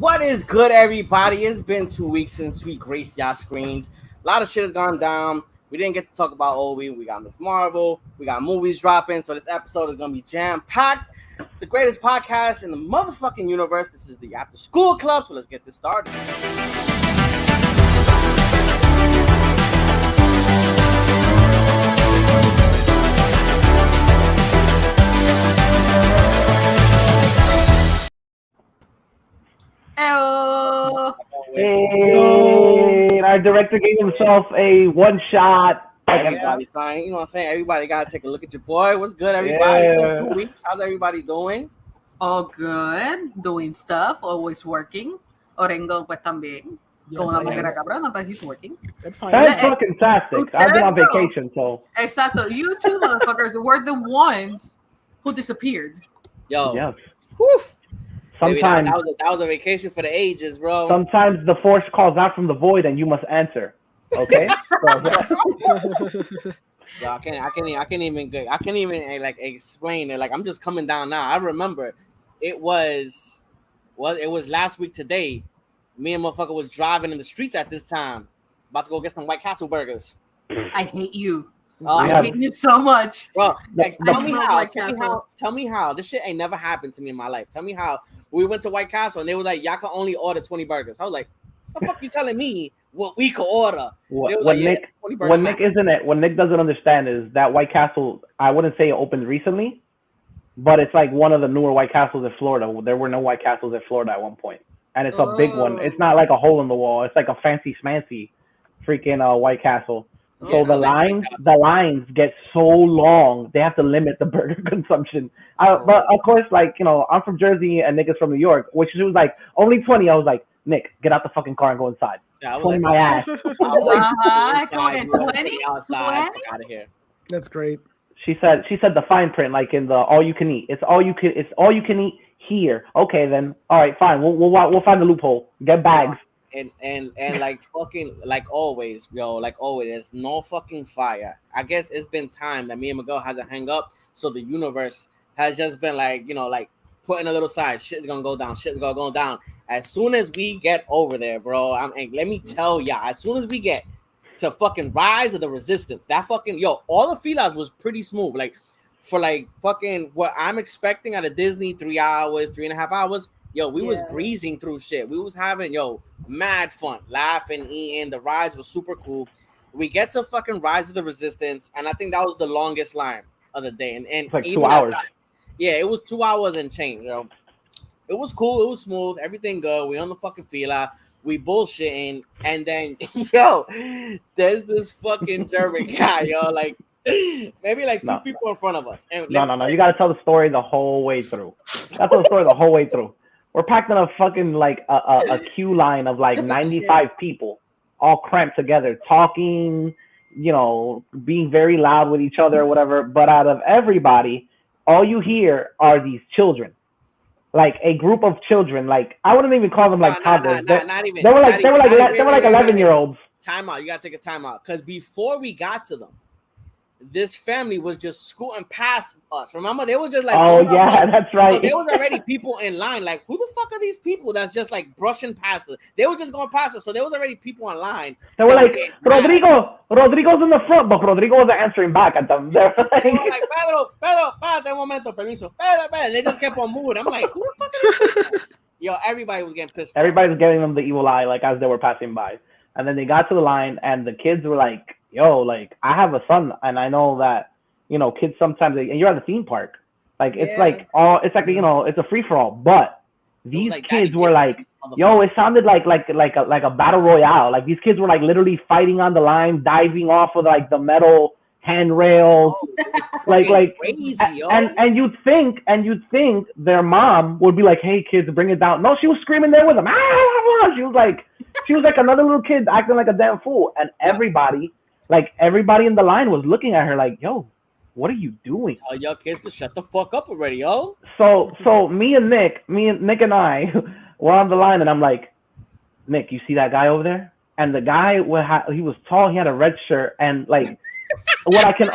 What is good, everybody? It's been 2 weeks since we graced y'all screens. A lot of shit has gone down. We didn't get to talk about Obi. We got Miss Marvel. We got movies dropping. So this episode is gonna be jam-packed. It's the greatest podcast in the motherfucking universe. This is the After School Club. So let's get this started. Hey, our director gave himself a one shot. Everybody sign, you know what I'm saying? Everybody gotta take a look at your boy. What's good, everybody? It's been 2 weeks. How's everybody doing? All good, doing stuff, always working. Orengo pues también. Con una manguera cabrona, but he's working. That's fucking fantastic. I've been on vacation, so. Exacto. You two motherfuckers were the ones who disappeared. Yo. Yes. Whew. Sometimes that was a vacation for the ages, bro. Sometimes the force calls out from the void, and you must answer. Okay. Yo, I can't even like explain it. Like I'm just coming down now. I remember it was last week today. Me and motherfucker was driving in the streets at this time, about to go get some White Castle burgers. I hate you. I hate you so much. Bro, tell me how. This shit ain't never happened to me in my life. Tell me how we went to White Castle and they was like, y'all can only order 20 burgers. I was like, the fuck you telling me what we could order? What Nick doesn't understand is that White Castle, I wouldn't say it opened recently, but it's like one of the newer White Castles in Florida. There were no White Castles in Florida at one point. And it's a big one. It's not like a hole in the wall. It's like a fancy schmancy freaking White Castle. So the lines get so long, they have to limit the burger consumption. But of course, like, you know, I'm from Jersey and Nick is from New York, which was like only 20. I was like, Nick, get out the fucking car and go inside. Yeah, I was 20 my ass. Come on, 20? Outside, out of here. That's great. She said the fine print, like in the all you can eat. It's all you can eat here. Okay, then. All right, fine. We'll find the loophole. Get bags. And like fucking like always, there's no fucking fire. I guess it's been time that me and Miguel hasn't hang up, so the universe has just been like, you know, like putting a little side. Shit's gonna go down. Shit's gonna go down. As soon as we get over there, bro, let me tell ya, as soon as we get to fucking Rise of the Resistance, that fucking all the feelers was pretty smooth. Like for like fucking what I'm expecting out of Disney, 3 hours, 3.5 hours. We was breezing through shit. We was having, mad fun, laughing, eating. The rides was super cool. We get to fucking Rise of the Resistance, and I think that was the longest line of the day. And it's like 2 hours. It was 2 hours and change, It was cool. It was smooth. Everything good. We on the fucking fila. We bullshitting. And then, there's this fucking German guy, like, maybe like two people in front of us. And no. You got to tell the story the whole way through. That's the story the whole way through. We're packed in a fucking like a queue line of like 95 people, all cramped together, talking, being very loud with each other or whatever. But out of everybody, all you hear are these children, like a group of children. Like I wouldn't even call them like toddlers. They were like 11-year-olds. Time out. You gotta take a time out because before we got to them, this family was just scooting past us. Remember, they were just like, that's right. So there was already people in line. Like, who the fuck are these people that's just like brushing past us? They were just going past us. So there was already people in line. They were like, Rodrigo's in the front, but Rodrigo wasn't answering back at them. They were like, Pedro, párate un momento, permiso. Pedro. They just kept on moving. I'm like, who the fuck is this? Everybody was getting pissed. Everybody was giving them the evil eye, like as they were passing by. And then they got to the line, and the kids were like, like I have a son, and I know that kids sometimes and you're at the theme park, like it's like it's a free for all. But these kids were like, it sounded like a battle royale. Like these kids were like literally fighting on the line, diving off of like the metal handrails, like crazy, and you'd think their mom would be like, hey kids, bring it down. No, she was screaming there with them. She was like another little kid acting like a damn fool, and everybody in the line was looking at her like, what are you doing? Tell your kids to shut the fuck up already, So me and Nick and I were on the line, and I'm like, Nick, you see that guy over there? And the guy he was tall, he had a red shirt, and like what I can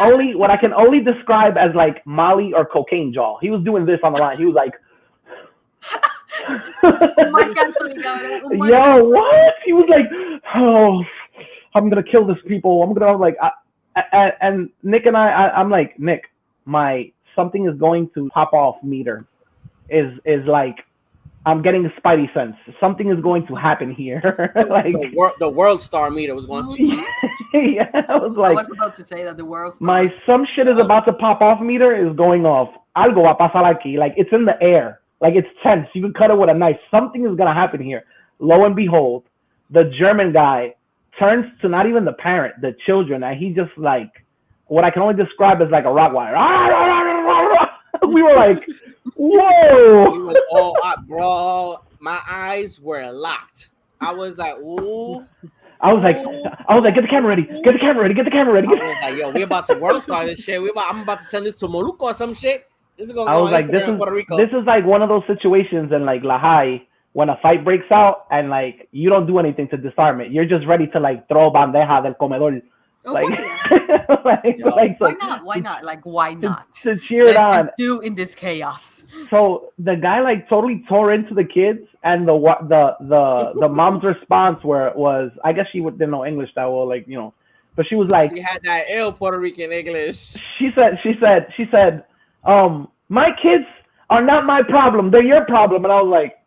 only describe as like Molly or cocaine jaw. He was doing this on the line. He was like Yo, what? He was like, oh, I'm gonna kill this people. I'm like, and Nick and I'm like, Nick, my something is going to pop off meter is like, I'm getting a spidey sense. Something is going to happen here. Like the world star meter was going to. Yeah, I was about to say that the world star. My some shit is about to pop off meter is going off. Algo va a pasar aquí. Like it's in the air. Like it's tense. You can cut it with a knife. Something is gonna happen here. Lo and behold, the German guy turns to not even the parent, the children, and he just like what I can only describe as like a Rottweiler. We were like, whoa. We was all up, bro. My eyes were locked. I was like, ooh. I was like, get the camera ready. Get the camera ready. I was like, yo, we about to world star this shit. I'm about to send this to Molucco or some shit. This is gonna go on Instagram in Puerto Rico. This is like one of those situations in like La High when a fight breaks out and like you don't do anything to disarm it. You're just ready to like throw bandeja del comedor. Like, why not? Like, why not? To cheer it on. Do in this chaos. So the guy like totally tore into the kids, and the mom's response was, I guess she didn't know English that well, like but she was like, she had that ill Puerto Rican English. She said, my kids are not my problem; they're your problem. And I was like,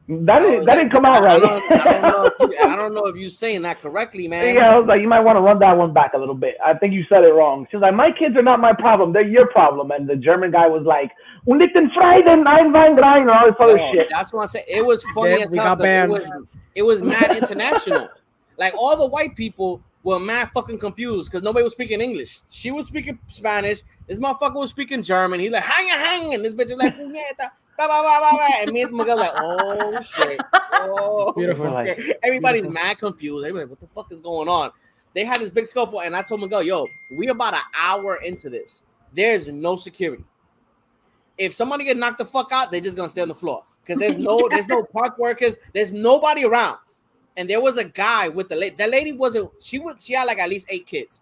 that didn't come out right. I don't know if you're saying that correctly, man. Yeah, I was like, you might want to run that one back a little bit. I think you said it wrong. She was like, my kids are not my problem; they're your problem. And the German guy was like, und ich den Freiden einwandrein and all this other shit. That's what I said. It was funny as hell. It was mad international. Like all the white people were mad fucking confused because nobody was speaking English. She was speaking Spanish. This motherfucker was speaking German. He's like, hang. And this bitch is like, puñeta. And me and Miguel like, oh shit. Oh, beautiful. Shit. Everybody's mad confused. Everybody's like, what the fuck is going on? They had this big scuffle, and I told Miguel, yo, we about an hour into this. There's no security. If somebody get knocked the fuck out, they're just gonna stay on the floor. Because there's no park workers, there's nobody around. And there was a guy with the lady. That lady she had like at least 8 kids.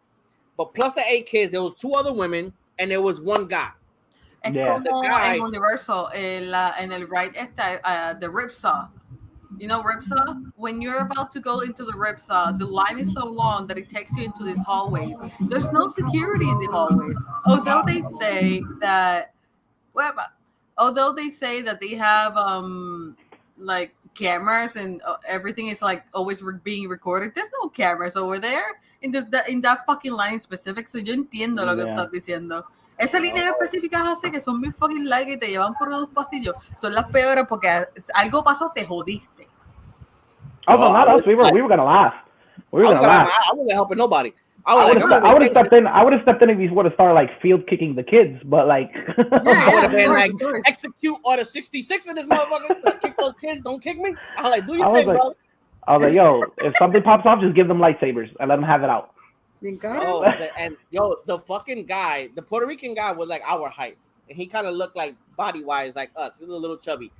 But plus the 8 kids, there was 2 other women, and there was one guy. Yeah. The guy en Universal, en el ride the ripsaw. You know ripsaw? When you're about to go into the ripsaw, the line is so long that it takes you into these hallways. There's no security in the hallways. Although they say that they have like cameras and everything is like always being recorded. There's no cameras over there in that fucking line specific. So yo entiendo lo que estás diciendo. Esas líneas específicas así que son bien fucking largas y te llevan por unos pasillos son las peores porque algo pasó, te jodiste. Oh, no, not us. We were gonna laugh. I wasn't helping nobody. I would have stepped in. I would have stepped in if he would have started like field kicking the kids, but like I would have been like, execute order 66 of this motherfucker. Kick those kids, don't kick me. I'm like, do your thing, bro. I was like, yo, if something pops off, just give them lightsabers and let them have it out. The fucking guy, the Puerto Rican guy was like our height, and he kind of looked like body wise like us. He was a little chubby.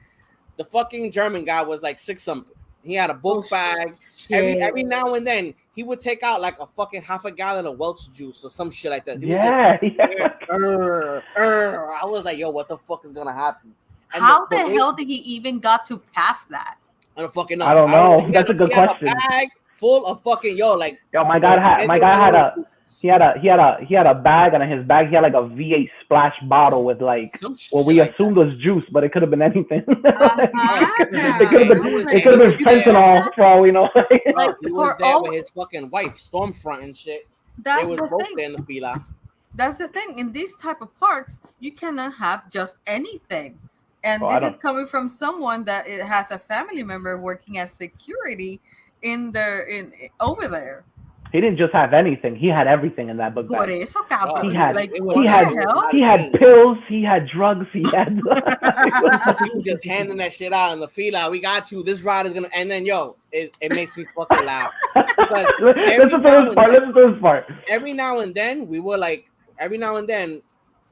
The fucking German guy was like 6 something. He had a book bag. Every now and then he would take out like a fucking half a gallon of Welch juice or some shit like that. I was like, yo, what the fuck is gonna happen? And how the hell did he even got to pass that? I don't fucking know. I don't know. That's a good question. A bag full of fucking my guy had a bag, and in his bag he had like a V8 splash bottle with like what we assumed was juice, but it could have been anything. It could have been fentanyl for all we know. He was there with his fucking wife, Stormfront and shit. They was both there in the fila. That's the thing. In these type of parks, you cannot have just anything. And this is coming from someone that it has a family member working as security over there. He didn't just have anything. He had everything in that book bag. He had pills. He had drugs. He had. He was just handing that shit out in the fila. We got you. This ride is gonna. And then it makes me fucking laugh. Listen to this part. Every now and then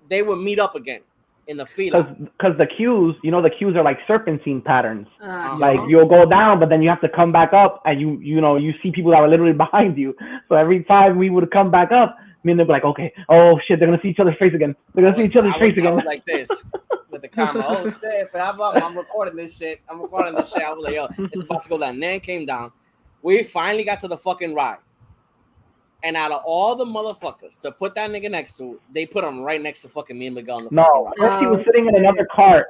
they would meet up again in the fila. Because the queues, the queues are like serpentine patterns. Like you'll go down, but then you have to come back up, and you see people that are literally behind you. So every time we would come back up, me and they'd be like, okay, oh shit, they're gonna see each other's face again. I was like this with the camera. Oh shit! I'm recording this shit. I was like, yo, it's about to go down. Then came down. We finally got to the fucking ride. And out of all the motherfuckers to put that nigga next to, they put him right next to fucking me and Miguel on the fucking ride. First he was sitting in another car.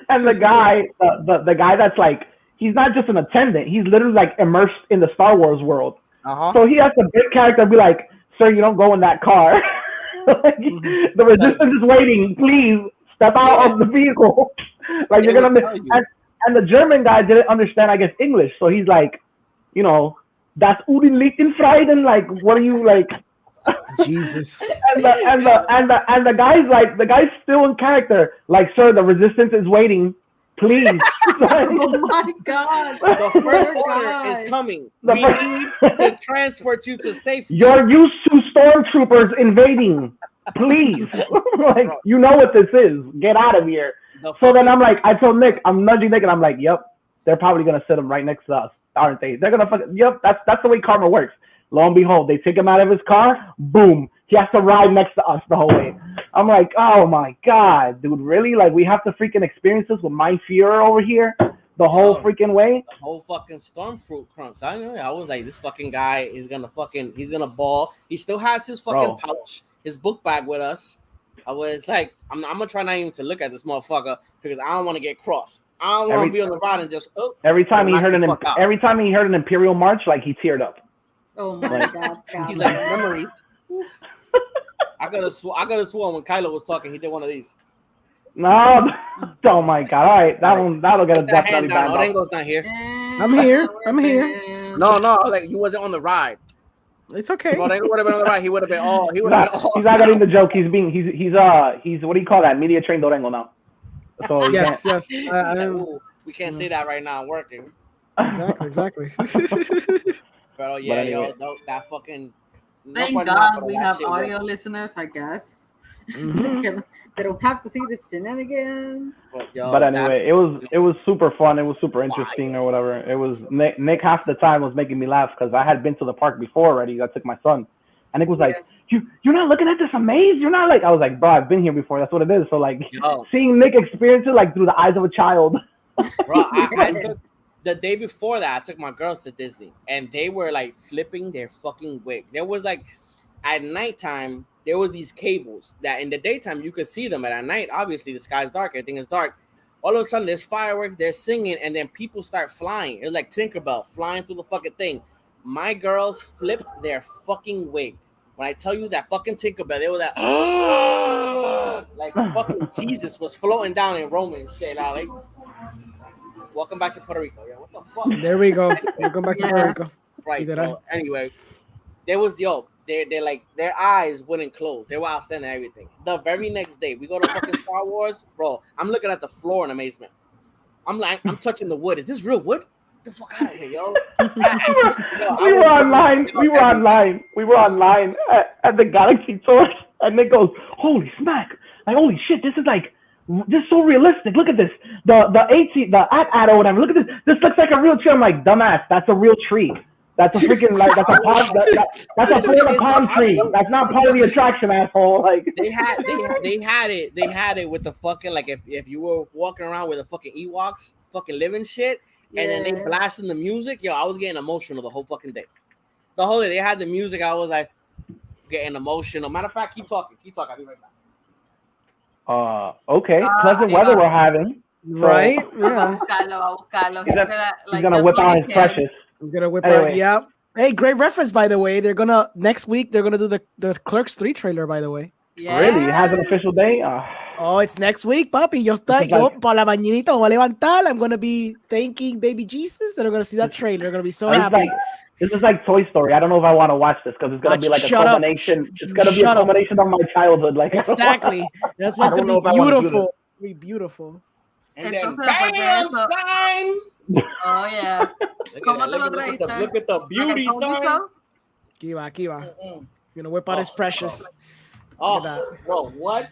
And the guy, the guy that's like, he's not just an attendant. He's literally like immersed in the Star Wars world. So he has to big character be like, sir, you don't go in that car. Like, the resistance is waiting. Please step out of the vehicle. Like you're gonna miss. And the German guy didn't understand, I guess, English. So he's like, you know, that's Udin Lichtenfrieden. Like, what are you like? Jesus. And the guy's like, the guy's still in character. Like, sir, the resistance is waiting. Please. Oh my God. The first order is coming. We need to transport you to safety. You're used to stormtroopers invading. Please. Like, you know what this is. Get out of here. So then I'm like, I told Nick, I'm nudging Nick, and I'm like, yep, they're probably going to sit him right next to us, aren't they? They're going to yep, that's the way karma works. Lo and behold, they take him out of his car. Boom. He has to ride next to us the whole way. I'm like, oh my God, dude, really? Like, we have to freaking experience this with my Führer over here the whole freaking way? The whole fucking Stormfruit crunch. I was like, this fucking guy is going to he's going to ball. He still has his fucking pouch, his book bag with us. I was like, I'm going to try not even to look at this motherfucker because I don't want to get crossed. I don't want to be on the ride and just, Every time he heard an Imperial March, like, he teared up. Oh my God. He's like, memories. I could have sworn when Kylo was talking, he did one of these. No, oh my God! All right, that'll get a definitely banned. Orengo's not here. I'm here. No, like you wasn't on the ride. It's okay. Orengo would have been on the ride. He would have been all. He's not getting the joke. He's what do you call that? Media trained Orengo now. So yes. We can't say that right now. I'm working. Exactly. But anyway. That fucking. Thank God we have audio listeners, I guess. They don't have to see the shenanigans. But anyway, it was super fun. It was super interesting or whatever. It was Nick half the time was making me laugh because I had been to the park before already. I took my son, and Nick was like, "You're not looking at this amaze? You're not like." I was like, "Bro, I've been here before. That's what it is." So like, seeing Nick experience it like through the eyes of a child. Bro, I took the day before that. I took my girls to Disney, and they were like flipping their fucking wig. There was like at nighttime. There was these cables that in the daytime you could see them, and at night, obviously, the sky's dark, everything is dark. All of a sudden, there's fireworks, they're singing, and then people start flying. It was like Tinkerbell flying through the fucking thing. My girls flipped their fucking wig. When I tell you that fucking Tinkerbell, they were like fucking Jesus was floating down in Rome and shit. Like, welcome back to Puerto Rico. Yeah, what the fuck? There we go. Welcome back to Puerto Rico. Right. Anyway, there was They're like their eyes wouldn't close. They were outstanding and everything. The very next day, we go to fucking Star Wars, bro. I'm looking at the floor in amazement. I'm like, I'm touching the wood. Is this real wood? Get the fuck out of here, yo. We were online at the Galaxy Tour, and Nick goes, "Holy smack! Like, holy shit! This is so realistic. Look at this. The at or whatever. Look at this. This looks like a real tree." I'm like, dumbass. That's a real tree. That's a freaking like that's a Florida palm tree. That's not part of the attraction, asshole. Like they had it with the fucking like if you were walking around with the fucking Ewoks fucking living shit, and then they blasting the music. Yo, I was getting emotional the whole fucking day. The whole day they had the music. I was like getting emotional. Matter of fact, keep talking. I'll be right back. Okay. Pleasant weather we're having. Right? Yeah. He's gonna whip out his precious. He's gonna whip out. Yeah. Hey, great reference, by the way. Next week they're gonna do the Clerks 3 trailer, by the way. Yeah. Really? It has an official day? Oh, it's next week, papi. Yo para la mañanita voy a levantar. I'm gonna be thanking baby Jesus, and I'm gonna see that trailer. I'm gonna be so happy. This is like Toy Story. I don't know if I want to watch this because it's gonna be like a culmination. It's gonna be a culmination of my childhood. Like exactly. That's what's gonna be beautiful. Be beautiful. And then bam, sign. Oh yeah. Look at the beauty sign. Aquí va. Gonna whip out his precious. Oh, bro, what?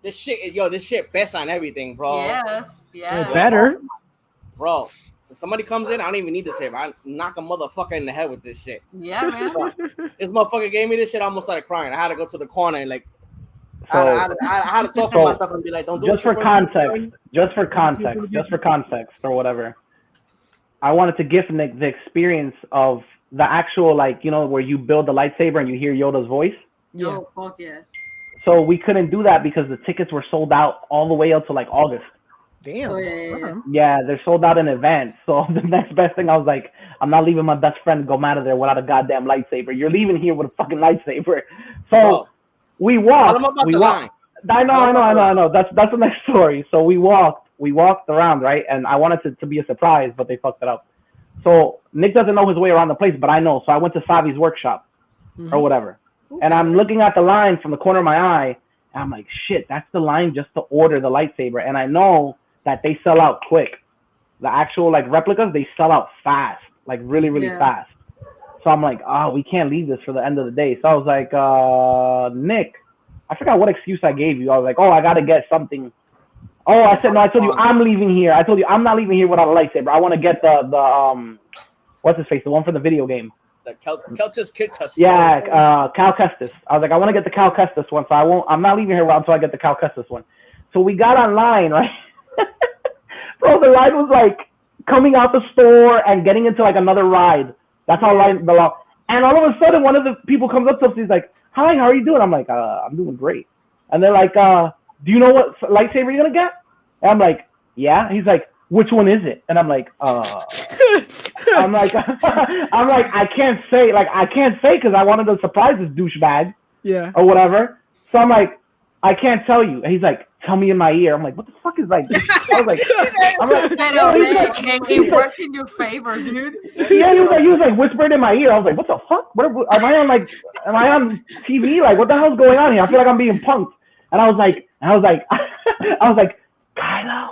This shit best on everything, bro. Yes. Better. Bro, if somebody comes in, I don't even need to save. I knock a motherfucker in the head with this shit. Yeah, man. This motherfucker gave me this shit. I almost started crying. I had to go to the corner and like So, I had to talk to myself and be like, don't do just for context or whatever. I wanted to give Nick the experience of the actual, like, you know, where you build the lightsaber and you hear Yoda's voice. Yeah. Oh, fuck yeah. So we couldn't do that because the tickets were sold out all the way up to like August. Damn. Oh, yeah. Yeah, they're sold out in advance. So the next best thing, I was like, I'm not leaving my best friend go mad at there without a goddamn lightsaber. You're leaving here with a fucking lightsaber. So we walked. Tell them about the line. I know. That's the next story. So we walked around, right? And I wanted to be a surprise, but they fucked it up. So Nick doesn't know his way around the place, but I know. So I went to Savi's workshop or whatever. And I'm looking at the line from the corner of my eye. And I'm like, shit, that's the line just to order the lightsaber. And I know that they sell out quick. The actual like replicas, they sell out fast, like really, really fast. So I'm like, oh, we can't leave this for the end of the day. So I was like, Nick, I forgot what excuse I gave you. I was like, oh, I got to get something. Oh, I said, no, I told you I'm leaving here. I told you I'm not leaving here without a lightsaber. I want to get the what's his face? The one for the video game. The Keltis Kittus. Yeah, Cal Kestis. I was like, I want to get the Cal Kestis one, so I'm not leaving here until I get the Cal Kestis one. So we got online, right? Bro, the line was like coming out the store and getting into like another ride. That's how line belong. And all of a sudden, one of the people comes up to us. He's like, "Hi, how are you doing?" I'm like, "I'm doing great." And they're like, "Do you know what lightsaber you're gonna get?" And I'm like, "Yeah." He's like, "Which one is it?" And I'm like, I'm like, I can't say because I wanted to surprise this douchebag, or whatever. So I'm like, I can't tell you. And he's like, tell me in my ear. I'm like, what the fuck is like? I was like, it worked in your favor, dude. Yeah, he was like whispered in my ear. I was like, what the fuck? Am I on TV? Like, what the hell's going on here? I feel like I'm being punked. And I was like, Kylo.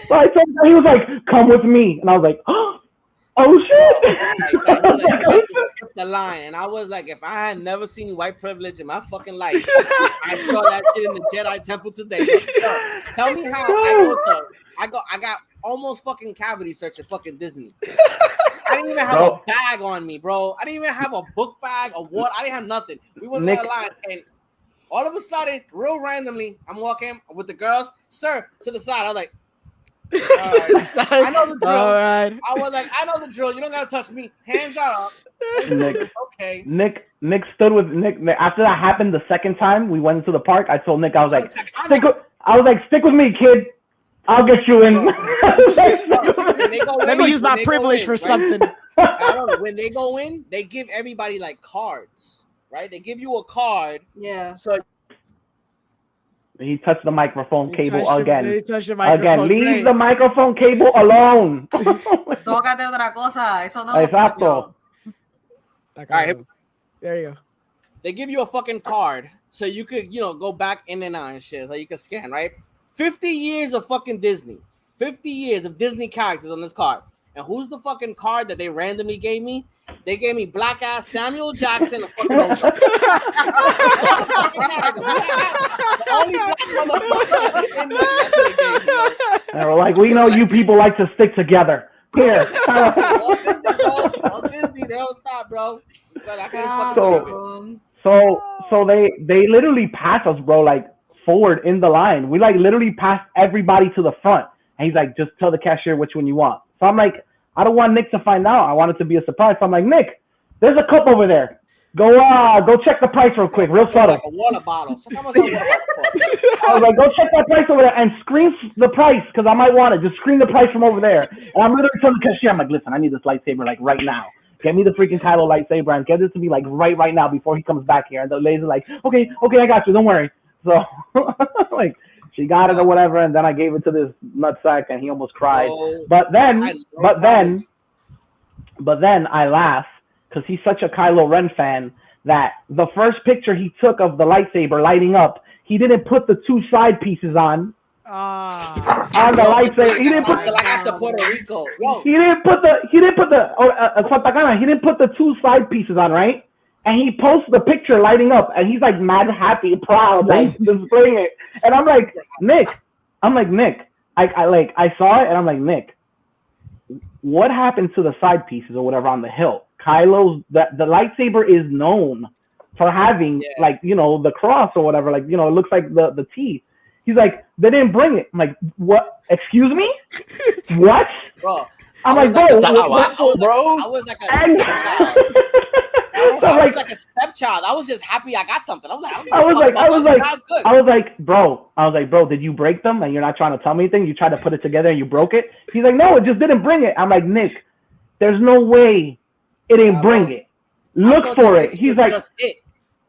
So I told him, he was like, come with me. And I was like, oh shit. Skip the line. And I was like, if I had never seen white privilege in my fucking life, I saw that shit in the Jedi Temple today. Tell me how I got almost fucking cavity search at fucking Disney. I didn't even have a bag on me, bro. I didn't even have a book bag or what. I didn't have nothing. We went to that line and all of a sudden, real randomly, I'm walking with the girls, sir, to the side. I was like, I know the drill. Right. I was like, I know the drill. You don't gotta touch me. Hands are up. Okay. Nick stood with Nick. After that happened the second time, we went to the park. I told Nick, I was like, stick with me, kid. I'll get you in. Let me use my privilege for something. I don't know. When they go in, they give everybody like cards. Right? They give you a card. Yeah. So he touched the microphone cable again. He touched the microphone. Again, leave the microphone cable alone. Tócate otra cosa. Eso no. Exacto. All right. There you go. They give you a fucking card so you could, go back in and out and shit. So you can scan, right? 50 years of fucking Disney. 50 years of Disney characters on this card. And who's the fucking card that they randomly gave me? They gave me black ass Samuel Jackson. The only black motherfucker in the they were like, we know you people like to stick together. Here. All Disney, they don't stop, bro. So they literally passed us, bro, like forward in the line. We like literally passed everybody to the front. And he's like, just tell the cashier which one you want. So I'm like, I don't want Nick to find out. I want it to be a surprise. So I'm like, Nick, there's a cup over there. Go check the price real quick, real subtle. Like a water bottle. So how much I was like, go check that price over there and scream the price because I might want it. Just scream the price from over there. And I'm literally telling the cashier, I'm like, listen, I need this lightsaber like right now. Get me the freaking Kylo lightsaber and get this to me like right now before he comes back here. And the lady's like, okay, I got you. Don't worry. So like. She got it or whatever, and then I gave it to this nutsack, and he almost cried. But then I laugh because he's such a Kylo Ren fan that the first picture he took of the lightsaber lighting up, he didn't put the two side pieces on the lightsaber. He didn't put until I got to Puerto Rico. He didn't put the two side pieces on, right? And he posts the picture lighting up, and he's like mad happy, proud, like displaying it. And I'm like, Nick. I saw it, and I'm like, Nick, what happened to the side pieces or whatever on the hilt? Kylo's the lightsaber is known for having like the cross or whatever, like it looks like the T. He's like, they didn't bring it. I'm like, what? Excuse me? What? Bro, I'm like, bro. I was like a stepchild. I was like a stepchild. I was just happy I got something. I was like, bro, did you break them? And you're not trying to tell me anything? You tried to put it together and you broke it? He's like, no, it just didn't bring it. I'm like, Nick, there's no way it didn't bring it. Look for it. He's like,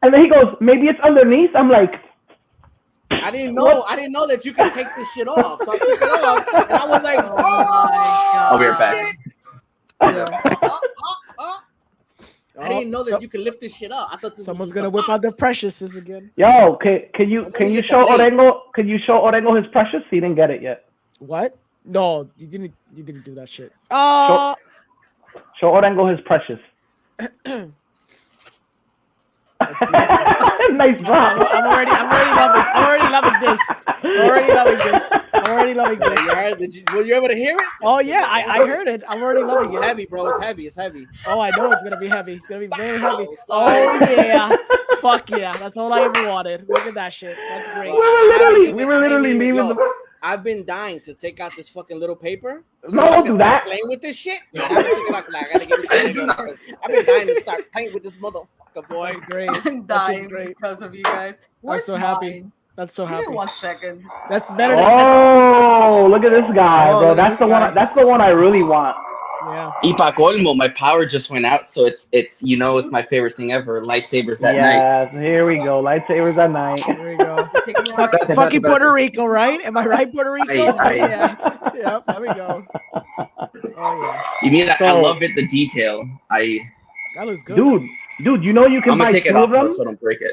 and then he goes, maybe it's underneath. I'm like, I didn't know that you could take this shit off. So I took it off, and I was like, oh, I'll be right back. I didn't know that you could lift this shit up. I thought someone's gonna whip out their preciouses again. Yo, can you show Orengo? Can you show Orengo his precious? He didn't get it yet. What? No, you didn't do that shit. Show Orengo his precious. Nice drop. I'm already loving this. Were you able to hear it? Oh yeah, I heard it. I'm already loving it. It's heavy, bro. It's heavy. Oh, I know it's gonna be heavy. It's gonna be very heavy. Oh yeah. Fuck yeah. That's all I ever wanted. Look at that shit. That's great. We were literally leaving. I've been dying to take out this fucking little paper. No, don't do that. Playing with this shit. I gotta give it to you. I've been dying to start playing with this motherfucker, boy. That's great. I'm dying because of you guys. I'm so happy. That's so happy. Give me 1 second. That's better than look at this guy, bro. That's the one. That's the one I really want. Yeah. Y pa colmo, my power just went out, so it's it's my favorite thing ever. Lightsabers at night. Yeah, here we go. Lightsabers at night. Here we go. Fucking Puerto Rico, right? Am I right, Puerto Rico? Yeah. Yeah. There we go. Oh yeah. You mean I love it? The detail. That looks good, dude. You know you can buy take it off so I don't break it.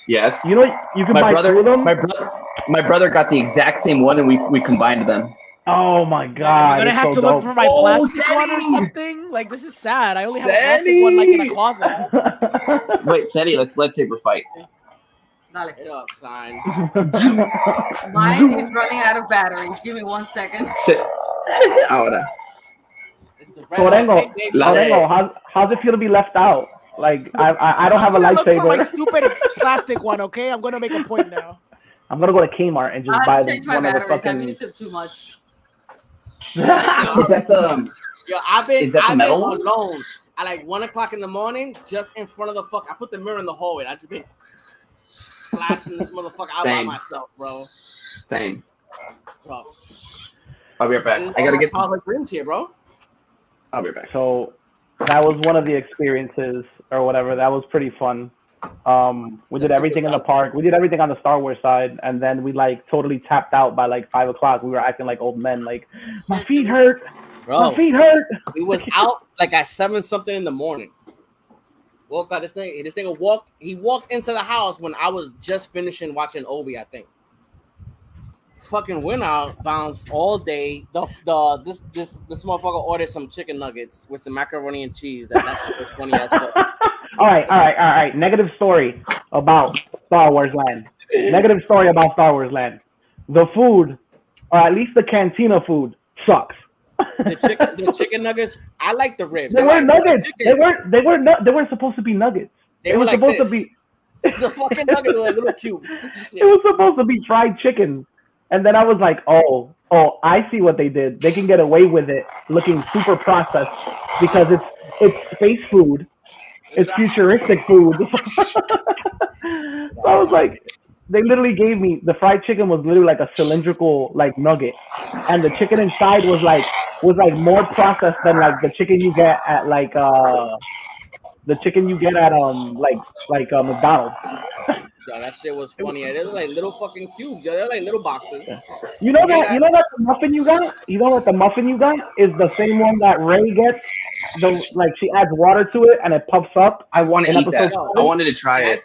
Yes. You know you can buy two of them. My brother got the exact same one, and we combined them. Oh my god! I'm gonna have to look for my plastic one or something. Like, this is sad. I only have a plastic one, like, in a closet. Wait, Sandy, let's lightsaber fight. Dale. Fine. Mine is running out of batteries. Give me 1 second. Ahora. Orengo, how's it feel to be left out? Like, I don't have a lightsaber. Look for my stupid plastic one, okay? I'm gonna make a point now. I'm gonna go to Kmart and just buy change my one of the batteries. fucking. I've used it too much. Is that the? Yo, I've been metal alone at like 1 o'clock in the morning, just in front of the fuck. I put the mirror in the hallway. I just been blasting this motherfucker out by myself, bro. Same. Bro. I'll be right back. I gotta get all the dreams here, bro. I'll be back. So that was one of the experiences or whatever. That was pretty fun. We did everything in the park. We did everything on the Star Wars side, and then we like totally tapped out by like 5 o'clock. We were acting like old men. Like, my feet hurt. Bro, my feet hurt. We was out like at 7 something in the morning. Woke up. This nigga walked. He walked into the house when I was just finishing watching Obi, I think. Fucking went out, bounced all day. This motherfucker ordered some chicken nuggets with some macaroni and cheese. That shit was funny as fuck. All right. Negative story about Star Wars Land. The food, or at least the cantina food, sucks. The chicken nuggets. I like the ribs. They weren't nuggets. They weren't supposed to be nuggets. They were like supposed this. to be. The fucking nuggets were like little cubes. It was supposed to be fried chicken. And then I was like, oh, I see what they did. They can get away with it looking super processed because it's space food. It's futuristic food. So I was like, they literally gave me, the fried chicken was literally like a cylindrical like nugget. And the chicken inside was like more processed than like the chicken you get at like McDonald's. Yo, that shit was funny. They were like little fucking cubes. Yo, they're like little boxes. You know that the muffin you got? You know what the muffin you got is the same one that Ray gets. She adds water to it and it puffs up. I want to eat that. I wanted to try it.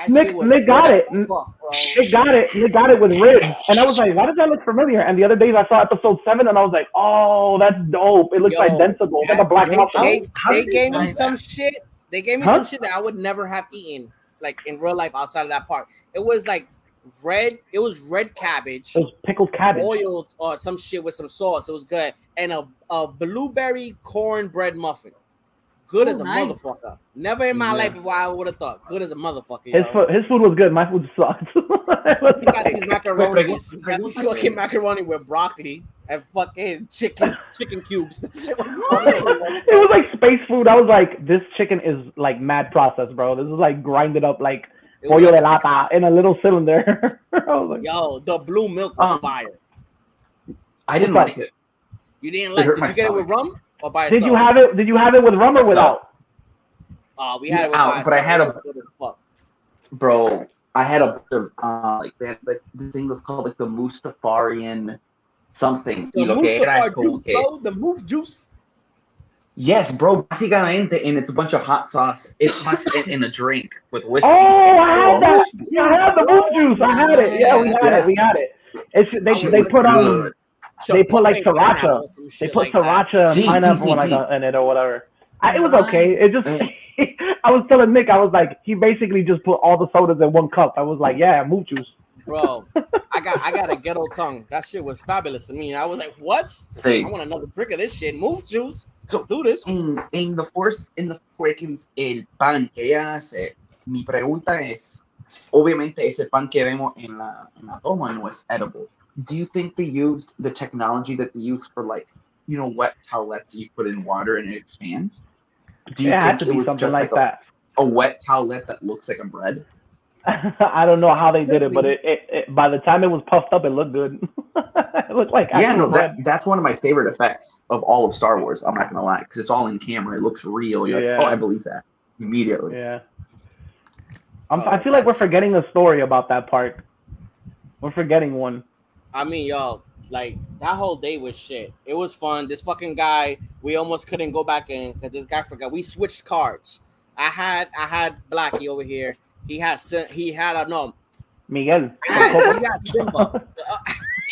Nick got it. Nick got it with ribs, and I was like, "Why does that look familiar?" And the other day I saw episode 7, and I was like, "Oh, that's dope! It looks identical. It's like a black muffin." They gave me some shit. They gave me some shit that I would never have eaten, like in real life outside of that park. It was like red. It was red cabbage. It was pickled cabbage, boiled or some shit with some sauce. It was good, and a blueberry cornbread muffin. Good as a nice. motherfucker. Never in my life I would have thought. Good as a motherfucker. His food was good. My food sucked. He got these macaronis. He got these fucking macaroni with broccoli and fucking chicken cubes. That shit was it was like space food. I was like, this chicken is like mad processed, bro. This is like grinded up like pollo de lata in a little cylinder. I was like, yo, the blue milk was fire. I didn't like it. You didn't like it? Did you get it with rum or by itself? Did you have it with rum or without? We had it with by but I had a bro. I had a like they had like the thing was called like the Mustafarian something. The Mustafar juice, bro. The moof juice. Yes, bro. Básicamente, and it's a bunch of hot sauce. It's hot in a drink with whiskey. Oh, I had that. Yeah, I had the moof juice. I had it. Yeah, we had it. They put on. They put like sriracha. They put sriracha and pineapple in it or whatever. It was okay. It just. I was telling Nick, I was like, he basically just put all the sodas in one cup. I was like, yeah, moof juice. Bro, I got a ghetto tongue. That shit was fabulous to me. I was like, what? I want another drink of this shit. Moof juice. Let's do this. In the Force Awakens, el pan que ella hace, mi pregunta es, obviamente ese pan que vemos en la toma no es edible. Do you think they used the technology that they use for like, wet towelettes you put in water and it expands? Do you think it was something just like that? A wet towelette that looks like a bread? I don't know how they did it, but it by the time it was puffed up, it looked good. It looked like that's one of my favorite effects of all of Star Wars. I'm not gonna lie, because it's all in camera. It looks real. You're like, oh, I believe that immediately. Yeah. I feel like we're forgetting the story about that part. We're forgetting one. I mean, y'all, like that whole day was shit. It was fun. This fucking guy, we almost couldn't go back in because this guy forgot. We switched cards. I had Blackie over here. He had Miguel. He had Simba.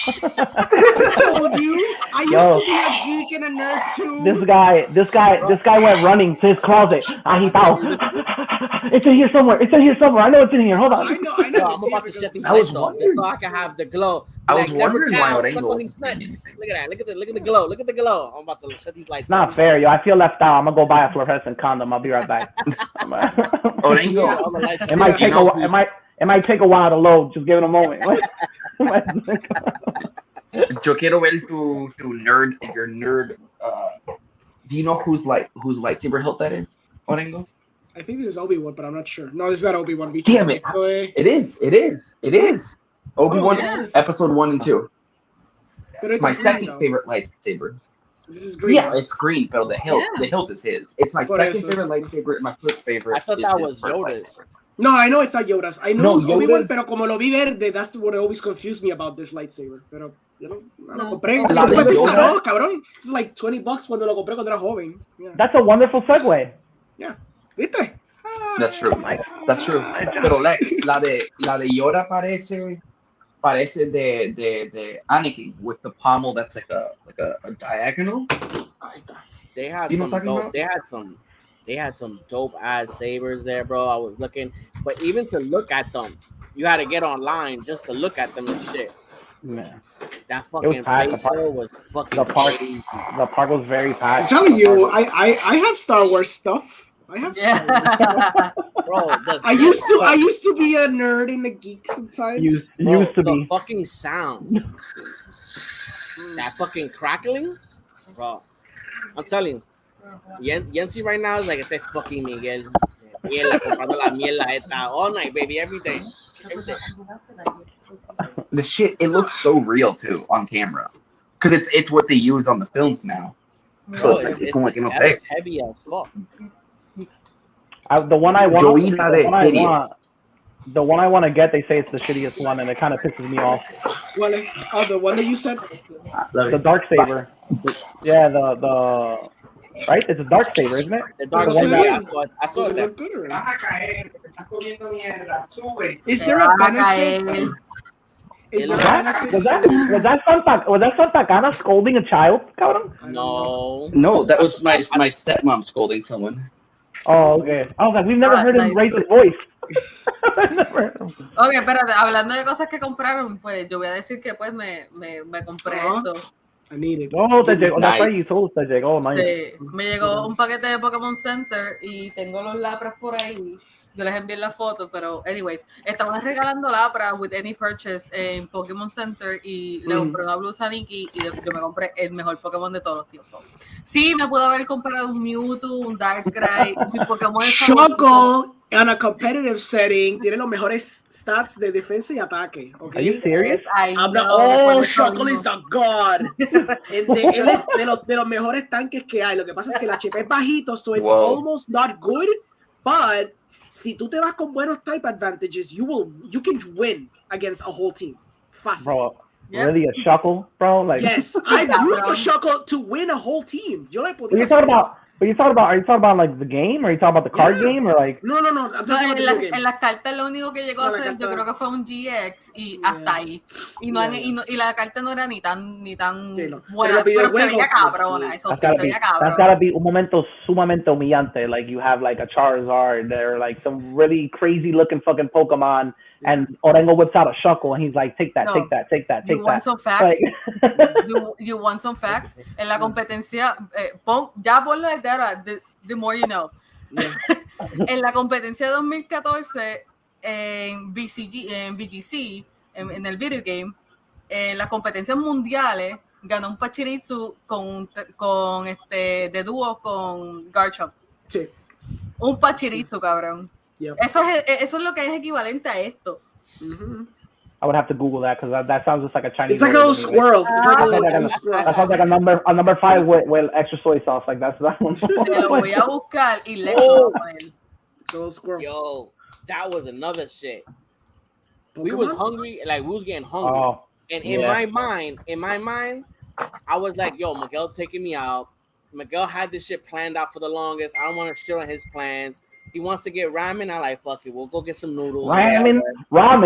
I told you. I used to be a geek and a nerd too. This guy went running to his closet. It's in here somewhere. I know it's in here. Hold on. I know. I'm about to shut these lights off just so I can have the glow. I was wondering why Orengo was. Look at that. Look at the glow. Look at the glow. I'm about to shut these lights off. Not fair, yo. I feel left out. I'm gonna go buy a fluorescent condom. I'll be right back. Orengo. It might take a while to load. Just give it a moment. Yo quiero ver your nerd. Do you know whose lightsaber hilt that is, Orengo? I think this is ObiWan, but I'm not sure. No, this is not ObiWan. Damn it! It is. ObiWan, episode 1 and 2. But it's my second favorite lightsaber. This is green. Yeah, it's green, but the hilt is his. It's my second favorite lightsaber and my first favorite. I thought that was Yoda's. No, I know it's not Yoda's. I know it's ObiWan, pero como lo vi verde, that's what always confused me about this lightsaber. Pero yo no lo compré. Cabrón. It's like $20 cuando lo compré cuando era joven. Yeah. That's a wonderful segue. Yeah. ¿Viste? That's true. Pero Lex, la de Yoda parece de Anakin with the pommel that's like a diagonal. They had some dope ass sabers there, bro. I was looking, but even to look at them, you had to get online just to look at them and shit. Man. That fucking place was fucking crazy. The park was very packed. I'm telling you, I have Star Wars stuff. I have Star Wars stuff. Bro, I used to be a nerd and a geek sometimes. Used to the be. fucking sound. That fucking crackling, bro. I'm telling you, Yancy right now is like este fucking Miguel. Comprando la mierda esta all night, baby, every day. The shit, it looks so real too on camera, because it's what they use on the films now. So it's heavy as fuck. The one I want to get, they say it's the shittiest one, and it kind of pisses me off. The one that you said? The dark saber. Yeah, the right? It's a dark saber, isn't it? The dark saber. I saw that. Is there a benefit? Was that Santa Cana scolding a child, cabrón? No, that was my stepmom scolding someone. Oh, okay. I was like, we've never heard him raise his voice. Ok, espérate, hablando de cosas que compraron, pues yo voy a decir que pues me compré esto. I need it. Oh, te llegó. That's right, you told us te llegó. Nice. Sí, me llegó un paquete de Pokémon Center y tengo los lapras por ahí. Yo les envié la foto, pero anyways, estaban regalando lapras with any purchase en Pokémon Center y le compré una blusa a Nikki y yo me compré el mejor Pokémon de todos los tiempos. Sí, me pude haber comprado un Mewtwo, un Darkrai, mi Pokémon Choco en a competitive setting tiene los mejores stats de defensa y ataque. Okay? Are you serious? Choco is a god. Él es de los mejores tanques que hay. Lo que pasa es que el HP es bajito, so it's almost not good, but si tú te vas con buenos type advantages, you can win against a whole team. Fácil. Bro, really a Shuckle, bro? Like, yes, I've used the Shuckle to win a whole team. Yo lo he podido hacer. Are you talking about like the game? Or are you talking about the card game? Or like? No. I'm talking about the game. En las cartas lo único que llegó a hacer, yo creo que fue un GX y hasta ahí. Y la carta no era ni tan buena, pero se veía cabrona. Eso sí, se veía cabrona. That's gotta be un momento sumamente humillante. Like you have like a Charizard, there like some really crazy looking fucking Pokemon. And Orengo whips out a Shuckle and he's like, take that. You want some facts? You want some facts? En la competencia, ya ponlo desde ahora, the more you know. Yeah. En la competencia de 2014 en VGC, en el video game, en las competencias mundiales, ganó un Pachirisu de dúo con Garchomp. Sí. Un Pachirisu, cabrón. Yep. Eso es lo que es equivalente a esto. I would have to Google that because that sounds just like a Chinese. It's like a little squirrel. It's like a little squirrel. That sounds like a number 5 with extra soy sauce. Like that's that one. Te lo voy a buscar y le Little squirrel. Yo, that was another shit. We was hungry, like we was getting hungry, and in my mind, I was like, "Yo, Miguel's taking me out." Miguel had this shit planned out for the longest. I don't want to shit on his plans. He wants to get ramen. I like, fuck it. We'll go get some noodles. Ramen,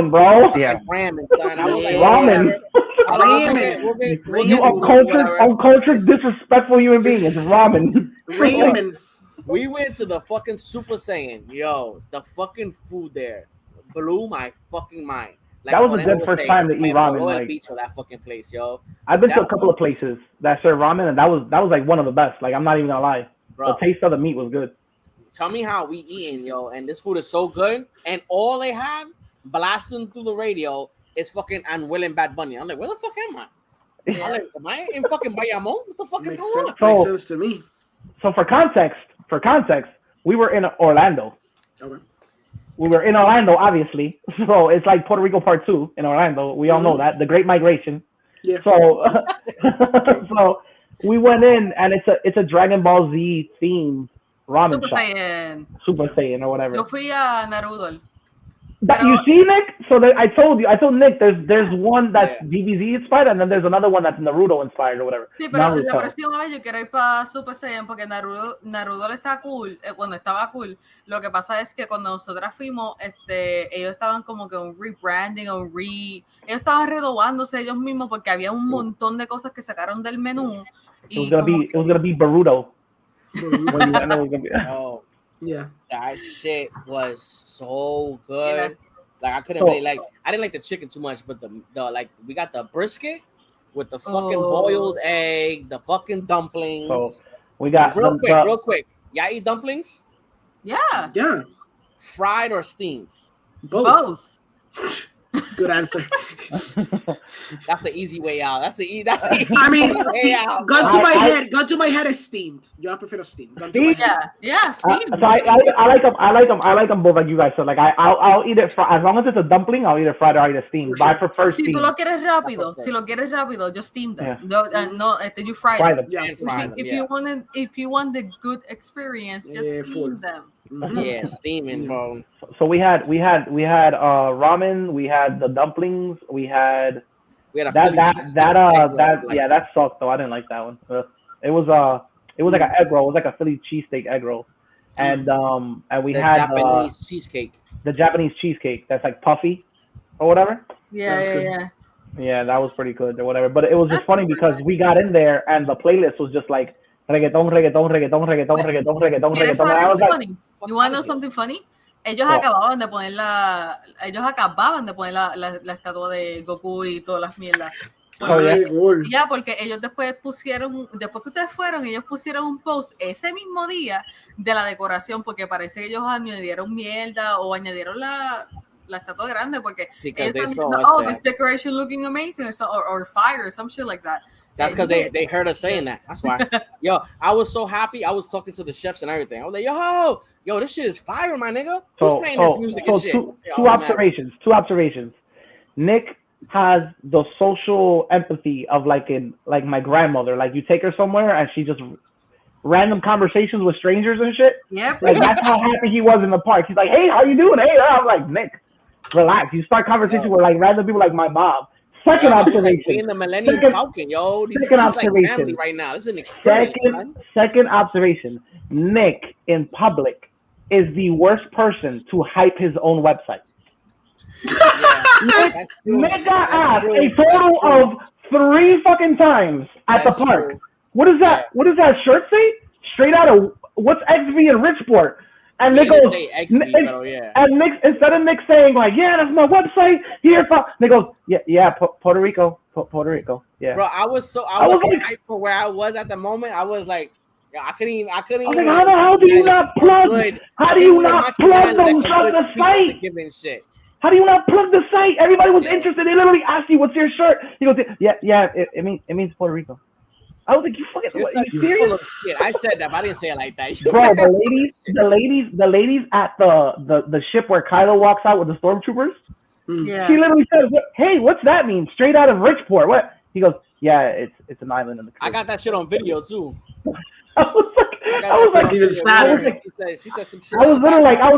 bro. Yeah, ramen. Son. I was like, ramen. You uncultured, disrespectful human being. It's ramen. Ramen. We went to the fucking Super Saiyan. Yo, the fucking food there blew my fucking mind. Like, that was a good first time to eat ramen. Like, beach for that fucking place, yo. I've been to a couple of places that serve ramen, and that was like one of the best. Like, I'm not even gonna lie. Bro, the taste of the meat was good. Tell me how we eating, yo, and this food is so good, and all they have blasting through the radio is fucking Unwilling Bad Bunny. I'm like, where the fuck am I? I'm like, am I in fucking Bayamon? What the fuck is going on? Makes sense to me. So for context, we were in Orlando. Okay. We were in Orlando, obviously. So it's like Puerto Rico Part 2 in Orlando. We all know that, the Great Migration. Yeah. So, so we went in, and it's a Dragon Ball Z themed ramen shop. Super Saiyan or whatever. Yo fui a Naruto. You see, Nick? So I told Nick there's one that's DBZ inspired, and then there's another one that's Naruto inspired or whatever. Sí, pero la próxima vez yo quiero ir para Super Saiyan porque Naruto está cool, cuando estaba cool. Lo que pasa es que cuando nosotras fuimos, ellos estaban como que un rebranding, ellos estaban renovándose ellos mismos porque había un montón de cosas que sacaron del menú. It was gonna be Boruto. Oh. Yeah, that shit was so good. Like I couldn't really I didn't like the chicken too much, but the like we got the brisket with the fucking boiled egg, the fucking dumplings. So we got real quick. Y'all eat dumplings? Yeah. Fried or steamed? Both. Good answer. That's the easy way out. That's the easy I mean, gun to my head is steamed. Yo prefer steamed. Steamed? Yeah, steamed. So I like them both like you guys. So like I'll eat it as long as it's a dumpling, I'll eat it fried or I'll eat it steamed. But I prefer steamed. Si tú lo quieres rápido, just steam them. You fry them. Yeah, fry them. If you want the good experience, just steam them. Yeah, steaming, bro. So we had ramen, we had the dumplings, we had that sucked though. I didn't like that one. It was like an egg roll. It was like a Philly cheesesteak egg roll, and we had Japanese cheesecake. The Japanese cheesecake that's like puffy or whatever. Yeah. Yeah, that was pretty good or whatever. But it was just funny because we got in there and the playlist was just like reggaeton. I was like, you want to know something funny? Ellos acababan de poner la estatua de Goku y todas las mierdas. Ya, porque ellos después que ustedes fueron, ellos pusieron un post ese mismo día de la decoración, porque parece que ellos añadieron mierda o añadieron la estatua grande, porque ellos están diciendo, this decoration looking amazing, or fire, or some shit like that. That's because they heard us saying that. That's why. Yo, I was so happy. I was talking to the chefs and everything. I was like, yo, this shit is fire, my nigga. Who's playing this music and shit? Two observations. Nick has the social empathy of like my grandmother. Like you take her somewhere and she just random conversations with strangers and shit. Yep. Like that's how happy he was in the park. He's like, hey, how you doing? Hey, I'm like, Nick, relax. You start conversation with like random people like my mom. Second observation. We in the Millennium Falcon, yo. This is like family right now. This is an experience. Second observation. Nick in public is the worst person to hype his own website. Nick got asked a total of 3 fucking times at the park. True. What is that? What does that shirt say? Straight out of what's XV in Richport? And Nick goes, and Nick, instead of Nick saying like, yeah, that's my website. Here, Nick goes, yeah, Puerto Rico, yeah. Bro, I was hyped for where I was at the moment. I was like, I couldn't. I was like, how the hell do you not plug? How do you not plug the site? Shit. How do you not plug the site? Everybody was interested. They literally asked you, "What's your shirt?" He goes, "Yeah, it means Puerto Rico." I was like, "You fucking you serious?" I said that, but I didn't say it like that. Bro, the ladies at the ship where Kylo walks out with the stormtroopers. Yeah. She literally says, "Hey, what's that mean? Straight out of Richport." What? He goes, "Yeah, it's an island in the Caribbean." I got that shit on video too. I was like, even sadder. She said some shit. I was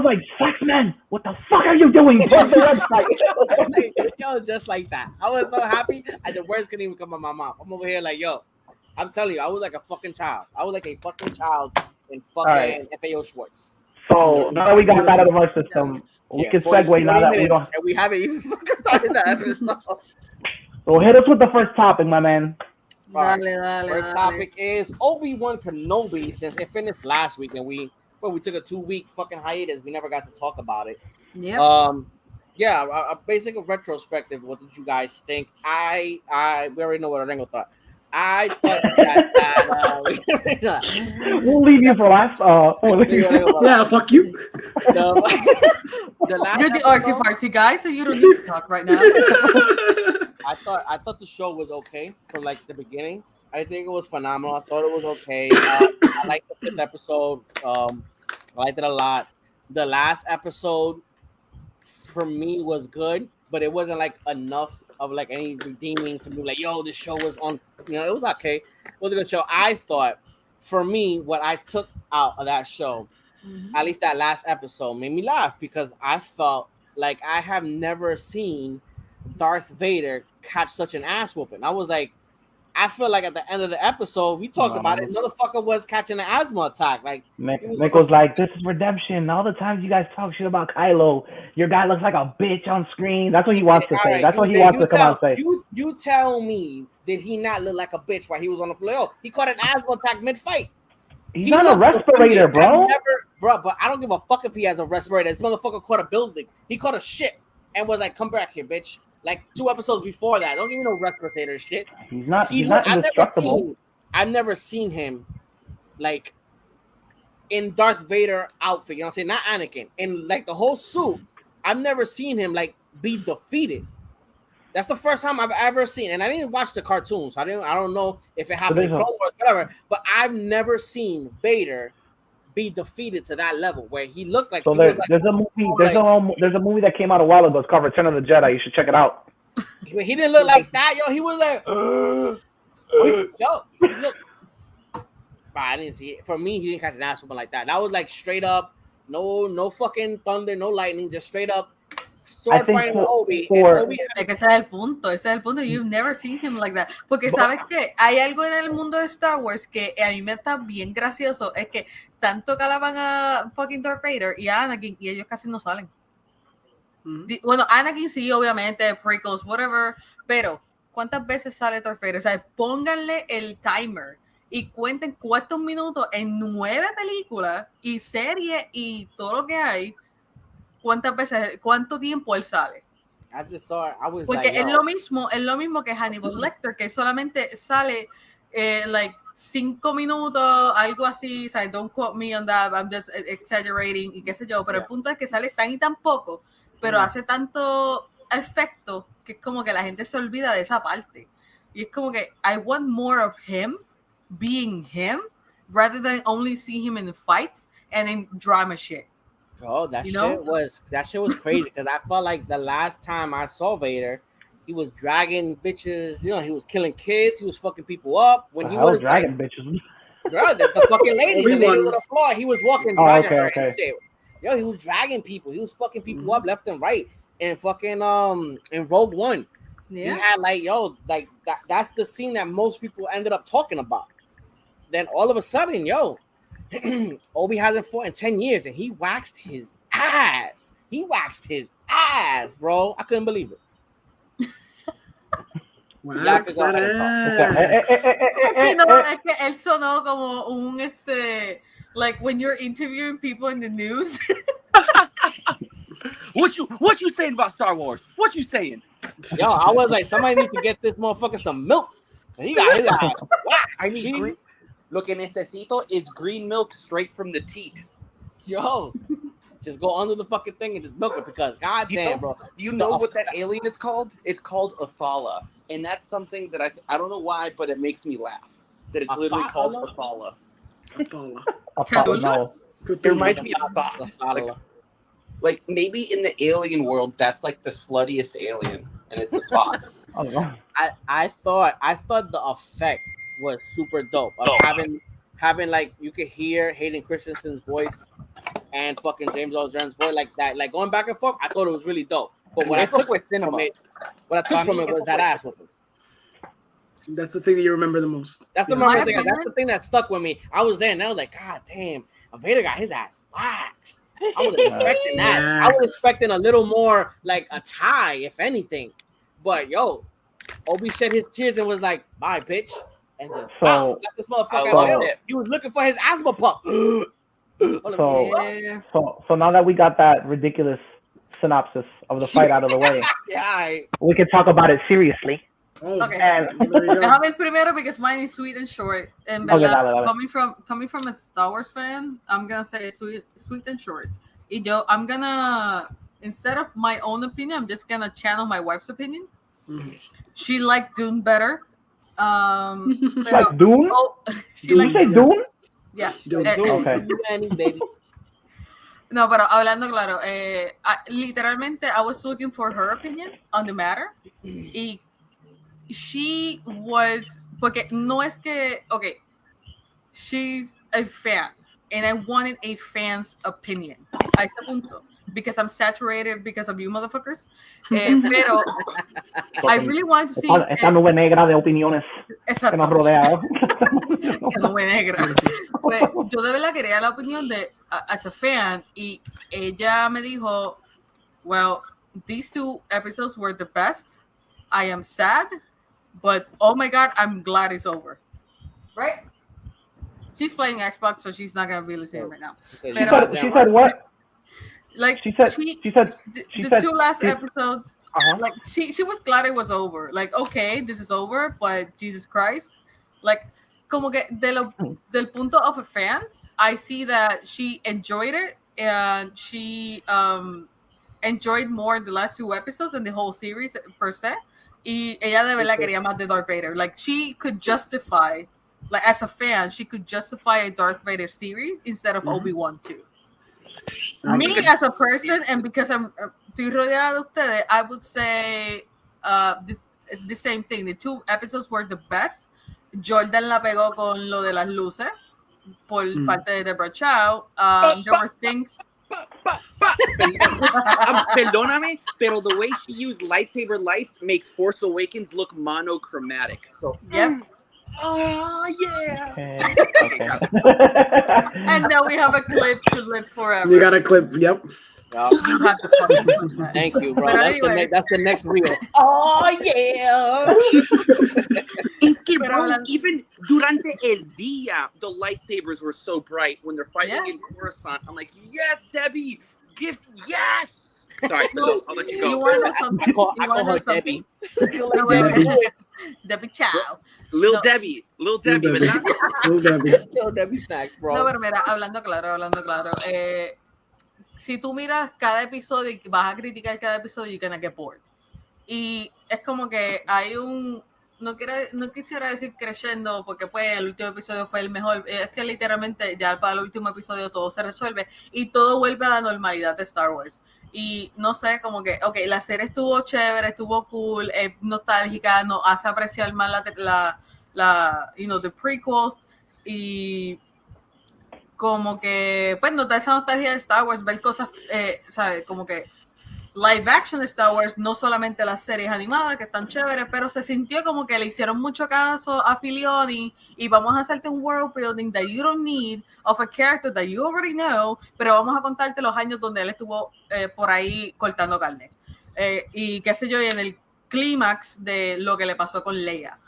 like, Saxman, what the fuck are you doing? Yo, just like that. I was so happy, and the words couldn't even come out of my mouth. I'm over here like, yo, I'm telling you, I was like a fucking child. I was like a fucking child in fucking FAO Schwartz. So now that we got that out of our system, we can segue now that we don't. And we haven't even fucking started that episode. So hit us with the first topic, my man. First topic is Obi-Wan Kenobi. Since it finished last week and we took a 2-week fucking hiatus, we never got to talk about it. Yeah. A basic retrospective. What did you guys think? We already know what Arengo thought. I thought that we'll leave you for last. Yeah, fuck you. The last You're the artsy fartsy guy, so you don't need to talk right now. I thought the show was okay from like the beginning. I think it was phenomenal. I thought it was okay. I liked the 5th episode. I liked it a lot. The last episode for me was good, but it wasn't like enough of like any redeeming to be like, yo, this show was on. It was okay. It was a good show. I thought for me, what I took out of that show, at least that last episode, made me laugh because I felt like I have never seen Darth Vader catch such an ass whooping. I was like, I feel like at the end of the episode, we talked about it. Motherfucker was catching an asthma attack. Like Nick was like, "This is redemption." All the times you guys talk shit about Kylo, your guy looks like a bitch on screen. That's what he wants to say. Right. That's what he wants to come out and say. You tell me, did he not look like a bitch while he was on the floor? Yo, he caught an asthma attack mid-fight. He's on a respirator, bro. But I don't give a fuck if he has a respirator. This motherfucker caught a building. He caught a shit and was like, "Come back here, bitch." Like 2 episodes before that. Don't give me no respirator shit. He's not indestructible. I've never seen him like in Darth Vader outfit. You know what I'm saying? Not Anakin. In like the whole suit. I've never seen him like be defeated. That's the first time I've ever seen. And I didn't watch the cartoons. I don't know if it happened in Clone Wars, whatever. But I've never seen Vader be defeated to that level where he looked like. So there's a movie that came out a while ago. It's called Return of the Jedi. You should check it out. He didn't look like that, yo. He was like, yo. Look, I didn't see it. For me, he didn't catch an ass whooping like that. That was like straight up, no fucking thunder, no lightning, just straight up sword fighting with Obi. Ese es el punto. You've never seen him like that. Porque sabes que hay algo en el mundo de Star Wars que a mí me está bien gracioso. Es que tanto que alaban a fucking Darth Vader y a Anakin y ellos casi no salen. Bueno, Anakin sí, obviamente, prequels, whatever. Pero, ¿cuántas veces sale Darth Vader? O sea, pónganle el timer y cuenten cuántos minutos en 9 películas y series y todo lo que hay. ¿Cuántas veces, cuánto tiempo él sale? I just saw it. I was Porque like, es lo mismo que Hannibal Lecter, que solamente sale like 5 minutos, algo así, o sea, don't quote me on that, I'm just exaggerating y qué sé yo, pero el punto es que sale tan y tan poco, pero hace tanto efecto que es como que la gente se olvida de esa parte. Y es como que I want more of him being him rather than only see him in fights and in drama shit. Bro, that shit was crazy because I felt like the last time I saw Vader, he was dragging bitches. You know, he was killing kids. He was fucking people up. When he was dragging bitches. Bro, the fucking lady, the lady with the floor, he was walking, dragging her and shit. Yo, he was dragging people. He was fucking people up left and right. And fucking in Rogue One, he had like that's the scene that most people ended up talking about. Then all of a sudden, Obi hasn't fought in 10 years and he waxed his ass. He waxed his ass, bro. I couldn't believe it. Wax that ass. No, es que él sonó como un like when you're interviewing people in the news. What you saying about Star Wars? What you saying? Yo, I was like, somebody need to get this motherfucker some milk. And he got his ass waxed. I need green. Lo que necesito is green milk straight from the teat. Yo, just go under the fucking thing and just milk it because goddamn, bro. Do you know what that alien is called? It's called Athala, and that's something that I don't know why, but it makes me laugh. That it's literally called Athala. No. It reminds me of thought. Like maybe in the alien world, that's like the sluttiest alien, and it's a thought. I thought the effect was super dope of having like you could hear Hayden Christensen's voice and fucking James Earl Jones' voice like that, like going back and forth. I thought it was really dope. But what I took from it was that ass whooping. That's the thing that you remember the most. That's the thing. That's the thing that stuck with me. I was there and I was like, God damn, Vader got his ass waxed. I was expecting that. I was expecting a little more like a tie, if anything. But Obi shed his tears and was like, "Bye, bitch," and just bounced. Got this motherfucker. He was looking for his asthma pump. So now that we got that ridiculous synopsis of the fight out of the way, we can talk about it seriously. Okay. Déjame el primero because mine is sweet and short. And coming from a Star Wars fan, I'm gonna say sweet and short. I'm gonna, instead of my own opinion, I'm just gonna channel my wife's opinion. She liked Dune better. Like Dune? Did you say Dune? Yeah. Okay. No, pero hablando claro, literalmente I was looking for her opinion on the matter. Y she was, porque no es que, okay, she's a fan, and I wanted a fan's opinion. A este punto. Because I'm saturated because of you motherfuckers. Pero I really wanted to see... Esta nube negra de opiniones que nos rodea. Nube negra. Pues, yo de verdad quería la opinión de as a fan, y ella me dijo, well, these 2 episodes were the best. I am sad, but oh my God, I'm glad it's over. Right? She's playing Xbox, so she's not going to be listening right now. She said what? Like she said the 2 last episodes, like she was glad it was over. Like, okay, this is over, but Jesus Christ, like, como que del punto of a fan, I see that she enjoyed it and she enjoyed more the last 2 episodes than the whole series per se. Y ella de verdad quería más de Darth Vader. Like, she could justify, like, as a fan, she could justify a Darth Vader series instead of ObiWan 2. Me as a person, and because I'm estoy rodeada de ustedes, I would say the same thing. The 2 episodes were the best. Jordan la pegó con lo de las luces por parte de Deborah Chow. There were things. Perdóname, pero the way she used lightsaber lights makes Force Awakens look monochromatic. So yep. Oh yeah. Okay. And now we have a clip to live forever. You got a clip, yep. You have to Thank you, bro. That's the next reel. Oh yeah. Es que, bro, even durante el día, the lightsabers were so bright when they're fighting in Coruscant. I'm like, yes, Debbie, yes. Sorry, no, I'll let you go. You want to know something? I call her Debbie. Debbie Chow. Lil No. Debbie, Lil ¿verdad? Debbie. Little Debbie snacks, bro. No, pero mira, hablando claro. Si tú miras cada episodio y vas a criticar cada episodio, you're gonna get bored. Y es como que hay un... No quisiera decir creciendo, porque pues el último episodio fue el mejor. Es que literalmente ya para el último episodio todo se resuelve y todo vuelve a la normalidad de Star Wars. Y no sé, como que, ok, la serie estuvo chévere, estuvo cool, nostálgica, nos hace apreciar más the prequels, y como que, pues nos da esa nostalgia de Star Wars, ver cosas, ¿sabes? Como que live action de Star Wars, no solamente las series animadas que están chéveres, pero se sintió como que le hicieron mucho caso a Filoni y vamos a hacerte un world building that you don't need of a character that you already know, pero vamos a contarte los años donde él estuvo por ahí cortando carne. Y qué sé yo, y en el clímax de lo que le pasó con Leia.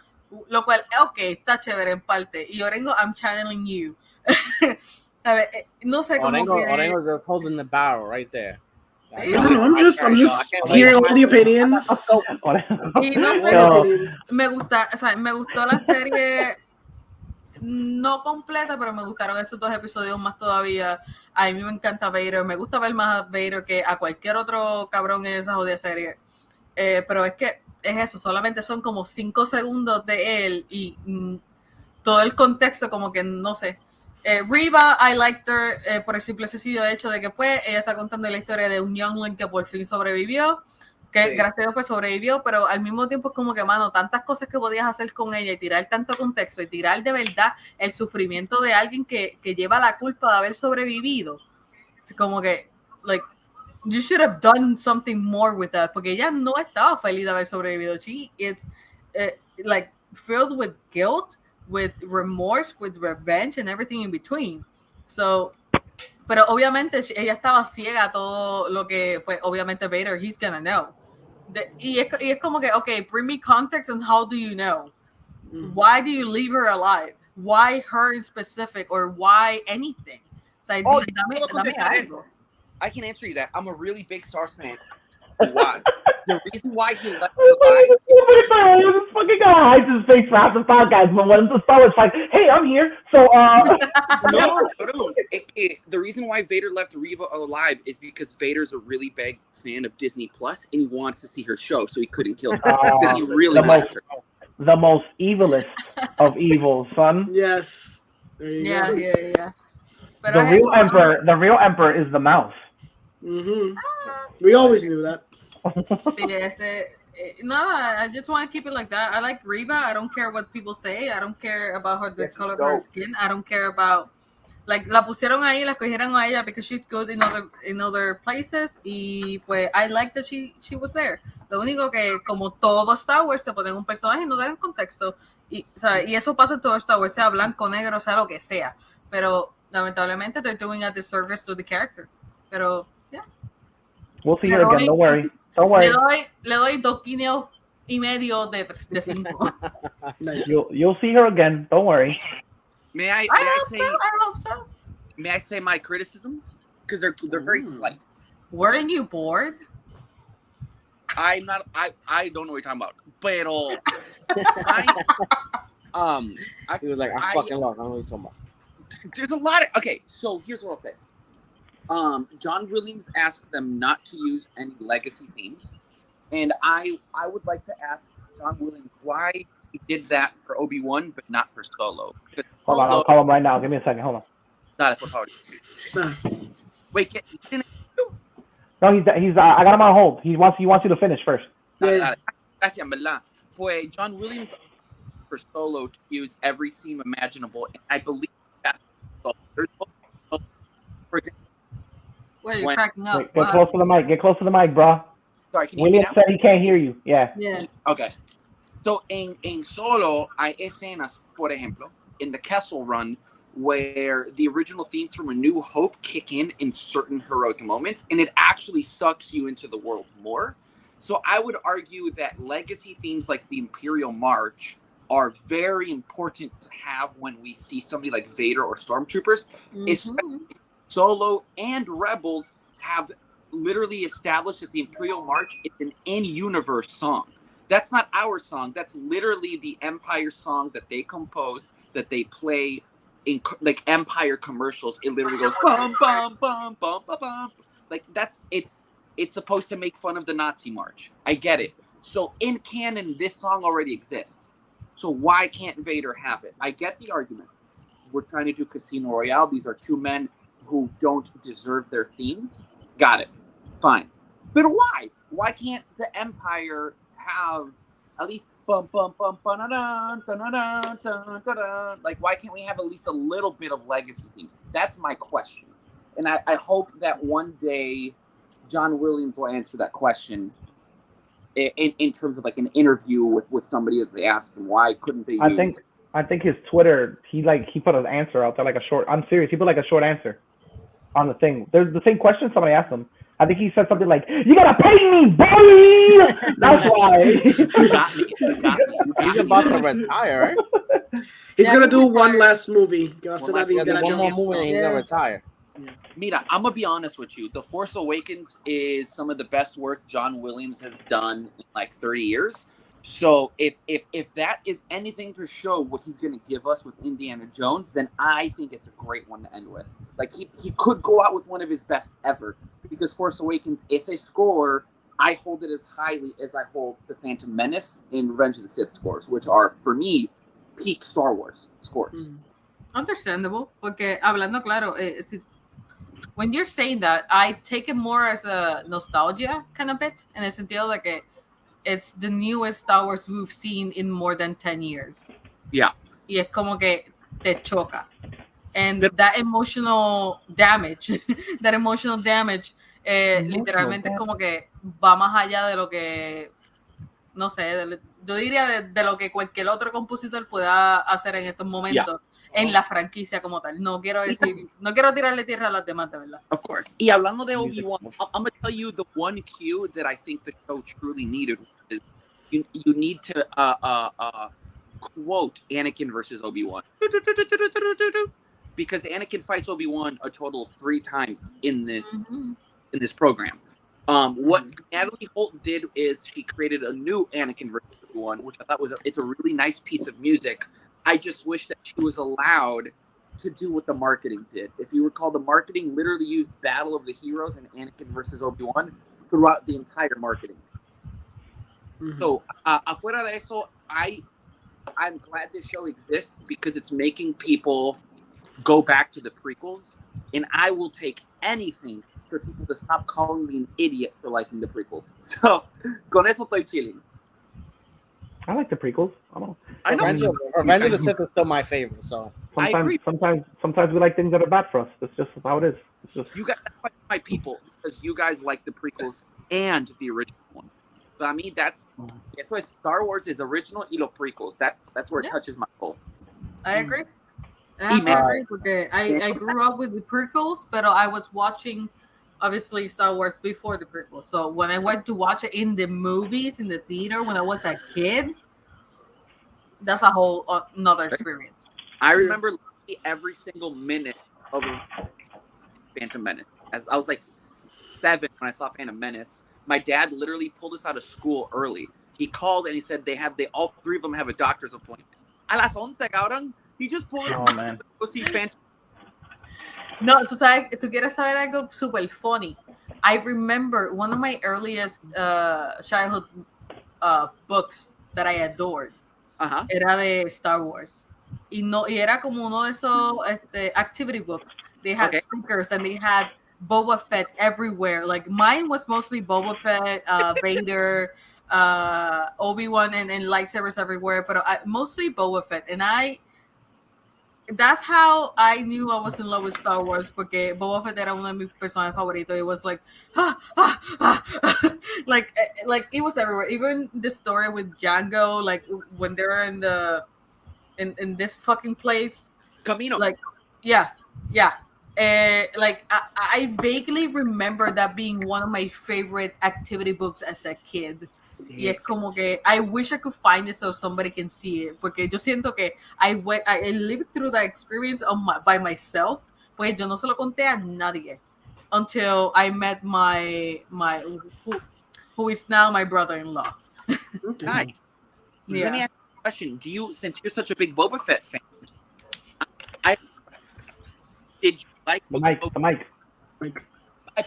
Lo cual, ok, está chévere en parte. Y Orengo, I'm channeling you. A ver, no sé cómo Orengo's just holding the barrel right there. No, I'm just hearing all the opinions. Y no sé, me gustó la serie no completa, pero me gustaron esos 2 episodios más todavía. A mí me encanta Vader, me gusta ver más a Vader que a cualquier otro cabrón en esa jodida serie. Pero es que es eso, solamente son como 5 segundos de él y todo el contexto como que no sé. Reva, I liked her por el simple sencillo hecho de que pues ella está contando la historia de un youngling que por fin sobrevivió, que sí, gracias a Dios pues sobrevivió, pero al mismo tiempo es como que, mano, tantas cosas que podías hacer con ella y tirar tanto contexto y tirar de verdad el sufrimiento de alguien que lleva la culpa de haber sobrevivido. Es como que, like, you should have done something more with that, porque ella no estaba feliz de haber sobrevivido. She is like filled with guilt, with remorse, with revenge and everything in between. So, pero obviamente ella estaba ciega a todo lo que, pues obviamente Vader, he's gonna know. Y es como que, okay, bring me context on how do you know? Why do you leave her alive? Why her in specific, or why anything? O sea, dame algo. I can answer you that. I'm a really big Star Wars fan. Why? The reason why he left alive. This fucking guy hides his face for half the podcast, but when the Star Wars like, hey, I'm here. So, No. The reason why Vader left Reva alive is because Vader's a really big fan of Disney Plus, and he wants to see her show, so he couldn't kill her because he really liked her. The most evilest of evil, son. Yes. Yeah. But The real emperor is the mouse. Mm-hmm. We always knew that. I just want to keep it like that. I like Reva. I don't care what people say. I don't care about the color of her skin. I don't care about, like, la pusieron ahí, la cogieron a ella because she's good in other places. Y pues I like that she was there. Lo único que, como todo Star Wars, se ponen un personaje y no dan contexto. Y eso pasa en todo Star Wars, sea blanco, negro, sea lo que sea. Pero lamentablemente they're doing a disservice to the character. Pero yeah. We'll see her again. Don't worry. Le doy 2 guineos y medio de 5. Nice. You'll see her again. Don't worry. I hope so. May I say my criticisms? Because they're very slight. Weren't you bored? I'm not. I don't know what you're talking about. Pero he was like, I fucking love. I don't know what you're talking about. There's a lot of, okay, so here's what I'll say. John Williams asked them not to use any legacy themes, and I would like to ask John Williams why he did that for ObiWan but not for Solo. Hold on, I'll call him right now. Give me a second. Hold on. Dale, por favor. Wait, no, he's I got him on hold. He wants you to finish first. Gracias, ¿verdad? Pues John Williams for Solo to use every theme imaginable, and I believe that's for example. Wait, you're cracking up. Wait, get close to the mic. Get close to the mic, bro. Sorry, can you William hear me now? said he can't hear you. Yeah. Okay. So en Solo hay escenas, por ejemplo, in the Kessel Run, where the original themes from A New Hope kick in certain heroic moments, and it actually sucks you into the world more. So I would argue that legacy themes like the Imperial March are very important to have when we see somebody like Vader or Stormtroopers, especially Solo and Rebels have literally established that the Imperial March is an in-universe song. That's not our song. That's literally the Empire song that they composed, that they play in like Empire commercials. It literally goes bum bum bum bum bum bum. Like it's supposed to make fun of the Nazi march. I get it. So in canon, this song already exists. So why can't Vader have it? I get the argument. We're trying to do Casino Royale. These are two men who don't deserve their themes. Got it. Fine. But why? Why can't the Empire have at least bum bum bum dun dun dun dun? Like, why can't we have at least a little bit of legacy themes? That's my question, and I hope that one day John Williams will answer that question in terms of like an interview with somebody as they ask him why couldn't they use. I think his Twitter, he put an answer out there, like a short. I'm serious. He put like a short answer on the thing. There's the same question somebody asked him. I think he said something like, "You gotta pay me, boy." That's why. You got me. He's about to retire, right? He's gonna do one last movie. One more movie and he's gonna retire. Mira, I'm gonna be honest with you. The Force Awakens is some of the best work John Williams has done in like 30 years. So if that is anything to show what he's gonna give us with Indiana Jones, then I think it's a great one to end with. Like he could go out with one of his best ever, because Force Awakens is a score. I hold it as highly as I hold the Phantom Menace and Revenge of the Sith scores, which are for me peak Star Wars scores. Understandable, porque hablando claro, when you're saying that, I take it more as a nostalgia kind of bit, in el sentido de que it's the newest Star Wars we've seen in more than 10 years. Yeah. Y es como que te choca. And that emotional damage, literalmente es como que va más allá de lo que, no sé, yo diría de lo que cualquier otro compositor pueda hacer en estos momentos. En la franquicia como tal. No quiero tirarle tierra a las demás, de verdad. Of course. Y hablando de ObiWan, I'm going to tell you the one cue that I think the show truly needed is you need to quote Anakin versus Obi-Wan. Because Anakin fights Obi-Wan a total of 3 times in this program. What Natalie Holt did is she created a new Anakin versus Obi-Wan, which I thought it's a really nice piece of music. I just wish that she was allowed to do what the marketing did. If you recall, the marketing literally used Battle of the Heroes and Anakin versus Obi-Wan throughout the entire marketing. So, afuera de eso, I'm glad this show exists because it's making people go back to the prequels, and I will take anything for people to stop calling me an idiot for liking the prequels. So, con eso estoy chilling. I like the prequels. I know. Revenge of the Sith is still my favorite. So sometimes we like things that are bad for us. That's just how it is. It's just you guys, my people, because you guys like the prequels and the original one. But I mean, that's why Star Wars is original y los prequels. That's where it touches my soul. I agree. I agree porque I grew up with the prequels, but I was watching obviously Star Wars before the prequel. So when I went to watch it in the movies, in the theater when I was a kid, that's a whole another experience. I remember every single minute of Phantom Menace. As I was like 7 when I saw Phantom Menace. My dad literally pulled us out of school early. He called and he said they all 3 of them have a doctor's appointment. A las 11, cabrón. He just pulled us out to go see Phantom. No, tú quieres saber algo super funny. I remember one of my earliest childhood books that I adored. Era de Star Wars. Y era como uno de esos activity books. They had stickers and they had Boba Fett everywhere. Like mine was mostly Boba Fett, Vader, Obi-Wan, and lightsabers everywhere. But mostly Boba Fett. And that's how I knew I was in love with Star Wars, porque Boba Fett era uno de mis personajes favoritos. It was like, like it was everywhere. Even the story with Django, like when they're in this fucking place, Camino. Like, yeah. Like I vaguely remember that being one of my favorite activity books as a kid. Y es como que I wish I could find it so somebody can see it, porque yo siento que I lived through that experience by myself, pues yo no se lo conté a nadie. until I met my who is now my brother-in-law. Nice. Yeah. Let me ask you a question. Do you, since you're such a big Boba Fett fan, did you like the mic?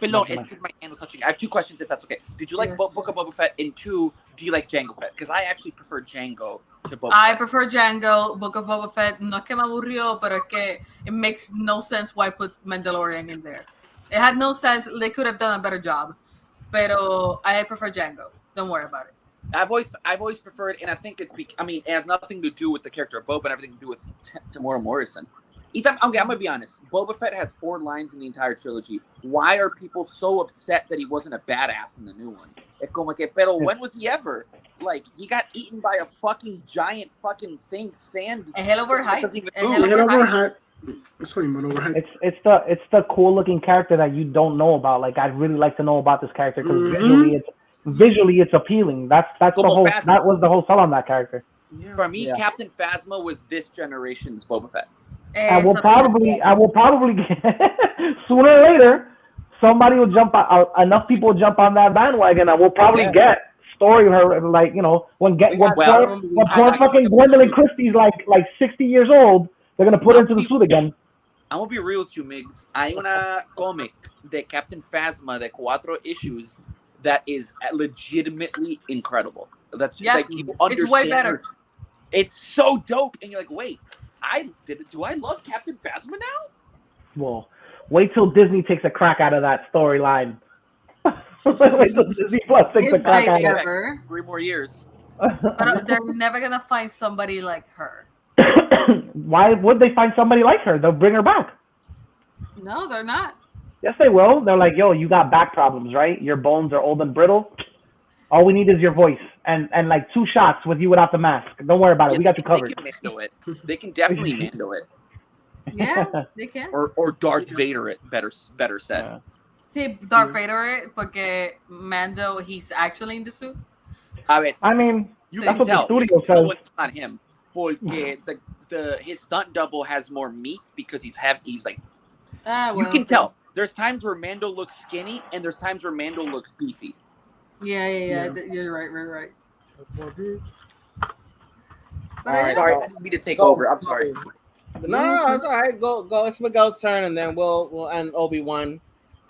No, it's because my hand was touching. I have two questions, if that's okay. Did you like Book of Boba Fett? And two, do you like Jango Fett? Because I actually prefer Jango to Boba Fett. I prefer Jango. Book of Boba Fett. No es que me aburrió, pero es que it makes no sense why put Mandalorian in there. It had no sense. They could have done a better job. Pero I prefer Jango. Don't worry about it. I've always preferred, and I think it has nothing to do with the character of Boba and everything to do with Tamora Morrison. Ethan, okay, I'm gonna be honest. Boba Fett has 4 lines in the entire trilogy. Why are people so upset that he wasn't a badass in the new one? Pero when was he ever? Like, he got eaten by a fucking giant fucking thing, sand. A hell overhyped. Doesn't even move. It's the cool looking character that you don't know about. Like, I'd really like to know about this character because visually it's appealing. That was the whole sell on that character. Yeah. For me, Captain Phasma was this generation's Boba Fett. I will probably sooner or later somebody will jump out. Enough people will jump on that bandwagon. I will probably get story of her, like, you know, when poor fucking Gwendolyn Christie's like 60 years old, they're gonna put her into the suit again. I'm gonna be real with you, Migs. Hay una comic de Captain Phasma de 4 issues that is legitimately incredible. That's like, you understand. It's way better. It's so dope, and you're like, wait. Do I love Captain Phasma now? Well, wait till Disney takes a crack out of that storyline. Wait till Disney Plus takes a crack out of it. 3 more years. But they're never gonna find somebody like her. Why would they find somebody like her? They'll bring her back. No, they're not. Yes, they will. They're like, yo, you got back problems, right? Your bones are old and brittle. All we need is your voice and like 2 shots with you without the mask. Don't worry about it. We got you covered. They can handle it. They can definitely handle it. Yeah, they can. Or Darth Vader it. Better said. Yeah. See, Darth Vader it, porque Mando, he's actually in the suit. I mean, you that's can tell. The studio says. It's not him. Porque his stunt double has more meat because he's like. You can tell. There's times where Mando looks skinny, and there's times where Mando looks beefy. Yeah. You're right. All right, sorry, I didn't mean to take over. I'm sorry. No, it's all right. Go. It's Miguel's turn, and then we'll end ObiWan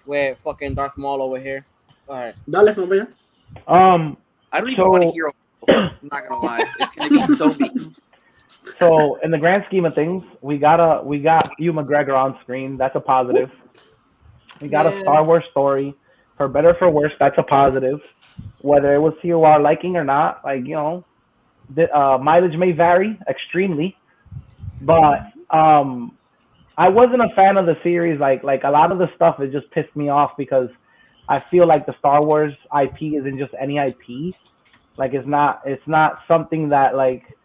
with fucking Darth Maul over here. All right. Dale, hombre. I don't even want to hear. I'm not gonna lie. It's gonna be so mean. So, in the grand scheme of things, we got Hugh McGregor on screen. That's a positive. We got a Star Wars story. For better or for worse, that's a positive. Whether it was to our liking or not, like, you know, the mileage may vary extremely. But I wasn't a fan of the series. Like a lot of the stuff, it just pissed me off because I feel like the Star Wars IP isn't just any IP. Like, it's not something that, like,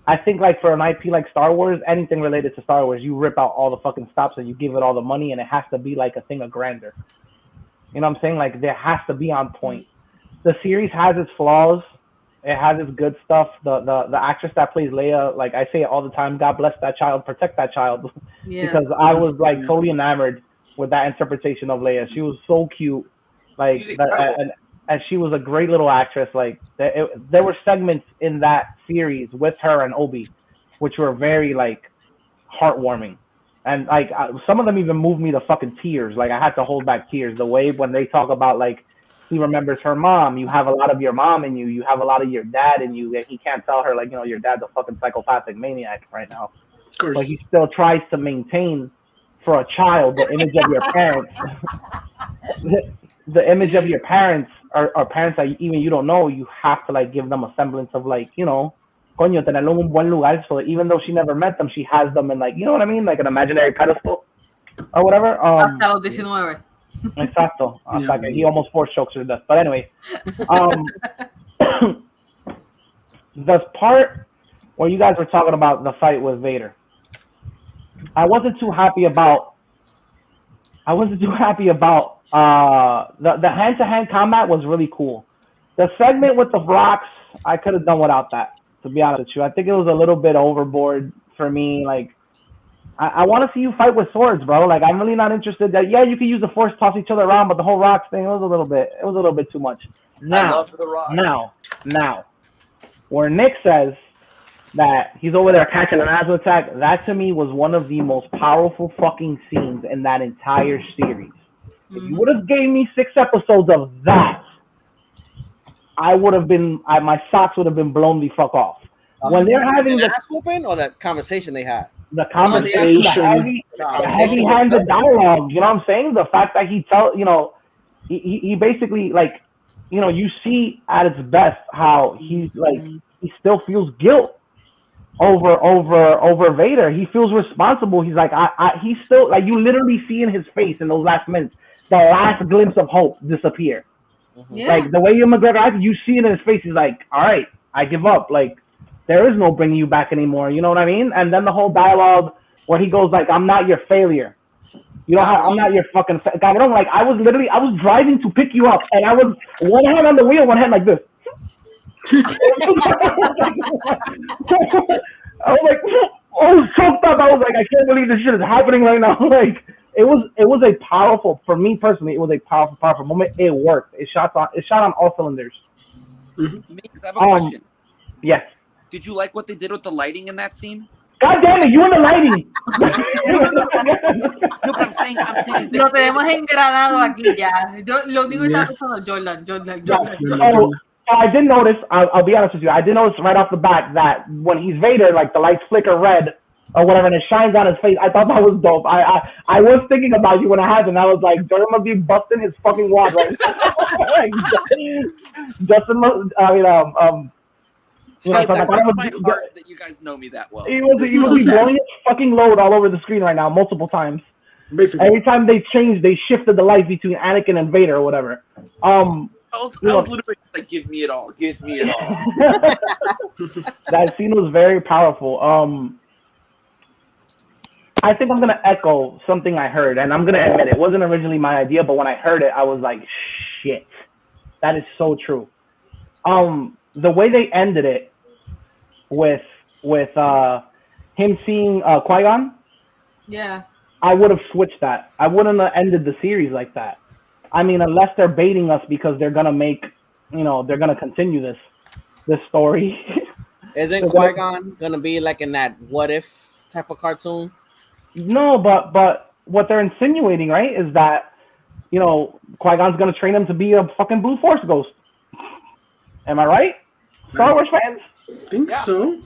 I think, like, for an IP like Star Wars, anything related to Star Wars, you rip out all the fucking stops and you give it all the money, and it has to be like a thing of grandeur. You know what I'm saying? Like, there has to be on point. The series has its flaws. It has its good stuff. The actress that plays Leia, like, I say it all the time, God bless that child, protect that child. Yes. Because I was, like, totally enamored with that interpretation of Leia. She was so cute. Like, and she was a great little actress. Like, there were segments in that series with her and Obi, which were very, like, heartwarming. And, like, some of them even moved me to fucking tears. Like, I had to hold back tears. The way when they talk about, like, he remembers her mom. You have a lot of your mom in you. You have a lot of your dad in you. And he can't tell her, like, you know, your dad's a fucking psychopathic maniac right now. Of course. But he still tries to maintain, for a child, the image of your parents. the image of your parents are parents that even you don't know. You have to, like, give them a semblance of, like, you know, coño, tenerlo en un buen lugar, so even though she never met them, she has them in, like, you know what I mean? Like an imaginary pedestal or whatever. Hasta los 19. Exacto. Hasta que he almost force chokes her to death. But anyway, the part where you guys were talking about the fight with Vader, I wasn't too happy about the hand-to-hand combat was really cool. The segment with the rocks, I could have done without that, to be honest with you. I think it was a little bit overboard for me. Like, I want to see you fight with swords, bro. Like, I'm really not interested. That you can use the force, toss each other around, but the whole rocks thing, it was a little bit too much. I love the rocks. Now, where Nick says that he's over there catching an Asmo attack, that to me was one of the most powerful fucking scenes in that entire series. If you would have gave me 6 episodes of that, I would have been, my socks would have been blown the fuck off. When they're having the ass whooping or that conversation they had. The conversation, the heavy-handed dialogue. You know what I'm saying? The fact that he he basically, like, you know, you see at its best how he's like, he still feels guilt over Vader. He feels responsible. He's like, he's still, like, you literally see in his face in those last minutes the last glimpse of hope disappear. Yeah. Like, the way Ewan McGregor acted, you see it in his face. He's like, all right, I give up. Like, there is no bringing you back anymore. You know what I mean? And then the whole dialogue where he goes like, I'm not your failure. You know how I'm not your fucking cabrón. Like, I was driving to pick you up, and I was one hand on the wheel, one hand like this. I was like, oh, choked up. I was like, I can't believe this shit is happening right now. Like, it was a powerful, for me personally, it was a powerful moment. It worked. It shot on all cylinders. Mm-hmm. I have a question. Yes. Did you like what they did with the lighting in that scene? God damn it, you and the lighting. No, but I'm saying. Lo tenemos engranado aquí ya. Yo lo único que estaba pensando, Jordan. I did notice. I'll be honest with you. I did notice right off the bat that when he's Vader, like the lights flicker red or whatever, and it shines on his face. I thought that was dope. I was thinking about you when it happened. I was like, Jordan must be busting his fucking wad right now. Like, Justin. You know, that breaks my heart that you guys know me that well. He was blowing his fucking load all over the screen right now, multiple times. Basically. Every time they shifted the light between Anakin and Vader or whatever. I was literally like, give me it all. Give me it all. That scene was very powerful. I think I'm going to echo something I heard, and I'm going to admit it wasn't originally my idea, but when I heard it, I was like, shit. That is so true. The way they ended it with him seeing Qui-Gon, yeah, I would have switched that. I wouldn't have ended the series like that. I mean, unless they're baiting us because they're gonna make, they're gonna continue this story. Isn't Qui-Gon gonna be like in that what if type of cartoon? No, but what they're insinuating, right, is that Qui-Gon's gonna train him to be a fucking Blue Force ghost. Am I right? Star Wars fans? I think so.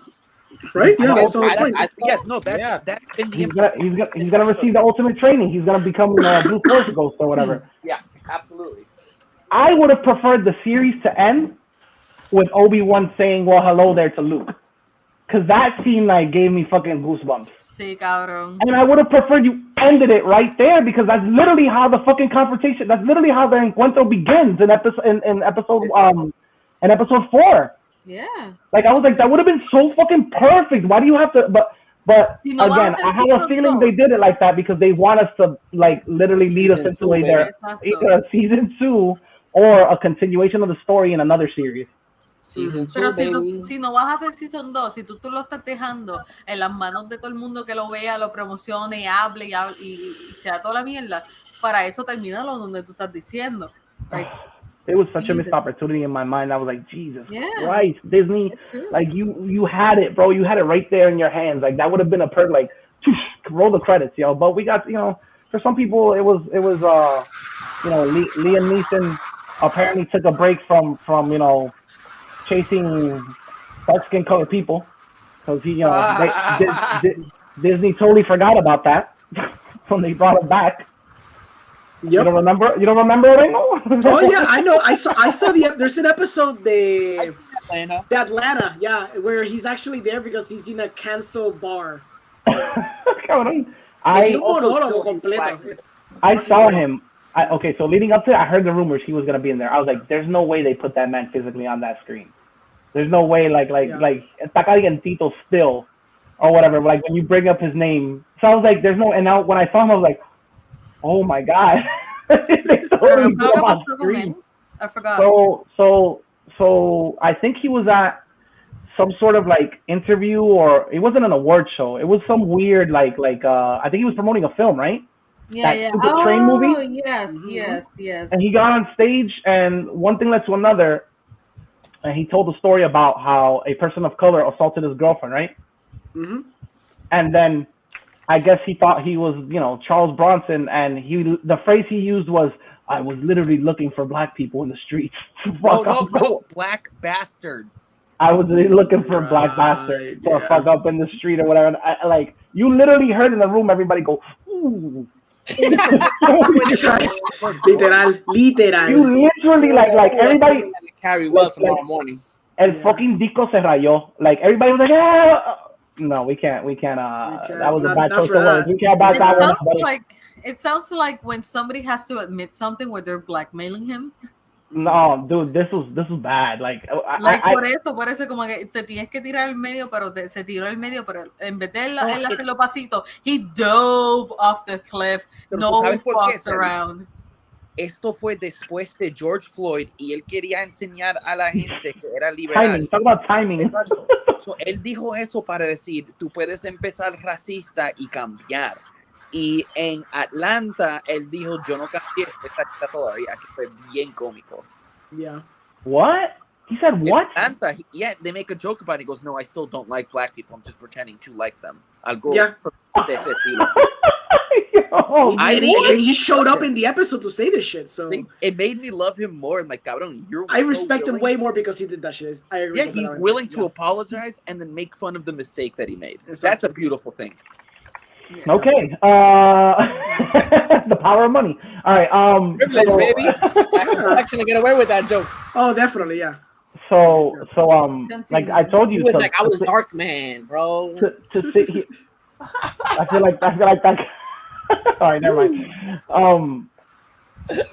Right? Yeah, that's all the point. He's gonna receive the ultimate training. He's gonna become a Blue Force ghost or whatever. Yeah, absolutely. I would have preferred the series to end with Obi-Wan saying, well, hello there to Luke. Because that scene gave me fucking goosebumps. Sí, cabrón. And I would have preferred you ended it right there because that's literally how the fucking confrontation, that's literally how the encuentro begins in episode 4. Yeah. Like, I was like, that would have been so fucking perfect. Why do you have to? But again, I have a feeling they did it like that because they want us to literally lead us into either a season 2 or a continuation of the story in another series. Season 2, Pero baby. si no vas a hacer Season 2, si tú lo estás dejando en las manos de todo el mundo que lo vea, lo promocione y hable y sea toda la mierda, para eso termínalo donde tú estás diciendo. Like, it was such a missed opportunity in my mind. I was like, Jesus Christ, Disney, like you had it, bro. You had it right there in your hands. Like that would have been a roll the credits, yo. But we got, for some people, it was Liam Neeson apparently took a break from chasing dark skin colored people because he, Disney totally forgot about that when they brought him back. Yep. You don't remember it? Oh yeah, I know. I saw there's an episode the Atlanta, yeah, where he's actually there because he's in a canceled bar. I saw him. Okay, so leading up to it, I heard the rumors he was gonna be in there. I was like, there's no way they put that man physically on that screen. There's no way like está calientito still or whatever. Like when you bring up his name, so I was like, there's no. And now when I saw him, I was like, oh my God. They totally put him on screen. I forgot. So I think he was at some sort of like interview, or it wasn't an award show. It was some weird like I think he was promoting a film, right? Yeah. Stupid train movie. Yes. And he got on stage, and one thing led to another, and he told the story about how a person of color assaulted his girlfriend, right? Mm-hmm. And then I guess he thought he was, Charles Bronson, and the phrase he used was, "I was literally looking for black people in the streets." No, black bastards. I was looking for black bastards to fuck up in the street or whatever. And you literally heard in the room everybody go, "Ooh." Literal. You literally like everybody carry well tomorrow morning. El fucking disco se rayó. Like everybody was like, "Yeah." No, we can't. That was a bad choice of words. We can't back that one. It sounds like when somebody has to admit something where they're blackmailing him. No, dude, this was bad. Por eso como que te tienes que tirar al medio, pero se tiró al medio, pero en vez de él hacerlo pasito, he dove off the cliff, no fucks around. Esto fue después de George Floyd y él quería enseñar a la gente que era liberal. Timing, talk about timing. So, él dijo eso para decir, tú puedes empezar racista y cambiar. Y en Atlanta, él dijo, yo no cambié esta todavía, que fue bien cómico. Yeah. What? He said what? In Atlanta, they make a joke about it. He goes, no, I still don't like black people. I'm just pretending to like them. Algo de ese estilo. And he showed up in the episode to say this shit, so it made me love him more. And like, cabrón, I respect him way more because he did that shit. I agree. Yeah, he's willing to apologize and then make fun of the mistake that he made. Exactly. That's a beautiful thing. Yeah. Okay. The power of money. All right. Privilege, baby. I actually get away with that joke. Oh, definitely, yeah. So, like I told you, he was I was dark man, bro. To sit I feel like that. All right, never mind.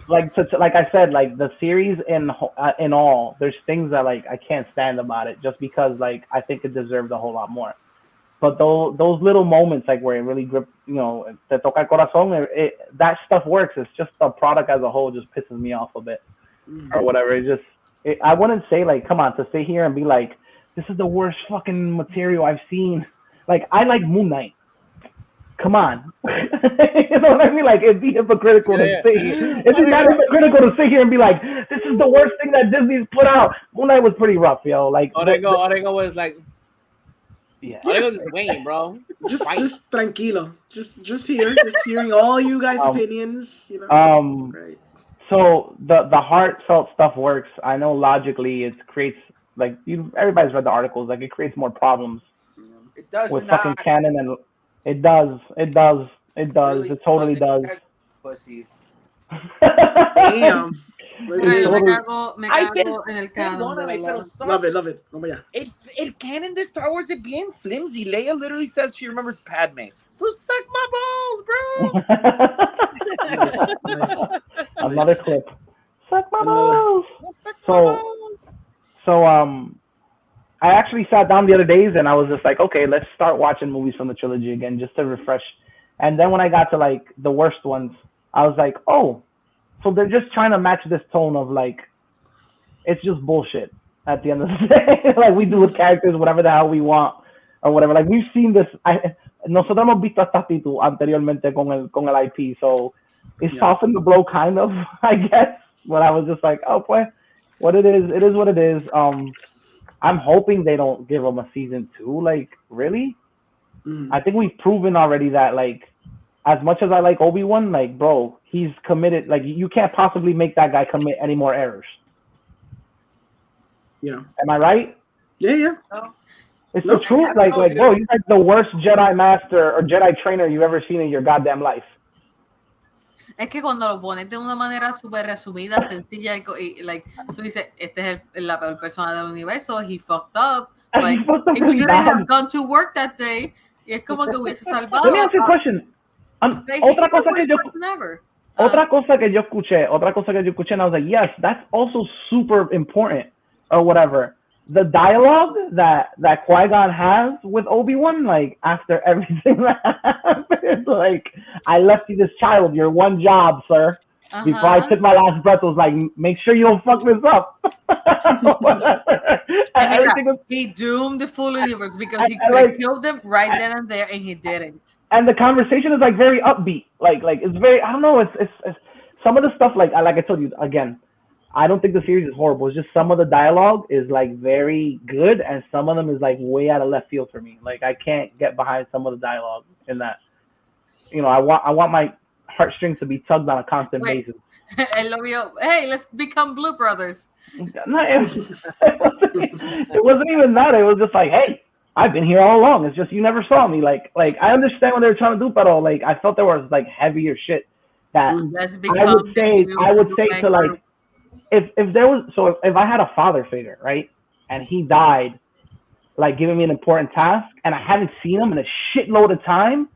Like I said, like the series in all, there's things that like I can't stand about it just because like I think it deserved a whole lot more. But those little moments like where it really gripped, te toca el corazón, that stuff works. It's just the product as a whole just pisses me off a bit or whatever. I wouldn't say like, come on, to sit here and be like, this is the worst fucking material I've seen. Like I like Moon Knight. Come on. You know what I mean? Like, it'd be hypocritical to sit here. It'd be not hypocritical to sit here and be like, this is the worst thing that Disney's put out. Moon Knight was pretty rough, yo. Like, all they go was like, all they go is Wayne, bro. Just tranquilo. Just hearing all you guys' opinions. Right. So the heartfelt stuff works. I know logically it creates like everybody's read the articles. Like, it creates more problems. It does with not. fucking canon and. It does. Really, it totally does. Pussies. Damn. Me cago en el canon. Love it. Vamos allá. El canon de Star Wars is bien flimsy. Leia literally says she remembers Padme. So suck my balls, bro. Nice. Another clip. Suck my balls. So I actually sat down the other days and I was just like, okay, let's start watching movies from the trilogy again just to refresh. And then when I got to like the worst ones, I was like, oh, so they're just trying to match this tone of like, it's just bullshit at the end of the day. Like, we do with characters whatever the hell we want or whatever. Like, we've seen this. Nosotros hemos visto esta actitud anteriormente con el IP. So it softened the blow kind of, I guess. But I was just like, oh, pues, what it is what it is. I'm hoping they don't give him a season 2. Like, really? I think we've proven already that, like, as much as I like ObiWan, like, bro, he's committed. Like, you can't possibly make that guy commit any more errors. Yeah. Am I right? Yeah. It's the truth. Like, bro, you're like the worst Jedi master or Jedi trainer you've ever seen in your goddamn life. Es que cuando lo pones de una manera súper resumida, sencilla, y like, tú dices, este es la peor persona del universo, he fucked up, like, he shouldn't have gone to work that day, y es como que hubiese salvado. Let me ask you a question. Otra cosa que yo escuché, and I was like, yes, that's also super important, or whatever. The dialogue that Qui-Gon has with Obi-Wan, like, after everything that happened, like, I left you this child, your one job, sir. Before I took my last breath, I was like, make sure you don't fuck this up. He doomed the full universe because he could have killed them right then and there, and he didn't. And the conversation is like very upbeat. Like it's very, I don't know, it's some of the stuff, like I told you again, I don't think the series is horrible. It's just some of the dialogue is like very good, and some of them is like way out of left field for me. Like I can't get behind some of the dialogue in that. You know, I want my heartstrings to be tugged on a constant basis. Hey, let's become Blue Brothers. No, it wasn't even that. It was just like, hey, I've been here all along. It's just you never saw me. Like I understand what they were trying to do, but like I felt there was like heavier shit that I would say to like if there was, so if I had a father figure, right, and he died, like giving me an important task, and I haven't seen him in a shitload of time,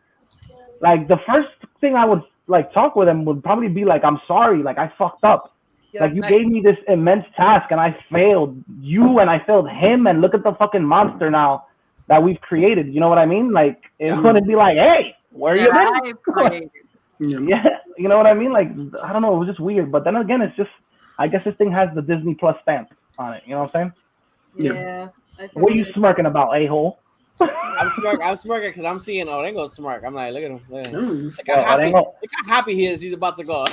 like the first thing I would like talk with him would probably be like, I'm sorry, like I fucked up. Yeah, like you gave me this immense task and I failed you and I failed him, and look at the fucking monster now that we've created. You know what I mean? Like it's gonna be like, hey, where you been? Yeah, you know what I mean? Like I don't know, it was just weird. But then again, it's just, I guess this thing has the Disney Plus stamp on it. You know what I'm saying? Yeah. What are you smirking about, a-hole? I'm smirking because I'm seeing Orengo smirk. I'm like, look at him. Look at him. Look how happy he is. He's about to go.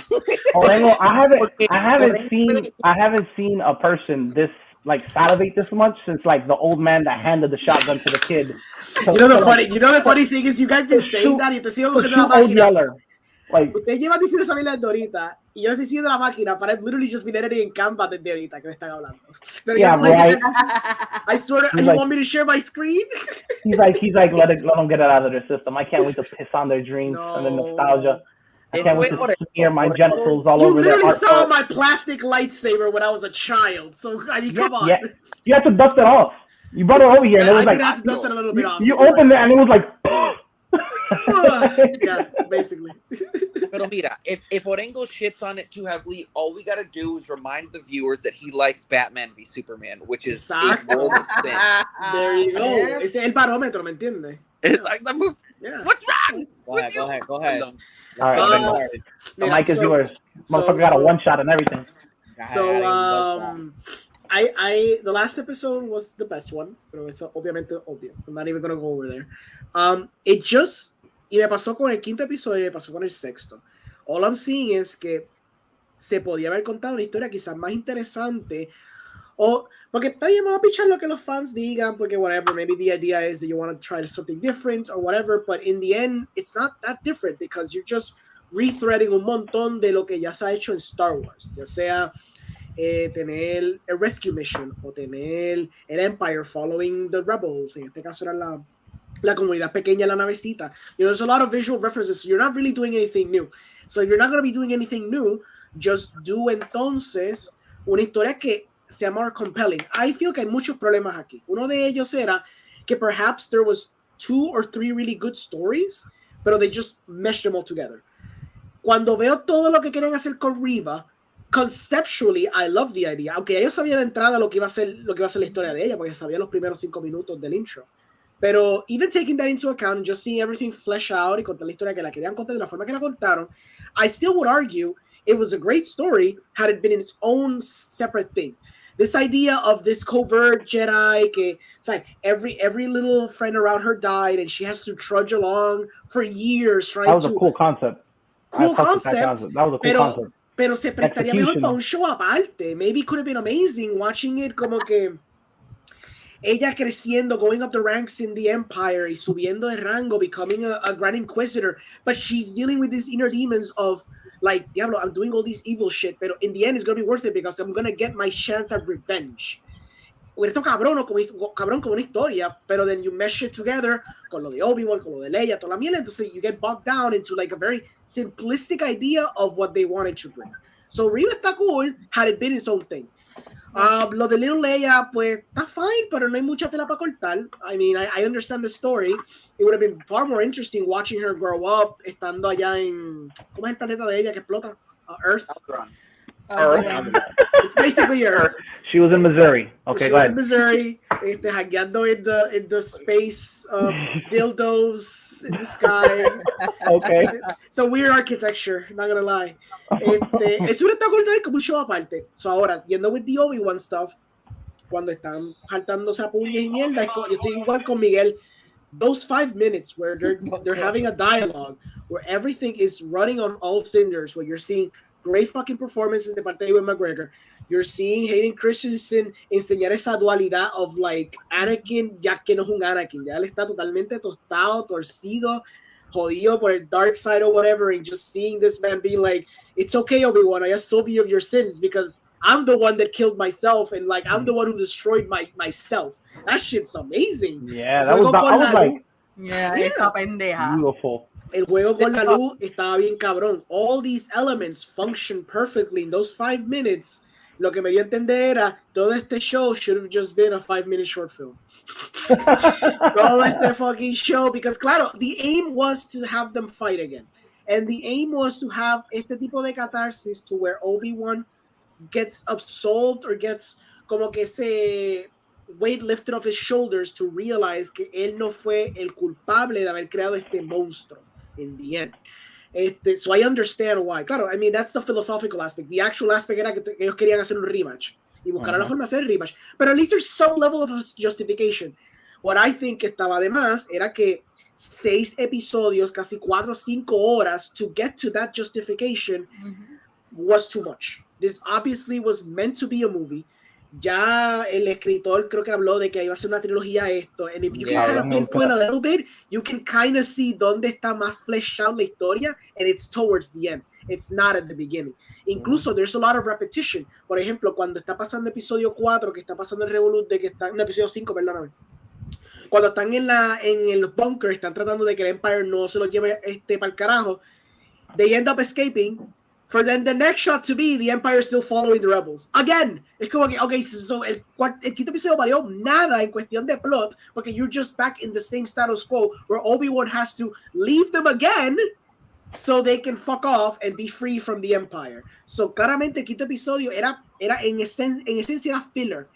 Orengo, I haven't seen a person this like salivate this much since like the old man that handed the shotgun to the kid. So, the funny thing is, you guys been saying that y te sigo cogiendo la máquina. Like, usted lleva diciendo esa mierda de ahorita y yo estoy siguiendo la máquina para literally just been editing en Canva desde ahorita que me están hablando. Pero yeah, right. I swear, you like, want me to share my screen? he's like, let them get it out of their system. I can't wait to piss on their dreams and the nostalgia. I can't wait to smear my genitals all over their art. You literally saw my plastic lightsaber when I was a child, so I mean, come on. Yeah. You have to dust it off. You brought it over here, and it was like, have to dust it a little bit off. You opened it, and it was like, yeah, basically. Pero mira, if Orengo shits on it too heavily, all we gotta do is remind the viewers that he likes Batman v Superman, which is a mortal sin. There you go. Ese es el barómetro, ¿me entiendes? It's like the move. Yeah. What's wrong? Go ahead. All right, the mic is yours. Motherfucker got a one shot and everything. So, the last episode was the best one, pero eso obviamente obvio. So I'm not even gonna go over there. It just, y me pasó con el quinto episodio y me pasó con el sexto. All I'm seeing es que se podía haber contado una historia quizás más interesante, o porque está bien, vamos a pichar lo que los fans digan, porque whatever, maybe the idea is that you want to try something different or whatever, but in the end it's not that different because you're just rethreading un montón de lo que ya se ha hecho en Star Wars, ya sea tener el Rescue Mission o tener el Empire following the Rebels. En este caso era la comunidad pequeña, la navecita. You know, there's a lot of visual references, so you're not really doing anything new. So if you're not going to be doing anything new, just do entonces una historia que sea more compelling. I feel que hay muchos problemas aquí. Uno de ellos era que perhaps there was 2 or 3 really good stories, pero they just meshed them all together. Cuando veo todo lo que quieren hacer con Reva, conceptually, I love the idea. Aunque yo sabía de entrada lo que iba a ser la historia de ella, porque sabía los primeros 5 minutos del intro. Pero even taking that into account, just seeing everything flesh out y contar la historia que la querían contar de la forma que la contaron, I still would argue it was a great story had it been in its own separate thing. This idea of this covert Jedi, que, it's like every little friend around her died, and she has to trudge along for years trying to. That was a cool concept. Cool concept. That was a cool concept. Pero se prestaría mejor para un show aparte. Maybe it could have been amazing watching it como que ella creciendo, going up the ranks in the Empire y subiendo de rango, becoming a Grand Inquisitor, but she's dealing with these inner demons of like, diablo, I'm doing all these evil shit, pero in the end it's going to be worth it because I'm going to get my chance at revenge. Esto cabrón como una historia, pero then you mesh it together con lo de ObiWan, con lo de Leia, toda la mierda, entonces you get bogged down into like a very simplistic idea of what they wanted to bring. So Reva está cool, had it been its own thing. Lo de Little Leia, pues está fine, pero no hay mucha tela para cortar. I mean, I understand the story. It would have been far more interesting watching her grow up, estando allá en, ¿cómo es el planeta de ella que explota? Earth. Earth. It's basically Earth. She was in Missouri. Okay, she go ahead. Was in Missouri. hackeando in the space, dildos in the sky. Okay. It's a weird architecture, not gonna lie. Eso está contado como un show aparte. So ahora, yendo with the ObiWan stuff, cuando están saltándose a puñas y mierda, yo estoy igual con Miguel. Those 5 minutes where they're having a dialogue, where everything is running on all cylinders, where you're seeing great fucking performances de parte de Ewan McGregor. You're seeing Hayden Christensen enseñar esa dualidad of like Anakin, ya que no es un Anakin, ya él está totalmente tostado, torcido, jodido por el dark side or whatever, and just seeing this man being like, it's okay, Obi-Wan, I absolve you of your sins because I'm the one that killed myself, and like I'm the one who destroyed myself. That shit's amazing. Yeah, that was like, yeah, esa pendeja. Beautiful. El juego con la luz estaba bien cabrón. All these elements function perfectly in those 5 minutes. Lo que me dio a entender era, todo este show should have just been a 5-minute short film. Todo este fucking show, because claro, the aim was to have them fight again. And the aim was to have este tipo de catharsis to where Obi-Wan gets absolved or gets como que ese weight lifted off his shoulders to realize que él no fue el culpable de haber creado este monstruo in the end. So I understand why. Claro, I mean, that's the philosophical aspect. The actual aspect era que ellos querían hacer un rematch y buscar la forma de hacer el rematch. But at least there's some level of justification. What I think estaba de más era que 6 episodios, casi 4 o 5 horas to get to that justification was too much. This obviously was meant to be a movie. Ya el escritor creo que habló de que iba a ser una trilogía esto, and if you can kind of pinpoint a little bit, you can kind of see dónde está más fleshed out la historia, and it's towards the end. It's not at the beginning. Incluso there's a lot of repetition. Por ejemplo, cuando está pasando episodio 4, que está pasando el Revolut de que está en episodio 5, perdóname. Cuando están en el bunker, están tratando de que el Empire no se los lleve para el carajo. They end up escaping. For then the next shot to be the Empire still following the rebels. Again, es como que, okay, so el quinto episodio varió nada en cuestión de plot, porque you're just back in the same status quo where Obi-Wan has to leave them again so they can fuck off and be free from the Empire. So claramente el quinto episodio era en esencia era filler.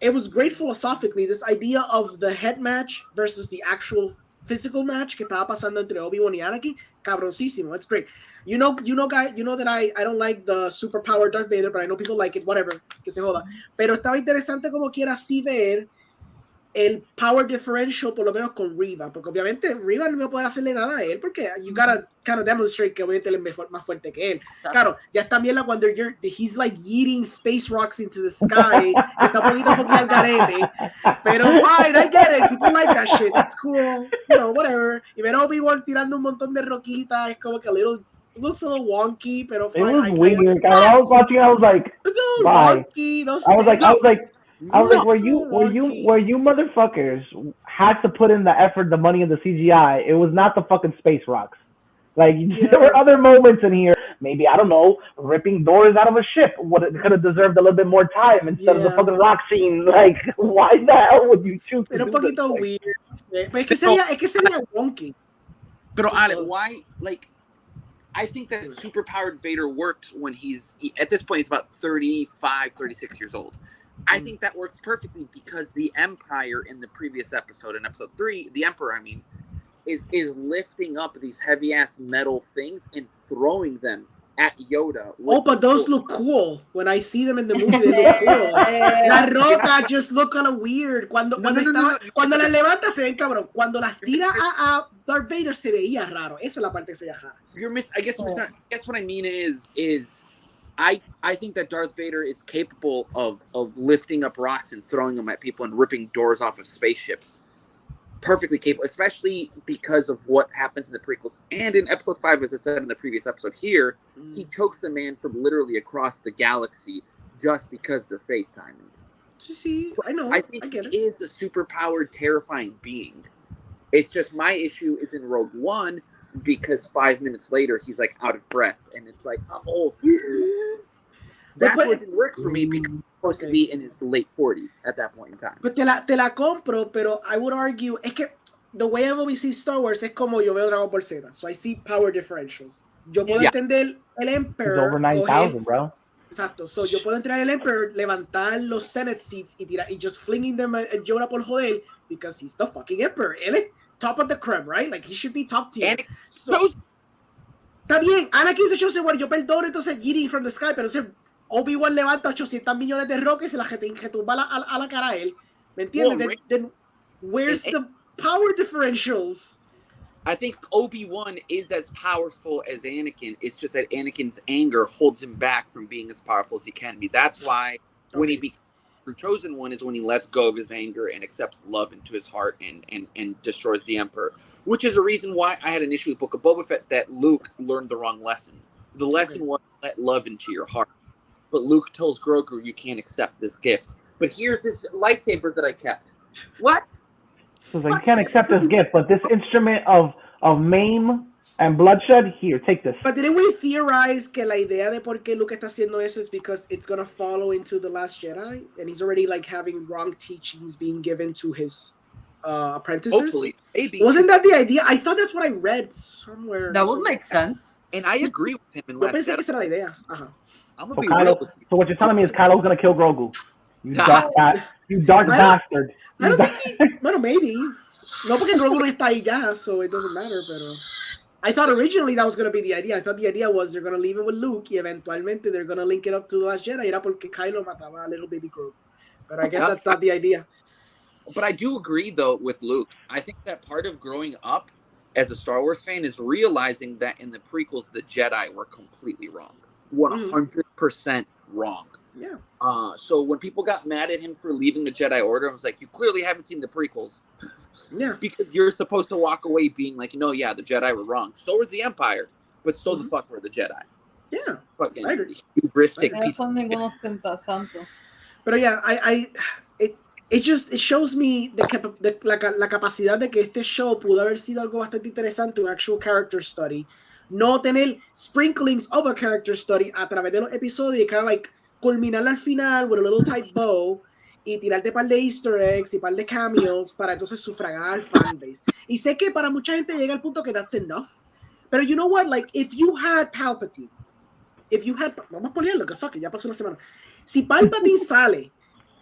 It was great philosophically, this idea of the head match versus the actual physical match que estaba pasando entre Obi-Wan y Anakin, cabroncísimo. It's great. You know, guys, you know that I don't like the superpowered Darth Vader, but I know people like it, whatever, que se joda. Pero estaba interesante como quiera así ver el power differential, por lo menos con Riva, porque obviamente Riva no va a poder hacerle nada a él, porque you gotta kind of demonstrate que obviamente él es más fuerte que él. Claro, ya está bien cuando he's like yeeting space rocks into the sky, está un poquito fucking al garete, pero fine, I get it, people like that shit, that's cool, you know, whatever. Y ver a Obi-Wan tirando un montón de roquitas, es como que looks a little wonky, pero fine. It was weird. I was watching, I was like, it's a little wonky, no sé. I was like, where you motherfuckers had to put in the effort, the money, and the CGI. It was not the fucking space rocks. Like, there were other moments in here. Maybe, I don't know, ripping doors out of a ship. It could have deserved a little bit more time instead of the fucking rock scene. Like, why the hell would you choose to do un poquito this? Weird. Pero es que sería wonky. Pero Ale, why, like, I think that superpowered Vader works when at this point, he's about 35, 36 years old. I think that works perfectly because the Empire in the previous episode, in episode 3, the Emperor, I mean, is lifting up these heavy ass metal things and throwing them at Yoda. Oh, but those look cool. When I see them in the movie, they look cool. La Roca just look kind of weird. Cuando las levanta se ven cabrón. Cuando las tira a Darth Vader se veía raro. Esa es la parte que se veía raro. I guess what I mean is I think that Darth Vader is capable of lifting up rocks and throwing them at people and ripping doors off of spaceships. Perfectly capable, especially because of what happens in the prequels. And in episode 5, as I said in the previous episode here, he chokes a man from literally across the galaxy just because they're FaceTiming. See, I know. I think he is a superpowered, terrifying being. It's just my issue is in Rogue One, because 5 minutes later he's like out of breath and it's like I'm old. That's what didn't work for me because he's supposed to be in his late 40s at that point in time. But te la compro, pero I would argue es que the way I always see Star Wars es como yo veo Dragon Ball Z, so I see power differentials. Yo puedo entender el Emperor. He's over 9,000, bro. Exacto. So yo puedo entrar al Emperor, levantar los Senate seats y tirar, y just flinging them at Yoda por joder, because he's the fucking Emperor. Él es top of the creme, right? Like, he should be top tier. So, está bien, Anakin se chose, bueno, yo perdono entonces Giri from the sky, pero ese ObiWan levanta 800 millones de roques y se la tumba a la cara a él. ¿Me entiendes? Well, then where's the power differentials? I think Obi-Wan is as powerful as Anakin. It's just that Anakin's anger holds him back from being as powerful as he can be. That's why when he becomes the chosen one is when he lets go of his anger and accepts love into his heart and destroys the Emperor. Which is a reason why I had an issue with Book of Boba Fett that Luke learned the wrong lesson. The lesson was let love into your heart. But Luke tells Grogu, you can't accept this gift. But here's this lightsaber that I kept. What? So you can't accept this gift, but this instrument of maim and bloodshed, here, take this. But didn't we theorize que la idea de por qué Luke está haciendo eso is because it's gonna follow into The Last Jedi, and he's already like having wrong teachings being given to his apprentices? Hopefully. Maybe. Wasn't that the idea? I thought that's what I read somewhere. That would make sense. And I agree with him in Yo Last pensé que Jedi. esa era la idea. Ajá. I'm gonna So, be Kylo, real with you. so what you're telling me is Kylo's gonna kill Grogu. You dark, I bastard. I don't think he... Bueno, maybe. No, porque Grogu no está ahí ya, so it doesn't matter, pero... I thought originally that was going to be the idea. I thought the idea was they're going to leave it with Luke y eventualmente they're going to link it up to The Last Jedi. Era porque Kylo mataba a little baby Grogu. But I guess that's not the idea. But I do agree, though, with Luke. I think that part of growing up as a Star Wars fan is realizing that in the prequels, the Jedi were completely wrong. 100% wrong. Yeah. So when people got mad at him for leaving the Jedi Order, I was like, you clearly haven't seen the prequels. Yeah. Because you're supposed to walk away being like, no, yeah, the Jedi were wrong. So was the Empire. But so the fuck were the Jedi. Yeah. Fucking I agree. hubristic Esos piece. son ningunos santos. But yeah, it shows me la capacidad de que este show pudo haber sido algo bastante interesante, un actual character study. No tener sprinklings of a character study a través de los episodios y kind of like culminarla al final with a little tight bow y tirarte par de easter eggs y par de cameos para entonces sufragar al fanbase. Y sé que para mucha gente llega al punto que that's enough. Pero you know what? Like, if you had Palpatine, vamos a ponerlo, because fuck it, ya pasó una semana. Si Palpatine sale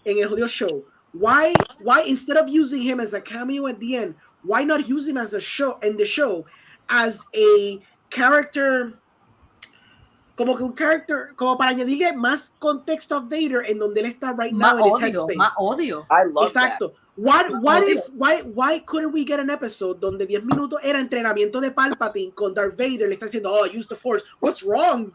en el jodido show, why instead of using him as a cameo at the end, why not use him as a show in the show as a character, como que un character, como para añadirle más contexto a Vader en donde él está right now in his headspace. Más odio. I love Exacto. Why couldn't we get an episode donde 10 minutos era entrenamiento de Palpatine con Darth Vader? Le está diciendo, oh, use the Force. What's wrong?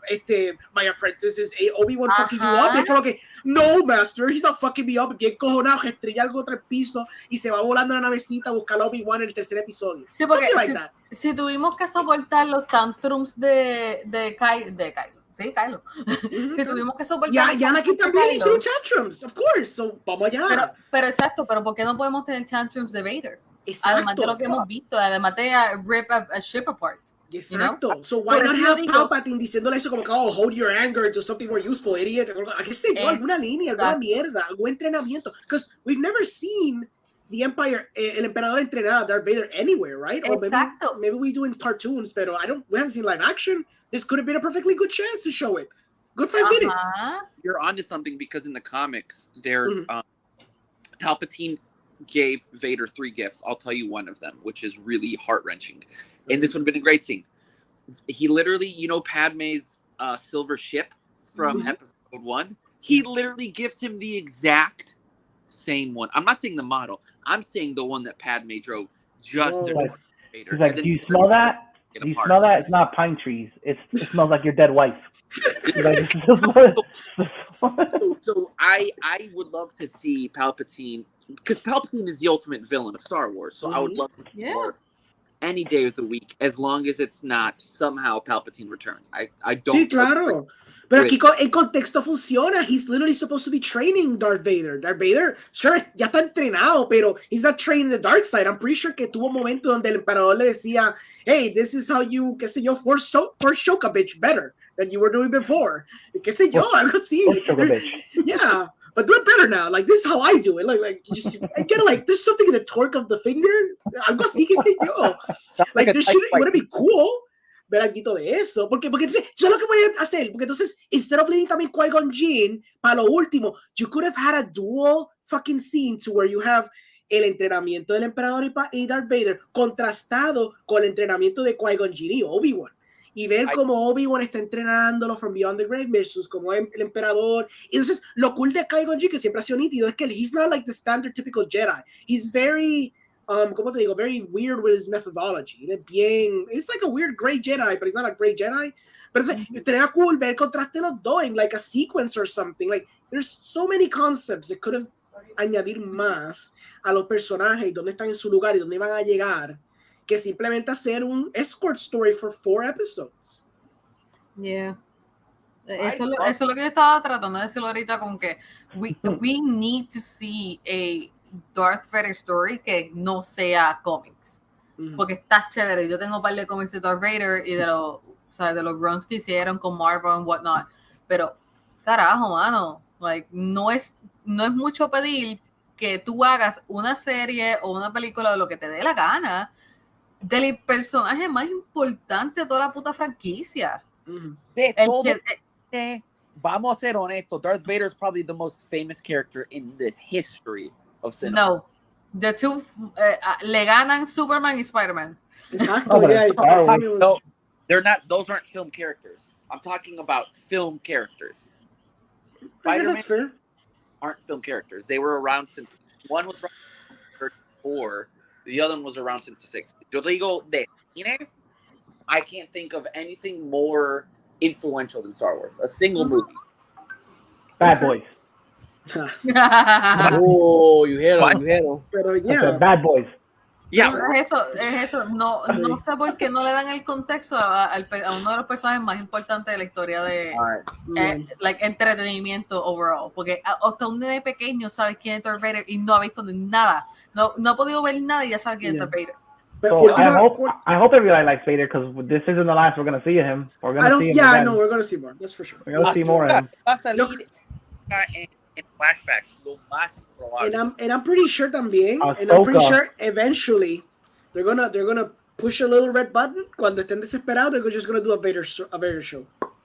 My apprentice is Obi-Wan fucking you up. Es como que, no, master, he's not fucking me up. Bien cojonado, estrella algo contra el piso y se va volando en la navecita a buscar a Obi-Wan en el tercer episodio. Sí, porque Something like that. Si tuvimos que soportar los tantrums de Kylo. Sí, Kylo. Si tuvimos que soportar. Ya Anakin también threw tantrums, of course. So, vamos allá. Pero exacto, pero ¿por qué no podemos tener tantrums de Vader? Exacto. Además de lo que hemos visto, además de rip a ship apart. Exacto. You know? So why not have Palpatine diciéndole eso como que, oh, hold your anger into something more useful, idiot. ¿A qué sé yo? Alguna línea, alguna mierda, algún entrenamiento. Because we've never seen the Empire, el emperador entrenar a Darth Vader anywhere, right? Or maybe we do in cartoons, pero we haven't seen live action. This could have been a perfectly good chance to show it. Good 5 minutes. You're onto something because in the comics, there's Palpatine gave Vader 3 gifts. I'll tell you one of them, which is really heart-wrenching. And this would have been a great scene. He literally, you know, Padme's silver ship from episode 1? He literally gives him the exact same one. I'm not saying the model. I'm saying the one that Padme drove just to Vader. He's like, do you smell that? Do you smell that? It's not pine trees. It smells like your dead wife. So I would love to see Palpatine, because Palpatine is the ultimate villain of Star Wars. So I would love to see more any day of the week, as long as it's not somehow Palpatine return. I don't. Sí, claro. Pero aquí el contexto funciona. He's literally supposed to be training Darth Vader. Darth Vader, sure, ya está entrenado, pero he's not training the dark side. I'm pretty sure que tuvo un momento donde el emperador le decía, hey, this is how you, qué sé yo, force choke a bitch better than you were doing before. Qué sé yo, algo así. Yeah. But do it better now. Like, this is how I do it. Like I get it, like, there's something in the torque of the finger. Algo así, qué sé yo. Like, this shit, it would be cool. ver algo de eso, porque entonces, eso es lo que voy a hacer, porque entonces, instead of leaving también Qui-Gon Jinn, para lo último, you could have had a dual fucking scene to where you have el entrenamiento del emperador y Darth Vader contrastado con el entrenamiento de Qui-Gon Jinn y Obi-Wan. Y ver cómo Obi-Wan está entrenándolo from Beyond the Grave versus como el emperador. Y entonces, lo cool de Qui-Gon Jinn, que siempre ha sido nítido, es que he's not like the standard typical Jedi. He's very, ¿cómo te digo? Very weird with his methodology. It's like a weird great Jedi, but he's not a great Jedi. Pero estaría cool ver el contraste de los dos en like a sequence or something. Like, there's so many concepts that could have añadir más a los personajes, dónde están en su lugar y dónde van a llegar, que simplemente hacer un escort story for 4 episodes. Yeah. Eso es lo que yo estaba tratando de decirlo ahorita, como que we need to see a Darth Vader story que no sea cómics. Porque está chévere. Yo tengo un par de cómics de Darth Vader y de los runs que hicieron con Marvel and whatnot. Pero, carajo, mano. Like, no es mucho pedir que tú hagas una serie o una película de lo que te dé la gana del personaje más importante de toda la puta franquicia. Vamos a ser honestos, Darth Vader is probably the most famous character in the history of cinema. No, the two le ganan Superman y Spider-Man. Exacto, No, they're not. Those aren't film characters. I'm talking about film characters. Spider-Man aren't film characters. They were around since one was around since 34, the other one was around since the 60s. Yo digo de cine, I can't think of anything more influential than Star Wars. A single movie. Bad Boys. Oh, you hit him. Pero yeah. Bad Boys. Yeah. Es eso. No sé por qué no le dan el contexto a uno de los personajes más importantes de la historia de like, entretenimiento overall. Porque hasta un nene pequeño sabe quién es Darth Vader y no ha visto nada. No ha podido ver nada y ya sabe quién es Darth Vader. So I hope everybody likes Vader because this isn't the last we're gonna see him. We're gonna see him. Yeah, again. I know we're gonna see more. That's for sure. We're gonna see more of him. Va a salir en flashbacks, lo más probable. And I'm pretty sure también, and I'm pretty sure eventually they're gonna push a little red button cuando estén desesperados. They're just gonna do a Vader show.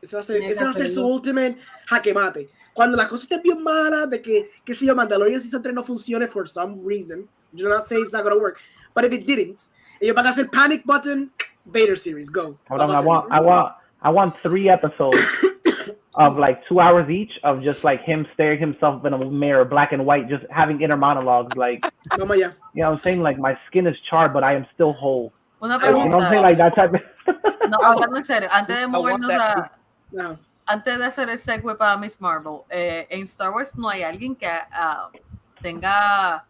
Ese va a ser su ultimate jaque mate. Cuando las cosas estén bien malas, de que si yo Mandalorian Season 3 no funcione for some reason, do not say it's not gonna work, but if it didn't, ellos van a hacer panic button, Vader series, go. Hold on, I want 3 episodes of like 2 hours each of just like him staring himself in a mirror, black and white, just having inner monologues, like, you know what I'm saying? Like, my skin is charred, but I am still whole. Una pregunta. You know what I'm saying? Like that type of... No, hablando en serio, antes de movernos antes de hacer el segue para Miss Marvel, en Star Wars no hay alguien que tenga,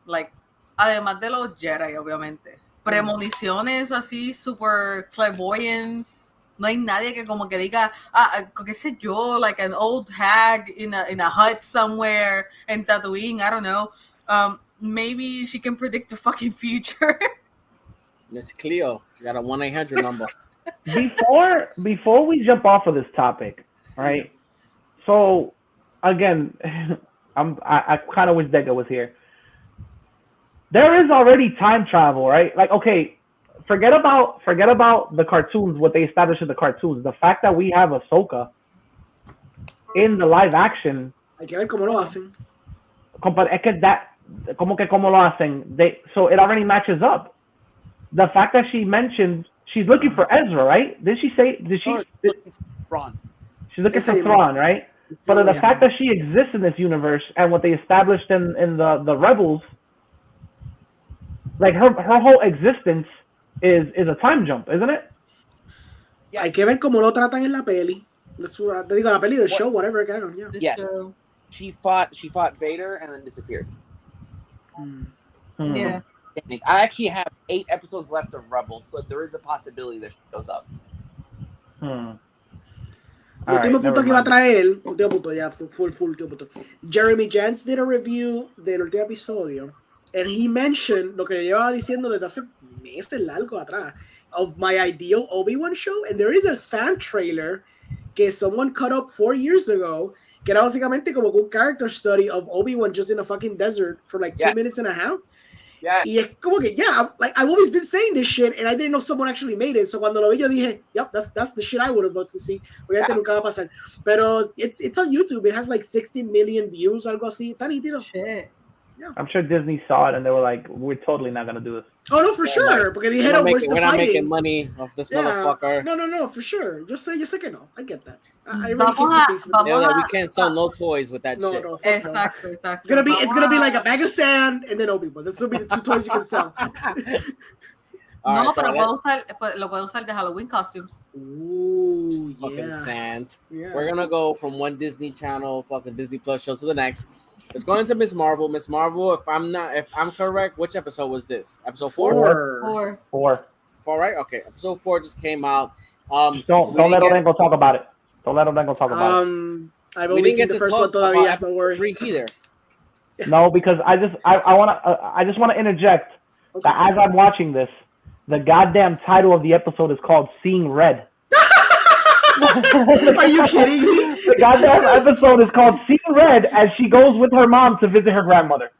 like, además de los Jedi, obviamente, premoniciones así, super clairvoyance. No hay nadie que como que diga, qué sé yo, like an old hag in a hut somewhere in Tatooine, I don't know. Maybe she can predict the fucking future. Miss Cleo, she got a 1-800 number. Before we jump off of this topic, right? So, again, I kind of wish Dega was here. There is already time travel, right? Like, okay, forget about the cartoons, what they established in the cartoons. The fact that we have Ahsoka in the live action. Hay que ver cómo lo hacen. Es que cómo lo hacen. So it already matches up. The fact that she mentioned she's looking for Ezra, right? Did she? Thrawn. She's looking for Thrawn, right? But the fact that she exists in this universe and what they established in the Rebels, like her whole existence is a time jump, isn't it? Yeah. Hay que ver cómo lo tratan en la peli. Te digo, la peli, the show, whatever que hagan. Yeah. Yes. She fought Vader and then disappeared. Yeah. I actually have 8 episodes left of Rebels, so there is a possibility that she goes up. Último punto que iba a traer, último punto, ya, full último punto. Jeremy Jans did a review del último episodio, and he mentioned lo que yo llevaba diciendo desde hace meses largo atrás, of my ideal ObiWan show, and there is a fan trailer que someone cut up 4 years ago, que era básicamente como un character study of ObiWan just in a fucking desert for like 2 minutes and a half. Yes. Y es como que, yeah, like I've always been saying this shit and I didn't know someone actually made it. So cuando lo vi yo dije, yep, that's the shit I would have loved to see. Obviamente nunca va a pasar. Pero it's on YouTube. It has like 60 million views, algo así. Está nítido. Shit. Yeah. I'm sure Disney saw it and they were like, we're totally not gonna do this. Oh no, for sure. Porque dijeron, where's the we're fighting? not making money off this motherfucker. No, for sure. Yo sé que no. I get that. I really Vamos keep the peace with vamos this. We can't sell no toys with that shit. No, fuck no. Exacto. It's gonna be like a bag of sand and then ObiWan. That's gonna be the two toys you can sell. No, Right, so pero lo puedo usar de Halloween costumes. Ooh, fucking sand. Yeah. We're gonna go from one Disney Channel fucking Disney Plus show to the next. It's going to Miss Marvel. Miss Marvel, if I'm correct, which episode was this? Episode 4? 4. 4, right? Okay. Episode 4 just came out. Don't let Orengo talk about it. Don't let Orengo talk about it. I've only seen the first one todavía, don't worry. 3 either. No, because I just want to interject that as I'm watching this, the goddamn title of the episode is called Seeing Red. Are you kidding me? The goddamn episode is called Seeing Red as she goes with her mom to visit her grandmother.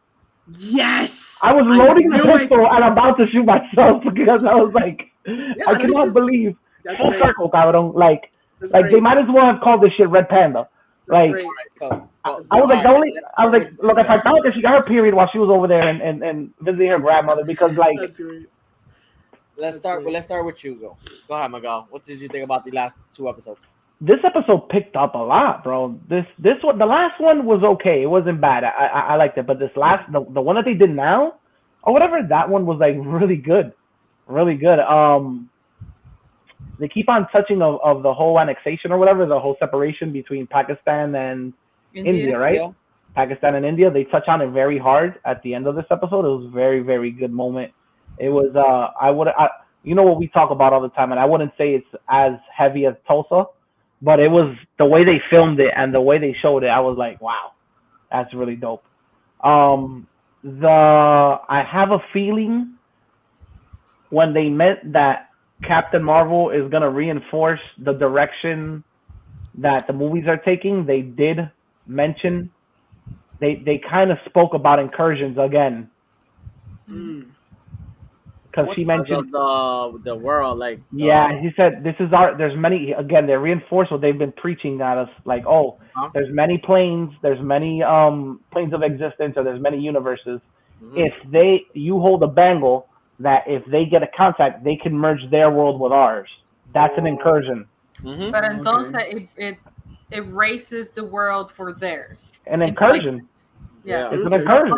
Yes! I was loading the pistol and I'm about to shoot myself because I was like, I cannot believe. Full circle, cabrón. Like they might as well have called this shit Red Panda. Like, I was like, look, if I thought that she got her period while she was over there and visiting her grandmother because like. Let's start with you. Go ahead, Miguel. What did you think about the last 2 episodes? This episode picked up a lot, bro. This one, the last one was okay. It wasn't bad. I liked it, but this last, the one that they did now, or whatever, that one was like really good, really good. They keep on touching of the whole annexation or whatever, the whole separation between Pakistan and India, right? Yeah. Pakistan and India. They touch on it very hard at the end of this episode. It was a very, very good moment. It was you know what we talk about all the time, and I wouldn't say it's as heavy as Tulsa, but it was the way they filmed it and the way they showed it. I was like, wow, that's really dope. I have a feeling when they meant that Captain Marvel is gonna reinforce the direction that the movies are taking, they did mention they kind of spoke about incursions again. Because he mentioned the world, like he said this is there's many, again, they reinforce what they've been preaching at us, like there's many planes, there's many planes of existence, or there's many universes. If you hold a bangle that if they get a contact, they can merge their world with ours. That's an incursion. But entonces it erases the world for theirs. An incursion. Yeah. It's an incursion.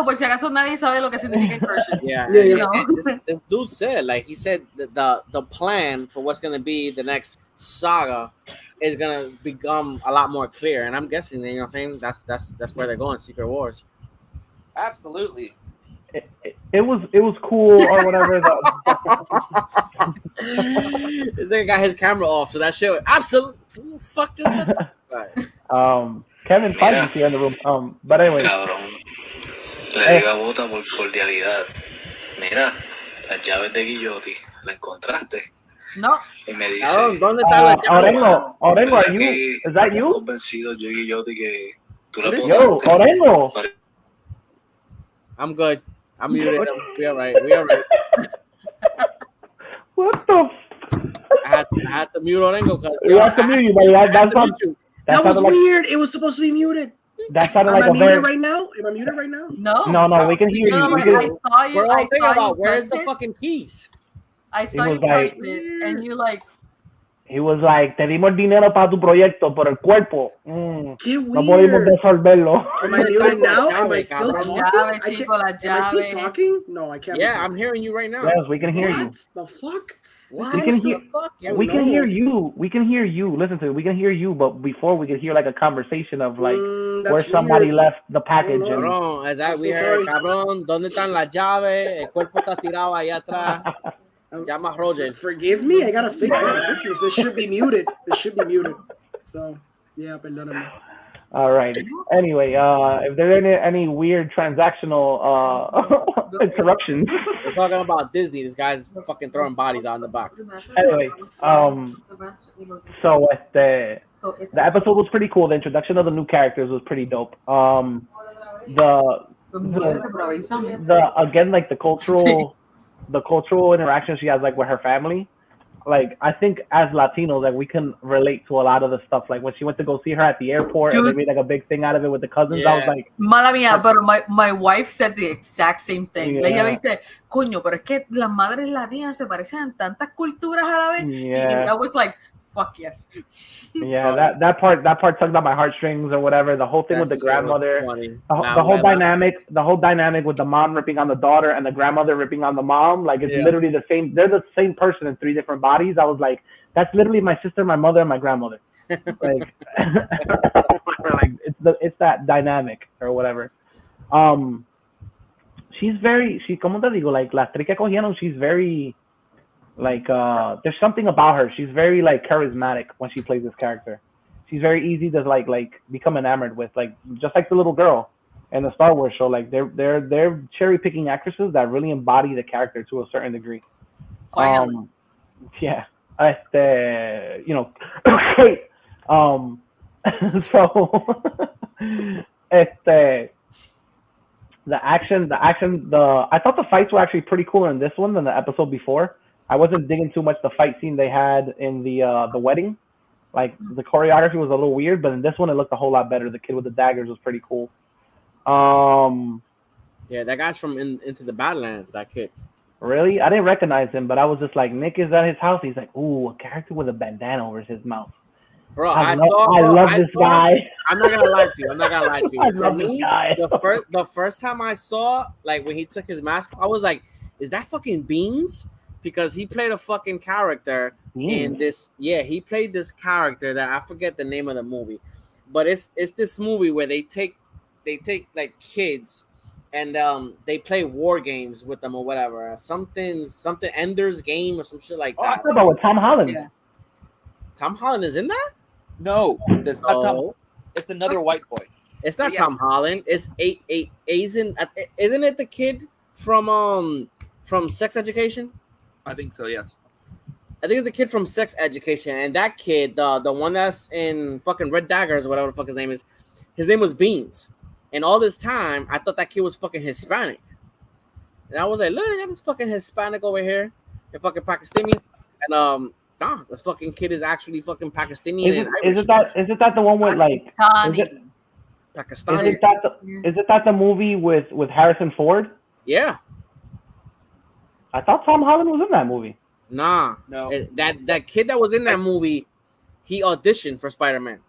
Por si acaso nadie sabe lo que significa incursion. This dude said, like, he said the plan for what's gonna be the next saga is gonna become a lot more clear, and I'm guessing, you know what I'm saying, that's where they're going, Secret Wars. Absolutely. It was cool or whatever. This nigga got his camera off, so that shit absolutely fuck just said that. Kevin Feige's here in the room. But anyway. Cabrón. Le digo a Bota por cordialidad. Mira, las llaves de Guillotti, ¿la encontraste? No. Y me dice, ¿dónde está la llave? Orengo, are you? Is that you? Convencido yo y Guillotti que tú la Yo, Orengo. I'm good. I'm muted. We are right. What the? I had to mute Orengo. You have to mute you, but that's not. That was weird. It was supposed to be muted. That sounded like Am I muted right now? Am I muted right now? No, we can hear you. I saw you. I saw you. Where's the fucking keys? I saw you touch it, and you like. He was like, te dimos dinero para tu proyecto, pero el cuerpo, Qué weird. No podemos resolverlo. Am I muted now? Am I still talking? Am I still talking? No, I can't. Yeah, I'm hearing you right now. Yes, we can hear you. What the fuck? We can hear you. We can hear you. Listen to it. We can hear you, but before we could hear like a conversation of like where somebody left the package. Cabrón, as that we heard, cabrón, ¿dónde están las llaves? El cuerpo está tirado allá atrás. Llama Roger. Forgive me. I gotta fix this. This should be muted. So, yeah, perdóname. All right. Anyway, if there are any weird transactional interruptions. We're talking about Disney. This guy's fucking throwing bodies out in the back. Anyway, so the episode was pretty cool. The introduction of the new characters was pretty dope. Again, like the cultural interaction she has like with her family. Like I think as Latinos, like we can relate to a lot of the stuff. Like when she went to go see her at the airport, and they made like a big thing out of it with the cousins. I was like, mala mía, but my wife said the exact same thing. Yeah. Like ella me dice, coño, pero es que las madres latinas se parecen en tantas culturas a la vez. Yeah. And I was like, fuck yes. Yeah, that part tugged on my heartstrings or whatever. The whole thing with the grandmother, the whole dynamic with the mom ripping on the daughter and the grandmother ripping on the mom, like it's literally the same. They're the same person in 3 different bodies. I was like, that's literally my sister, my mother, and my grandmother. Like, like it's that dynamic or whatever. She's como te digo, like la actriz que cogieron, she's very. Like there's something about her. She's very like charismatic when she plays this character. She's very easy to like become enamored with, like just like the little girl in the Star Wars show. Like they're cherry picking actresses that really embody the character to a certain degree. Finally. Yeah. You know, great. So the action I thought the fights were actually pretty cooler in this one than the episode before. I wasn't digging too much the fight scene they had in the wedding. Like the choreography was a little weird, but in this one it looked a whole lot better. The kid with the daggers was pretty cool. Yeah, that guy's from Into the Badlands, that kid. Really? I didn't recognize him, but I was just like, Nick is at his house. He's like, ooh, a character with a bandana over his mouth. Bro, I love this guy. I'm not gonna lie to you. I love this guy. The first time I saw, like when he took his mask, I was like, is that fucking Beans? Because he played a fucking character in this. Yeah, he played this character that I forget the name of the movie, but it's this movie where they take like kids and they play war games with them or whatever. Something Ender's Game or some shit like that. Oh, about with Tom Holland. Yeah. Tom Holland is in that? No, that's not Tom. It's another white boy. It's not Tom Holland. It's isn't it the kid from Sex Education? I think so, yes. I think it's the kid from Sex Education, and that kid, the one that's in fucking Red Daggers or whatever the fuck his name is, his name was Beans. And all this time, I thought that kid was fucking Hispanic. And I was like, look, I got this fucking Hispanic over here, and fucking Pakistani. And nah, this fucking kid is actually fucking Pakistani. Is it that the one with like Pakistani? Is it that the movie with Harrison Ford? Yeah. I thought Tom Holland was in that movie. Nah, no. That kid that was in that movie, he auditioned for Spider-Man.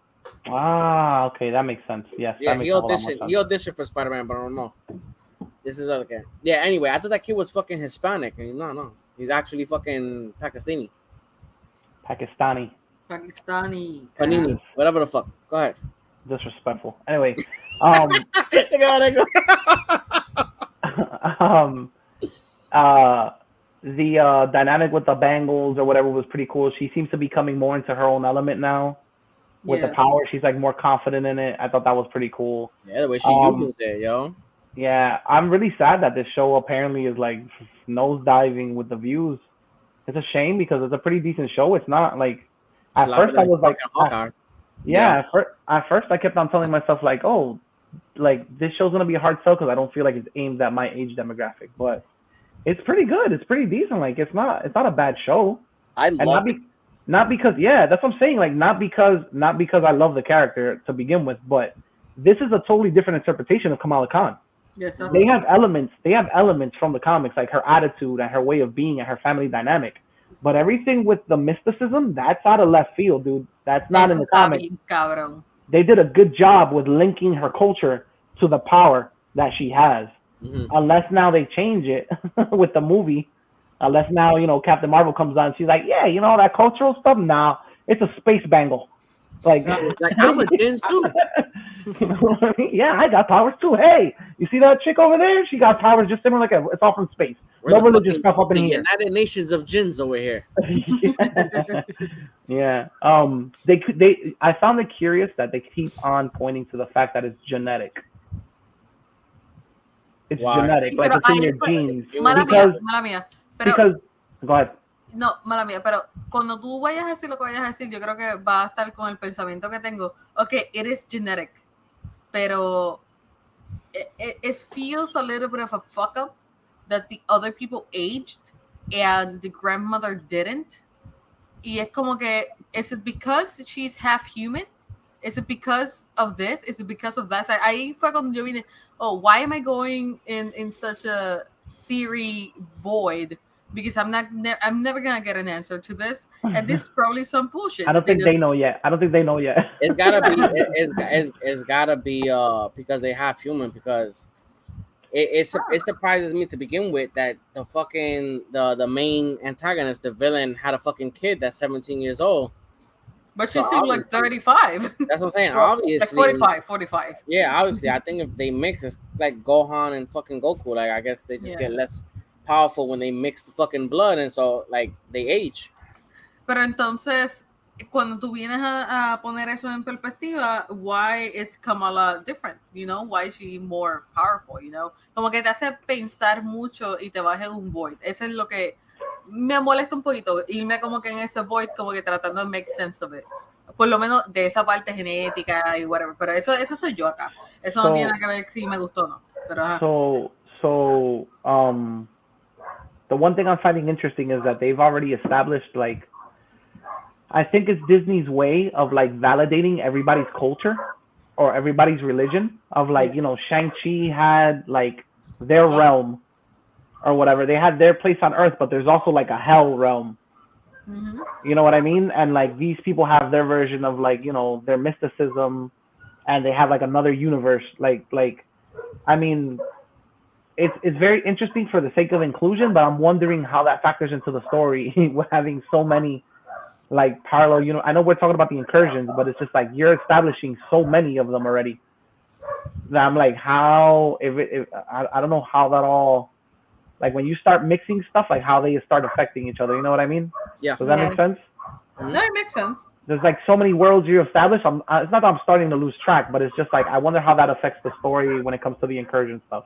Ah, okay, that makes sense. Yes. Yeah, he auditioned for Spider-Man, but I don't know. This is other guy. Yeah. Anyway, I thought that kid was fucking Hispanic, and no, he's actually fucking Pakistani. Panini, whatever the fuck. Go ahead. Disrespectful. Anyway, the dynamic with the bangles or whatever was pretty cool. She seems to be coming more into her own element now with the power. She's like more confident in it. I thought that was pretty cool. Yeah, the way she uses it, yo. Yeah, I'm really sad that this show apparently is like nosediving with the views. It's a shame because it's a pretty decent show. It's not like at first I was like, at first I kept on telling myself like, oh, like this show's gonna be a hard sell because I don't feel like it's aimed at my age demographic, but it's pretty good. It's pretty decent. Like it's not a bad show. Not because that's what I'm saying. Like not because I love the character to begin with, but this is a totally different interpretation of Kamala Khan. Yes, they have elements from the comics, like her attitude and her way of being and her family dynamic. But everything with the mysticism, that's out of left field, dude. That's not in the comics. They did a good job with linking her culture to the power that she has. Mm-hmm. Unless now they change it with the movie. Unless now, Captain Marvel comes on and she's like, yeah, that cultural stuff now, it's a space bangle. Like I'm a Jin too. Yeah, I got powers too. Hey, you see that chick over there? She got powers just similar it's all from space. No religious stuff up in here. United Nations of Jins over here. Yeah. I found it curious that they keep on pointing to the fact that it's genetic. It's genetic, like it's in your genes. Because go ahead. No, mala mía, pero cuando tú vayas a decir lo que vayas a decir, yo creo que va a estar con el pensamiento que tengo. Okay, it is genetic, pero it feels a little bit of a fuck up that the other people aged and the grandmother didn't. Y es como que, is it because she's half human? Is it because of this? Is it because of that? Ahí fue cuando yo vine, oh, why am I going in such a theory void? Because I'm never gonna get an answer to this, and this is probably some bullshit. I don't think they know yet. It's gotta be. It's gotta be because they have human, because it surprises me to begin with that the fucking the main antagonist, the villain, had a fucking kid that's 17 years old. But she seemed like 35. That's what I'm saying. Obviously, like 45. Yeah, obviously, I think if they mix, it's like Gohan and fucking Goku. Like, I guess they just get less powerful when they mix the fucking blood, and so like they age. Pero entonces, cuando tú vienes a poner eso en perspectiva, why is Kamala different? You know, why is she more powerful? You know, como que te hace pensar mucho y te baja un void. Eso es lo que me molesta un poquito, irme como que en ese void, como que tratando de make sense of it. Por lo menos de esa parte genética y whatever. Pero eso soy yo acá. Eso no tiene nada que ver si me gustó o no. Pero, the one thing I'm finding interesting is that they've already established, like, I think it's Disney's way of like validating everybody's culture or everybody's religion. Of like, you know, Shang-Chi had like their realm or whatever. They had their place on Earth, but there's also like a hell realm. Mm-hmm. You know what I mean? And like these people have their version of like, you know, their mysticism, and they have like another universe. Like I mean, it's very interesting for the sake of inclusion, but I'm wondering how that factors into the story with having so many like parallel, you know, I know we're talking about the incursions, but it's just like you're establishing so many of them already that I'm like, how I don't know how that all, like when you start mixing stuff, like how they start affecting each other. You know what I mean? Yeah. Does that make sense? No, it makes sense. There's like so many worlds you establish. It's not that I'm starting to lose track, but it's just like I wonder how that affects the story when it comes to the incursion stuff.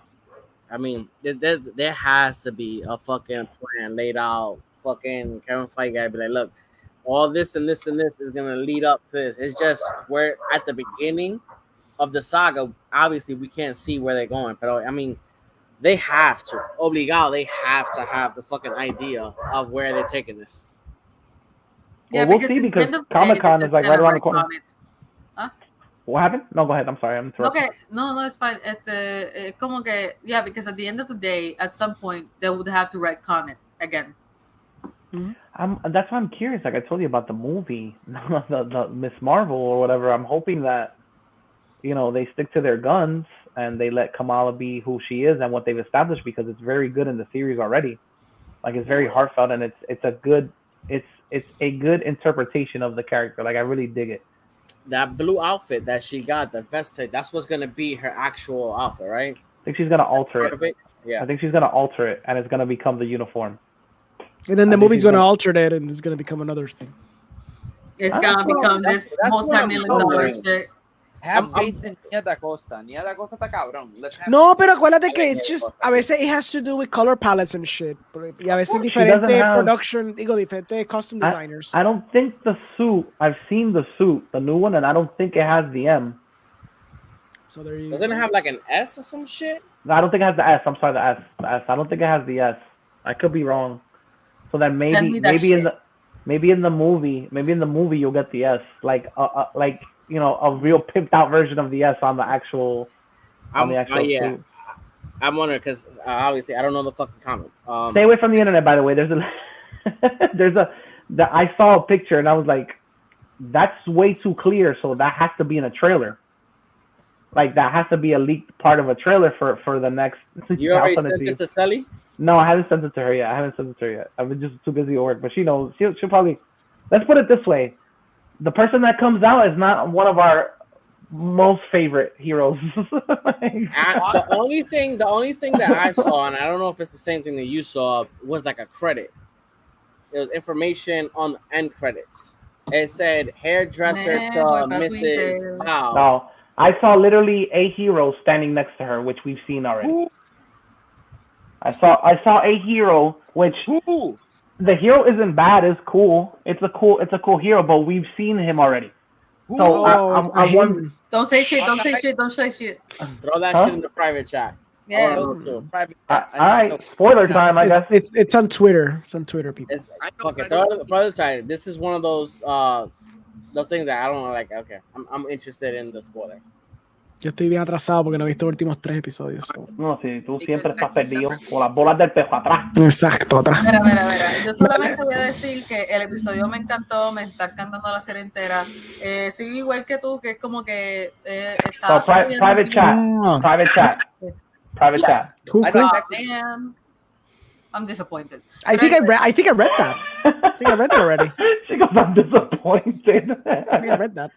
I mean, there has to be a fucking plan laid out. Fucking Kevin Feige guy be like, look, all this and this and this is gonna lead up to this. It's just we're at the beginning of the saga. Obviously, we can't see where they're going, but I mean, they have to obligado. They have to have the fucking idea of where they're taking this. Yeah, well, we'll see because Comic-Con is like right around the corner. Huh? What happened? No, go ahead. I'm sorry. I'm interrupting. Okay, no, it's fine. Como que, yeah, because at the end of the day, at some point, they would have to retcon it again. Mm-hmm. That's why I'm curious. Like I told you about the movie, the Miss Marvel or whatever. I'm hoping that, you know, they stick to their guns and they let Kamala be who she is and what they've established, because it's very good in the series already. Like it's very heartfelt and it's a good interpretation of the character. Like I really dig it. That blue outfit that she got, the vest, that's what's gonna be her actual outfit, right? I think she's gonna alter it. Yeah. I think she's gonna alter it, and it's gonna become the uniform. And then the movie's gonna alter that, and it's gonna become another thing. It's gonna become this multi-million-dollar shit. Have faith in Nia Da Costa. Nia Da Costa está cabrón. No, pero acuérdate que it's just, a veces it has to do with color palettes and shit. Y a veces diferente production, diferente costume designers. I don't think the suit, I've seen the suit, the new one, and I don't think it has the M. So there you Doesn't it have like an S or some shit? No, I don't think it has the S. I'm sorry, the S. I don't think it has the S. I could be wrong. So then maybe in the movie you'll get the S, like you know, a real pimped out version of the S on the actual. Yeah. I'm wondering because obviously I don't know the fucking comic. Stay away from the internet, by the way. I saw a picture and I was like, that's way too clear. So that has to be in a trailer. Like that has to be a leaked part of a trailer for the next. You already sent it to Sally? No, I haven't sent it to her yet. I've been just too busy at work, but she knows. She'll probably. Let's put it this way. The person that comes out is not one of our most favorite heroes. The only thing that I saw, and I don't know if it's the same thing that you saw, was like a credit. There was information on the end credits. It said hairdresser to Mrs. Wow. No, I saw literally a hero standing next to her, which we've seen already. Who? I saw a hero, which. Who? The hero isn't bad. It's cool. It's a cool hero, but we've seen him already. So I wonder. Don't say shit. Don't say shit. Don't say shit. Throw that shit in the private chat. Yeah. Private All right, spoiler time, I guess. It's on Twitter. It's on Twitter, people. Fuck it, throw it in the private chat. This is one of those things that I don't like. Okay, I'm interested in the spoiler. Yo estoy bien atrasado porque no he visto los últimos 3 episodios. So. No, si tú siempre estás perdido con las bolas del pejo atrás. Exacto, atrás. Mira. Yo solamente voy a decir que el episodio me encantó, me está encantando la serie entera. Estoy igual que tú, que es como que So, private chat. Cool. Man. I'm disappointed. I think I read that. I think I read that already. She goes, I'm disappointed. I think I read that.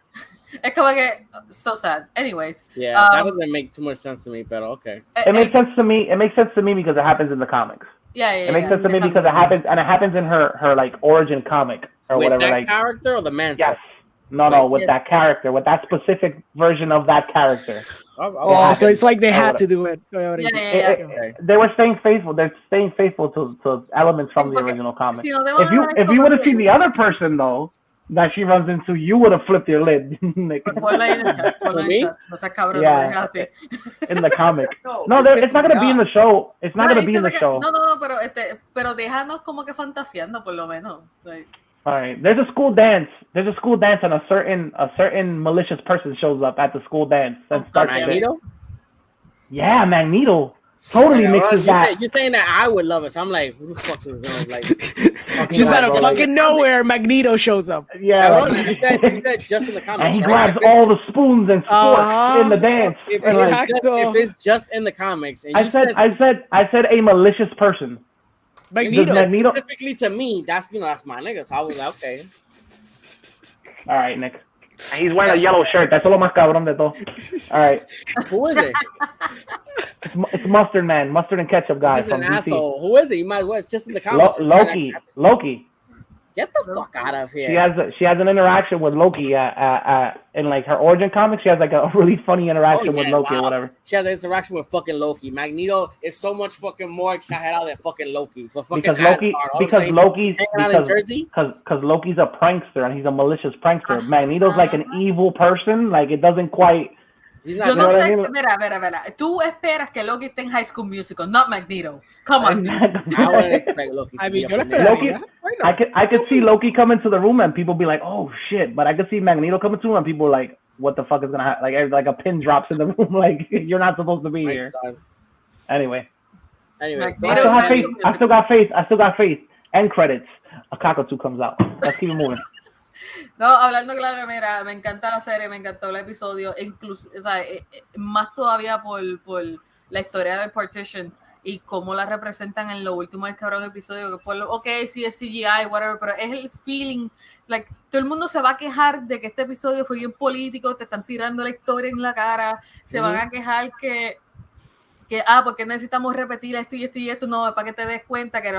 Es como que so sad. Anyways. Yeah, that doesn't make too much sense to me, but okay. It makes sense to me. It makes sense to me because it happens in the comics. Yeah. It makes sense to me because it happens in her like origin comic or with whatever. That like character or the man. Yes. No, with that character, with that specific version of that character. Oh, so it's like they had to do it. Yeah. They were staying faithful. They're staying faithful to elements from the original comic. Si no if you would have seen the other person though that she runs into, you would have flipped your lid. In the comic. No, it's not gonna be in the show. It's not gonna be in the show. No, pero déjanos como que fantaseando por lo menos. Like. All right. There's a school dance. And a certain malicious person shows up at the school dance. Magneto? Yeah, Magneto. Totally mixes that. You're saying that I would love it. So I'm like, who the fuck is going like? Just out of fucking nowhere, Magneto shows up. Yeah. You said just in the comics. And he grabs all the spoons and forks in the dance. If it's just in the comics, and I said a malicious person. Magneto specifically to me, that's my nigga. So I was like, okay. All right, Nick. And he's wearing a yellow shirt. That's lo más cabrón de todo. All right. Who is it? It's Mustard Man, Mustard and Ketchup guy. He's an asshole. Who is it? You might as well. It's just in the comics. Loki. Get the fuck out of here. She has an interaction with Loki in like her origin comic. She has like a really funny interaction with Loki or whatever. She has an interaction with fucking Loki. Magneto is so much fucking more exagerado than fucking Loki. For fucking because Loki's a prankster and he's a malicious prankster. Magneto's like an evil person. Like it doesn't quite. Yo no sé, mira. Tú esperas que Loki esté en High School Musical, not Magneto. Come on. I wouldn't expect Loki to be Loki. I could see Loki come into the room and people be like, "Oh shit!" But I could see Magneto come into him and people are like, "What the fuck is gonna happen?" Like a pin drops in the room. Like you're not supposed to be here. Anyway, I still got faith. End credits. A cockatoo comes out. Let's keep it moving. No, hablando claro, mira, me encanta la serie, me encantó el episodio, incluso, o sea, más todavía por la historia del Partition y cómo la representan en lo último del cabrón episodio, que ok, sí es CGI, whatever, pero es el feeling, like, todo el mundo se va a quejar de que este episodio fue bien político, te están tirando la historia en la cara, se van a quejar que porque necesitamos repetir esto y esto, no, para que te des cuenta que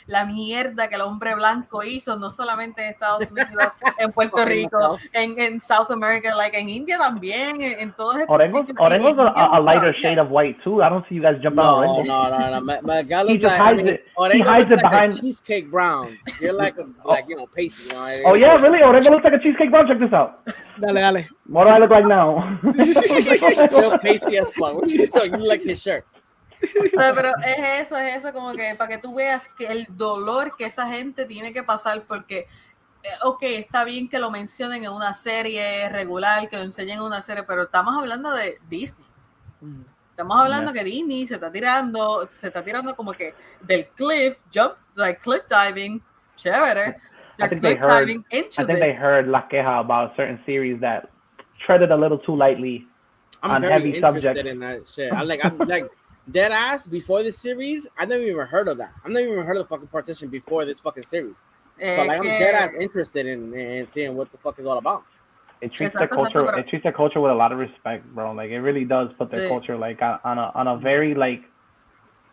la mierda que el hombre blanco hizo, no solamente en Estados Unidos, en Puerto Rico, en South America, like en India también, en todos estos sitios. Orengo's a lighter shade of white too. I don't see you guys jump out. No. My guy looks he hides it behind a cheesecake brown. You're like pasty. Oh yeah, really? Orengo looks like a cheesecake brown. Check this out. Dale. What do I look like now? Still pasty as fuck. What you look like his shirt? Pero es eso como que para que tú veas que el dolor que esa gente tiene que pasar porque está bien que lo mencionen en una serie regular, que lo enseñen en una serie, pero estamos hablando de Disney. Estamos hablando que Disney se está tirando como que del cliff diving, chévere. I think they heard la queja about a certain series that treaded a little too lightly on heavy subjects. In that shit. I'm like dead ass before this series. I never even heard of that. I've never even heard of the fucking Partition before this fucking series. So like I'm dead ass interested in seeing what the fuck is all about. It treats their culture. It treats their culture with a lot of respect, bro. Like it really does put their culture like on a very like,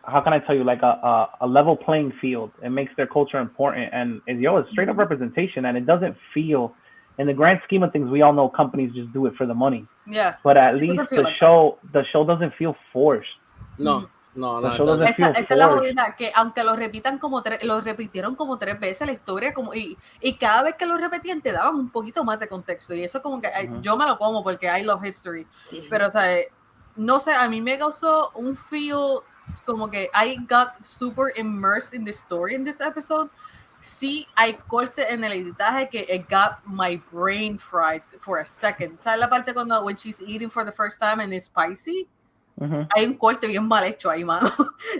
how can I tell you, like a level playing field. It makes their culture important and it's straight up representation, and it doesn't feel, in the grand scheme of things, we all know companies just do it for the money. Yeah. But at least the show doesn't feel forced. No. No, The no, show doesn't feel Esa es la forged. jodida, que aunque lo repitieron como 3 veces la historia, y cada vez que lo repetían te daban un poquito más de contexto, y eso como que yo me lo como porque I love history, pero o sea, no sé, a mí me causó un feel como que I got super immersed in the story in this episode. Sí, hay corte en el editaje que it got my brain fried for a second. ¿Sabes la parte cuando when she's eating for the first time and it's spicy? Hay un corte bien mal hecho ahí, mano.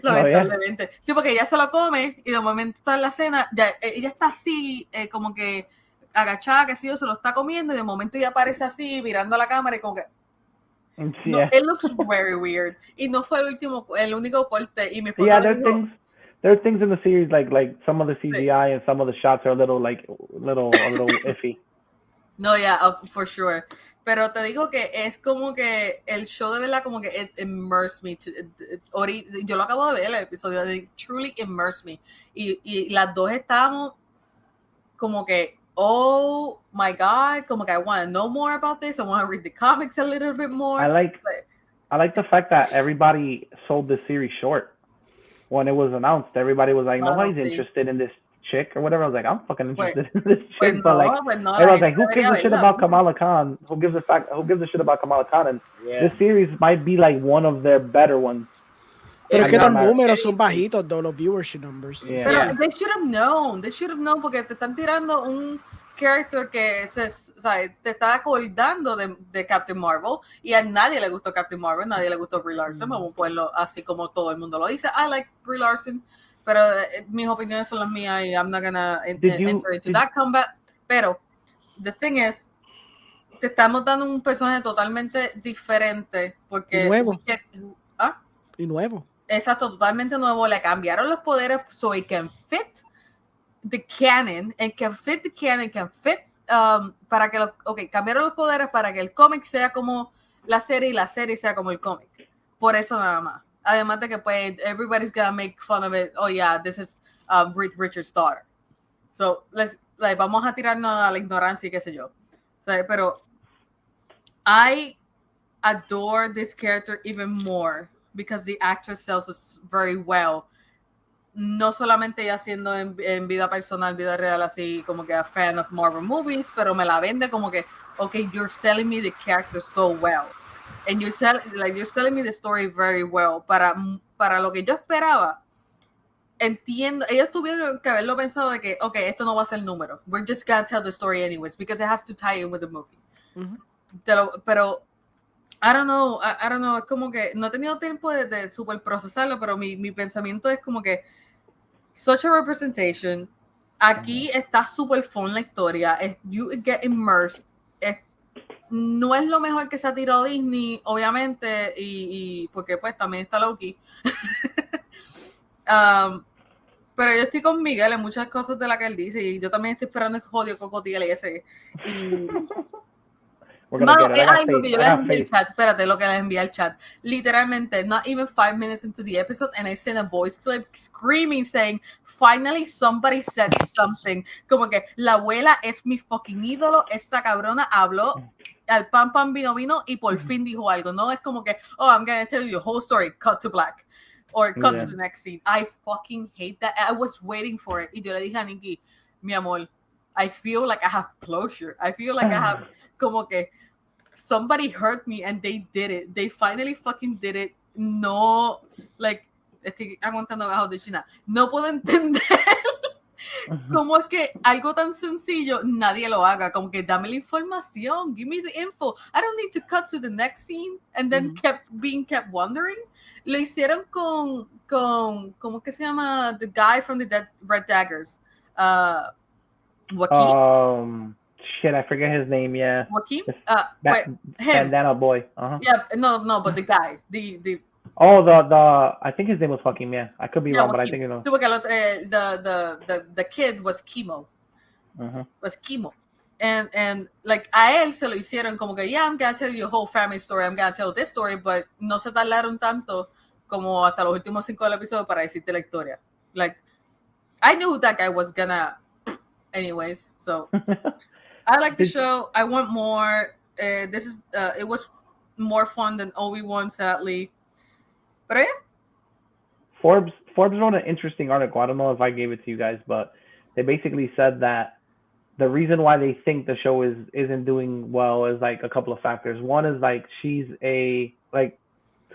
Lamentablemente. Sí, porque ella se lo come y de momento está en la cena, ella está así, como que agachada, que sí, se lo está comiendo, y de momento ella aparece así, mirando a la cámara y como que. No, it looks very weird. Y no fue el único corte. Y mi esposa me dijo, there are things in the series like some of the CGI and some of the shots are a little iffy. No, yeah, for sure. Pero te digo que es como que el show de verdad como que it immersed me. Yo lo acabo de ver el episodio, it truly immersed me. Y las dos estábamos como que, oh my God, como que I want to know more about this. I want to read the comics a little bit more. I like the fact that everybody sold the series short. When it was announced, everybody was like, nobody's interested in this chick or whatever. I was like, I'm fucking interested in this chick, but like, everyone's like, who gives a shit about Kamala Khan? Who gives a shit about Kamala Khan? And this series might be like one of their better ones. Pero es que los números son bajitos, though, los viewership numbers. Yeah. Pero they should have known, porque te están tirando un character que te está acordando de Captain Marvel, y a nadie le gustó Captain Marvel, nadie le gustó Brie Larson, vamos a ponerlo así como todo el mundo lo dice. I like Brie Larson, pero mis opiniones son las mías y I'm not gonna enter into that combat. Pero the thing is, te estamos dando un personaje totalmente diferente porque nuevo. Y nuevo. Exacto, totalmente nuevo. Le cambiaron los poderes so it can fit the canon, and can fit the canon, can fit para que cambiaron los poderes para que el cómic sea como la serie y la serie sea como el cómic. Por eso nada más. Además de que pues everybody's gonna make fun of it. Oh yeah, this is Richard's daughter. So vamos a tirarnos a la ignorancia y qué sé yo. Pero I adore this character even more because the actress sells us very well. No solamente ella siendo en vida personal, vida real, así como que a fan of Marvel movies, pero me la vende como que, okay, you're selling me the character so well. And you're selling me the story very well. Para lo que yo esperaba, entiendo, ellos tuvieron que haberlo pensado de que, okay, esto no va a ser número. We're just gonna tell the story anyways, because it has to tie in with the movie. Pero I don't know, es como que no he tenido tiempo de super procesarlo, pero mi pensamiento es como que such a representation. Aquí está super fun la historia. You get immersed. No es lo mejor que se ha tirado Disney, obviamente, y porque pues también está Loki. Pero yo estoy con Miguel en muchas cosas de las que él dice, y yo también estoy esperando el jodido cocotille ese. Mano, es algo que yo les envié al chat. Espérate, lo que les envié al chat. Literalmente, not even 5 minutes into the episode, and I sent a voice clip screaming, saying, finally somebody said something. Como que la abuela es mi fucking ídolo, esa cabrona habló al pan vino y por fin dijo algo. No es como que, oh, I'm gonna tell you the whole story, cut to black. Or cut to the next scene. I fucking hate that. I was waiting for it. Y yo le dije a Nikki, mi amor, I feel like I have closure. I feel like I have como que somebody hurt me and they did it. They finally fucking did it. No, like, estoy aguantando bajo de China. No puedo entender cómo es que algo tan sencillo nadie lo haga. Como que dame la información. Give me the info. I don't need to cut to the next scene and then kept wondering. Lo hicieron con ¿cómo que se llama? The guy from the Red Daggers. Joaquin. Shit, I forget his name. Yeah. Joaquin. Him. Bandana boy. Yeah. No, but the guy. The. Oh, I think his name was Joaquin. Yeah, I could be wrong, Joaquin. But I think you know. So, the kid was Chemo. Was Chemo. And like a él se lo hicieron como que yeah, I'm gonna tell you your whole family story, I'm gonna tell this story, but no se tardaron tanto como hasta los últimos 5 del episodio para decirte la historia. Like, I knew that guy was gonna anyways, so I like the show. I want more. This is it was more fun than ObiWan, sadly. But yeah, Forbes wrote an interesting article. I don't know if I gave it to you guys, but they basically said that the reason why they think the show isn't doing well is like a couple of factors. One is like she's to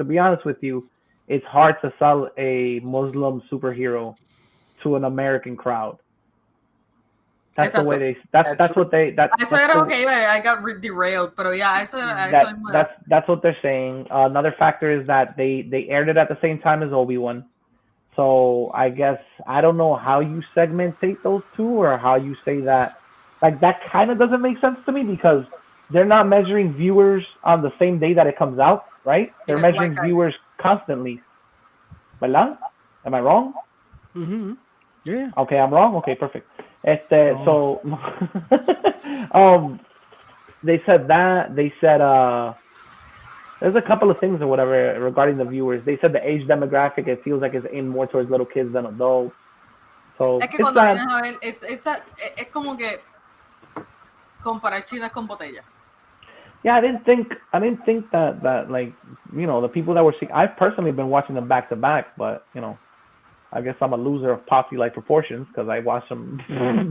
be honest with you, it's hard to sell a Muslim superhero to an American crowd. That's the way that's what they I got derailed, but yeah, that's what they're saying. Another factor is that they aired it at the same time as ObiWan. So I guess I don't know how you segmentate those two or how you say that. Like that kind of doesn't make sense to me because they're not measuring viewers on the same day that it comes out, right? They're measuring viewers constantly. ¿Verdad? Am I wrong? Mm-hmm. Yeah. Okay, I'm wrong. Okay, perfect. So they said that. They said there's a couple of things or whatever regarding the viewers. They said the age demographic, it feels like it's aimed more towards little kids than adults. So es que cuando vienes a ver, es como que comparar China con botella. Yeah, I didn't think that like, you know, the people that were seeing, I've personally been watching them back to back, but you know, I guess I'm a loser of posse like proportions because I watch them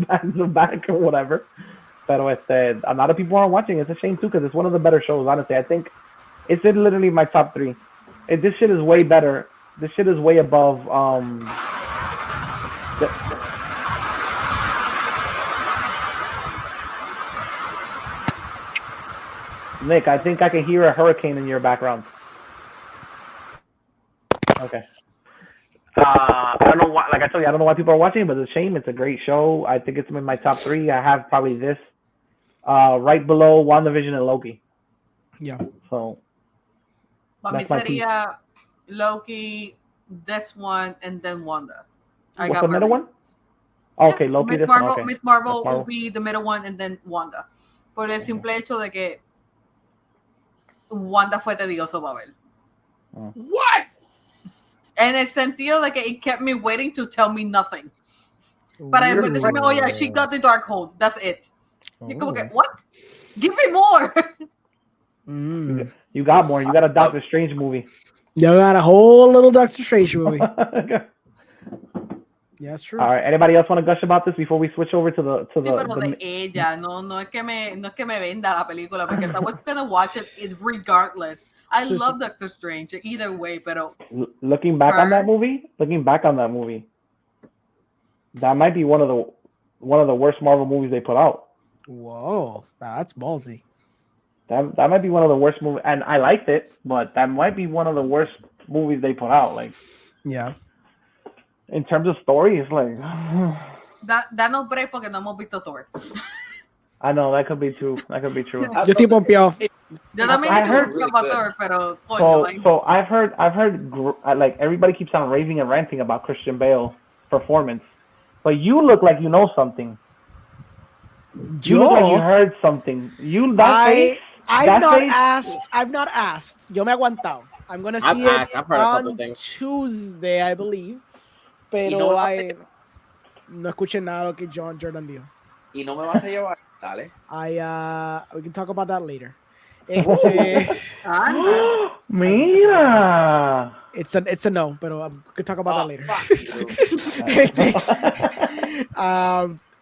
back to back or whatever. Pero a lot of people aren't watching. It's a shame too because it's one of the better shows. Honestly, I think it's literally my top 3. This shit is way better. This shit is way above. Nick, I think I can hear a hurricane in your background. Okay. I don't know why. Like I told you, I don't know why people are watching it, but it's a shame. It's a great show. I think it's in my top 3. I have probably this right below WandaVision and Loki. Yeah. So. Para mí sería Loki, this one, and then Wanda. What's the middle one? Oh, okay, Loki. Miss Marvel will be the middle one, and then Wanda. Por el simple hecho de que Wanda fue tedioso para ver. What? En el sentido de que it kept me waiting to tell me nothing. Para decirme, oh yeah, she got the Darkhold. That's it. You're como que, what? Give me more. You got more. You got a Doctor Strange movie. You got a whole little Doctor Strange movie. Yeah, that's true. All right. Anybody else want to gush about this before we switch over to the? Sí, pero de ella, no es que me venda la película because I was gonna watch it regardless. I love Doctor Strange either way, pero looking back on that movie, that might be one of the worst Marvel movies they put out. Whoa, that's ballsy. That might be one of the worst movies, and I liked it, but that might be one of the worst movies they put out. Like, yeah. In terms of story, it's like danos break porque no hemos visto Thor. I know that could be true. Yo estoy pompeado. Yo también estoy about Thor, pero so I've heard like everybody keeps on raving and ranting about Christian Bale's performance, but you look like you know something. You look like you heard something. I've not asked. Yo me he aguantado. I'm gonna see it on Tuesday, I believe. Pero no escuché nada lo que Jordan dijo. Y no me vas a llevar, dale. We can talk about that later. Mira. It's a no, pero we can talk about that later.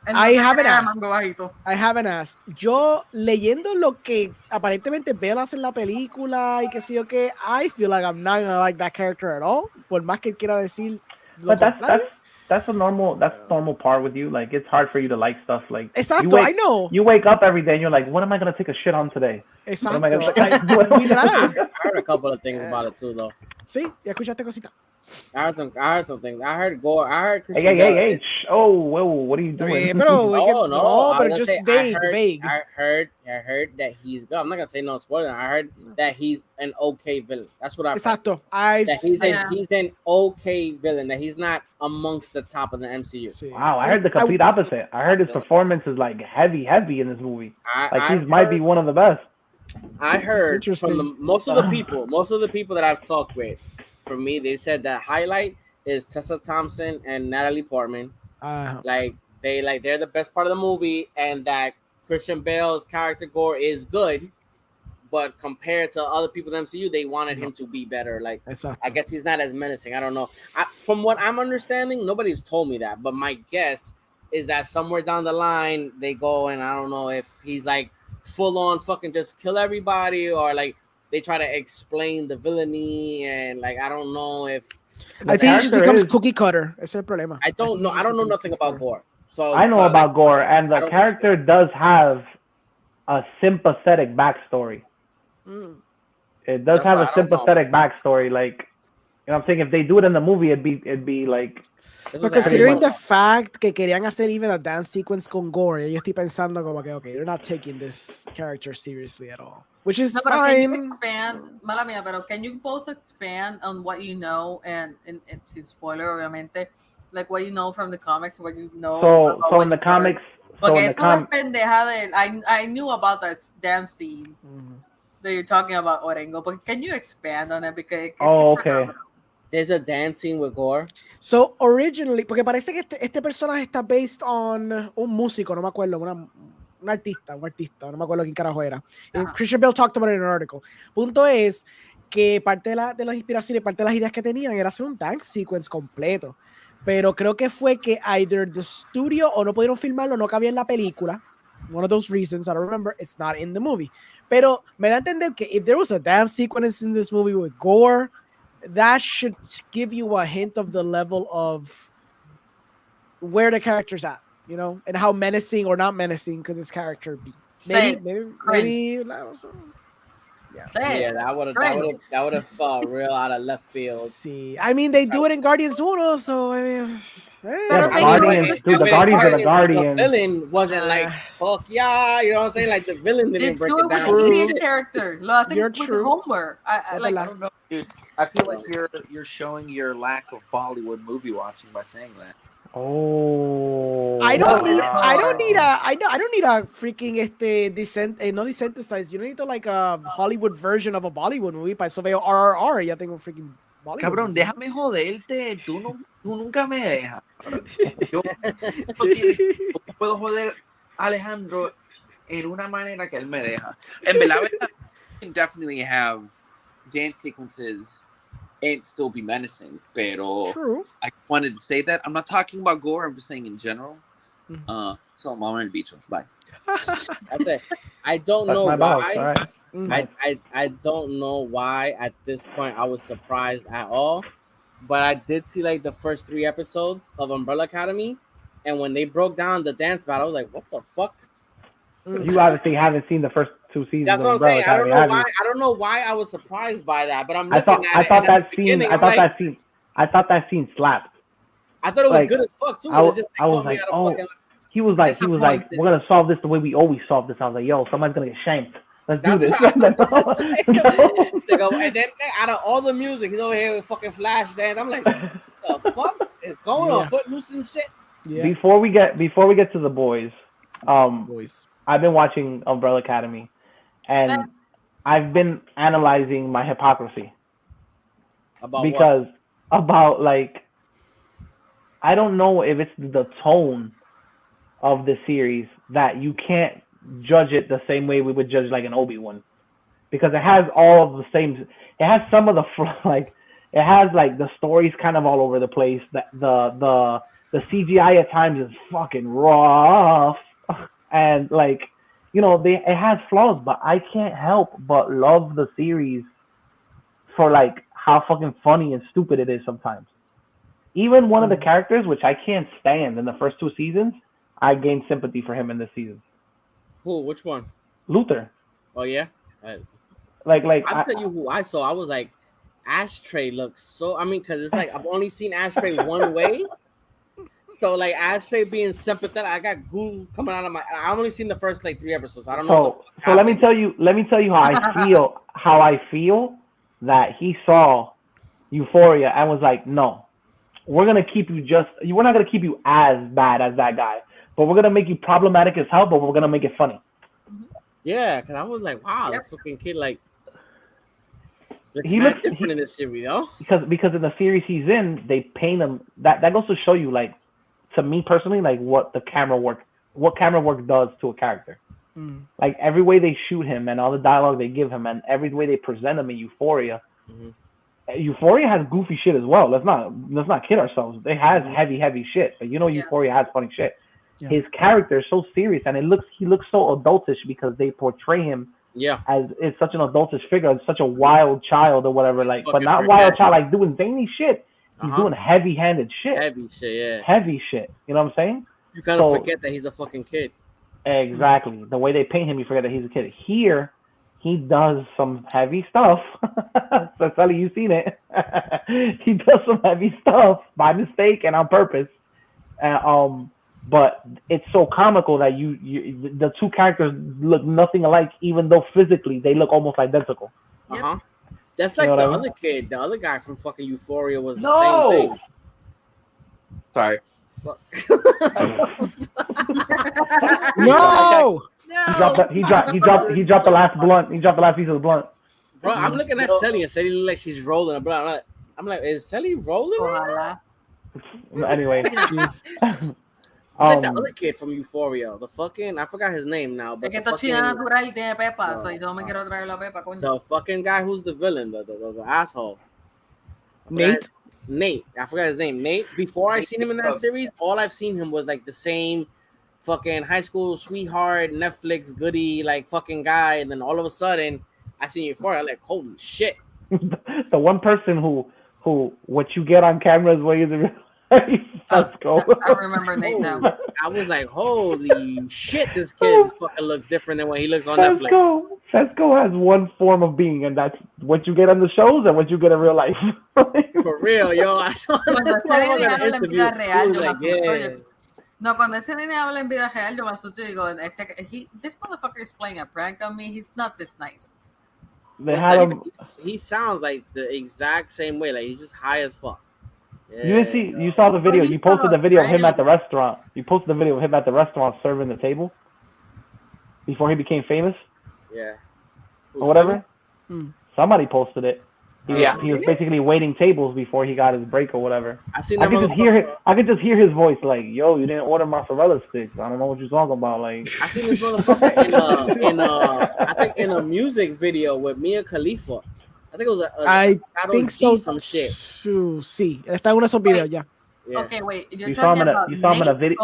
I haven't asked. Yo leyendo lo que aparentemente Bale hace en la película y que sé yo que, I feel like I'm not gonna like that character at all. Por más que quiera decir. But that's normal part with you. Like it's hard for you to like stuff like. Exacto, I know. You wake up every day and you're like, what am I gonna take a shit on today? Exacto. I heard a couple of things about it too, though. Sí, ya escuchaste cosita. I heard some things. I heard gore. I heard Christian Hey! Oh, whoa! What are you doing? But just vague. I heard that he's good. I'm not gonna say no spoiler. I heard that he's an okay villain. That's what I heard. Exacto. That he's an okay villain. That he's not amongst the top of the MCU. Wow, I heard the complete opposite. I heard his performance is like heavy in this movie. He might be one of the best. I heard from most of the people that I've talked with. For me, they said that highlight is Tessa Thompson and Natalie Portman. They're the best part of the movie, and that Christian Bale's character gore is good, but compared to other people in the MCU, they wanted him to be better. Like, I guess he's not as menacing. I don't know. From what I'm understanding, nobody's told me that, but my guess is that somewhere down the line they go, and I don't know if he's like full on fucking just kill everybody, or like they try to explain the villainy, and like I don't know if I think he just becomes cookie cutter. Ese es el problema. I don't know. I don't know nothing about Gore. So I know about Gore, and the character does have a sympathetic backstory. It does have a sympathetic backstory. Like, you know what I'm saying? If they do it in the movie, it'd be like. But considering the fact que querían hacer even a dance sequence con Gore, yo estoy pensando como que, okay, they're not taking this character seriously at all. Which is fine. Can you expand, mala mía, pero can you both expand on what you know and to spoiler, obviamente, like what you know from the comics, what you know. So in the comics. Porque eso es pendeja de. I knew about this dance scene that you're talking about, Orengo, but can you expand on it? Because okay. There's a dance scene with Gore. So originally, porque parece que este personaje está based on un músico, no me acuerdo, un artista, no me acuerdo quién carajo era. Christian Bale talked about it in an article. Punto es que parte de las inspiraciones, parte de las ideas que tenían era hacer un dance sequence completo. Pero creo que fue que either the studio o no pudieron filmarlo, no cabía en la película. One of those reasons, I don't remember, it's not in the movie. Pero me da a entender que if there was a dance sequence in this movie with Gore, that should give you a hint of the level of where the character's at, you know, and how menacing or not menacing could this character be. Maybe yeah, that would have felt real out of left field. See, I mean, they do it in Guardians 1, so I mean, the Guardians are the Guardians. The villain wasn't like fuck yeah, you know what I'm saying? Like the villain didn't break it down. True. Character. I think you're true. Homer. I don't know, dude. I feel like you're showing your lack of Bollywood movie watching by saying that. Oh, I don't need a freaking no desensitized. You don't need to like a Hollywood version of a Bollywood movie. Para eso veo RRR. Ya tengo freaking Bollywood. Cabrón, déjame joderte. Tú nunca me dejas. Yo puedo joder a Alejandro en una manera que él me deja. En verdad, you can definitely have dance sequences and still be menacing, pero true. I wanted to say that. I'm not talking about Gore, I'm just saying in general. So I'm on the beach. Bye. That's it. I don't know why. I don't know why at this point I was surprised at all. But I did see like the first 3 episodes of Umbrella Academy, and when they broke down the dance battle, I was like, what the fuck? You obviously haven't seen the first 2 seasons. That's what I'm saying. I don't know why I was surprised by that, but I thought that scene slapped. I thought it was good as fuck too. I was like, oh, he was like, we're gonna solve this the way we always solve this. I was like, yo, somebody's gonna get shanked. Let's do this. And then out of all the music, he's over here with fucking flash dance. I'm like, what the fuck is going on? Footloose and shit. Yeah. Before we get to the boys, I've been watching Umbrella Academy, and I've been analyzing my hypocrisy. About like, I don't know if it's the tone of the series that you can't judge it the same way we would judge like an ObiWan, because it has all of the same. It has some of the like, it has like the stories kind of all over the place. The CGI at times is fucking rough, and like, you know, it has flaws, but I can't help but love the series for like how fucking funny and stupid it is sometimes. Even one of the characters, which I can't stand in the first 2 seasons, I gained sympathy for him in this season. Who? Which one? Luther. Oh yeah. I'll tell you who I saw. I was like, Ashtray looks so. I mean, because it's like I've only seen Ashtray one way. So like Ashtray being sympathetic, I got goo coming out of my. I've only seen the first like 3 episodes. I don't know. So let me tell you how I feel. How I feel that he saw Euphoria and was like, no, we're gonna keep you we're not gonna keep you as bad as that guy, but we're gonna make you problematic as hell, but we're gonna make it funny. Yeah, because I was like, wow, this fucking kid like looks different in this series, yo. Because in the series he's in, they paint him. That goes to show you, like, to me personally, like what camera work does to a character. Like every way they shoot him and all the dialogue they give him and every way they present him in Euphoria. Euphoria has goofy shit as well. Let's not kid ourselves. It has heavy shit, but Euphoria has funny shit. Yeah. His character is so serious, and he looks so adultish because they portray him as it's such an adultish figure, such a wild child or whatever. Like, but not wild child like doing zany shit. He's doing heavy-handed shit. Heavy shit, yeah. Heavy shit. You know what I'm saying? You kind of forget that he's a fucking kid. Exactly. The way they paint him, you forget that he's a kid. Here, he does some heavy stuff. So, Sully, you've seen it. He does some heavy stuff by mistake and on purpose. But it's so comical that the two characters look nothing alike, even though physically they look almost identical. That's like the other kid. The other guy from fucking Euphoria was the same thing. Sorry. No. He dropped the last blunt. He dropped the last piece of the blunt. Bro, I'm looking at Sally and Sally looks like she's rolling a blunt. I'm like, is Sally rolling? Anyway. It's like the other kid from Euphoria. The fucking, I forgot his name now. But the fucking guy who's the villain, the asshole. Nate? Nate. I forgot his name. Nate. Before I seen him in that series, all I've seen him was like the same fucking high school sweetheart, Netflix goodie, like fucking guy. And then all of a sudden, I seen Euphoria. I'm like, holy shit. The one person who what you get on camera is what you Fesco. I remember Nate now. I was like, holy shit, this kid fucking looks different than what he looks on Netflix. Fesco has one form of being, and that's what you get on the shows and what you get in real life. For real, yo. I saw No, cuando ese nene habla en vida real, yo me asusto y digo, this motherfucker is playing a prank on me. He's not this nice. He sounds like the exact same way. Like, he's just high as fuck. Yeah. You saw the video. You posted the video of him at the restaurant. You posted the video of him at the restaurant serving the table before he became famous. Yeah. Or whatever. Somebody posted it. He was basically waiting tables before he got his break or whatever. I could just hear his voice like, "Yo, you didn't order mozzarella sticks. I don't know what you're talking about." Like, I seen this motherfucker I think in a music video with Mia Khalifa. I think it was I think so. Some shit. Sí, está en uno de esos videos ya. Yeah. Okay, wait. You saw him in a video.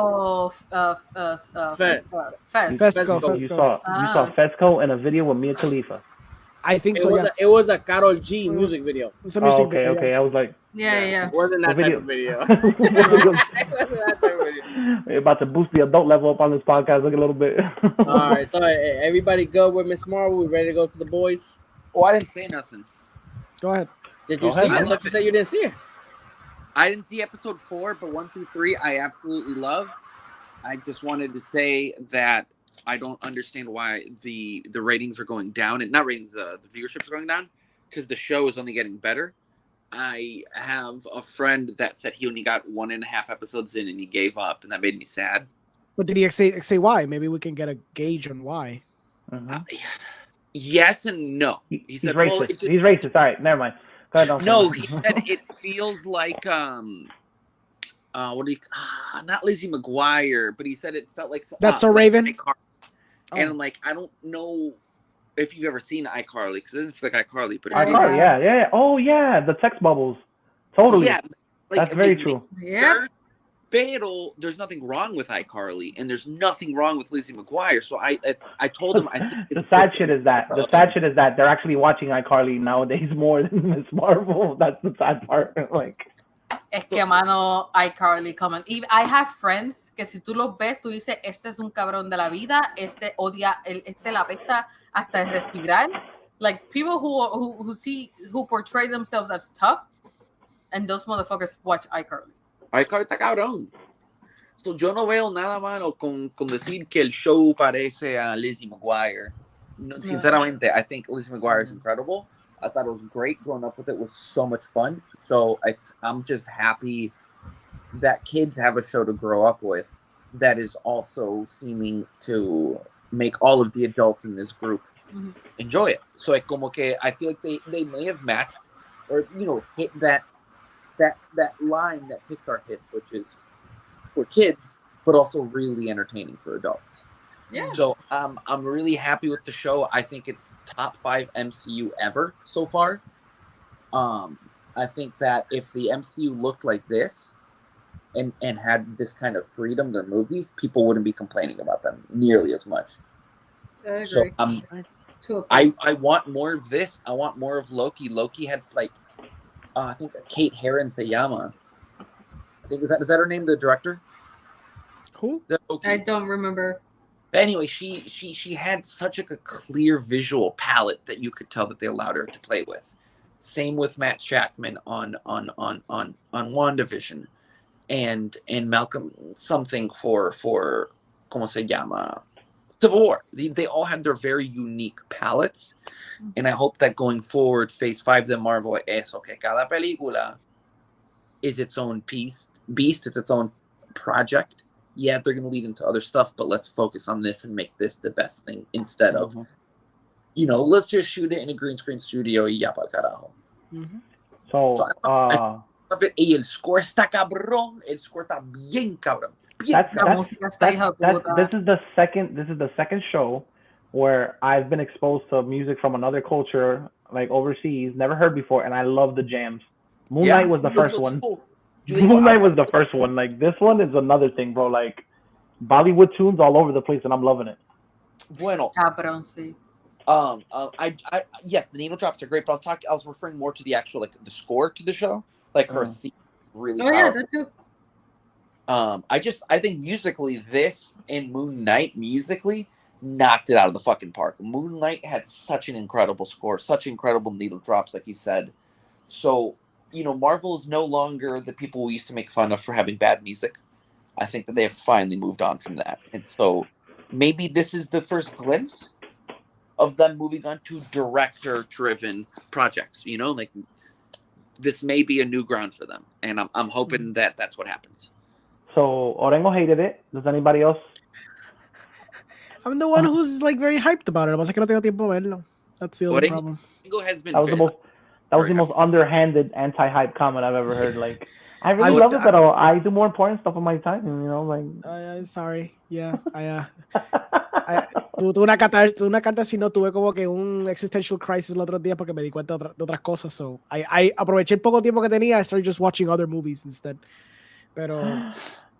Fesco. You saw Fesco in a video with Mia Khalifa. I think so. It was a Karol G music video. It's a music video. Okay. I was like, yeah. It wasn't that type of video. We're about to boost the adult level up on this podcast. Look a little bit. All right, so everybody good with Miss Marvel? We ready to go to the boys? Oh, I didn't say nothing. Go ahead. Did you see it? I thought you said you didn't see it. I didn't see episode 4, but 1 through 3 I absolutely love. I just wanted to say that I don't understand why the ratings are going down, and not ratings, the viewership is going down, because the show is only getting better. I have a friend that said he only got 1.5 episodes in and he gave up, and that made me sad. But did he say why? Maybe we can get a gauge on why. Yes and no. He said, he's racist. He's racist. All right, never mind. Go ahead, no, he said it feels like what do you not Lizzie McGuire, but he said it felt like That's So Raven. And I'm like, I don't know if you've ever seen iCarly, because it doesn't feel like iCarly, but iCarly, yeah. Oh yeah, the text bubbles. Totally. Yeah, that's very true. Yeah. Pero there's nothing wrong with iCarly, and there's nothing wrong with Lizzie McGuire. So I told him. The sad shit is that they're actually watching iCarly nowadays more than Miss Marvel. That's the sad part. Like, es que mano, iCarly, come on. I have friends que si tú los ves, tú dices, este es un cabrón de la vida, este odia, este la apesta hasta respirar. Like people who portray themselves as tough, and those motherfuckers watch iCarly. iCarly está cabrón. So, yo no veo nada malo con decir que el show parece a Lizzie McGuire. No, sinceramente, I think Lizzie McGuire is incredible. I thought it was great. Growing up with it was so much fun. So I'm just happy that kids have a show to grow up with that is also seeming to make all of the adults in this group enjoy it. So como que I feel like they may have matched or hit that line that Pixar hits, which is for kids, but also really entertaining for adults. Yeah. So I'm really happy with the show. I think it's top 5 MCU ever so far. I think that if the MCU looked like this and had this kind of freedom, their movies, people wouldn't be complaining about them nearly as much. I agree. So I want more of this. I want more of Loki. Loki had like I think Kate Herron Sayama. I think is that her name, the director? Who? I don't remember. But anyway, she had such a clear visual palette that you could tell that they allowed her to play with. Same with Matt Shackman on WandaVision, and Malcolm something for ¿cómo se llama? Civil War. They all had their very unique palettes, and I hope that going forward, Phase 5 de Marvel eso que cada película is its own beast. It's its own project. Yeah, they're going to lead into other stuff, but let's focus on this and make this the best thing instead of, let's just shoot it in a green screen studio y ya para carajo. So I love it. Y el score está cabrón. El score está bien cabrón. This is the second show where I've been exposed to music from another culture, like overseas, never heard before, and I love the jams. Moonlight was the first one. Moonlight was the first one. Like this one is another thing, bro. Like Bollywood tunes all over the place, and I'm loving it. Bueno. Cabrón, sí. Yes, the needle drops are great, but I was referring more to the actual like the score to the show, like her theme, really. Oh yeah, that too. I think musically, this and Moon Knight musically knocked it out of the fucking park. Moonlight had such an incredible score, such incredible needle drops, like you said. So, Marvel is no longer the people we used to make fun of for having bad music. I think that they have finally moved on from that. And so maybe this is the first glimpse of them moving on to director-driven projects, like this may be a new ground for them. And I'm hoping that that's what happens. So Orengo hated it. Does anybody else? I'm the one who's like very hyped about it. Pasa que no tengo tiempo verlo. That's the only problem. Orengo has been that was the most underhanded anti-hype comment I've ever heard. Like, I really love it, but I do more important stuff on my time. Sorry. Yeah. Tuve una catarsis, no tuve como que un existential crisis el otro día porque me di cuenta de otras cosas. So I aproveché el poco tiempo que tenía. I started just watching other movies instead. Pero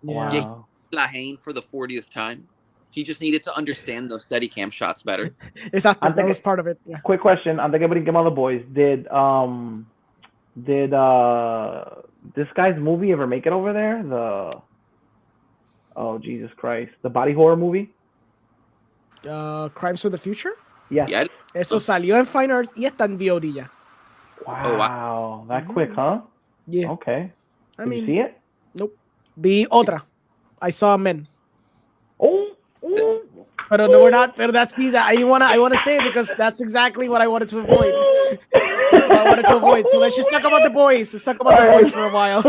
yeah, Lahane for the 40th time. He just needed to understand those Steadicam shots better. Exactly, that was part of it. Yeah. Quick question: antes que brinquemos los boys, did this guy's movie ever make it over there? Oh Jesus Christ, the body horror movie. Crimes of the Future. Yeah. Eso salió en Fine Arts y está en VOD ya. Wow, that quick, huh? Yeah. Okay. Did you see it? Nope. Vi otra. I saw Men. But no, we're not. But that's neither. I want to say it because that's exactly what I wanted to avoid. That's what I wanted to avoid. So let's just talk about the boys. Let's talk about the boys for a while.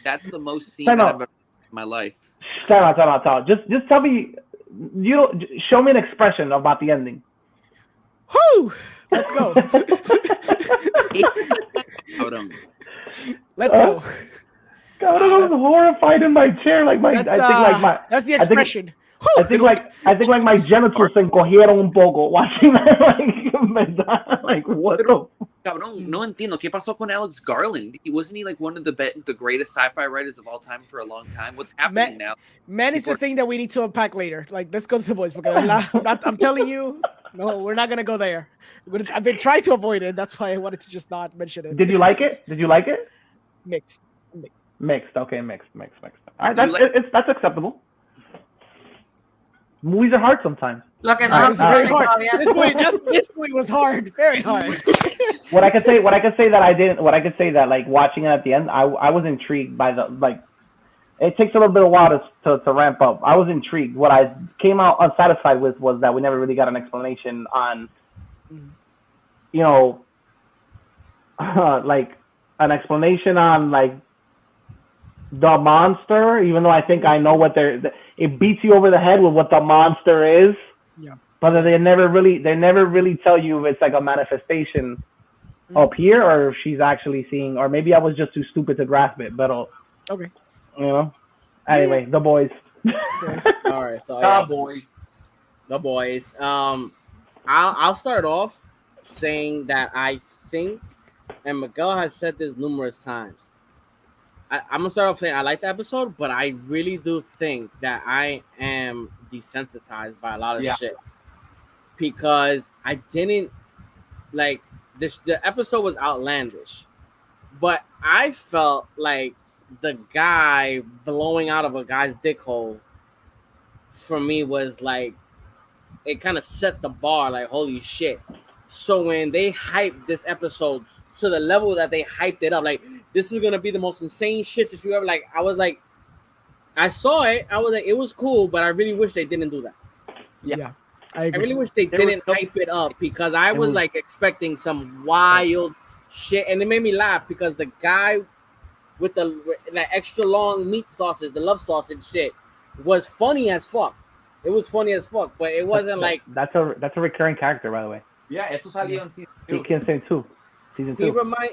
That's the most scene that I've ever in my life. Time out. Just tell me. Show me an expression about the ending. Whoo! Let's go. Let's go. God, I was horrified in my chair. That's the expression. I think my genitals se encogieron un poco watching that. Like what the? Cabrón, no entiendo qué pasó con Alex Garland. Wasn't he like one of the greatest sci-fi writers of all time for a long time? What's happening now? Men is the thing that we need to unpack later. Like, let's go to the boys because I'm telling you, no, we're not gonna go there. I've been trying to avoid it. That's why I wanted to just not mention it. Did you like it? Mixed. Okay, mixed. All right, that's acceptable. Movies are hard sometimes. Look at that. This movie was hard, very hard. What I could say that like watching it at the end, I was intrigued by the like. It takes a little bit of while to ramp up. I was intrigued. What I came out unsatisfied with was that we never really got an explanation on, like an explanation on like the monster. Even though I think I know what it beats you over the head with what the monster is. Yeah. But they never really tell you if it's like a manifestation up here or if she's actually seeing, or maybe I was just too stupid to grasp it. But okay. Anyway, the boys. Yes. All right, so boys. the boys. I'll start off saying that I think, and Miguel has said this numerous times. I'm gonna start off saying I like the episode, but I really do think that I am desensitized by a lot of shit because I didn't like this. The episode was outlandish, but I felt like the guy blowing out of a guy's dick hole for me was like it kind of set the bar. Like holy shit. So when they hyped this episode to the level that they hyped it up, like this is gonna be the most insane shit that you ever like. I was like, I saw it. I was like, it was cool, but I really wish they didn't do that. Yeah. I really wish they didn't hype it up because I was like expecting some wild shit, and it made me laugh because the guy with the extra long meat sausage, the love sausage shit, was funny as fuck. It was funny as fuck, but it wasn't that's a recurring character, by the way. Yeah, eso salió en season 2. He can say season 2.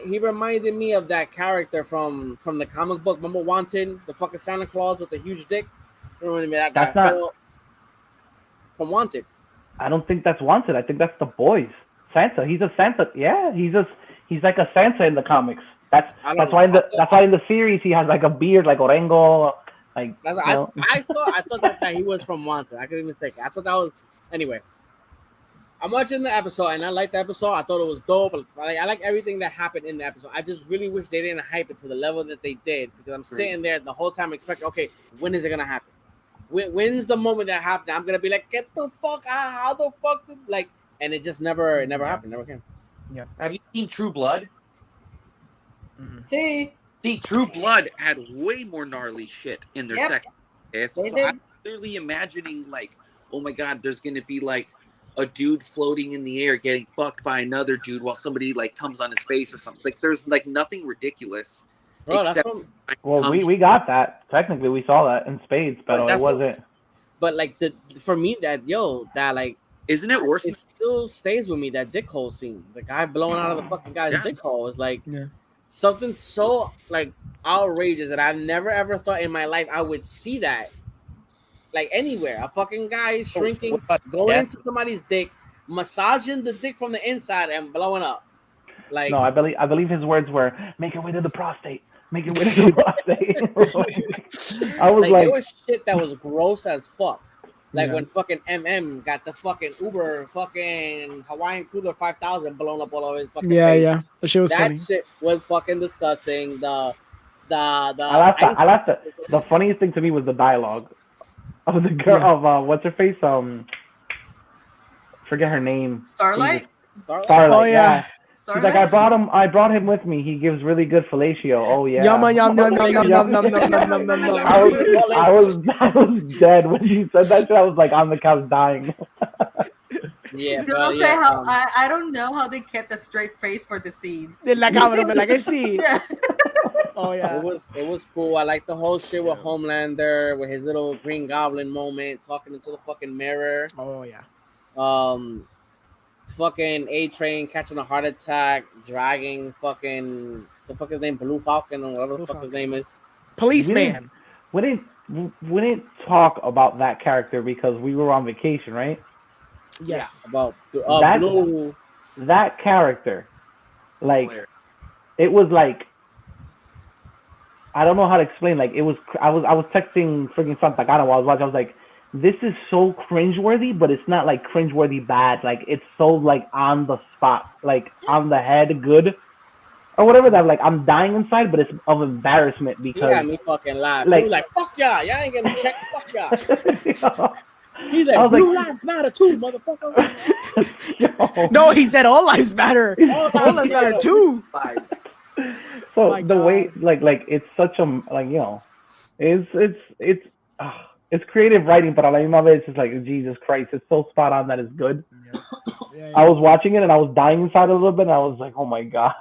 He reminded me of that character from the comic book. Remember Wanted, the fucking Santa Claus with the huge dick. Remember me that that's guy not from Wanted. I don't think that's Wanted. I think that's the boys. Santa. He's a Santa. Yeah, he's like a Santa in the comics. That's why in the series he has like a beard like Orengo. Like I thought that he was from Wanted. I could be mistaken. I thought that was anyway. I'm watching the episode and I like the episode. I thought it was dope. I like everything that happened in the episode. I just really wish they didn't hype it to the level that they did because I'm sitting there the whole time expecting, okay, when is it gonna happen? When's the moment that happened? I'm gonna be like, get the fuck out! How the fuck? And it just never happened. Never came. Yeah. Have you seen True Blood? Mm-hmm. See, True Blood had way more gnarly shit in their second. So I'm literally imagining like, oh my god, there's gonna be like a dude floating in the air getting fucked by another dude while somebody like comes on his face or something. Like there's like nothing ridiculous. Bro, we got that. Technically, we saw that in spades, but it wasn't. But like for me, that like. Isn't it worse? It still stays with me, that dick hole scene. The guy blowing out of the fucking guy's dick hole is like something so like outrageous that I've never ever thought in my life I would see that. Like anywhere. A fucking guy shrinking, going into somebody's dick, massaging the dick from the inside and blowing up. Like no, I believe his words were, make your way to the prostate. Make your way to the prostate. I was like, it was shit that was gross as fuck. Like when fucking MM got the fucking Uber fucking Hawaiian Cooler 5000 blown up all over his fucking face. Yeah. That shit was funny. That shit was fucking disgusting. The funniest thing to me was the dialogue of the girl of what's her face? Forget her name. Starlight. Oh yeah. He's like, I brought him with me. He gives really good fellatio. Oh yeah. Yum. I was dead when you said that shit. I was like on the couch dying. Yeah. I don't know how they kept a straight face for the scene. Like I see. Oh yeah. It was cool. I like the whole shit with Homelander, with his little Green Goblin moment, talking into the fucking mirror. Oh yeah. Fucking A-Train catching a heart attack, dragging fucking the fuck his name, Blue Falcon or whatever the fuck his name is. Policeman. We didn't talk about that character because we were on vacation, right? Yes. About Blue. That character, like, it was like, I don't know how to explain. Like, it was. I was texting freaking Santagana while I was watching. I was like, this is so cringeworthy, but it's not like cringeworthy bad. Like it's so like on the spot, like on the head, good, or whatever. That like I'm dying inside, but it's of embarrassment because. Yeah, me fucking laugh. Like fuck y'all ain't getting checked. Fuck y'all. He's like, blue lives matter too, motherfucker. No, he said all lives matter. All lives matter too. So the way, like it's such a it's creative writing, but I love it. It's just like Jesus Christ, it's so spot on that it's good. Yeah. I was watching it and I was dying inside a little bit. And I was like, oh my god,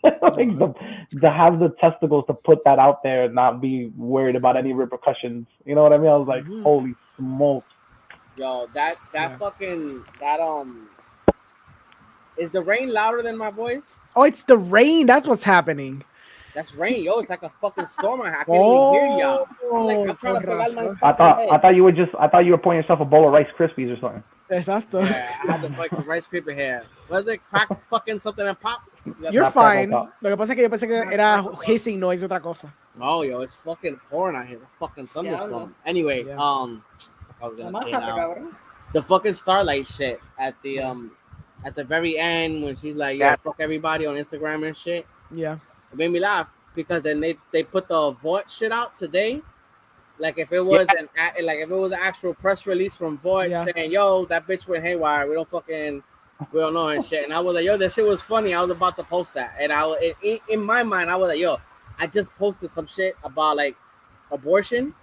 like to have the testicles to put that out there and not be worried about any repercussions. You know what I mean? I was like, holy smokes. Yo, that is the rain louder than my voice? Oh, it's the rain. That's what's happening. That's rain, yo. It's like a fucking storm. I can't even hear y'all. like, I'm trying to pegar my I thought you were pouring yourself a bowl of Rice Krispies or something. Exacto. Yeah, I had the fucking Rice Krispie here. Was it crack fucking something and pop? You're fine. Lo que pasa es que yo pensé que era hissing noise otra cosa. No, yo, it's fucking pouring out here. The fucking thunderstorm. Anyway, I was gonna say now. The fucking Starlight shit at the very end when she's like, "Yo, fuck everybody" on Instagram and shit. Yeah, it made me laugh because then they put the Voight shit out today. Like if it was an actual press release from Voight saying, "Yo, that bitch went haywire. We don't know and shit." And I was like, "Yo, that shit was funny." I was about to post that, and in my mind, I was like, "Yo, I just posted some shit about like abortion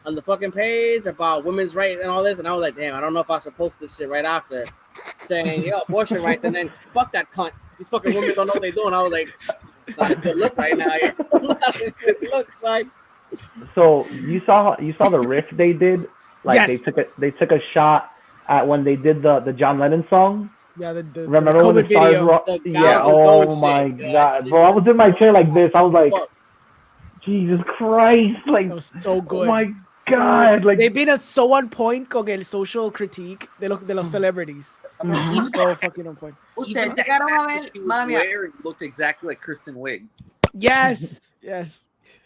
on the fucking page about women's rights and all this," and I was like, "Damn, I don't know if I should post this shit right after saying, yo, abortion rights, and then fuck that cunt. These fucking women don't know what they're doing." I was like, "Not a good look right now." Not a good look, son. So you saw the riff they did, like they took a shot at when they did the John Lennon song. Yeah, remember when the stars were? Yeah. Oh my god, bro! I was in my chair like this. I was like, Jesus Christ! Like, that was so good. Oh my god! Like they've been so on point con el social critique de los celebrities. So fucking on point. Ustedes llegaron a ver, mala mía. Looked exactly like Kristen Wiig. Yes.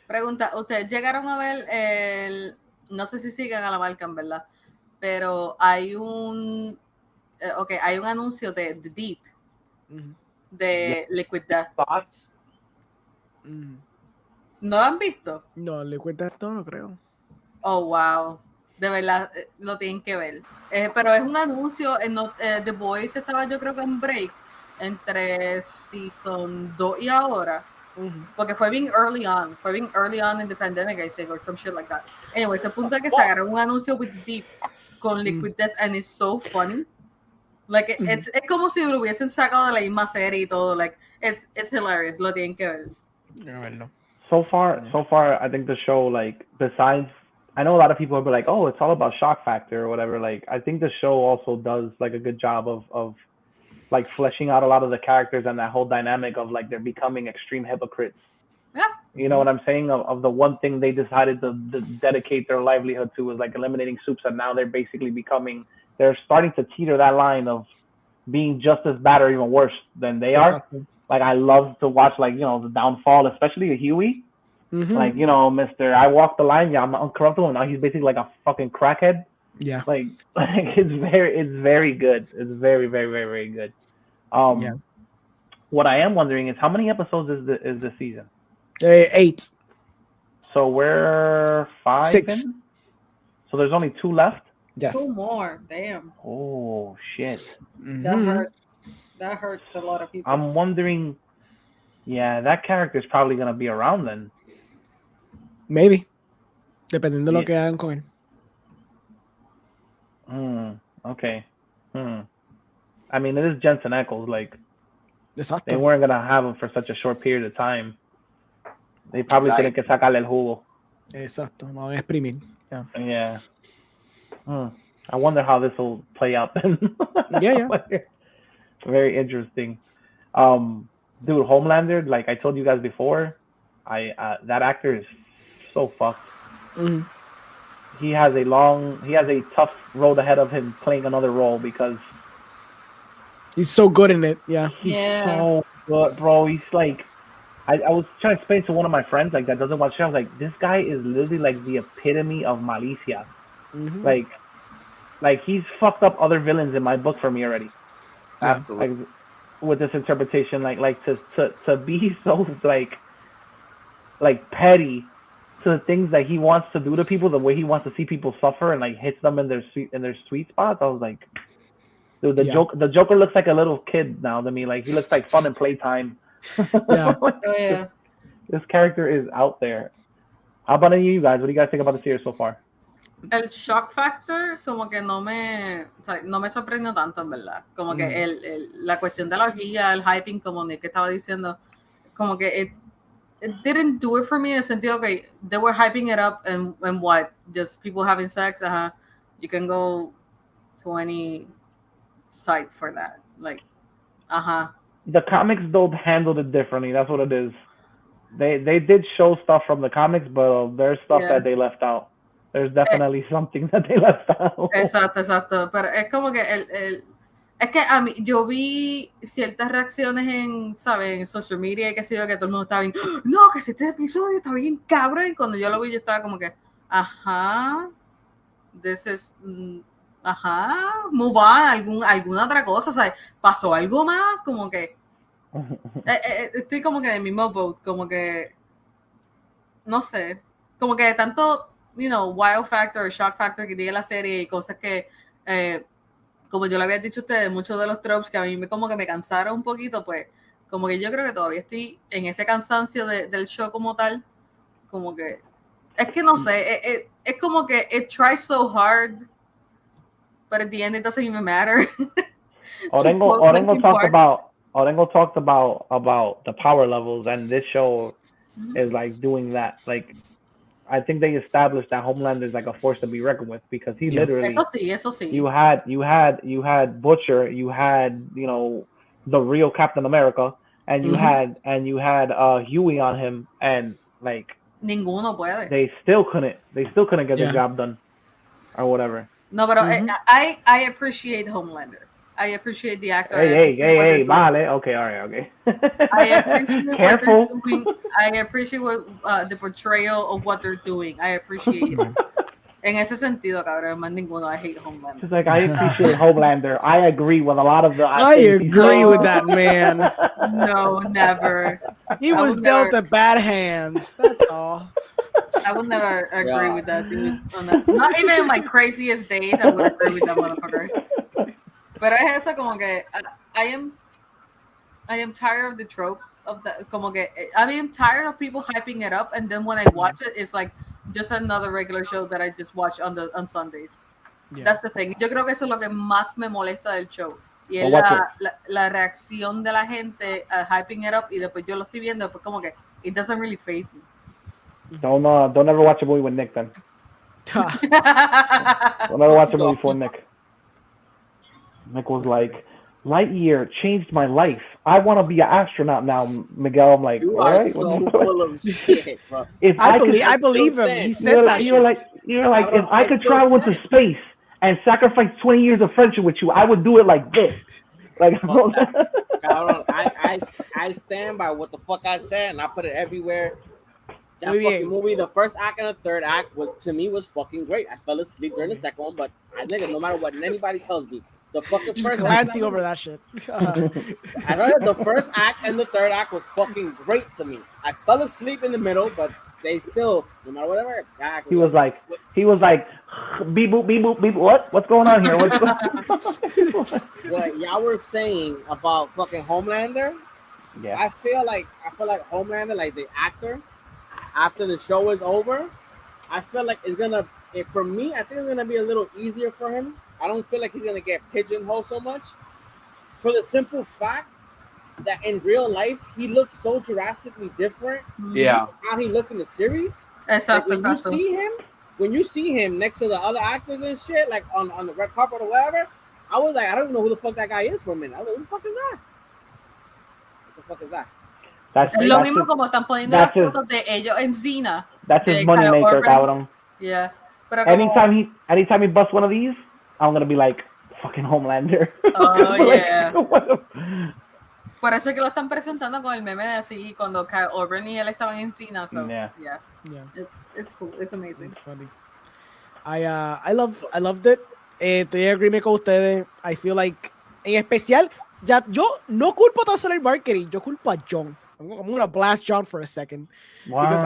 Pregunta, ¿ustedes llegaron a ver no sé si siguen a la marca, en verdad, pero hay un anuncio de The Deep de Liquid Death. Thoughts? ¿No lo han visto? No, Liquid Death no creo. Oh, wow. De verdad, lo tienen que ver. Pero es un anuncio, The Boys estaba yo creo que en break entre Season 2 y ahora. Porque fue bien early on in the pandemic, I think, or some shit like that. Anyway, este punto es que sacaron un anuncio with Deep con Liquid Death, and it's so funny. Like, es como si lo hubiesen sacado de la misma serie y todo. Like, it's hilarious. Lo tienen que ver. So far, I think the show, like, besides, I know a lot of people will be like, "Oh, it's all about shock factor" or whatever. Like, I think the show also does like a good job of like fleshing out a lot of the characters and that whole dynamic of like they're becoming extreme hypocrites. Yeah. You know what I'm saying? Of the one thing they decided to dedicate their livelihood to was like eliminating soups, and now they're starting to teeter that line of being just as bad or even worse than they are. Like, I love to watch, like, you know, the downfall, especially Huey. Like, you know, Mr. I walk the line, I'm uncorruptible. Now he's basically like a fucking crackhead. Yeah. Like it's very good. It's very, very, very, very good. What I am wondering is how many episodes is this season? 8. So we're 5 6. in? So there's only 2 left? Yes. 2 more. Damn. Oh shit. That hurts. That hurts a lot of people. I'm wondering. Yeah, that character is probably gonna be around then. Maybe. Dependiendo de lo que hagan con él. Okay. I mean, it is Jensen Ackles. Like, exacto. They weren't gonna have him for such a short period of time. They probably tienen que sacarle el jugo. Exacto. No van a exprimir. Yeah. I wonder how this will play out then. Yeah. Very interesting. Dude, Homelander, like I told you guys before, that actor is so fucked. He has a tough road ahead of him playing another role because he's so good in it. Yeah. He's so good, bro. He's like, I was trying to explain to one of my friends like that doesn't watch shows. Like, this guy is literally like the epitome of malicia. Like he's fucked up other villains in my book for me already. Absolutely. Like, with this interpretation, like to be so like petty to the things that he wants to do to people, the way he wants to see people suffer, and like hits them in their sweet spots. I was like, dude, the Joker looks like a little kid now to me. Like, he looks like fun and playtime. Yeah. This character is out there. How about any of you guys? What do you guys think about the series so far? El shock factor como que no me sorprendió tanto, en verdad. Como que la cuestión de la orgía, el hyping, como Nick estaba diciendo, como que it didn't do it for me in the sentido, okay, they were hyping it up and what? Just people having sex? You can go to any site for that. Like, The comics, though, handled it differently. That's what it is. They did show stuff from the comics, but there's stuff that they left out. There's definitely something that they left out. Exacto. Pero es como que es que a mí, yo vi ciertas reacciones en social media y que sé yo, que todo el mundo estaba bien, no, que este episodio está bien cabrón, y cuando yo lo vi yo estaba como que, move on, alguna otra cosa, o sea, pasó algo más, como que, estoy como que de mismo vote, como que, no sé, como que tanto, wow factor, shock factor que tiene la serie y cosas que, como yo le había dicho a ustedes, muchos de los tropes que a mí como que me cansaron un poquito, pues, como que yo creo que todavía estoy en ese cansancio del show como tal, como que, es que no sé, es como que it tries so hard, but at the end it doesn't even matter. Orengo talked about the power levels, and this show is like doing that. Like, I think they established that Homelander is like a force to be reckoned with, because he literally. Eso sí. You had Butcher, you had the real Captain America, and you had Huey on him, and like ninguno puede. They still couldn't get the job done, or whatever. No, but I appreciate Homelander. I appreciate the actor. Hey, vale. Okay, all right, okay. I appreciate Careful. what they're doing. I appreciate the portrayal of what they're doing. I appreciate it. En ese sentido, cabrón, más ninguno. I hate Homelander. It's like, I appreciate Homelander. I agree with a lot of the. I agree with that man. No, never. He was dealt a bad hand. That's all. I would never agree with that dude. Not even in my craziest days, I would agree with that motherfucker. Pero es eso como que I am tired of the tropes of the como que I am tired of people hyping it up, and then when I watch it, it's like just another regular show that I just watch on Sundays. Yeah. That's the thing. Yo creo que eso es lo que más me molesta del show. Y es la reacción de la gente hyping it up, y después yo lo estoy viendo, pues como que it doesn't really faze me. Don't ever watch a movie with Nick then. Don't ever watch a movie for Nick. Nick was like, Lightyear changed my life. I want to be an astronaut now, Miguel. I'm like, you all are right, so full of shit, bro. I believe him. He said that. You're like, if I could travel into space and sacrifice 20 years of friendship with you, I would do it like this. Like, I stand by what the fuck I said, and I put it everywhere. That fucking movie, the first act and the third act, to me was fucking great. I fell asleep during the second one, but no matter what anybody tells me, the fucking just first glancing over that shit. I know the first act and the third act was fucking great to me. I fell asleep in the middle, but they still, no matter whatever. He was like, beep boop, beep boop, beep. What's going on here? What y'all were saying about fucking Homelander? Yeah. I feel like Homelander, like the actor, after the show is over, I feel like for me, I think it's gonna be a little easier for him. I don't feel like he's going to get pigeonholed so much, for the simple fact that in real life, he looks so drastically different. Yeah. How he looks in the series. Exactly. Like when you see him next to the other actors and shit, like on the red carpet or whatever, I was like, I don't know who the fuck that guy is for a minute. I was like, who the fuck is that? What the fuck is that? Es lo mismo como están poniendo las fotos de ellos en Cena. That's his money maker, cabrón. Yeah. Pero anytime he busts one of these, I'm gonna be like, fucking Homelander. Oh, yeah. Por eso es que lo están presentando con el meme de así, cuando Kyle Urban y él estaban en Cena. So, yeah. It's cool. It's amazing. It's funny. I loved it. Estoy de acuerdo con ustedes. I feel like, en especial, ya yo no culpo tan solo el marketing, yo culpo a John. I'm gonna blast John for a second. Wow. Because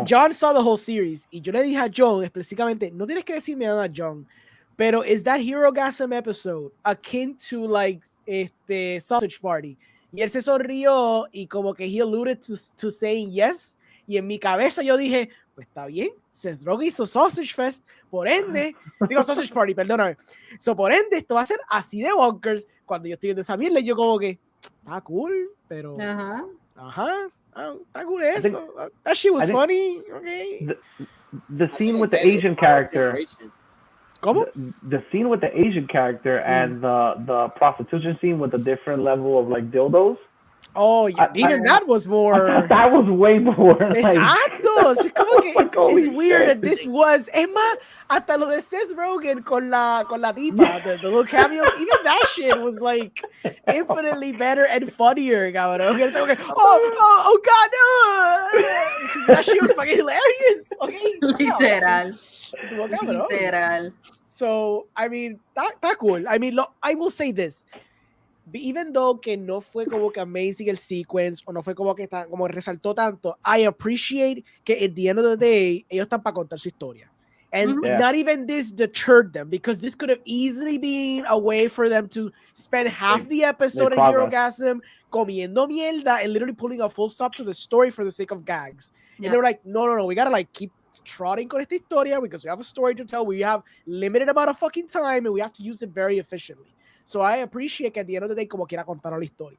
John saw the whole series. Y yo le dije a John específicamente, no tienes que decirme nada, John, pero is that Herogasm episode akin to like Sausage Party? Y él se sonrió y como que he alluded to saying yes. Y en mi cabeza yo dije, pues está bien, Seth Rogen hizo Sausage Fest, por ende, digo Sausage Party, perdóname. So, por ende, esto va a ser así de bonkers. Cuando yo estoy viendo esa mierda, yo como que, está cool, pero... Está cool eso. That shit was funny, okay. The scene with the Asian character... ¿Cómo? The scene with the Asian character and the prostitution scene with a different level of like dildos, Oh, yeah, even that was more. That was way more. Exacto. Es como que it's weird that this was. Es más, hasta lo de Seth Rogen con la tipa, the little cameos, even that shit was like infinitely better and funnier, cabrón. Okay. Oh, God, no. That shit was fucking hilarious. Okay. Literal. So, I mean, that cool. I mean, I will say this. Even though que no fue como que amazing el sequence o no fue como que como resaltó tanto, I appreciate que at the end of the day ellos están para contar su historia. And not even this deterred them, because this could have easily been a way for them to spend half the episode in Herogasm comiendo mierda and literally pulling a full stop to the story for the sake of gags. Yeah. And they were like, no, we gotta like keep trotting con esta historia because we have a story to tell. We have limited amount of fucking time and we have to use it very efficiently. So I appreciate que at the end of the day como quiera contar la historia.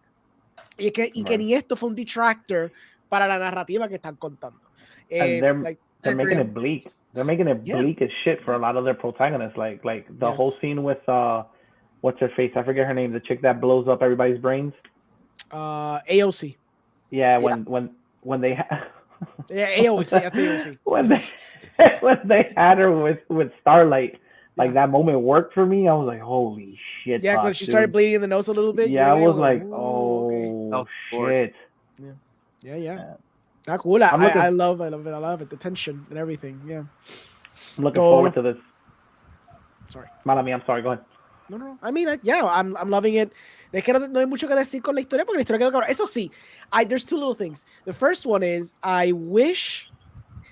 Y que ni esto fue un detractor para la narrativa que están contando. And they're making it bleak. They're making it bleak as shit for a lot of their protagonists. Like the whole scene with what's her face? I forget her name. The chick that blows up everybody's brains. AOC. Yeah, when they AOC. That's AOC. when they had her with Starlight. Like that moment worked for me. I was like, holy shit. Yeah, because she started bleeding in the nose a little bit. Yeah, I was like, oh shit. Yeah. Not cool. I love it. The tension and everything. Yeah. I'm looking forward to this. Sorry. Malami, I'm sorry. Go ahead. No. I mean, I'm loving it. Es que no hay mucho que decir con la historia porque la historia quedó cabrón. Eso sí, there's two little things. The first one is I wish.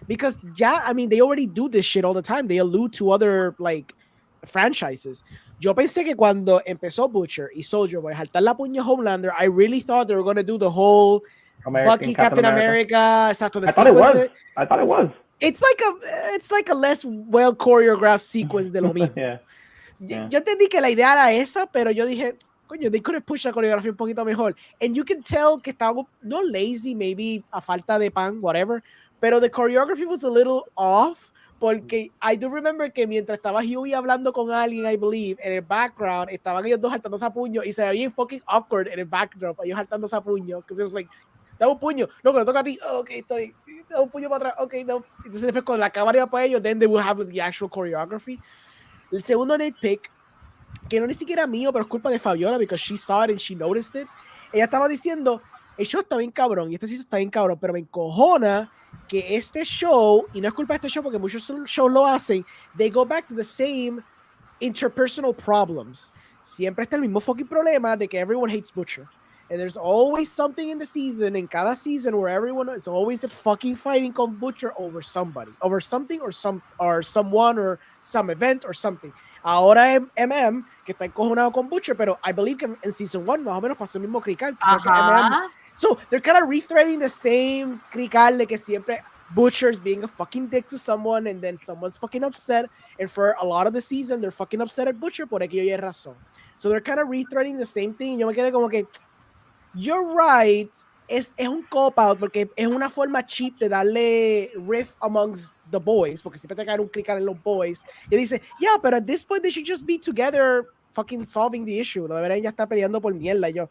Because they already do this shit all the time. They allude to other like franchises. Yo pensé que cuando empezó Butcher y Soldier Boy jaltar la puña Homelander, I really thought they were going to do the whole Bucky Captain America. Exacto, I thought it was. It's like a less well choreographed sequence de lo mismo. Yo entendí que la idea era esa, pero yo dije, coño, they could have pushed la coreografía un poquito mejor. And you can tell que estaba no lazy, maybe a falta de pan, whatever. Pero the choreography was a little off, porque I do remember que mientras estaba Huey hablando con alguien, I believe, en el background, estaban ellos dos saltándose a puño y se veía bien fucking awkward en el backdrop, ellos saltándose a puño, because it was like, da un puño, no, que le toca a ti, ok, estoy, da un puño para atrás, ok, no. Entonces después cuando la cámara iba para ellos, then they will have the actual choreography. El segundo nitpick, que no ni siquiera mío, pero es culpa de Fabiola, because she saw it and she noticed it, ella estaba diciendo, el show está bien cabrón, y este sitio está bien cabrón, pero me encojona que este show, y no es culpa de este show porque muchos shows lo hacen, they go back to the same interpersonal problems. Siempre está el mismo fucking problema de que everyone hates Butcher. And there's always something in the season, in cada season, where everyone is always fucking fighting con Butcher over somebody, over something or someone or some event or something. Ahora MM, que está encojonado con Butcher, pero I believe que en season 1 más o menos pasó el mismo crical. So they're kind of rethreading the same crical de que siempre Butcher's being a fucking dick to someone and then someone's fucking upset. And for a lot of the season, they're fucking upset at Butcher por aquello y razón. So they're kind of rethreading the same thing. Yo me quedé como que, you're right. Es un cop-out porque es una forma cheap de darle riff amongst the boys, porque siempre te cae un crical en los boys. Y dice, yeah, but at this point they should just be together fucking solving the issue. No deberían ya estar peleando por mierda. Y yo,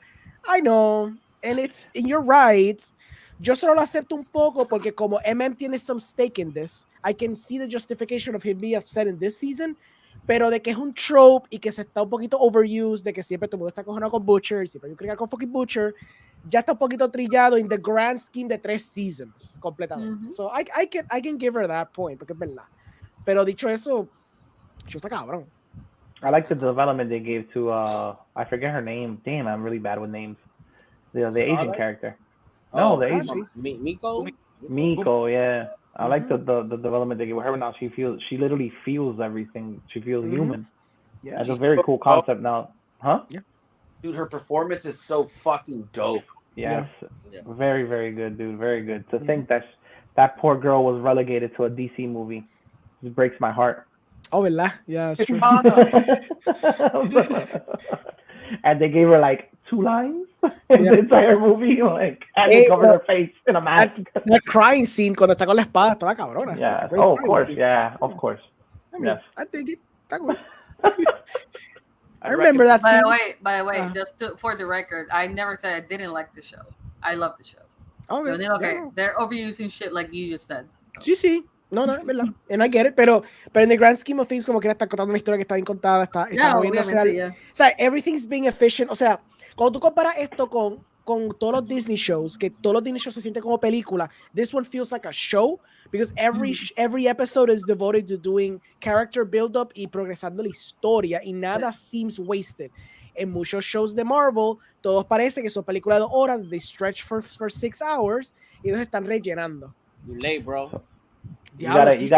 I know. And you're right. Yo solo lo acepto un poco porque como MM tiene some stake in this, I can see the justification of him being upset in this season, pero de que es un trope y que se está un poquito overused, de que siempre todo el mundo está cojonado con Butcher, siempre hay un crical con fucking Butcher, ya está un poquito trillado in the grand scheme de 3 seasons completamente. So I can give her that point, porque es verdad. Pero dicho eso, yo está cabrón. I like the development they gave to I forget her name. Damn, I'm really bad with names. The Asian character. No, the Asian. Miko, yeah. I like the development they give her now. She literally feels everything. She feels human. Yeah, that's a very cool concept now. Huh? Yeah. Dude, her performance is so fucking dope. Yes. Yeah. Very, very good, dude. Very good. To think that poor girl was relegated to a DC movie. It breaks my heart. Oh, ¿verdad? Yeah, that's true. And they gave her like 2 lines in the entire movie, like, and they covered her face in a mask. That crying scene cuando está con la espada estaba cabrona. Yeah. Oh, of course. Scene. Yeah, of course. I mean, yes. I think it. Está cool. I remember that scene. By the way, just for the record, I never said I didn't like the show. I love the show. Okay, they're overusing shit like you just said. So. Sí. No, es verdad. And I get it, pero in the grand scheme of things, como que está contando una historia que está bien contada, está moviéndose o sea, everything's being efficient. O sea, cuando tú comparas esto con todos los Disney shows, que todos los Disney shows se sienten como película, this one feels like a show, because every episode is devoted to doing character build-up y progresando la historia, y nada seems wasted. En muchos shows de Marvel, todos parece que son películas de 2 horas, they stretch for 6 hours, y los están rellenando. You late, bro. You gotta get.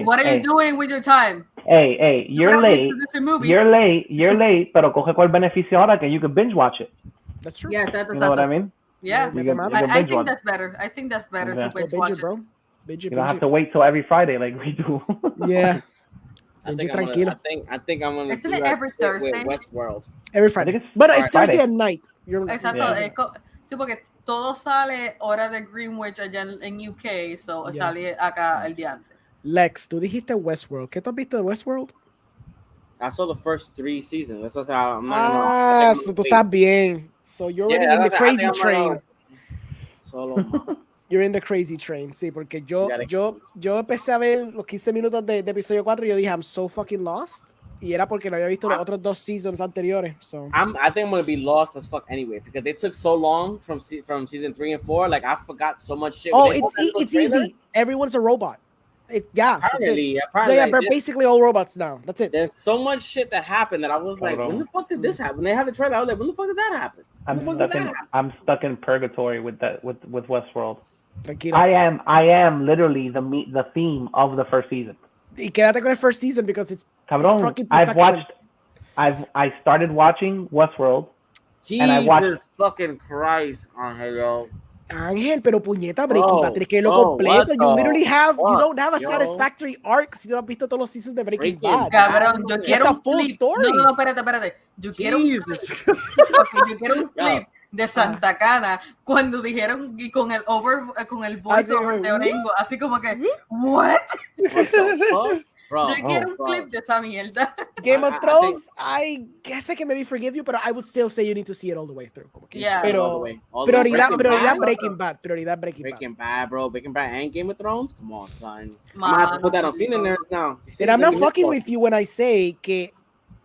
What are you doing with your time? Hey, you're late. You're late, pero coge cuál beneficio ahora que you can binge watch it. That's true. Yes, you know what I mean? Yeah, I think that's better. I think that's better to binge watch it, bro. You don't have to wait till every Friday like we do. Yeah. I think I'm gonna. Isn't it every Thursday? With Westworld. Every Friday. But it's Thursday at night. Exacto. Sí, porque todo sale hora de Greenwich allá en UK, so sale acá el día antes. Lex, tú dijiste Westworld. ¿Qué tú has visto de Westworld? I saw the first 3 seasons. That's what I'm not so tú estás bien. So you're in the crazy train. Solo. You're in the crazy train. Sí, porque yo empecé a ver los 15 minutos de episodio 4 y yo dije, I'm so fucking lost. Y era porque no había visto los otros 2 seasons anteriores. So I think I'm gonna be lost as fuck anyway, because they took so long from season 3 and 4. Like I forgot so much shit. Oh, it's easy. Everyone's a robot. Apparently, they're basically all robots now. That's it. There's so much shit that happened that I was like, when the fuck did this happen? When they had the trailer, I was like, when the fuck did that happen? I'm stuck in purgatory with Westworld. I am literally the theme of the first season. Y quédate con el first season because it's fucking I started watching Westworld. Jesus and I watched fucking Christ, Angel. Ángel, pero puñeta, Breaking Bad, tienes que verlo completo. You literally don't have a satisfactory arc si no has visto todos los seasons de Breaking Bad. Cabrón, yo quiero un full clip. Story. No, espérate. Yo quiero un clip de Santa Cana cuando dijeron y con el voiceover de Orengo, así como que, what? Bro, yo quiero un clip de esa mierda. Game of Thrones, I guess I can maybe forgive you, but I would still say you need to see it all the way through. Yeah. Pero prioridad Breaking Bad. Breaking Bad, bro. Breaking Bad and Game of Thrones? Come on, son. I'm gonna have to put that on scene in there now. And I'm not fucking with you when I say que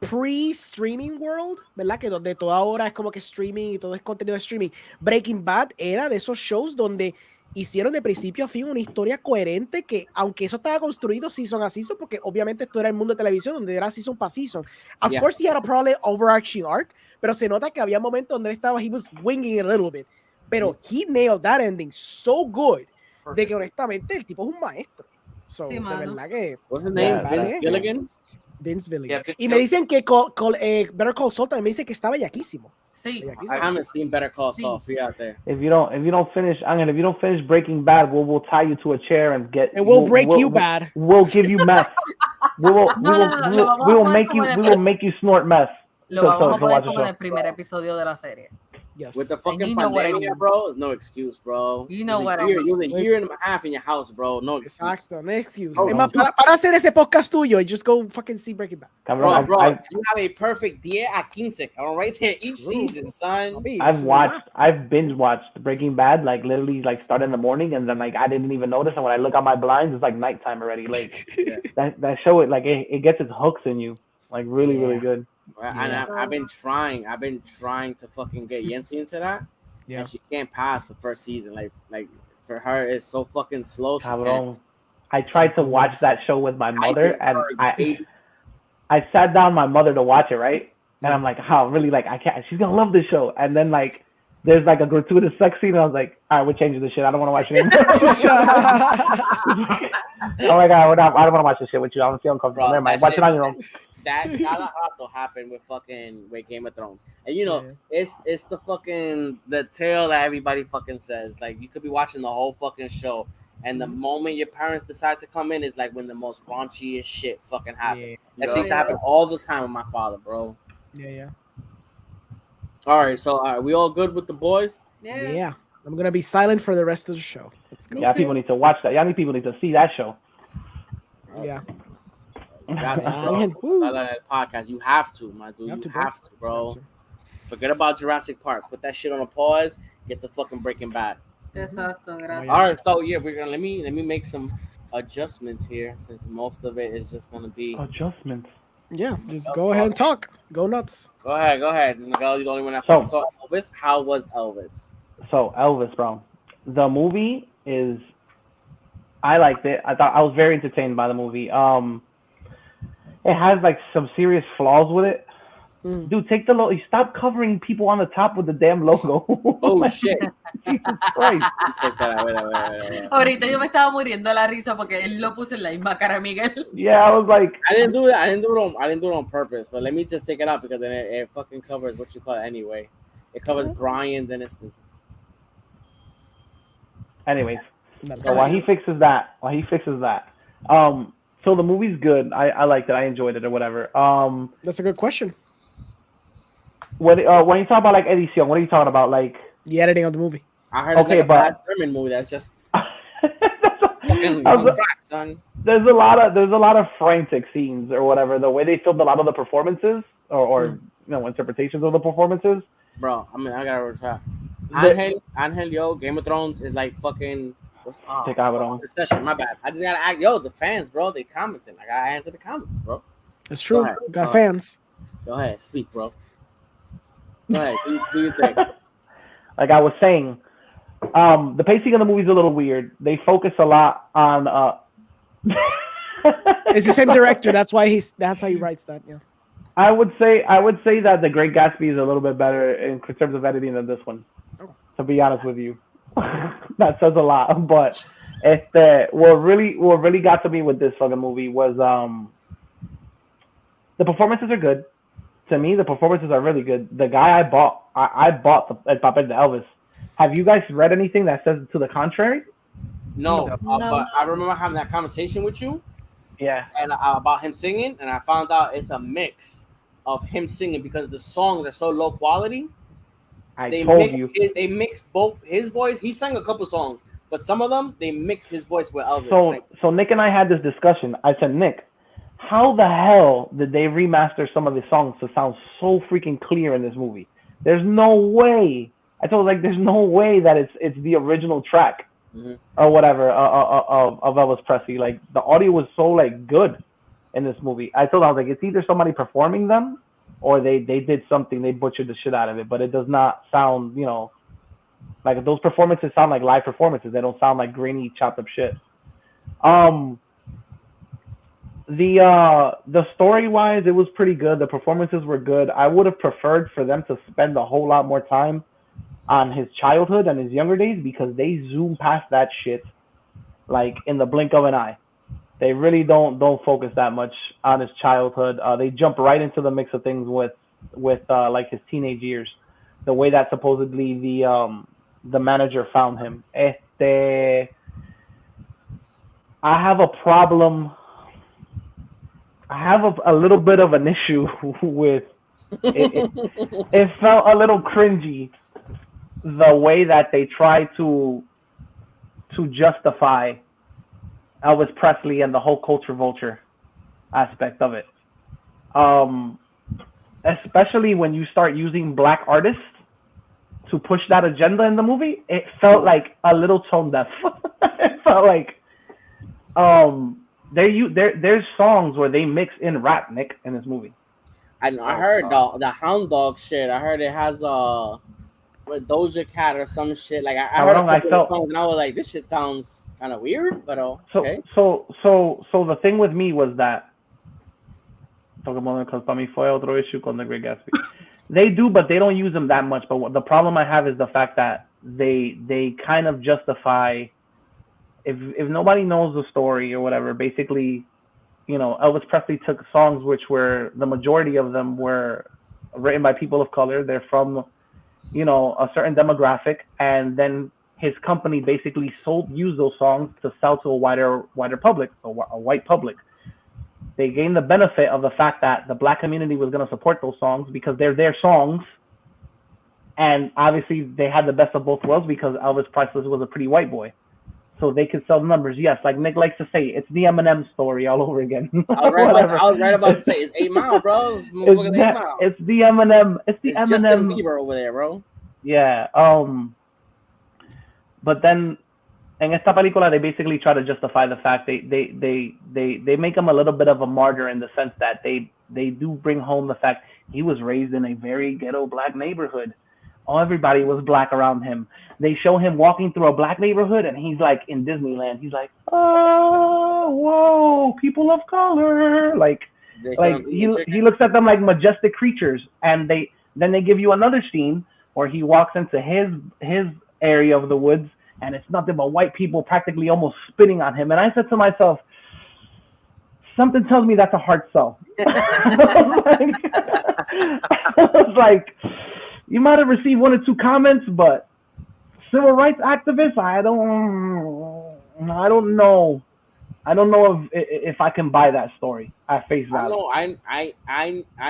pre-streaming world, ¿verdad? Que donde toda hora es como que streaming y todo es contenido de streaming. Breaking Bad era de esos shows donde hicieron de principio a fin una historia coherente que, aunque eso estaba construido season a season, porque obviamente esto era el mundo de televisión donde era season para season. Of course, he had a probably overarching arc, pero se nota que había momentos donde he was winging it a little bit. Pero he nailed that ending so good de que honestamente el tipo es un maestro. So, sí, de verdad que... What's his name? Vince Gilligan? Vince Gilligan. Y me dicen que Better Call Saul también me dice que está bellaquísimo. Sí. I haven't seen Better Call Saul. Fíjate. If you don't finish, Angel, if you don't finish Breaking Bad, we'll tie you to a chair and we'll break you bad. We'll give you meth. We will make you snort meth. Lo vamos a poner como en el primer episodio de la serie. Yes. With the fucking pandemic, bro, there's no excuse, bro. You know what I mean. You're a year and a half in your house, bro. No excuse. Exacto, no excuse. Para hacer ese podcast tuyo, just go fucking see Breaking Bad. Bro, you have a perfect 10 a 15. I'm right there each season, son. I've binge watched Breaking Bad, like literally like start in the morning and then like I didn't even notice, and when I look at my blinds, it's like nighttime already. Like that show, it gets its hooks in you, like really, really good. And I've been trying to fucking get Yancy into that, and she can't pass the first season. Like for her, it's so fucking slow. I tried to watch that show with my mother, and I sat down my mother to watch it, right? And I'm like, really? Like I can't. She's gonna love this show. And then like there's like a gratuitous sex scene, and I was like, all right, we're changing this shit. I don't want to watch it anymore. Oh my god, I don't want to watch this shit with you. I don't feel uncomfortable. Never mind. Watch it on your own. That rato happened with Game of Thrones, and you know it's the tale that everybody fucking says. Like you could be watching the whole fucking show, and the moment your parents decide to come in is like when the most raunchiest shit fucking happens. That used to happen all the time with my father, bro. Yeah. All right, so are we all good with the boys? Yeah. I'm gonna be silent for the rest of the show. Let's go. Yeah, people need to watch that. People need to see that show. Yeah. Got to, bro. Podcast. You have to, my dude. You have to, bro. Forget about Jurassic Park. Put that shit on a pause. Get to fucking Breaking Bad. Exacto, gracias. All right, so yeah, we're gonna let me make some adjustments here since most of it is just gonna be adjustments. Yeah, just go ahead and talk. Go nuts. Go ahead. Miguel, you're the only one that saw Elvis. How was Elvis? So Elvis, bro. The movie is. I liked it. I thought I was very entertained by the movie. It has like some serious flaws with it. Dude, take the logo. Stop covering people on the top with the damn logo. Oh shit! Jesus Christ. Ahorita yo me estaba muriendo de la risa porque él lo puso en la misma cara, Miguel. Yeah, I was like, I didn't do that. I didn't do it on purpose. But let me just take it out because then it fucking covers what you call it anyway. It covers Brian Dynasty. Anyways, so while he fixes that, so the movie's good. I liked it. I enjoyed it or whatever. That's a good question. When you talk about like edición, what are you talking about? Like the editing of the movie. I heard it's like a bad German movie that's just fucking son. There's a lot of frantic scenes or whatever. The way they filmed a lot of the performances or interpretations of the performances. Bro, I mean I gotta retire. Angel, Game of Thrones is like fucking Succession. My bad. I just gotta act. Yo, the fans, bro, they commenting. I gotta answer the comments, bro. It's true. Got fans. Go ahead, speak, bro. Go ahead, do your thing. Like I was saying, the pacing of the movie is a little weird. They focus a lot on. It's the same director. That's how he writes that. Yeah. I would say that The Great Gatsby is a little bit better in terms of editing than this one. Oh. To be honest with you, that says a lot. But what really got to me with this fucking movie was the performances are good. To me, the performances are really good. The guy I bought El Papel de Elvis. Have you guys read anything that says to the contrary? No. But I remember having that conversation with you. Yeah. And about him singing, and I found out it's a mix of him singing because the songs are so low quality. They mixed both his voice. He sang a couple songs, but some of them they mixed his voice with Elvis. So Nick and I had this discussion. I said, Nick, how the hell did they remaster some of the songs to sound so freaking clear in this movie? There's no way. I told him, like, there's no way that it's the original track or whatever of Elvis Presley. Like, the audio was so like good in this movie. I told him, I was like, it's either somebody performing them or they did something, they butchered the shit out of it. But it does not sound, like those performances sound like live performances. They don't sound like grainy, chopped up shit. The story wise, it was pretty good. The performances were good. I would have preferred for them to spend a whole lot more time on his childhood and his younger days because they zoom past that shit like in the blink of an eye. They really don't focus that much on his childhood. They jump right into the mix of things with like his teenage years, the way that supposedly the manager found him. I have a problem. I have a little bit of an issue with it. It felt a little cringy the way that they try to justify Elvis Presley and the whole culture vulture aspect of it. Especially when you start using black artists to push that agenda in the movie, it felt like a little tone deaf. It felt like there's songs where they mix in rap, Nick, in this movie. I heard the Hound Dog shit. I heard it has with Doja Cat or some shit. Like I heard songs and I was like, this shit sounds kind of weird, but okay. So the thing with me was that because para mí fue otro issue con The Great Gatsby. They do, but they don't use them that much. But the problem I have is the fact that they kind of justify. If nobody knows the story or whatever, basically, Elvis Presley took songs which were, the majority of them were written by people of color. They're from, a certain demographic. And then his company basically used those songs to sell to a wider public, a white public. They gained the benefit of the fact that the black community was going to support those songs because they're their songs. And obviously they had the best of both worlds because Elvis Presley was a pretty white boy. so they can sell numbers. Yes, like Nick likes to say, it's the Eminem story all over again. I was right about to say it's 8 Mile, bro. It's the Eminem. It's the it's Eminem. Justin Bieber over there, bro. Yeah. But then in esta película, they basically try to justify the fact they make him a little bit of a martyr in the sense that they do bring home the fact he was raised in a very ghetto black neighborhood. Everybody was black around him. They show him walking through a black neighborhood, and he's like in Disneyland. He's like, oh, whoa, people of color. Like he looks at them like majestic creatures. And then they give you another scene where he walks into his area of the woods, and it's nothing but white people practically almost spitting on him. And I said to myself, something tells me that's a hard sell. I was like, you might have received 1 or 2 comments, but civil rights activists, I don't know. I don't know if I can buy that story at face value. I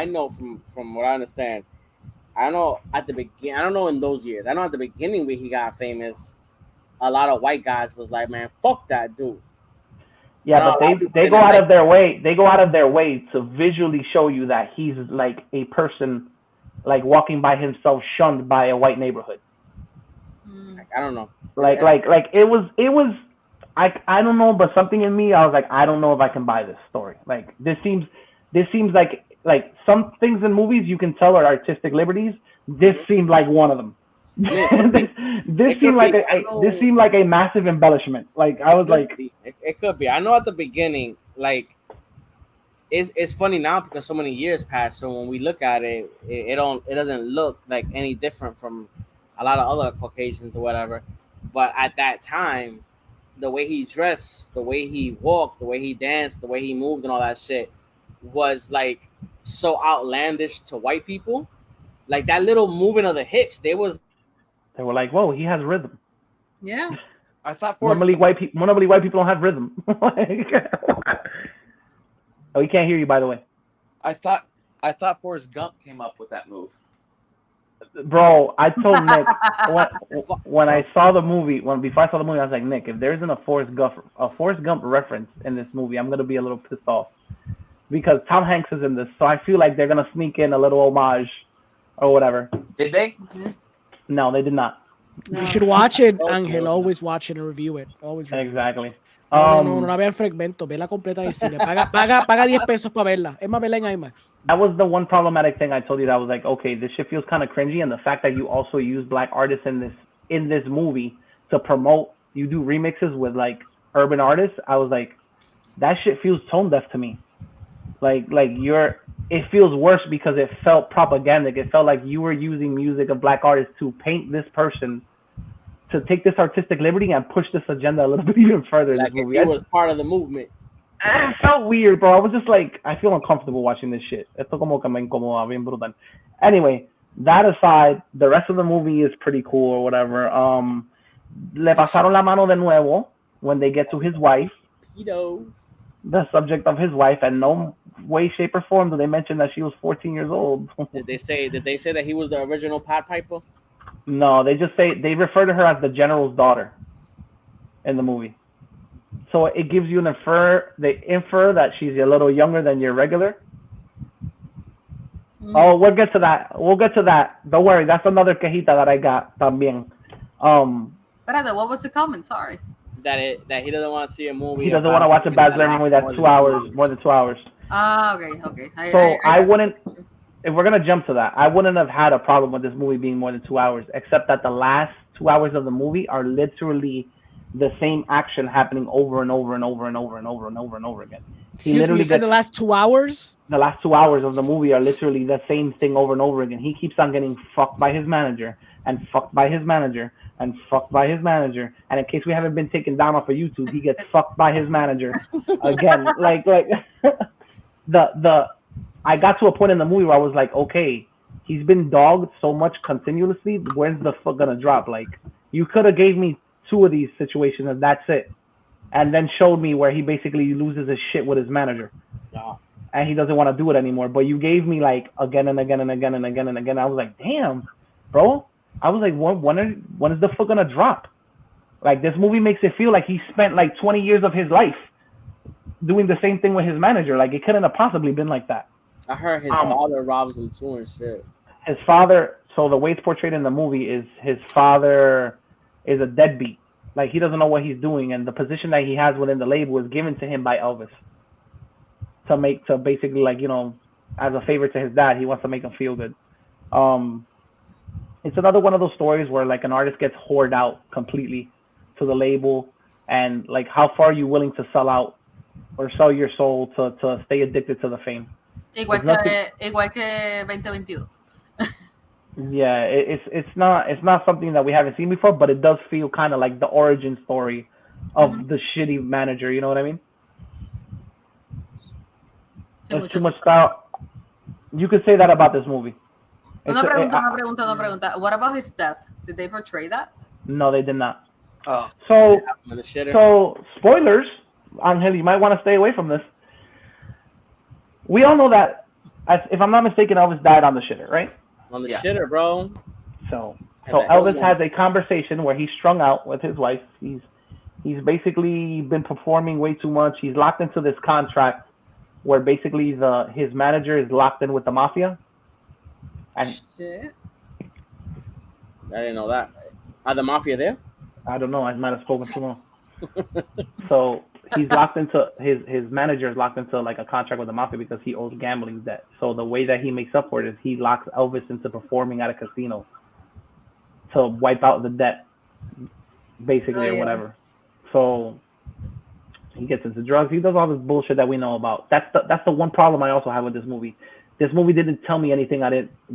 know from what I understand. I know at the beginning. I don't know in those years. I know at the beginning when he got famous, a lot of white guys was like, "Man, fuck that dude." Yeah, but they go out of their way. They go out of their way to visually show you that he's like a person, like walking by himself, shunned by a white neighborhood. Like, I don't know. Like it was. I don't know, but something in me, I was like, I don't know if I can buy this story. Like this seems like some things in movies you can tell are artistic liberties. This seemed like one of them. This seemed like a massive embellishment. Like I was like, it could be. I know at the beginning, like it's funny now because so many years passed. So when we look at it, it doesn't look like any different from a lot of other Caucasians or whatever. But at that time, the way he dressed, the way he walked, the way he danced, the way he moved, and all that shit was like so outlandish to white people. Like that little movement of the hips, they were like, whoa, he has rhythm. Yeah. I thought normally white people don't have rhythm. Oh, he can't hear you, by the way. I thought Forrest Gump came up with that move. Bro, I told Nick when I saw the movie, before I saw the movie, I was like, Nick, if there isn't a Forrest Gump reference in this movie, I'm gonna be a little pissed off because Tom Hanks is in this, so I feel like they're gonna sneak in a little homage or whatever. Did they? No, they did not. No. You should watch it, Angel. Always watch it and review it. Always. Exactly. No la vean fragmento, vela completa en el cine. Paga 10 pesos para verla. Es más, verla en IMAX. That was the one problematic thing I told you that I was like, okay, this shit feels kind of cringy, and the fact that you also use black artists in this movie to promote, you do remixes with like urban artists. I was like, that shit feels tone deaf to me. It feels worse because it felt propagandic. It felt like you were using music of black artists to paint this person, to take this artistic liberty and push this agenda a little bit even further. Like if he was part of the movement. It felt weird, bro. I was just like, I feel uncomfortable watching this shit. Esto como que me incomoda bien brutal. Anyway, that aside, the rest of the movie is pretty cool or whatever. Le pasaron la mano de nuevo when they get to his wife. The subject of his wife, and no way, shape, or form do they mention that she was 14 years old. Did they say that he was the original Pied Piper? No, they just say they refer to her as the general's daughter in the movie. So it gives you they infer that she's a little younger than your regular. Oh, we'll get to that. Don't worry, that's another quejita that I got también. What was the comment? Sorry. That he doesn't want to see a movie. He doesn't want to watch a Baz Luhrmann movie that's 2 hours, more than 2 hours. Okay. I wouldn't. If we're gonna jump to that, I wouldn't have had a problem with this movie being more than 2 hours, except that the last 2 hours of the movie are literally the same action happening over and over and over and over and over and over and over again. Excuse me, you said the last 2 hours? The last 2 hours of the movie are literally the same thing over and over again. He keeps on getting fucked by his manager and fucked by his manager and fucked by his manager. And in case we haven't been taken down off of YouTube, he gets fucked by his manager again. like I got to a point in the movie where I was like, okay, he's been dogged so much continuously. When's the fuck gonna drop? Like, you could have gave me 2 of these situations and that's it, and then showed me where he basically loses his shit with his manager, and he doesn't want to do it anymore. But you gave me like again and again and again and again and again. I was like, damn, bro. I was like, when is the fuck gonna drop? Like, this movie makes it feel like he spent like 20 years of his life doing the same thing with his manager. Like, it couldn't have possibly been like that. I heard his father robs him too and shit. His father, so the way it's portrayed in the movie is his father is a deadbeat. Like, he doesn't know what he's doing, and the position that he has within the label was given to him by Elvis to basically, like, you know, as a favor to his dad. He wants to make him feel good. It's another one of those stories where, like, an artist gets whored out completely to the label, and, like, how far are you willing to sell out or sell your soul to stay addicted to the fame? Igual que 2022. Yeah, it's not something that we haven't seen before, but it does feel kind of like the origin story of the shitty manager. You know what I mean? There's too much style. You could say that about this movie. Una pregunta. What about his death? Did they portray that? No, they did not. Oh. So spoilers, Angel, you might want to stay away from this. We all know that, if I'm not mistaken, Elvis died on the shitter, right? On the shitter, bro. So Elvis has a conversation where he's strung out with his wife. He's basically been performing way too much. He's locked into this contract where basically his manager is locked in with the mafia. And shit. I didn't know that. Are the mafia there? I don't know. I might have spoken too long. So he's locked into his manager is locked into like a contract with the mafia because he owes gambling debt. So the way that he makes up for it is he locks Elvis into performing at a casino to wipe out the debt, basically, or whatever. So he gets into drugs. He does all this bullshit that we know about. That's the one problem I also have with this movie. This movie didn't tell me anything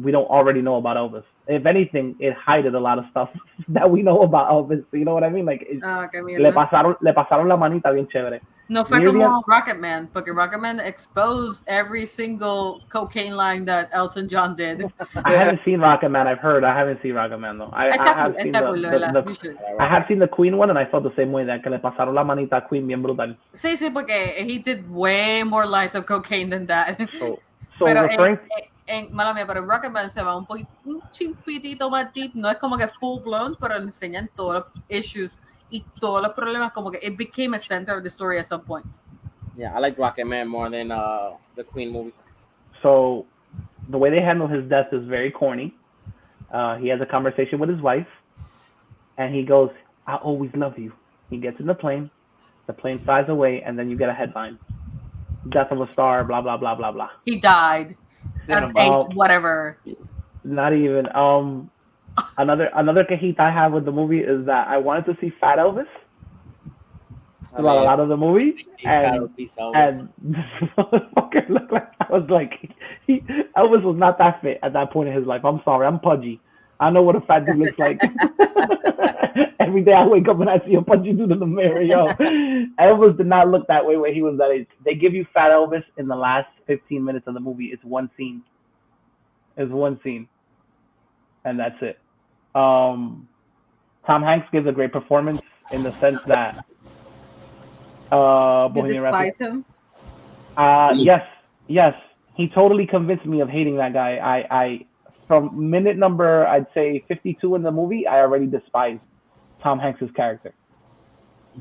we don't already know about Elvis. If anything, it hided a lot of stuff that we know about Elvis. You know what I mean? Like, le pasaron la manita bien chévere. No fue como Rocketman, porque Rocketman exposed every single cocaine line that Elton John did. I haven't seen Rocketman. I've heard. I haven't seen Rocketman though. I have seen the Queen one, and I felt the same way, that que le pasaron la manita a Queen bien brutal. Sí, porque he did way more lines of cocaine than that. So pero mala mía, pero Rocketman se va un chimpitito más deep. No es como que full blown, pero le enseñan todos los issues y todos los problemas, como que it became a center of the story at some point. Yeah, I like Rocketman more than the Queen movie. So the way they handle his death is very corny. He has a conversation with his wife, and he goes, "I always love you." He gets in the plane flies away, and then you get a headline: "Death of a star," blah blah blah blah blah. He died at age whatever. Not even. Another quejita I have with the movie is that I wanted to see Fat Elvis throughout a lot of the movie, and this motherfucker looked like, I was like, Elvis was not that fit at that point in his life. I'm sorry, I'm pudgy. I know what a fat dude looks like. Every day I wake up and I see a pudgy dude in the mirror, yo. Elvis did not look that way when he was that age. They give you Fat Elvis in the last 15 minutes of the movie. It's one scene. And that's it. Tom Hanks gives a great performance in the sense that you despise him? Yes. He totally convinced me of hating that guy. I from minute number, I'd say 52 in the movie, I already despised Tom Hanks's character.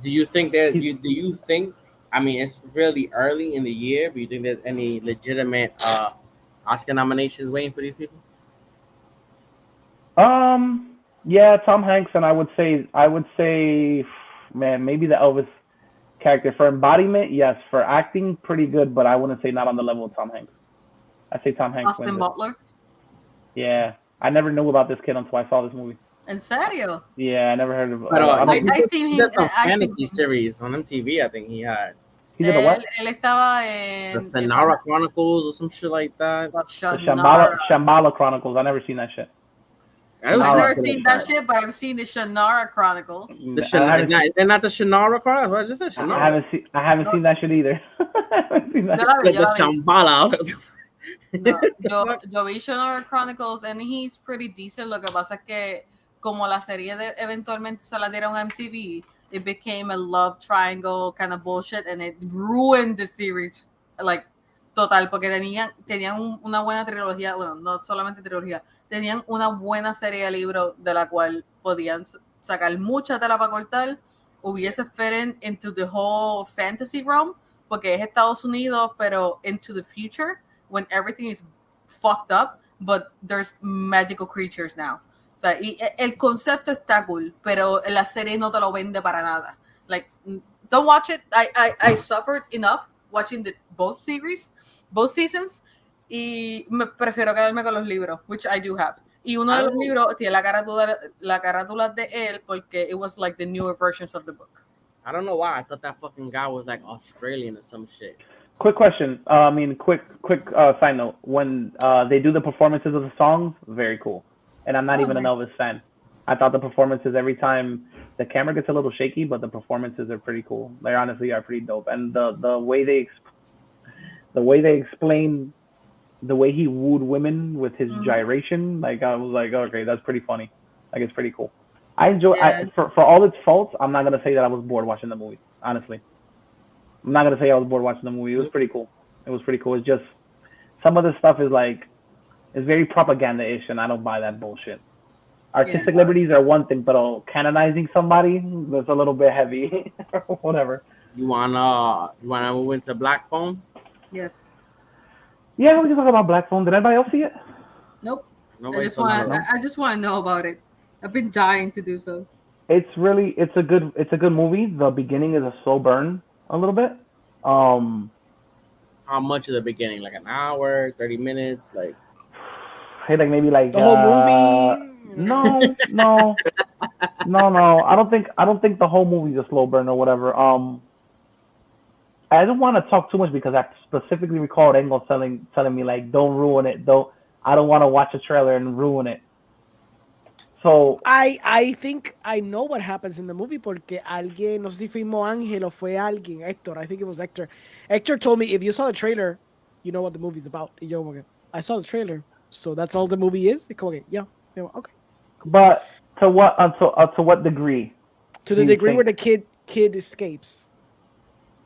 Do you think that? Do you think? I mean, it's really early in the year, but you think there's any legitimate Oscar nominations waiting for these people? Yeah, Tom Hanks, and I would say, man, maybe the Elvis character for embodiment, yes. For acting, pretty good, but I wouldn't say not on the level of Tom Hanks. I say Tom Hanks. Austin Butler. Yeah, I never knew about this kid until I saw this movie. ¿En serio? Yeah, I never heard of. I seen him. That's a fantasy series on MTV. I think he had. He did a what? Él estaba en the Shannara Chronicles or some shit like that. The Shambhala Chronicles. I never seen that shit. I've never seen that shit, but I've seen the Shannara Chronicles. They're not the Shannara Chronicles. I just said Shannara. I haven't seen that shit either. The Shambhala. No, yo vi Shannara Chronicles and he's pretty decent. Lo que pasa es que como la serie eventualmente se la dieron a MTV, it became a love triangle kind of bullshit and it ruined the series like total porque tenían una buena trilogía, bueno, no solamente trilogía, tenían una buena serie de libros de la cual podían sacar mucha tela para cortar, hubiese fit into the whole fantasy realm, porque es Estados Unidos, pero into the future, when everything is fucked up, but there's magical creatures now. O sea, y el concepto está cool, pero la serie no te lo vende para nada. Like, don't watch it. I suffered enough watching both seasons, y me prefiero quedarme con los libros, which I do have. Y uno de los libros tiene la carátula de él porque it was like the newer versions of the book. I don't know why I thought that fucking guy was like Australian or some shit. Quick question. Quick side note. When they do the performances of the songs, very cool. And I'm not even an Elvis fan. I thought the performances every time the camera gets a little shaky, but the performances are pretty cool. They honestly are pretty dope. And the way they explain the way he wooed women with his gyration, like I was like, okay, that's pretty funny. Like it's pretty cool. I enjoy. Yeah. For all its faults, I'm not gonna say that I was bored watching the movie. Honestly, I'm not gonna say I was bored watching the movie. It was pretty cool. It's just some of the stuff is like, it's very propaganda-ish, and I don't buy that bullshit. Artistic liberties are one thing, but canonizing somebody, that's a little bit heavy. Whatever. You wanna move into Black Phone? Yes. Yeah, we can talk about Black Phone. Did anybody else see it? Nope. I just want to know about it. I've been dying to do so. It's a good movie. The beginning is a slow burn a little bit. How much of the beginning? Like an hour, 30 minutes, like. Hey, like maybe like the whole movie. No. I don't think the whole movie's a slow burn or whatever. I don't want to talk too much because I specifically recalled Engel telling me like, don't ruin it. I don't want to watch a trailer and ruin it. So I think I know what happens in the movie porque alguien, no sé si fuimos Ángel o fue alguien, Héctor, I think it was Héctor. Héctor told me, if you saw the trailer, you know what the movie's about. Y yo, okay, I saw the trailer, so that's all the movie is? Okay, yeah, okay. Cool. But to what degree? To the degree where the kid escapes.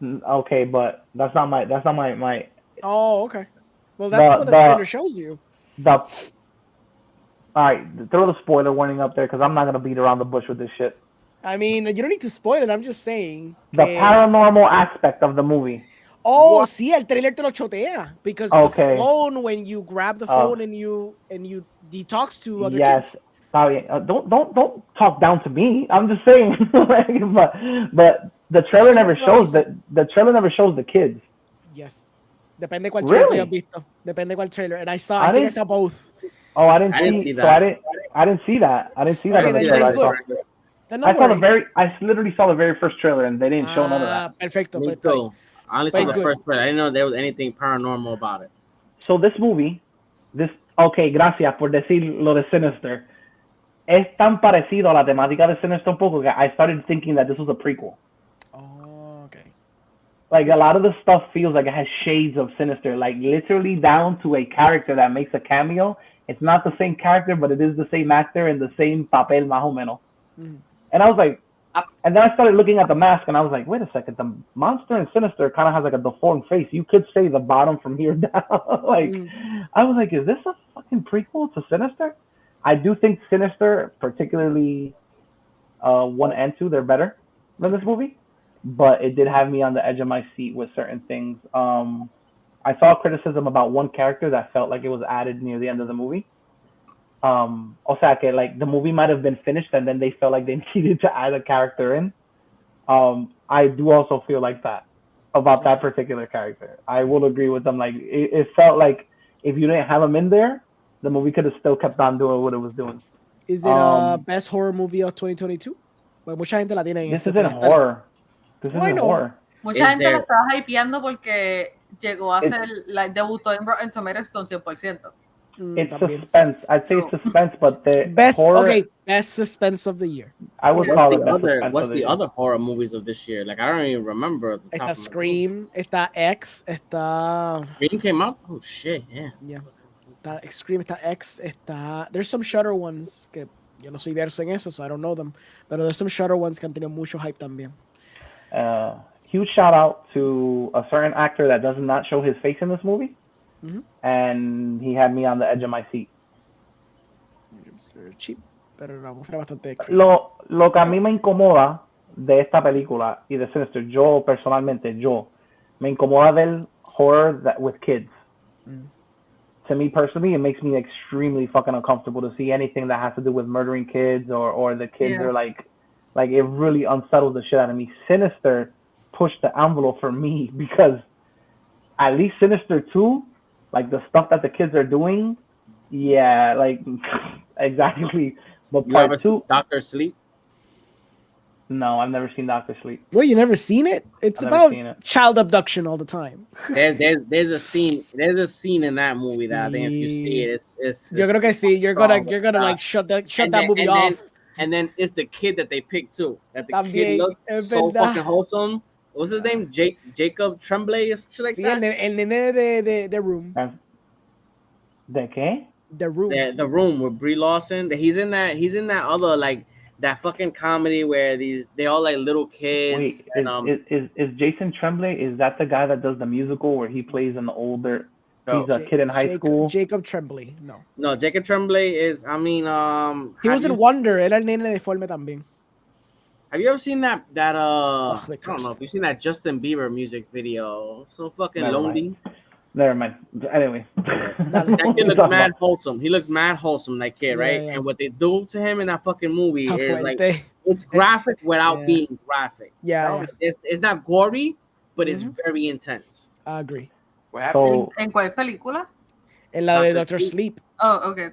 Okay, but that's not my. Oh, okay. Well, that's what the trailer shows you. All right, throw the spoiler warning up there because I'm not gonna beat around the bush with this shit. I mean, you don't need to spoil it. I'm just saying. The paranormal aspect of the movie. Oh, sí, el trailer te lo chotea because the phone, when you grab the phone and you talks to other kids. Sorry, don't talk down to me. I'm just saying, but the trailer never shows the kids. Yes, depende cuál trailer hayas visto. Depende cuál trailer, and I think I saw both. Oh, I didn't see that. So I didn't see that. I didn't see that. I literally saw the very first trailer, and they didn't show none of that. Perfecto. Me too. I only saw the first trailer. I didn't know there was anything paranormal about it. So this movie, gracias por decir lo de Sinister. Es tan parecido a la temática de Sinister un poco que I started thinking that this was a prequel. Oh, okay. Like a lot of the stuff feels like it has shades of Sinister, like literally down to a character that makes a cameo. It's not the same character, but it is the same actor and the same papel, más o menos. And I was like, and then I started looking at the mask, and I was like, wait a second, the monster in Sinister kind of has like a deformed face. You could say the bottom from here down. I was like, is this a fucking prequel to Sinister? I do think Sinister, particularly 1 and 2, they're better than this movie, but it did have me on the edge of my seat with certain things. I saw criticism about one character that felt like it was added near the end of the movie. O sea que like the movie might have been finished and then they felt like they needed to add a character in. I do also feel like that about that particular character. I will agree with them. Like it felt like if you didn't have him in there, the movie could have still kept on doing what it was doing. Is it best horror movie of 2022? Well, mucha gente la tiene en This isn't horror. This isn't horror. Mucha gente lo está hypeando porque llegó a ser, like, debutó en Rotten Tomatoes con 100%. It's suspense. I'd say it's suspense, but the best horror... Okay, best suspense of the year. I would call it What's the other horror movies of this year? Like, I don't even remember. Está Scream, está X, está... Scream came out? Oh, shit, yeah. Yeah. Está Scream, está X, está... There's some Shudder ones que yo no soy verso en eso, so I don't know them. Pero there's some Shudder ones que han tenido mucho hype también. Huge shout out to a certain actor that does not show his face in this movie. Mm-hmm. And he had me on the edge of my seat. Cheap. pero la atmósfera bastante creepy. Lo que a mí me incomoda de esta película y de Sinister, yo personalmente, me incomoda ver horror with kids. To me personally, it makes me extremely fucking uncomfortable to see anything that has to do with murdering kids or the kids are like it really unsettles the shit out of me. Sinister pushed the envelope for me because at least Sinister 2, like the stuff that the kids are doing, yeah, like exactly. But You ever part seen 2, Doctor Sleep? no, I've never seen Doctor Sleep. Well, you never seen it? It's about child abduction all the time. There's a scene in that movie that I think if you see it, it's yo creo que sí. You're gonna like shut that movie off. And then it's the kid that they picked too. That the También, kid looked so fucking wholesome. What's his name? Jacob Tremblay or something like that. El nene de Room. ¿De qué? The Room. The Room with Brie Larson. He's in that other like that fucking comedy where they all like little kids. Wait, is Jason Tremblay? Is that the guy that does the musical where he plays an older? No. He's a kid in high school. Jacob Tremblay, no. Jacob Tremblay is. I mean, he was in Wonder. Era el nene deforme también. Have you ever seen that? I don't know if you've seen that Justin Bieber music video. So fucking lonely. Never mind. Anyway, that kid looks mad wholesome. He looks mad wholesome, that kid, right? Yeah. And what they do to him in that fucking movie is like it's graphic without being graphic. Yeah, it's not gory, but it's very intense. I agree. What happened? ¿En cuál película? En la de Doctor Sleep. Oh, okay.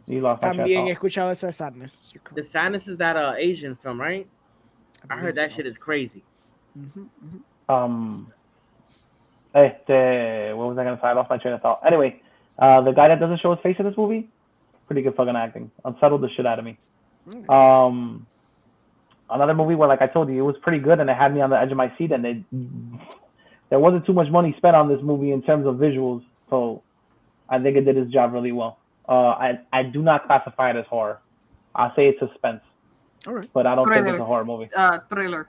You lost my También he escuchado esa Sadness. The Sadness is that Asian film, right? I heard that shit is crazy. What was I gonna say? I lost my train of thought. Anyway, the guy that doesn't show his face in this movie, pretty good fucking acting. Unsettled the shit out of me. Another movie where, like I told you, it was pretty good and it had me on the edge of my seat, and there wasn't too much money spent on this movie in terms of visuals, so I think it did its job really well. I do not classify it as horror. I'll say it's suspense. All right. But I don't think it's a horror movie. Thriller.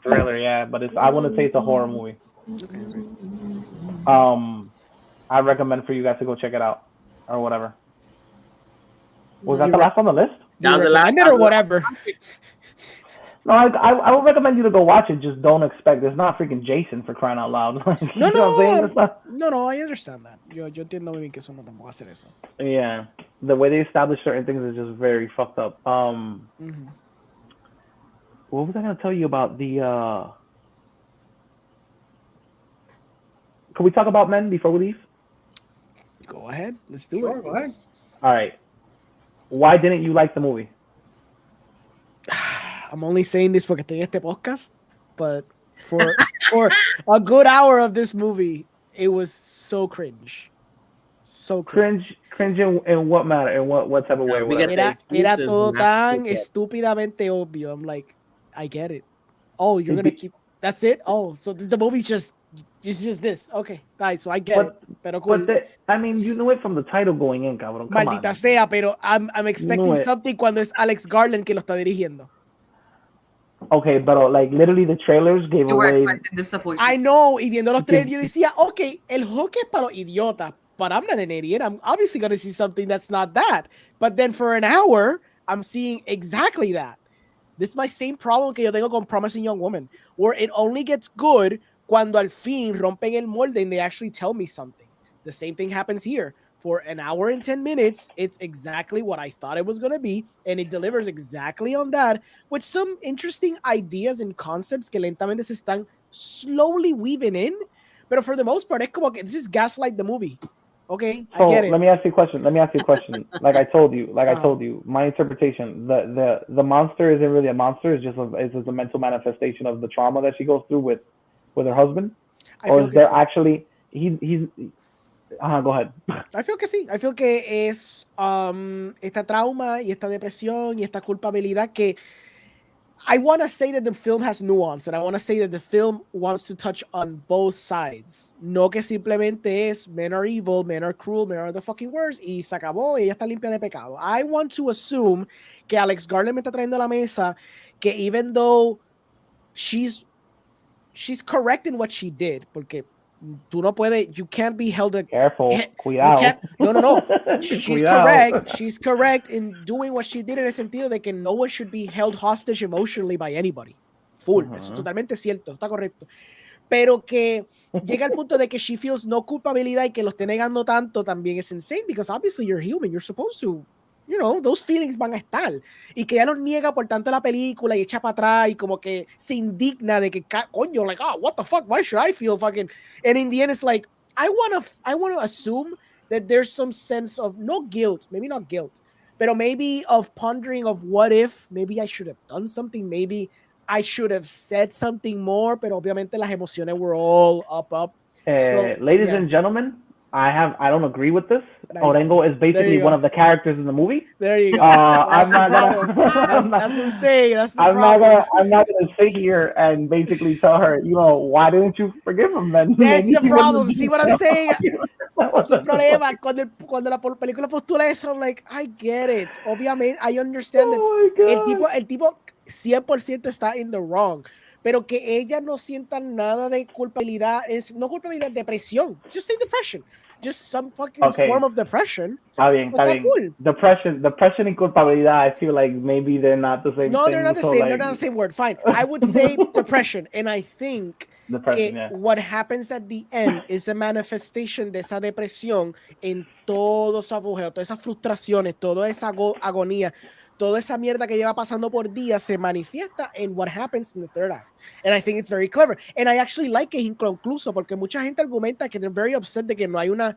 Thriller, yeah, but I wouldn't say it's a horror movie. Okay. I recommend for you guys to go check it out or whatever. Was that the last on the list? That was the last or whatever. No, I would recommend you to go watch it. Just don't expect. It's not freaking Jason, for crying out loud. No, I understand that. Yo entiendo muy bien que eso no vamos a hacer eso. Yeah, the way they establish certain things is just very fucked up. What was I gonna tell you about the? Can we talk about Men before we leave? Go ahead. Let's do it. Go ahead. All right. Why didn't you like the movie? I'm only saying this porque estoy en este podcast, but for a good hour of this movie, it was so cringe. So cringe. Cringe in what matter? In what type of way? Era todo tan estúpidamente obvio. I'm like, I get it. Oh, you're gonna keep. That's it. Oh, so the movie's just this. Okay, nice. So I get it. Pero cool. I mean, you knew it from the title going in, cabrón. Maldita sea, pero I'm expecting something cuando es Alex Garland que lo está dirigiendo. Okay, but like literally the trailers gave away. I know, y viendo los trailers yo decía, okay, el hook es para los idiotas, but I'm not an idiot. I'm obviously going to see something that's not that. But then for an hour, I'm seeing exactly that. This is my same problem que yo tengo con Promising Young Woman, where it only gets good cuando al fin rompen el molde and they actually tell me something. The same thing happens here. For an hour and 10 minutes, it's exactly what I thought it was going to be, and it delivers exactly on that, with some interesting ideas and concepts que lentamente se están slowly weaving in, but for the most part, es como que this is gaslight the movie. Okay, so I get it. Let me ask you a question. Like I told you, my interpretation, the monster isn't really a monster. It's just a mental manifestation of the trauma that she goes through with her husband. Or is there actually he's go ahead. I feel que sí. I feel que es esta trauma y esta depresión y esta culpabilidad que I want to say that the film has nuance, and I want to say that the film wants to touch on both sides. No que simplemente es men are evil, men are cruel, men are the fucking worst, y se acabó, y ella está limpia de pecado. I want to assume que Alex Garland me está trayendo a la mesa que even though she's correct in what she did, porque tú no puedes, you can't be held. Careful, cuidado. No. She's correct in doing what she did en el sentido de que no one should be held hostage emotionally by anybody. Full, eso es totalmente cierto, está correcto. Pero que llega al punto de que she feels no culpabilidad y que lo esté negando tanto también es insane, because obviously you're human, you're supposed to, you know, those feelings van a estar. Y que ella los niega por tanto la película y echa para atrás y como que se indigna de que, coño, like, oh, what the fuck, why should I feel fucking... And in the end, it's like, I want to assume that there's some sense of, no guilt, maybe not guilt, pero maybe of pondering of what if, maybe I should have done something, maybe I should have said something more, pero obviamente las emociones were all up. Ladies and gentlemen, I don't agree with this. Orengo is basically one of the characters in the movie. There you go. That's what I'm saying. That's the problem. I'm not gonna sit here and basically tell her, you know, why didn't you forgive him then? That's the problem. See what I'm saying? That's the problema. Cuando la película postula eso, I'm like, I get it. Obviamente, I understand that el tipo 100% está in the wrong. Pero que ella no sienta nada de culpabilidad, no culpabilidad, depresión. Just say depression. Just some fucking form of depression. Está bien. Cool. Depression y culpabilidad, I feel like maybe they're not the same. No, thing, they're not the same. Like... They're not the same word. Fine. I would say depression. And I think what happens at the end is a manifestation de esa depresión en todo su agujero, todas esas frustraciones, toda esa agonía. Toda esa mierda que lleva pasando por días se manifiesta en what happens in the third act. And I think it's very clever. And I actually like it inconcluso, porque mucha gente argumenta que they're very upset de que no hay una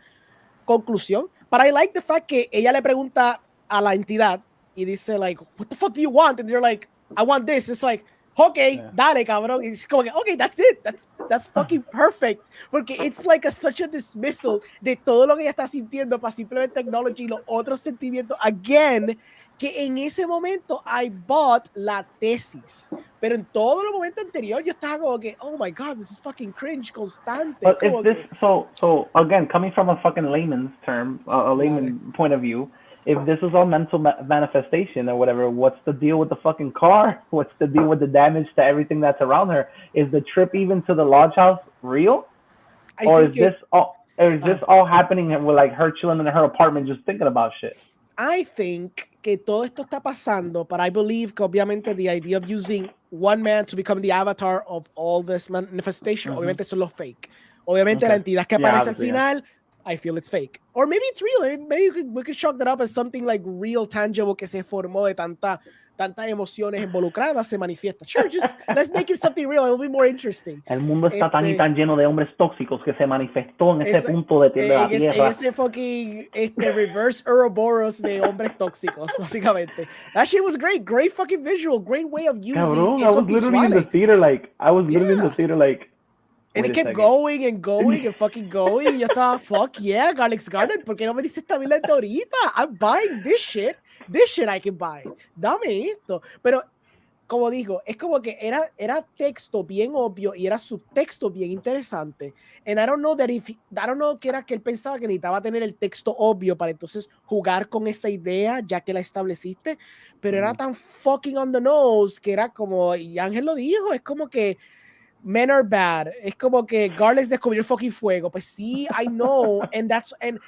conclusión. But I like the fact que ella le pregunta a la entidad y dice, like, what the fuck do you want? And they're like, I want this. It's like, okay, dale, cabrón. It's como que, okay, that's it. That's fucking perfect. Porque it's like such a dismissal de todo lo que ella está sintiendo para simplemente acknowledge los otros sentimientos. Again, que en ese momento I bought la tesis, pero en todos los momentos anteriores yo estaba como que, oh my god, this is fucking cringe constante. But if this, so again, coming from a fucking layman's term, a layman point of view, if this is all mental manifestation or whatever, what's the deal with the fucking car? What's the deal with the damage to everything that's around her? Is the trip even to the lodge house real? Or is this all happening with like her chilling in her apartment just thinking about shit? I think que todo esto está pasando, but I believe que obviamente the idea of using one man to become the avatar of all this manifestation, obviamente eso es lo fake. Obviamente la entidad que aparece al final, I feel it's fake. Or maybe it's real. Maybe we could chalk that up as something like real, tangible, que se formó de tantas emociones involucradas, se manifiesta. Sure, just let's make it something real. It'll be more interesting. El mundo está tan y tan lleno de hombres tóxicos que se manifestó en ese punto de la Tierra. En ese fucking reverse Ouroboros de hombres tóxicos, básicamente. That shit was great. Great fucking visual. Great way of using Cabrón, I was literally in the theater like, and it kept going and fucking going. Y yo estaba, fuck yeah, Garlic's Garden. ¿Por qué no me dices esta mierda ahorita? I'm buying this shit. This shit I can buy. Dame esto. Pero, como digo, es como que era texto bien obvio y era subtexto bien interesante. And I don't know que era que él pensaba que necesitaba tener el texto obvio para entonces jugar con esa idea ya que la estableciste. Pero era tan fucking on the nose que era como, y Ángel lo dijo, es como que men are bad. Es como que Garlic descubrió el fucking fuego. Pues sí, I know. And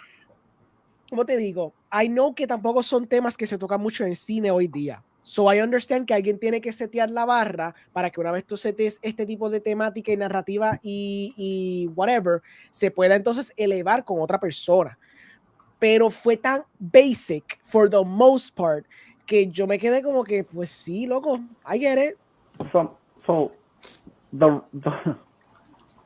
¿cómo te digo? I know que tampoco son temas que se tocan mucho en el cine hoy día. So I understand que alguien tiene que setear la barra para que una vez tú setes este tipo de temática y narrativa y whatever, se pueda entonces elevar con otra persona. Pero fue tan basic for the most part que yo me quedé como que, pues sí, loco, I get it. So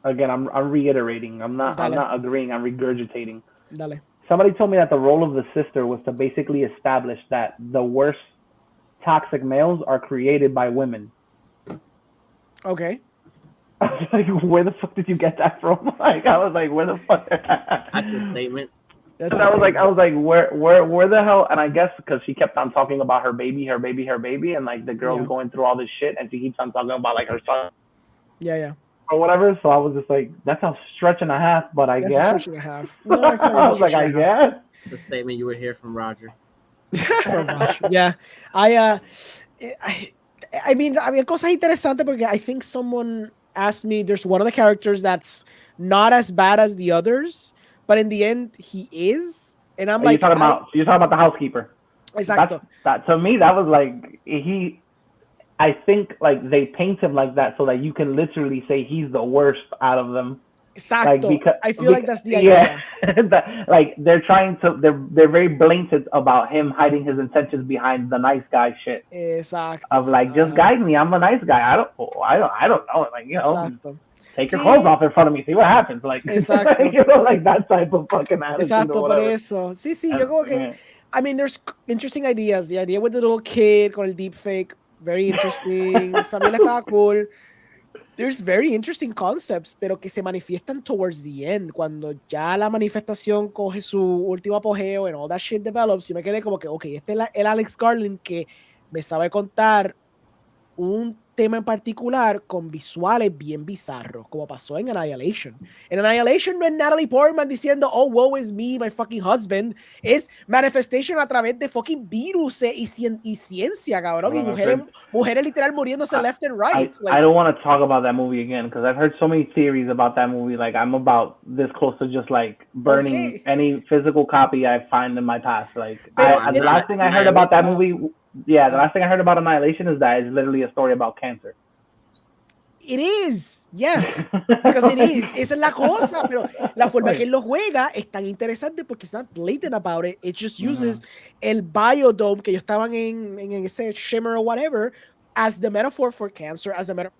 again, I'm reiterating. I'm not agreeing. I'm regurgitating. Dale. Somebody told me that the role of the sister was to basically establish that the worst toxic males are created by women. Okay. I was like, where the fuck did you get that from? Like, I was like, where the fuck? That's a statement. I was like, where the hell? And I guess because she kept on talking about her baby, and like the girl's going through all this shit, and she keeps on talking about like her son. Yeah. Or whatever. So I was just like, that's a stretch and a half, but I guess. A stretch and a half. No, I was like, I guess. It's a statement you would hear from Roger. Yeah. I mean, cosas interesantes porque I think someone asked me, there's one of the characters that's not as bad as the others, but in the end, he is. And I'm you're talking about the housekeeper. Exacto. That to me, that was like I think like they paint him like that so that you can literally say he's the worst out of them. Exacto. Like I feel like that's the idea. Yeah. Like they're very blatant about him hiding his intentions behind the nice guy shit. Exacto. Of like, just guide me. I'm a nice guy. I don't know. Like, you know, Exacto. Take your clothes off in front of me. See what happens. Like, you know, like that type of fucking attitude. Exacto, por eso. Sí, yo como que. I mean, there's interesting ideas. The idea with the little kid con el deepfake, very interesting. Samuel estaba cool. There's very interesting concepts, pero que se manifiestan towards the end, cuando ya la manifestación coge su último apogeo and all that shit develops, y me quedé como que, ok, este es el Alex Garland que me sabe contar un tema en particular con visuales bien bizarros, como pasó en Annihilation. En Annihilation no es Natalie Portman diciendo, oh, woe is me, my fucking husband. Es manifestation a través de fucking virus y ciencia, cabrón. Y mujeres literal muriéndose left and right. I don't want to talk about that movie again because I've heard so many theories about that movie. Like, I'm about this close to just like burning any physical copy I find in my past. Like, the last thing I heard about that movie... Yeah, the last thing I heard about Annihilation is that it's literally a story about cancer. It is, yes, because it is. Esa es la cosa, pero la forma que él lo juega es tan interesante porque it's not blatant about it. It just uses el biodome que ellos estaban en ese shimmer or whatever as the metaphor for cancer, as a metaphor.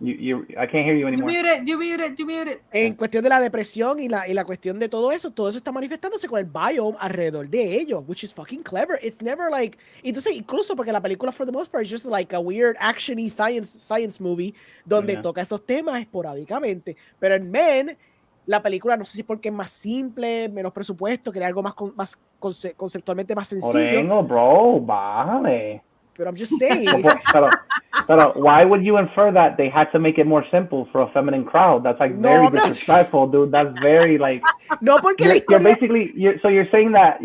I can't hear you anymore. You mute it. En cuestión de la depresión y la cuestión de todo eso está manifestándose con el biome alrededor de ellos, which is fucking clever. It's never like, entonces incluso porque la película for the most part is just like a weird actiony science movie donde toca esos temas esporádicamente, pero en Men la película no sé si porque es más simple, menos presupuesto, crea algo más conceptualmente más sencillo. Orengo, bro, bájale. But I'm just saying. But why would you infer that they had to make it more simple for a feminine crowd? That's like very disrespectful, dude. That's very like. No, porque you're basically you're saying that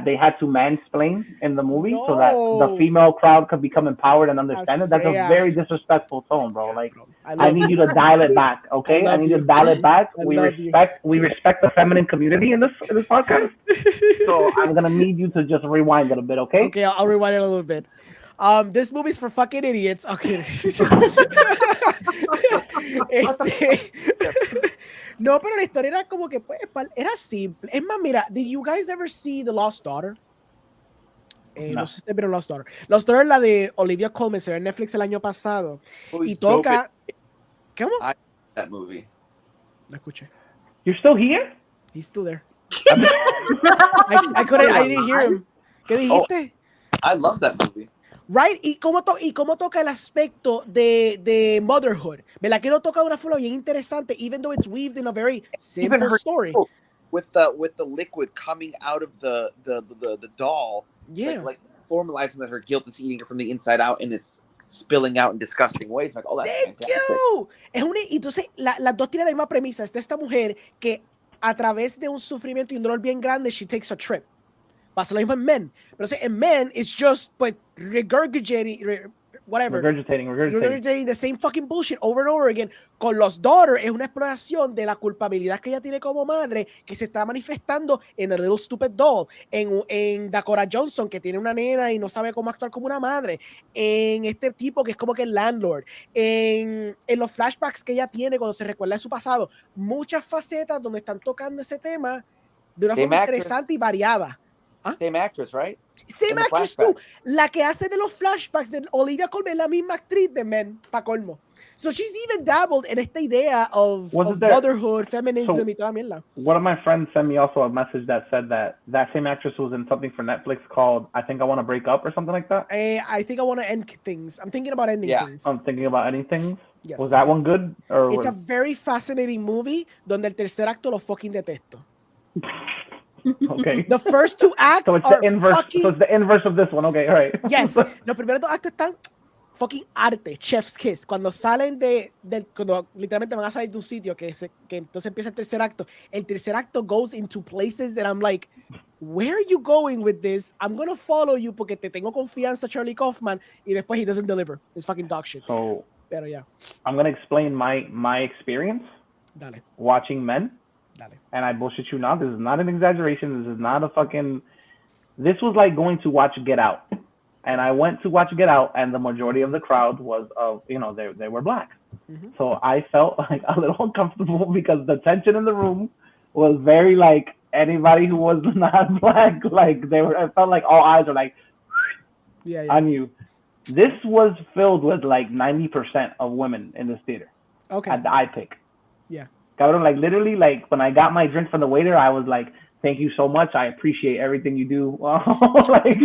they had to mansplain in the movie so that the female crowd could become empowered and understand it. That's a very disrespectful tone, bro. Like, I need you to dial it back, okay? I need you to dial it back. We respect the feminine community in this podcast. So I'm gonna need you to just rewind it a bit, okay? Okay, I'll rewind it a little bit. This movie's for fucking idiots. Okay. No, pero la historia era como que pues, era simple. Es más, mira, did you guys ever see The Lost Daughter? No sé si ustedes vieron Lost Daughter. Lost Daughter es la de Olivia Colman, se ve en Netflix el año pasado. Y toca... ¿Cómo? That movie. No escuché. You're still here? He's still there. I didn't hear him. ¿Qué dijiste? I love that movie. Right, y cómo toca el aspecto de motherhood. ¿Verdad que lo toca de una forma bien interesante, even though it's weaved in a very simple story? With the liquid coming out of the doll, like formalizing that her guilt is eating her from the inside out, and it's spilling out in disgusting ways. Like, oh, that's fantastic. You. Entonces, las dos tienen la misma premisa. Es de esta mujer que a través de un sufrimiento y un dolor bien grande, she takes a trip. Pasa lo mismo en Men. Pero en Men, it's just pues regurgitating the same fucking bullshit over and over again. Con Los Daughter es una exploración de la culpabilidad que ella tiene como madre que se está manifestando en A Little Stupid Doll, en Dakota Johnson que tiene una nena y no sabe cómo actuar como una madre, en este tipo que es como que el landlord, en los flashbacks que ella tiene cuando se recuerda de su pasado. Muchas facetas donde están tocando ese tema de una forma interesante y variada. Same actress, right? Same actress too. La que hace de los flashbacks de Olivia Colman, la misma actriz de Men, pa' colmo. So she's even dabbled in esta idea of motherhood, feminism y toda mierda. One of my friends sent me also a message that said that same actress was in something for Netflix called I Think I Want to Break Up or something like that. I Think I Want to End Things. I'm thinking about ending things. I'm thinking about ending things. Yes. Was that one good? It's a very fascinating movie donde el tercer acto lo fucking detesto. Okay. The first two acts so it's the inverse. So it's the inverse of this one. Okay, all right. Yes. Los primeros dos actos están fucking arte, chef's kiss. Cuando salen cuando literalmente van a salir de un sitio que entonces empieza el tercer acto goes into places that I'm like, where are you going with this? I'm gonna follow you porque te tengo confianza, Charlie Kaufman, y después he doesn't deliver. It's fucking dog shit. So Pero yeah. I'm gonna explain my experience. Dale. Watching Men. Dale. And I bullshit you not. This is not an exaggeration. This is not a fucking. This was like going to watch Get Out, and I went to watch Get Out, and the majority of the crowd was they were black. Mm-hmm. So I felt like a little uncomfortable because the tension in the room was very like anybody who was not black, like I felt like all eyes were like on you. This was filled with like 90% of women in this theater. Okay. At the iPick. Yeah. Cabrón, like literally, like when I got my drink from the waiter, I was like, "Thank you so much. I appreciate everything you do." like,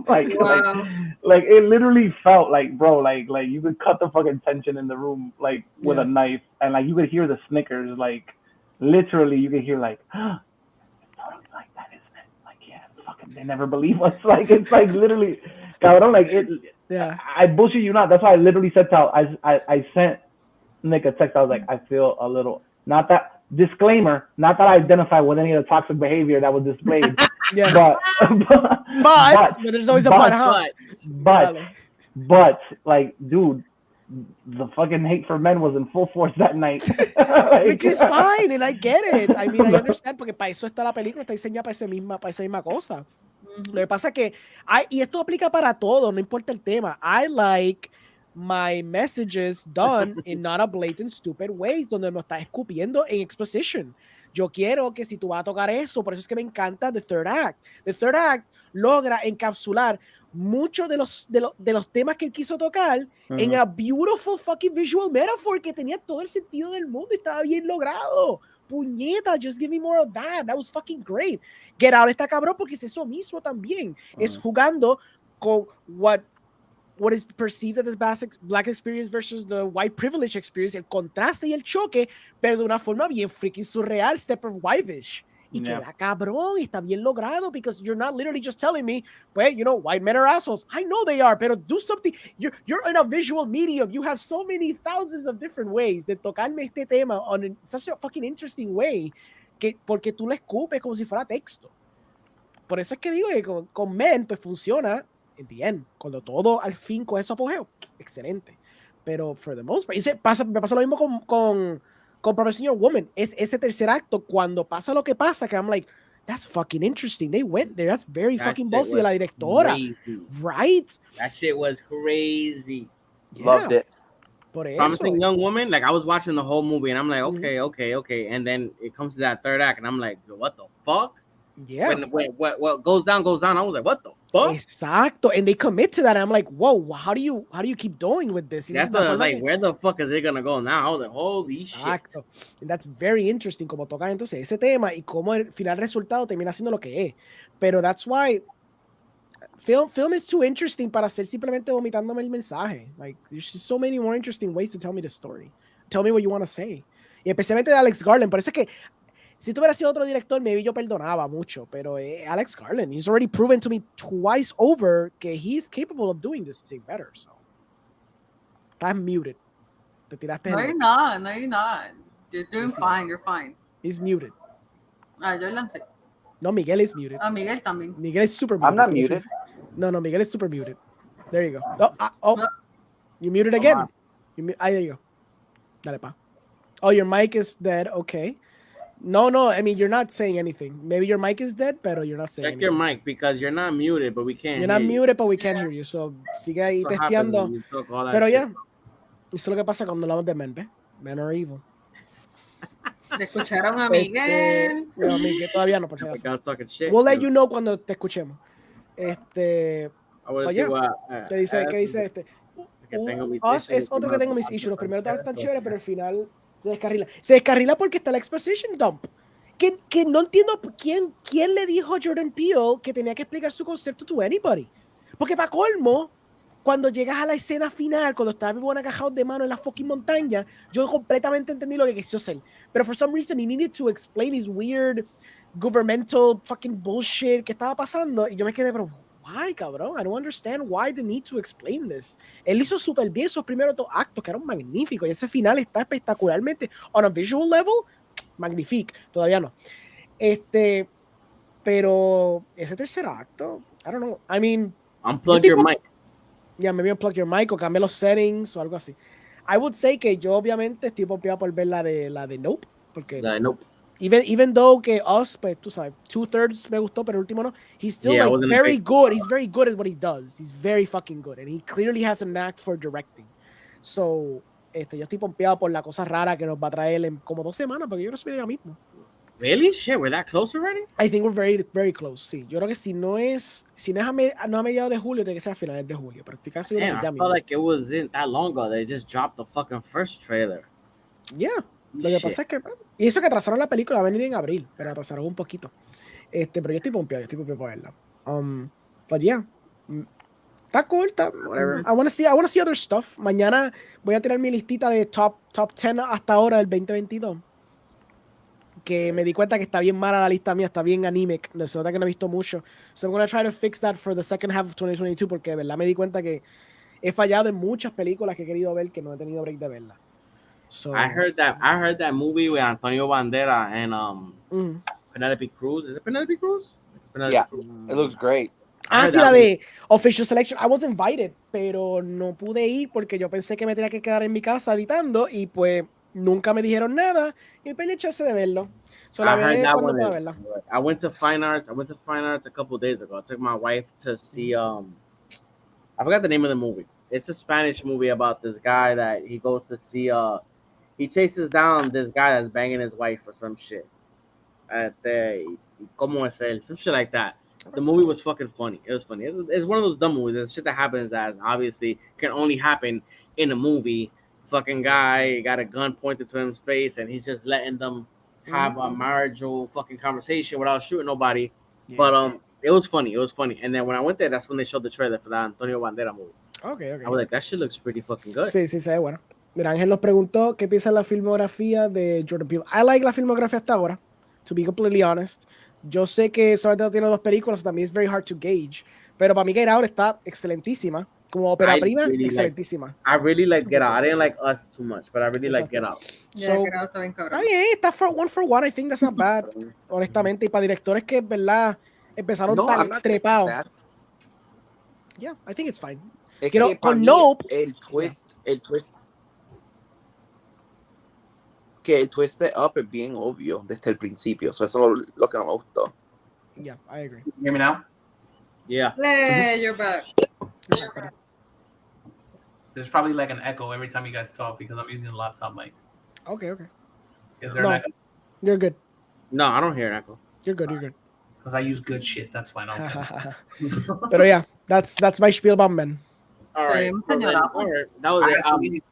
like it literally felt like, bro, like you could cut the fucking tension in the room like with a knife, and like you could hear the snickers, like literally you could hear like, "It's totally like that, isn't it?" Like, yeah, fucking, they never believe us. Like it's like literally, cabrón, like it. Yeah. I bullshit you not. That's why I literally said to I sent Nick a text. I was like, I feel a little, not that disclaimer, not that I identify with any of the toxic behavior that was displayed. Yes. But there's always a but. But like, dude, the fucking hate for men was in full force that night. Like, which is fine, and I get it. I mean, I understand, porque para eso está la película, está diseñada para esa misma cosa. Lo que pasa es que, y esto aplica para todo, no importa el tema. I like my messages done in not a blatant, stupid ways, donde no estás escupiendo en exposition. Yo quiero que si tú vas a tocar eso, por eso es que me encanta The Third Act. The Third Act logra encapsular muchos de los temas que él quiso tocar en a beautiful fucking visual metaphor que tenía todo el sentido del mundo y estaba bien logrado. Puñeta, just give me more of that. That was fucking great. Get Out está cabrón porque es eso mismo también. Es jugando con what is perceived as the black experience versus the white privilege experience, el contraste y el choque, pero de una forma bien freaking surreal, Steppenwolfish. Y queda cabrón, y está bien logrado, because you're not literally just telling me, well, white men are assholes. I know they are, pero do something. You're in a visual medium. You have so many thousands of different ways de tocarme este tema on such a fucking interesting way, porque tú le escupes como si fuera texto. Por eso es que digo que con Men, pues funciona in the end, cuando todo al fin coge su apogeo, excelente. Pero for the most part, me pasa lo mismo con Professional Woman. Es ese tercer acto cuando pasa lo que pasa, que I'm like, that's fucking interesting. They went there. That's very fucking bossy de la directora. Crazy. Right? That shit was crazy. Yeah. Loved it. Por eso. Promising Young Woman, like I was watching the whole movie and I'm like, okay. And then it comes to that third act and I'm like, what the fuck? Yeah. When what goes down. I was like, what the fuck? Exacto. And they commit to that. And I'm like, whoa, how do you keep going with this? That's what I was like, where the fuck is it gonna go now? I was like, holy Exacto. shit. And that's very interesting como tocan entonces ese tema y cómo el final resultado termina siendo lo que es. Pero that's why film is too interesting para ser simplemente vomitándome el mensaje. Like, there's just so many more interesting ways to tell me the story. Tell me what you want to say. Y especialmente de Alex Garland. Por eso es que si tú hubieras sido otro director, maybe yo perdonaba mucho, pero Alex Garland, he's already proven to me twice over que he's capable of doing this thing better. So, estás muted. Te tiraste. No, you're not. You're doing fine. You're fine. He's muted. Yo lancé. No, Miguel is muted. Miguel también. Miguel is super muted. I'm not muted. No, Miguel is super muted. There you go. No. You muted again. There you go. Dale, pa. Oh, your mic is dead. Okay. No, I mean, you're not saying anything. Maybe your mic is dead, pero you're not saying Check anything. your mic because you're not muted, but we can't You're not muted, but we can't hear you. So, sigue ahí testeando. Pero ya, eso es lo que pasa cuando hablamos de Men, ¿ves? Men are evil. ¿Te escucharon a Miguel? No, Miguel todavía no, por si acaso. Shit, We'll let you know cuando te escuchemos. ¿Qué dice este? Us es otro que tengo mis issues. Los primeros dos están chéveres, pero al final se descarrila porque está la exposition dump. Que no entiendo quién le dijo a Jordan Peele que tenía que explicar su concepto to anybody. Porque para colmo, cuando llegas a la escena final, cuando está everyone agajado de mano en la fucking montaña, yo completamente entendí lo que quiso hacer. Pero for some reason, he needed to explain his weird governmental fucking bullshit que estaba pasando. Y yo me quedé, pero why, cabrón? I don't understand why the need to explain this. Él hizo súper bien esos primeros dos actos, que eran magníficos. Y ese final está espectacularmente, on a visual level, magnífico. Todavía no. Pero ese tercer acto, I don't know. I mean, unplug your mic. Yeah, maybe unplug your mic o cambia los settings o algo así. I would say que yo obviamente estoy pompeado por ver la de Nope, porque Nope. Even though que Us, pues tú sabes, 2/3 me gustó, pero el último no. He's still like very good. He's very good at what he does. He's very fucking good, and he clearly has a knack for directing. So, yo estoy pompeado por la cosa rara que nos va a traer en como 2 semanas, porque yo creo que es ya mismo. Really? Shit, we're that close already? I think we're very, very close. Sí, yo creo que si no es a mediados de julio, tiene que ser a finales de julio. Pero estoy casi seguro que ya mismo. I felt like it wasn't that long ago. They just dropped the fucking first trailer. Yeah. Lo que pasa es que y eso que atrasaron la película, va a venir en abril, pero atrasaron un poquito. Pero yo estoy pompeado para verla. But yeah. Está cool, whatever. I wanna see other stuff. Mañana voy a tirar mi listita de top 10 hasta ahora del 2022. Que me di cuenta que está bien mala la lista mía, está bien anemic. Se nota que no he visto mucho. So I'm gonna try to fix that for the second half of 2022 porque de verdad me di cuenta que he fallado en muchas películas que he querido ver que no he tenido break de verla. So, I heard that movie with Antonio Banderas and Penelope Cruz. Is it Penelope Cruz? Cruz. It looks great. Sí, la de Official Selection. I was invited, pero no pude ir porque yo pensé que me tenía que quedar en mi casa editando y pues nunca me dijeron nada y me perdí el chance de verlo. So, la veré cuando pueda verla. I went to Fine Arts a couple of days ago. I took my wife to see I forgot the name of the movie. It's a Spanish movie about this guy that he goes to see he chases down this guy that's banging his wife or some shit. ¿Cómo es él? Some shit like that. The movie was fucking funny. It was funny. It's one of those dumb movies. There's shit that happens that obviously can only happen in a movie. Fucking guy got a gun pointed to his face and he's just letting them have a marital fucking conversation without shooting nobody. Yeah. But it was funny. It was funny. And then when I went there, that's when they showed the trailer for the Antonio Banderas movie. Okay. I was like, that shit looks pretty fucking good. Sí, se ve bueno. Mira, Ángel nos preguntó qué piensa la filmografía de Jordan Peele. I like la filmografía hasta ahora, to be completely honest. Yo sé que solamente tiene 2 películas, también es very hard to gauge, pero para mí Get Out está excelentísima. Como ópera prima, excelentísima. I really like Get Out. I didn't like Us too much, but I really like Get Out. So, Get Out está bien cabrón. Está for one. I think that's not bad, honestamente. Y para directores que, verdad, empezaron tan trepados. Yeah, I think it's fine. Es que con Nope, el twist que el twist de Up es bien obvio desde el principio. So eso es lo que no me gustó. Yeah, I agree. You hear me now? Yeah. Hey, you're back. There's probably like an echo every time you guys talk because I'm using the laptop mic. Okay. Is there an echo? You're good. No, I don't hear an echo. You're good. Because I use good shit. That's why I don't. But yeah, that's my spiel about men. All right. That was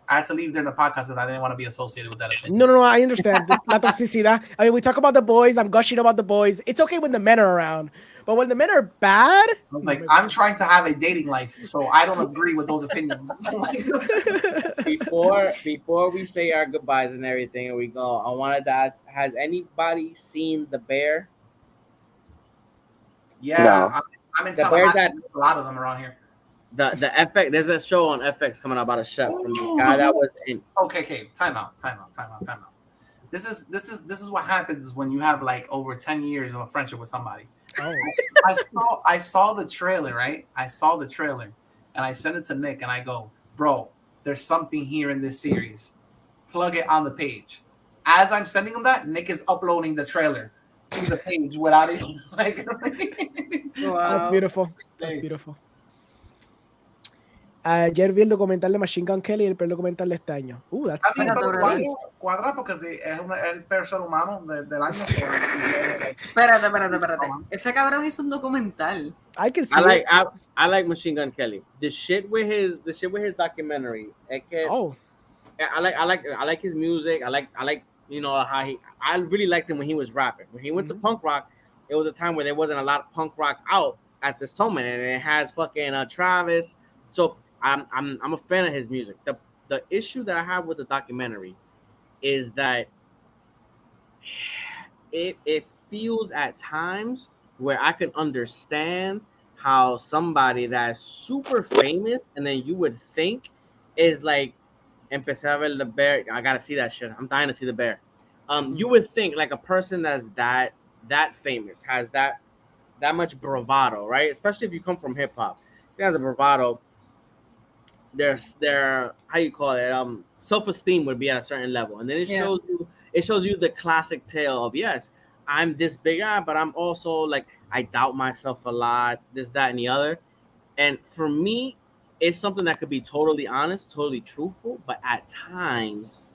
I had to leave during the podcast because I didn't want to be associated with that opinion. No, I understand. La toxicidad. I mean, we talk about the boys. I'm gushing about the boys. It's okay when the men are around. But when the men are bad... I'm trying to have a dating life, so I don't agree with those opinions. Before we say our goodbyes and everything and we go, I wanted to ask, has anybody seen The Bear? Yeah, no. I'm in Tallahassee. A lot of them around here. The FX, there's a show on FX coming out about a chef from this guy that was in. Okay. Time out. This is what happens when you have like over 10 years of a friendship with somebody. Oh. I saw the trailer, right? I saw the trailer, and I sent it to Nick, and I go, bro, there's something here in this series. Plug it on the page. As I'm sending him that, Nick is uploading the trailer to the page without even like. Wow. That's beautiful. Ayer vi el documental de Machine Gun Kelly y el documental de este año. That's cuadra porque es el peor ser humano del año. Espérate. Ese cabrón hizo un documental. I can see I like Machine Gun Kelly. The shit with his documentary. I like his music. I like how I really liked him when he was rapping. When he went to punk rock, it was a time where there wasn't a lot of punk rock out at this moment, and it has fucking Travis. So I'm a fan of his music. The issue that I have with the documentary is that it feels at times where I can understand how somebody that's super famous and then you would think is like empecé a ver The Bear. I gotta see that shit. I'm dying to see The Bear. You would think like a person that's that famous has that much bravado, right? Especially if you come from hip hop. He has a bravado. their how you call it self-esteem would be at a certain level, and then it shows you the classic tale of, yes, I'm this big guy, but I'm also like, I doubt myself a lot, this, that, and the other. And for me, it's something that could be totally honest, totally truthful, but at times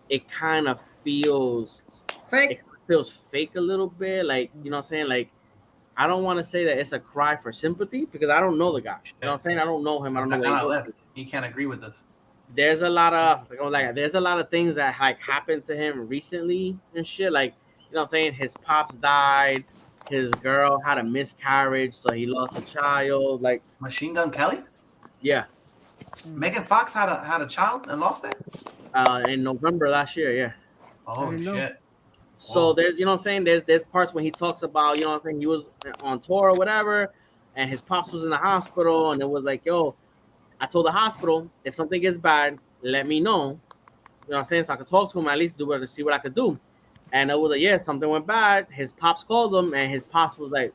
it kind of feels fake. It feels fake a little bit, like, you know what I'm saying, like, I don't want to say that it's a cry for sympathy because I don't know the guy. You know what I'm saying? I don't know him. I don't know what he left. You can't agree with this. There's a lot of things that like happened to him recently and shit. Like, you know what I'm saying? His pops died. His girl had a miscarriage, so he lost a child. Like Machine Gun Kelly? Yeah. Megan Fox had a child and lost it? In November last year, yeah. Oh shit. So there's, you know what I'm saying, there's parts when he talks about, you know what I'm saying, he was on tour or whatever, and his pops was in the hospital, and it was like, yo, I told the hospital, if something gets bad, let me know. You know what I'm saying? So I could talk to him, at least do it to see what I could do. And it was like, yeah, something went bad. His pops called him, and his pops was like,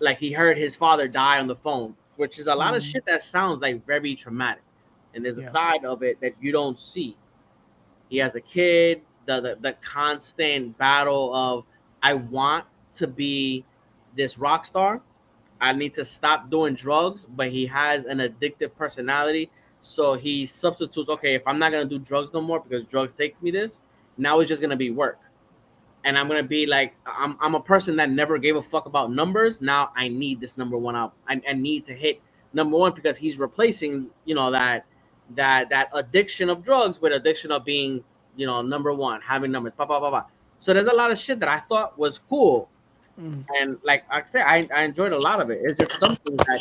like he heard his father die on the phone, which is a lot of shit that sounds like very traumatic. And there's a side of it that you don't see. He has a kid. The constant battle of, I want to be this rock star. I need to stop doing drugs, but he has an addictive personality. So he substitutes, okay, if I'm not going to do drugs no more because drugs take me this, now it's just going to be work. And I'm going to be like, I'm a person that never gave a fuck about numbers. Now I need this number one album. I need to hit number one because he's replacing, you know, that addiction of drugs with addiction of being, you know, number one, having numbers, blah, blah, blah, blah. So there's a lot of shit that I thought was cool. And like I said, I enjoyed a lot of it. It's just something that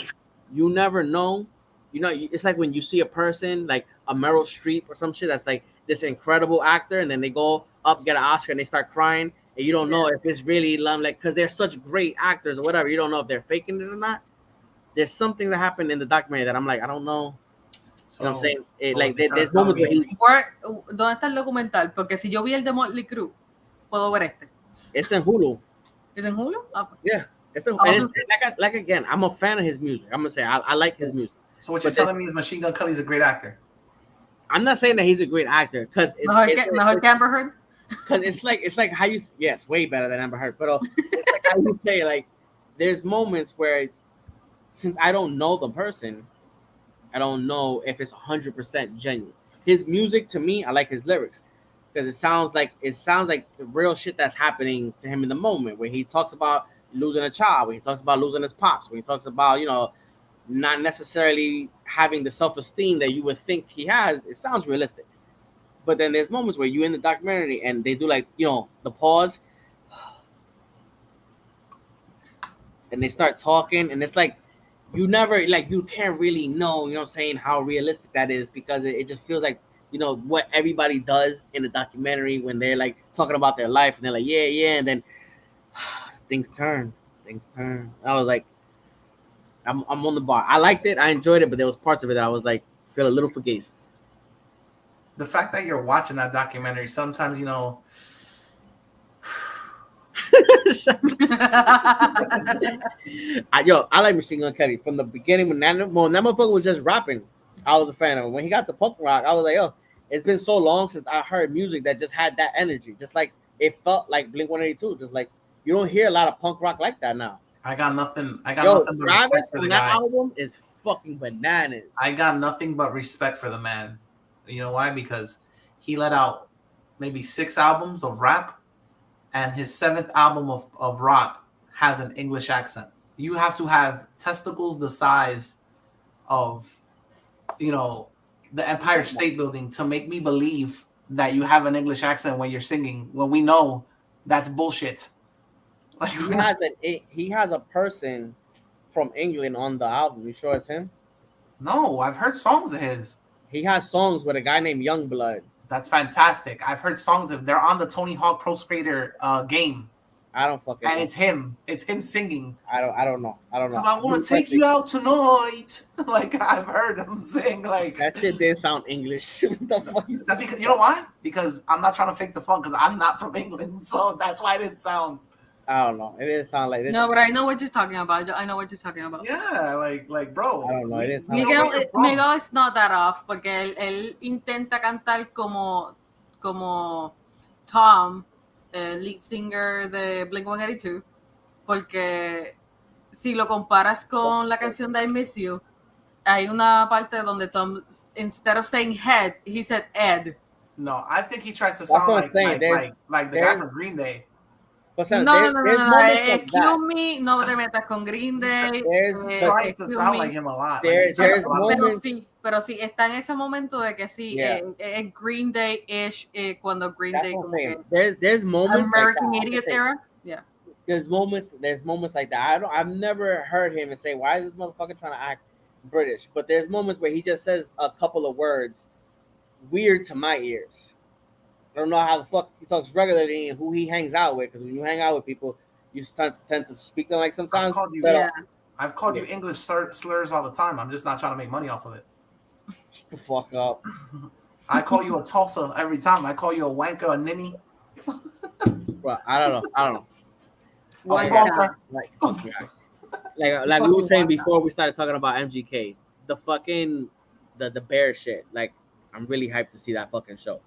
you never know. You know, it's like when you see a person like a Meryl Streep or some shit that's like this incredible actor, and then they go up, get an Oscar, and they start crying, and you don't know if it's really like, because they're such great actors or whatever, you don't know if they're faking it or not. There's something that happened in the documentary that I'm like, I don't know. You know what I'm saying? Like, there's moments where he's... ¿Dónde está el documental? Porque si yo vi el de Motley Crue, puedo ver este. It's in Hulu. Is it in Hulu? Yeah. It's like again, I'm a fan of his music. I'm gonna say I like his music. So what you're telling me is Machine Gun Kelly's a great actor? I'm not saying that he's a great actor because mejor que Amber Heard. Because it's like how you way better than Amber Heard. But it's like how you say, like, there's moments where, since I don't know the person, I don't know if it's 100% genuine. His music, to me, I like his lyrics because it sounds like the real shit that's happening to him in the moment, where he talks about losing a child, when he talks about losing his pops, when he talks about, you know, not necessarily having the self-esteem that you would think he has. It sounds realistic. But then there's moments where you in the documentary and they do, like, you know, the pause and they start talking, and it's like you can't really know, you know what I'm saying, how realistic that is, because it just feels like, you know, what everybody does in the documentary when they're like talking about their life and they're like, yeah, and then things turn. I was like, I'm on the bar. I liked it. I enjoyed it, but there was parts of it that I was like, feel a little fugazi. The fact that you're watching that documentary, sometimes, you know. I like Machine Gun Kelly from the beginning when that motherfucker was just rapping. I was a fan of him. When he got to punk rock, I was like, yo, it's been so long since I heard music that just had that energy. Just like it felt like Blink-182. Just like you don't hear a lot of punk rock like that now. I got nothing but respect for the guy. That album is fucking bananas. I got nothing but respect for the man. You know why? Because he let out maybe 6 albums of rap, and his 7th album of rock has an English accent. You have to have testicles the size of, you know, the Empire State Building to make me believe that you have an English accent when you're singing, when we know that's bullshit. Like, he has a person from England on the album. You sure it's him? No, I've heard songs of his. He has songs with a guy named Youngblood. That's fantastic. I've heard songs of, they're on the Tony Hawk Pro Skater game. I don't fucking and know. It's him. It's him singing. I don't know. So I want to take you out tonight. Like, I've heard him sing. Like, that shit didn't sound English. What the fuck is that? Because, you know why? Because I'm not trying to fake the fun, because I'm not from England. So that's why it didn't sound. I don't know. It didn't sound like this. No, but I know what you're talking about. I know what you're talking about. Yeah, like bro. I don't know. It didn't sound Miguel is not that off porque él intenta cantar como Tom, el lead singer de Blink-182, porque si lo comparas con la canción de I Miss You, hay una parte donde Tom, instead of saying head, he said Ed. No, I think he tries to sound like the guy from Green Day. No. Kill Me, no te metas con Green Day. Tries to sound like him a lot. Pero sí, está en ese momento de que sí, es Green Day-ish cuando Green Day como que... There's moments American like Idiot era. Yeah. There's moments like that. I've never heard him and say, why is this motherfucker trying to act British? But there's moments where he just says a couple of words weird to my ears. I don't know how the fuck he talks regularly and who he hangs out with, because when you hang out with people, you tend to speak them like sometimes. I've called you English slurs all the time. I'm just not trying to make money off of it. Shut the fuck up. I call you a Tulsa every time. I call you a wanker, a ninny. Well, I don't know. Like we were saying before we started talking about MGK, the fucking the bear shit. Like, I'm really hyped to see that fucking show.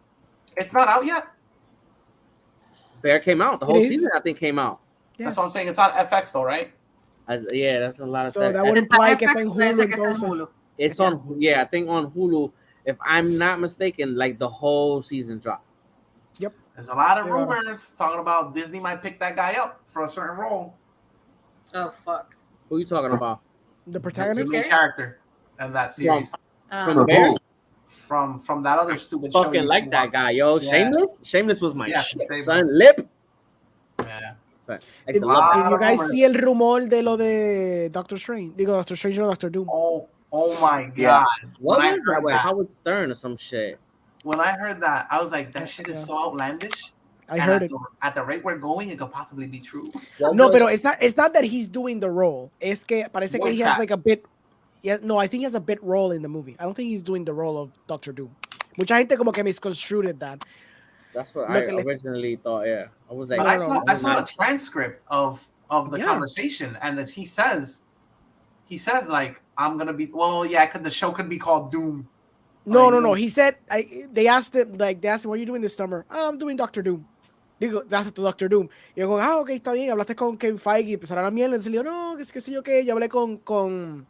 It's not out yet. Bear came out. The whole season, I think, came out. Yeah. That's what I'm saying. It's on FX though, right? Yeah, that's a lot of. So that would imply que está en Hulu. It's on. Yeah, I think on Hulu. If I'm not mistaken, like the whole season dropped. Yep. There's a lot of rumors talking about Disney might pick that guy up for a certain role. Oh fuck. Who are you talking about? The protagonist, the main character in that series. From Bear. From that other stupid show. Fucking like that guy, yo. Yeah. Shameless was my shit. Son, Lip. Yeah. Did you guys see el rumor de lo de Doctor Strange? Digo, Doctor Strange or Doctor Doom. Oh my god. Yeah. What was that? With Howard Stern or some shit. When I heard that, I was like, that shit is so outlandish. I heard it. At the rate we're going, it could possibly be true. No, pero it's not that he's doing the role. Es que parece que he has like a bit. Yeah, no, I think he has a bit role in the movie. I don't think he's doing the role of Doctor Doom. Mucha gente como que misconstrued that. That's what I originally thought. Yeah, I was like, but I saw a transcript of the conversation, and as he says like, I'm gonna be the show could be called Doom. No. He said they asked him what are you doing this summer? I'm doing Doctor Doom. Digo, that's to Doctor Doom. Y yo digo, ok, está bien. Hablaste con Kevin Feige, empezaron la mierda. Y le digo, no, qué sé yo qué. Yo hablé con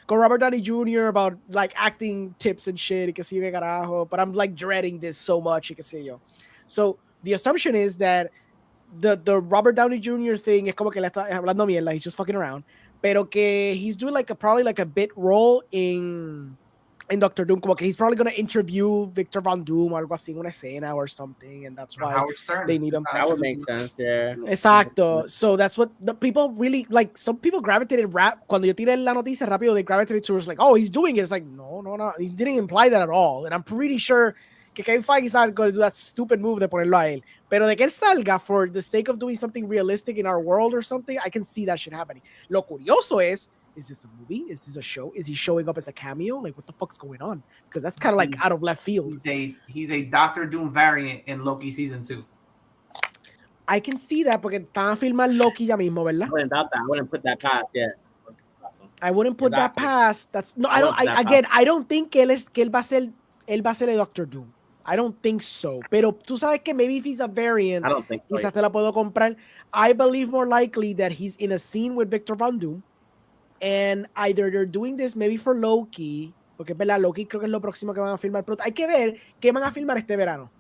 Robert Downey Jr. about like acting tips and shit. Y qué sé yo qué carajo. But I'm like dreading this so much. Y qué sé yo. So the assumption is that the Robert Downey Jr. thing es como que le está hablando mierda. He's just fucking around. Pero que he's doing probably like a bit role in Doctor Doom, como que he's probably going to interview Victor Von Doom o algo así en una escena or something, and that's why they need him. That would make sense, yeah. Exacto. So that's what the people really like. Some people gravitated cuando yo tiré la noticia rápido, they gravitated towards like, oh, he's doing it. It's like, no. He didn't imply that at all. And I'm pretty sure que Kevin Feige is not going to do that stupid move de ponerlo a él. Pero de que él salga for the sake of doing something realistic in our world or something, I can see that shit happening. Lo curioso is this a movie? Is this a show? Is he showing up as a cameo? Like, what the fuck's going on? Because that's kind of like out of left field. He's a Doctor Doom variant in Loki season 2. I can see that porque están a filmar Loki ya mismo, ¿verdad? I wouldn't put that past, yeah. I wouldn't put that past. That's no. I don't think que él va a ser el Doctor Doom. I don't think so. Pero tú sabes que maybe if he's a variant, I don't think so. Quizás te la puedo comprar. I believe more likely that he's in a scene with Victor Von Doom. And either they're doing this maybe for Loki, porque es verdad, Loki creo que es lo próximo que van a filmar. Pero hay que ver qué van a filmar este verano.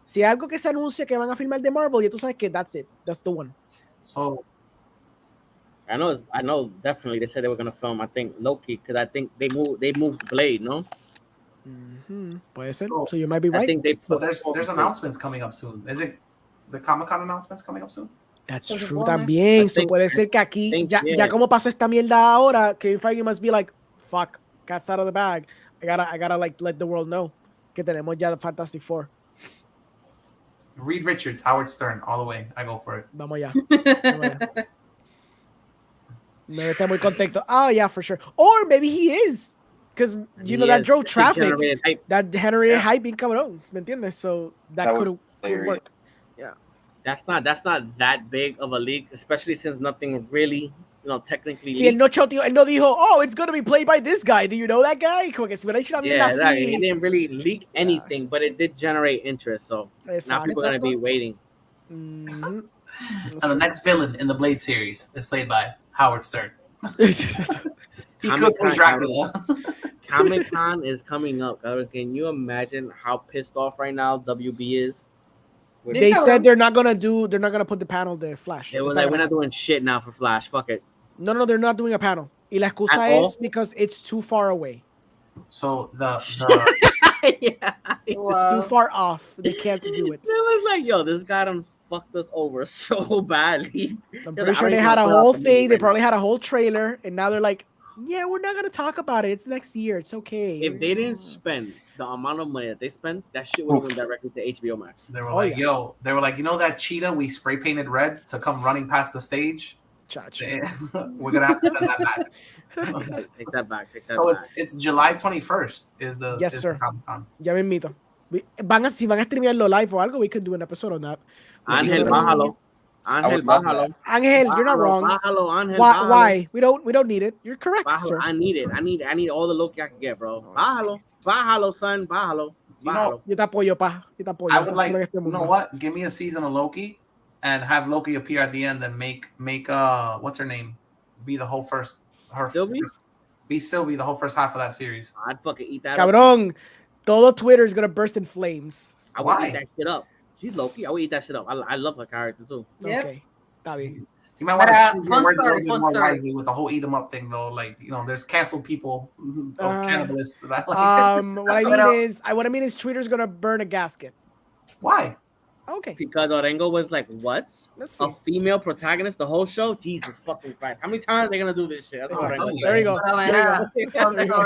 Si hay algo que se anuncia que van a filmar de Marvel, ya tú sabes que that's it. That's the one. So, I know definitely they said they were going to film, I think, Loki, because I think they moved Blade, no? Mm-hmm. Puede ser. So you might be right. I think there's announcements coming up soon. Is it the Comic-Con announcements coming up soon? That's true también. So puede ser que aquí, ya como pasó esta mierda ahora, Kevin Feige must be like, fuck, cat's out of the bag. I gotta like let the world know que tenemos ya the Fantastic Four. Reed Richards, Howard Stern, all the way. I go for it. Vamos ya. Me está muy contento. Oh yeah, for sure. Or maybe he is. Because you know that drove traffic. That generated hype in cabrón. ¿Me entiendes? So that could work. Yeah. that's not that big of a leak, especially since nothing really, technically. Sí, él no dijo, oh, it's gonna be played by this guy. Do you know that guy? Como que si hubiera hecho una mierda así. He didn't really leak anything, but it did generate interest. So now people are gonna be waiting. And the next villain in the Blade series is played by Howard Stern. He could play Dracula. Comic-Con is coming up. Can you imagine how pissed off right now WB is? They said they're not gonna put the panel there, Flash. They were like, we're not doing shit now for Flash. Fuck it. No, they're not doing a panel. Y la excusa es because it's too far away. So the it's too far off. They can't do it. It was like, yo, this guy done fucked us over so badly. I'm pretty sure they had a whole thing. They probably had a whole trailer, and now they're like, yeah, we're not gonna talk about it. It's next year. It's okay. If they didn't spend the amount of money that they spent, that shit would have went directly to HBO Max. They were they were like, you know that cheetah we spray painted red to come running past the stage? We're gonna have to send that back. Take that back. So it's July 21st is the yes, sir. Comic-Con. Ya me invito. Si van a streamearlo live o algo, we could do an episode on that. Ángel, bájalo. Ángel, you're not wrong. Bájalo, Ángel, why? We don't need it. You're correct, bájalo. sir. I need it. I need all the Loki I can get, bro. Bájalo, son. Bájalo. Yo te apoyo, pa. Yo te apoyo. I would like, you know what? Give me a season of Loki and have Loki appear at the end and make what's her name be the whole first. Sylvie? Be Sylvie the whole first half of that series. I'd fucking eat that. Cabrón, todo Twitter is gonna burst in flames. I would eat that shit up. She's Loki. I would eat that shit up. I love her character too. Yep. Okay. Está bien. You might want to choose your words a little bit more wisely with the whole eat 'em up thing, though. Like, there's canceled people of cannibalists that like what I mean is Twitter's gonna burn a gasket. Why? Okay. Because Orengo was like, what? A female protagonist the whole show? Jesus fucking Christ. How many times are they gonna do this shit? There you go.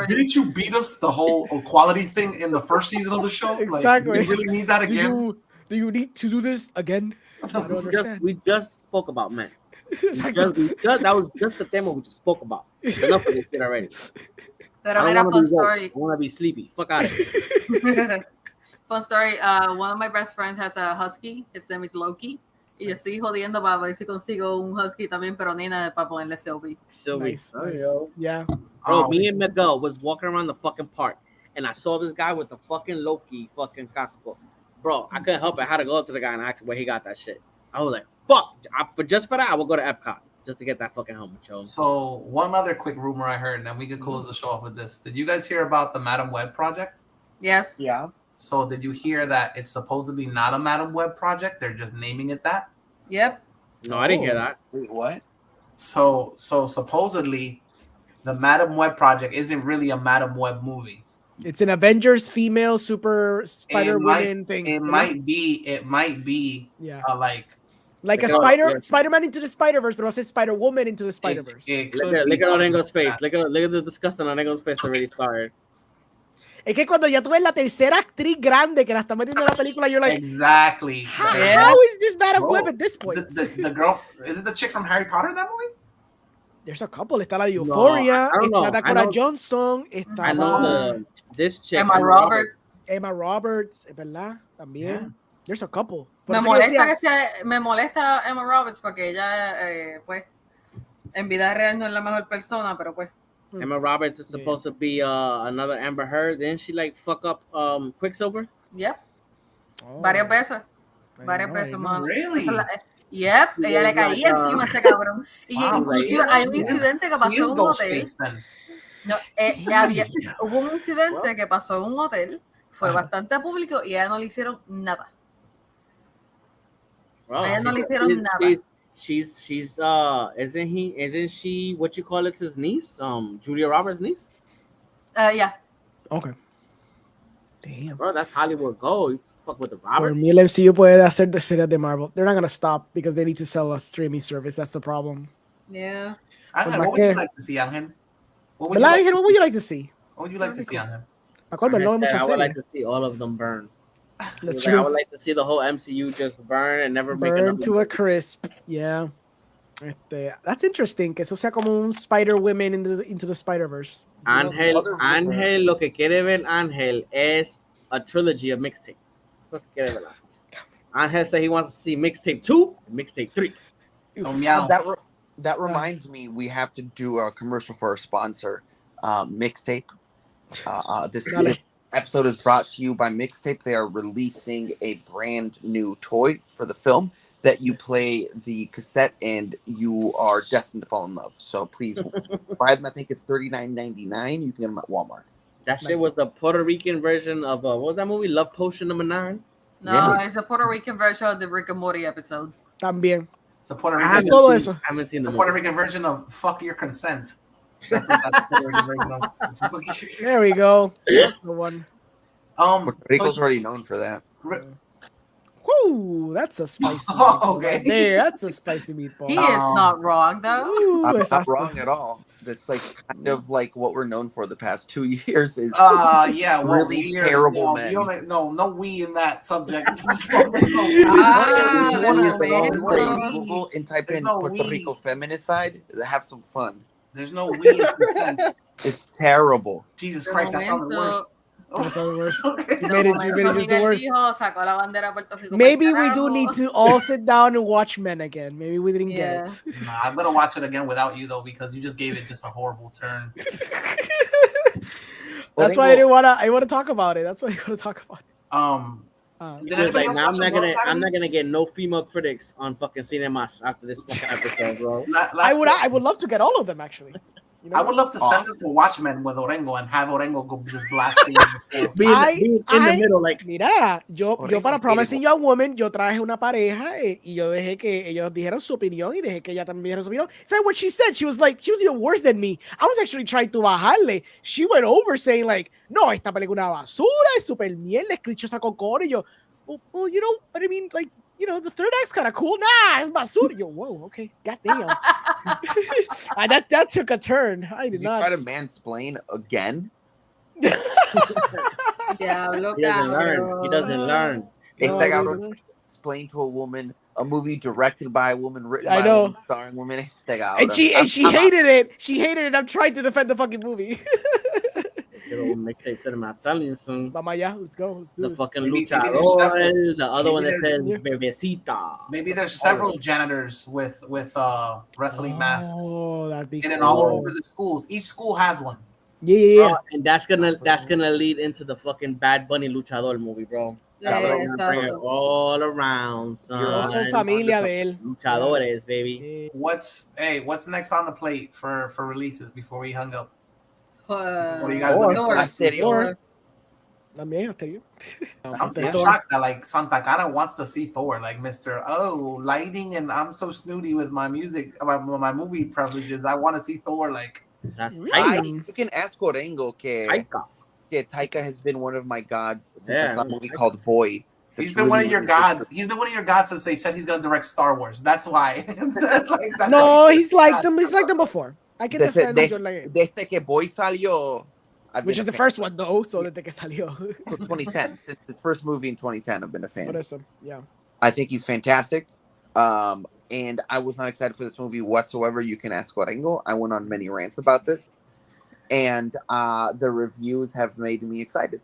Didn't you beat us the whole equality thing in the first season of the show? Exactly. Like, you really need that again? Do you need to do this again? We just spoke about men. That was just the theme we just spoke about. Enough of this shit already. Pero mira, fun story. I want to be sleepy. Fuck out of here. Fun story. One of my best friends has a husky. His name is Loki. Y yo estoy jodiendo para ver si consigo un husky también, pero nena, para ponerle Sylvie. Nice. Yeah. Bro, me and Miguel was walking around the fucking park, and I saw this guy with the fucking Loki fucking cockbook. Bro, I couldn't help it. I had to go up to the guy and ask him where he got that shit. I was like, fuck. For that, I will go to Epcot just to get that fucking helmet, yo. So, one other quick rumor I heard, and then we could close the show off with this. Did you guys hear about the Madam Web project? Yes. Yeah. So, did you hear that it's supposedly not a Madam Web project? They're just naming it that? Yep. No, I didn't hear that. Wait, what? So supposedly, the Madam Web project isn't really a Madam Web movie. It's an Avengers female super Spider-Woman thing. It might be. Yeah. Like a Spider-Man into the Spider-Verse, but also Spider-Woman into the Spider-Verse. Look at Orengo's face. Look at the disgust on Orengo's face already started. Es que cuando ya tú ves la tercera actriz grande que la está metiendo en la película, you're like, exactly. How is this Madam Web at this point? The girl, is it the chick from Harry Potter, that movie? There's a couple. Está la de Euphoria. Está Dakota Johnson. Está this chick. Emma Roberts. Emma Roberts, ¿verdad? También. Yeah. There's a couple. Me molesta Emma Roberts porque ella, pues, en vida real no es la mejor persona, pero pues. Emma Roberts is supposed to be another Amber Heard. Didn't she like fuck up Quicksilver? Yep. Varias veces, mano. Really? Yep. Ella le caía encima a ese cabrón. Y hay un incidente que pasó en un hotel. No, hubo un incidente que pasó en un hotel. Fue bastante público y a ella no le hicieron nada. Wow. A ella no le hicieron nada. She's isn't she what you call it, his niece? Julia Roberts' niece? Yeah. Okay. Damn. Bro, that's Hollywood gold. You fuck with the Por Roberts. mí el MCU puede hacer de series de Marvel. They're not gonna stop because they need to sell a streaming service. That's the problem. Yeah. Angel, what would you like to see, Angel? What would you like to see? What would you like to see, Angel? I would like to see all of them burn. That's true. true. I would like to see the whole MCU just burn and never make burn to a crisp. Yeah. That's interesting. Que eso sea como un Spider-Woman into the Spider-Verse. Ángel, lo que quiere ver Ángel es a trilogy of mixtape. Lo que quiere ver. Angel said he wants to see mixtape 2 and mixtape 3. So meow. That reminds me, we have to do a commercial for our sponsor, Mixtape. This episode is brought to you by Mixtape. They are releasing a brand new toy for the film that you play the cassette and you are destined to fall in love. So please buy them. I think it's $39.99. You can get them at Walmart. That shit was the Puerto Rican version of what was that movie? Love Potion number 9. No, it's a Puerto Rican version of the Rick and Morty episode. También. It's a Puerto Rican. I haven't seen the Puerto Rican version of "Fuck Your Consent." That's what that's the Puerto Rican version of. There we go. That's the one. Puerto Rico's already known for that. Woo, that's a spicy meatball. Okay. Right there, that's a spicy meatball. He is not wrong though. Ooh, I'm not wrong at all. That's like kind of like what we're known for the past 2 years is yeah, really terrible men. No we in that subject. You want to Google and type in Puerto Rico feminicide? Have some fun. There's no we in consent. It's terrible. Jesus Christ, that sounds the worst. That's the worst. You made it just the worst. Maybe we do need to all sit down and watch Men again. Maybe we didn't get it. Nah, I'm gonna watch it again without you though, because you just gave it just a horrible turn. That's why I want to talk about it. That's why I want to talk about it. Like, now I'm not gonna get no female critics on fucking cinemas after this fucking episode, bro. I would love to get all of them actually. You know? I would love to send it to Watchmen with Orengo and have Orengo go just blasting. Be in the middle, like. Mira, yo para Promising Young Woman, yo traje una pareja y yo dejé que ellos dijeran su opinión y dejé que ella también dijera su opinión. So what she said, she was even worse than me. I was actually trying to bajarle. She went over saying like, no, esta película es una basura, es super mierda, es clichosa con core. Y yo, well, you know what I mean, like. You know, the third act's kind of cool. Nah, it's basura. Yo, whoa, okay, goddamn. that took a turn. I did not. Try to mansplain again. Yeah, he doesn't learn. Este cabrón explain to a woman a movie directed by a woman, written by a woman, starring women. And she hated it. She hated it. I'm trying to defend the fucking movie. Mixtape cinema. I'm telling you, son. Vamos allá, let's go. Let's do the this. fucking luchador, the other one that says bebecita. Maybe there's several janitors with wrestling masks. Oh, that'd be cool. And all over the schools. Each school has one. Yeah. And that's gonna lead into the fucking Bad Bunny luchador movie, bro. All around, son. Son familia de él. Luchadores, baby. What's next on the plate for releases before we hung up? What do you guys Thor. I'm so shocked that like Santa Cara wants to see Thor, like Mr. Oh, lighting, and I'm so snooty with my music, my movie privileges. I want to see Thor. Like that's you can ask Orengo que Taika has been one of my gods since I saw a movie called Boy. He's been one of your gods. He's been one of your gods since they said he's gonna direct Star Wars. That's why. He's liked them. He's liked them before. I can defend desde que Boy salió, which is the first one though. So desde que salió, 2010. Since his first movie in 2010, I've been a fan. Yeah, I think he's fantastic. And I was not excited for this movie whatsoever. You can ask Orengo. I went on many rants about this, and the reviews have made me excited.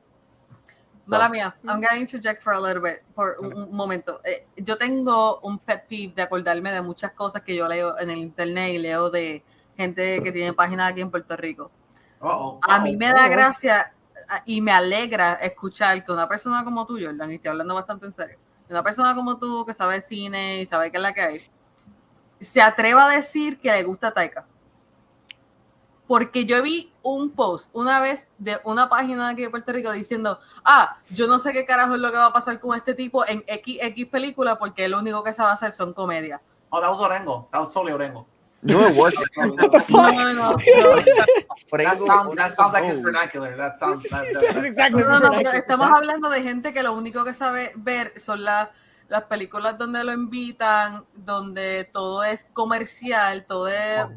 Mala mía, I'm going to interject for a little bit, por un momento. Yo tengo un pet peeve de acordarme de muchas cosas que yo leo en el internet y leo de gente que tiene páginas aquí en Puerto Rico. A mí me da gracia y me alegra escuchar que una persona como tú, Jordan, y estoy hablando bastante en serio, una persona como tú que sabe cine y sabe qué es la que hay, se atreva a decir que le gusta Taika. Porque yo vi un post una vez de una página aquí de Puerto Rico diciendo, yo no sé qué carajo es lo que va a pasar con este tipo en X película porque lo único que sabe hacer son comedias. Oh, that was Orengo. That was totally Orengo. No, it wasn't. What the fuck? No. That sounds like his vernacular. That's exactly pero estamos hablando de gente que lo único que sabe ver son las películas donde lo invitan, donde todo es comercial, donde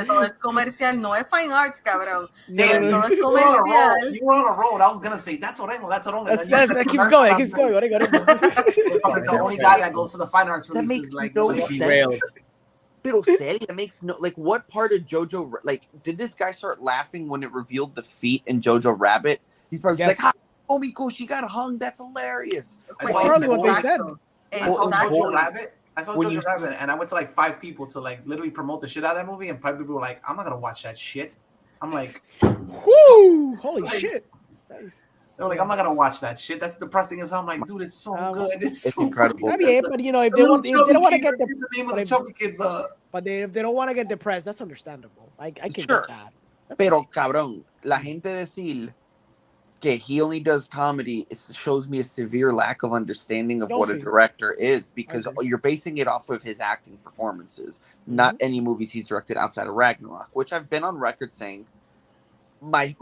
todo es comercial, no es fine arts, cabrón. Damn, todo es comercial. You were on a road. I was gonna say that's Orengo. That keeps going. The only guy that goes to the fine arts releases, that makes like no sense. Pero that makes no, like, what part of Jojo, like, did this guy start laughing when it revealed the feet in Jojo Rabbit? He's probably like, Omiko, she got hung. That's hilarious. That's probably what they said. I saw Jojo Rabbit. And I went to like 5 people to like literally promote the shit out of that movie, and 5 people were like, "I'm not gonna watch that shit." I'm like, "Whoo, holy shit!" Nice. They're like, "I'm not gonna watch that shit. That's depressing as hell." I'm like, "Dude, it's so good. It's so incredible." But you know, if they don't want to get the name of the chubby kid, but if they don't want to get depressed, that's understandable. I can get that. Pero cabrón, la gente decir que he only does comedy shows me a severe lack of understanding of what a director is, because you're basing it off of his acting performances, not any movies he's directed outside of Ragnarok, which I've been on record saying my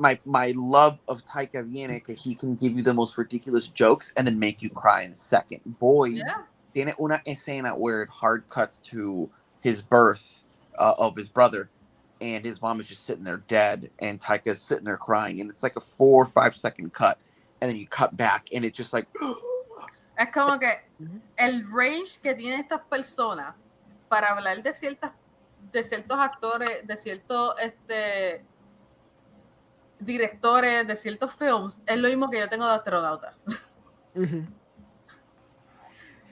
love of Taika Waititi, he can give you the most ridiculous jokes and then make you cry in a second. Boy, tiene una escena where it hard cuts to his birth of his brother, and his mom is just sitting there dead, and Taika's sitting there crying, and it's like a 4 or 5 second cut, and then you cut back, and it's just like... Es como que el range que tienen estas personas para hablar de ciertos actores, de ciertos directores, de ciertos films, es lo mismo que yo tengo de Astronauta.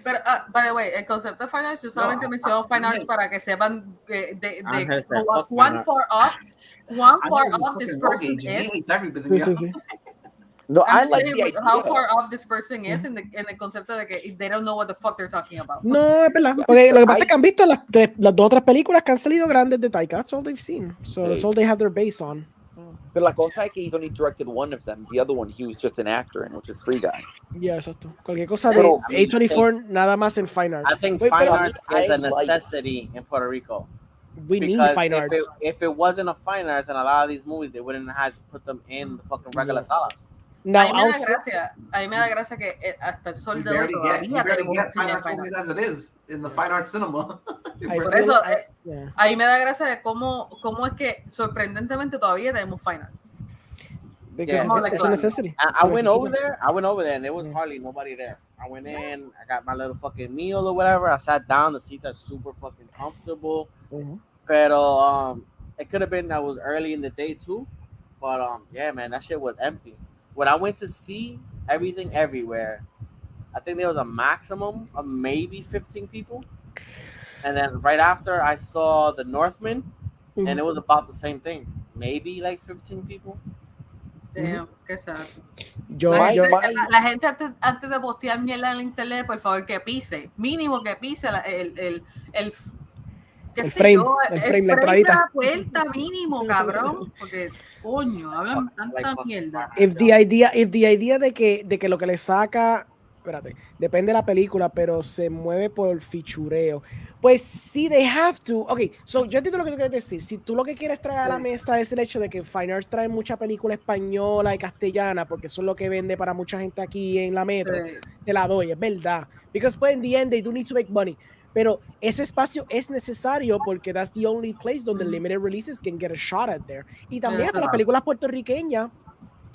Pero, by the way, el concepto de Fine Arts, yo solamente menciono Fine Arts para que sepan de cuán far off this person is. No, I like the idea. How far off this person is en el concepto de que they don't know what the fuck they're talking about. No, es verdad. Okay, lo que pasa es que han visto las 2 otras películas que han salido grandes de Taika. That's all they've seen. So that's all they have their base on. But la cosa es que he's only directed one of them. The other one, he was just an actor in, which is Free Guy. Yeah, exacto. Cualquier cosa de A24, nada más en Fine Arts. I think Fine Arts is a necessity in Puerto Rico. We need Fine Arts. If it wasn't a Fine Arts, and a lot of these movies, they wouldn't have to put them in the fucking regular salas. A mí me da gracia que hasta el sol de hoy todavía tenemos Fine Arts movies as it is in the Fine Arts cinema. Por eso, a mí me da gracia de cómo es que sorprendentemente todavía tenemos Fine Arts. Because it's a necessity. I went over there, and there was hardly nobody there. I went in, I got my little fucking meal or whatever. I sat down, the seats are super fucking comfortable. Pero it could have been that was early in the day too. But yeah, man, that shit was empty. When I went to see Everything Everywhere, I think there was a maximum of maybe 15 people. And then right after, I saw The Northman, and it was about the same thing. Maybe like 15 people. Damn, qué sad. La gente antes de postear mierda en el internet, por favor, que pise. Mínimo que pise el frame, la entradita. La puerta mínimo, cabrón. Porque, coño, hablan tanta mierda. If the idea de que lo que le saca, espérate, depende de la película, pero se mueve por fichureo. Pues sí, they have to. Ok, so yo entiendo lo que tú quieres decir. Si tú lo que quieres traer a la mesa es el hecho de que Fine Arts trae mucha película española y castellana, porque eso es lo que vende para mucha gente aquí en la metro, te la doy, es verdad. Because pues, in the end, they do need to make money. Pero ese espacio es necesario porque that's the only place donde limited releases can get a shot at there. Y también hasta las películas puertorriqueñas,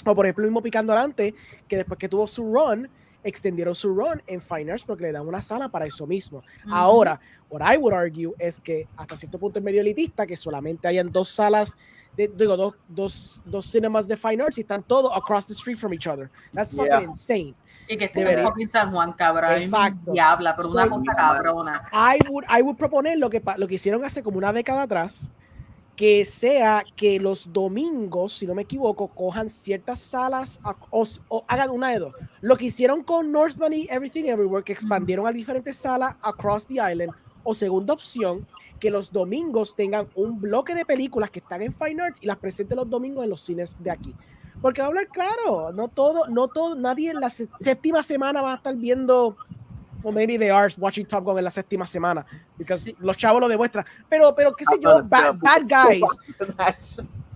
o por ejemplo el mismo Picando Adelante, que después que tuvo su run, extendieron su run en Fine Arts porque le dan una sala para eso mismo. Ahora, what I would argue es que hasta cierto punto es medio elitista que solamente hayan 2 salas, dos cinemas de Fine Arts y están todos across the street from each other. That's fucking insane. Y que esté en fucking San Juan, cabrón. Exacto. Diabla, pero una cosa cabrona. I would proponer lo que hicieron hace como una década atrás, que sea que los domingos, si no me equivoco, cojan ciertas salas o hagan una de 2. Lo que hicieron con Northman y Everything Everywhere, que expandieron a diferentes salas across the island, o segunda opción, que los domingos tengan un bloque de películas que están en Fine Arts y las presenten los domingos en los cines de aquí. Porque a hablar claro, no todo, nadie en la 7ª semana va a estar viendo, o maybe they are watching Top Gun en la 7ª semana, porque los chavos lo demuestran. Pero qué sé yo, bad guys.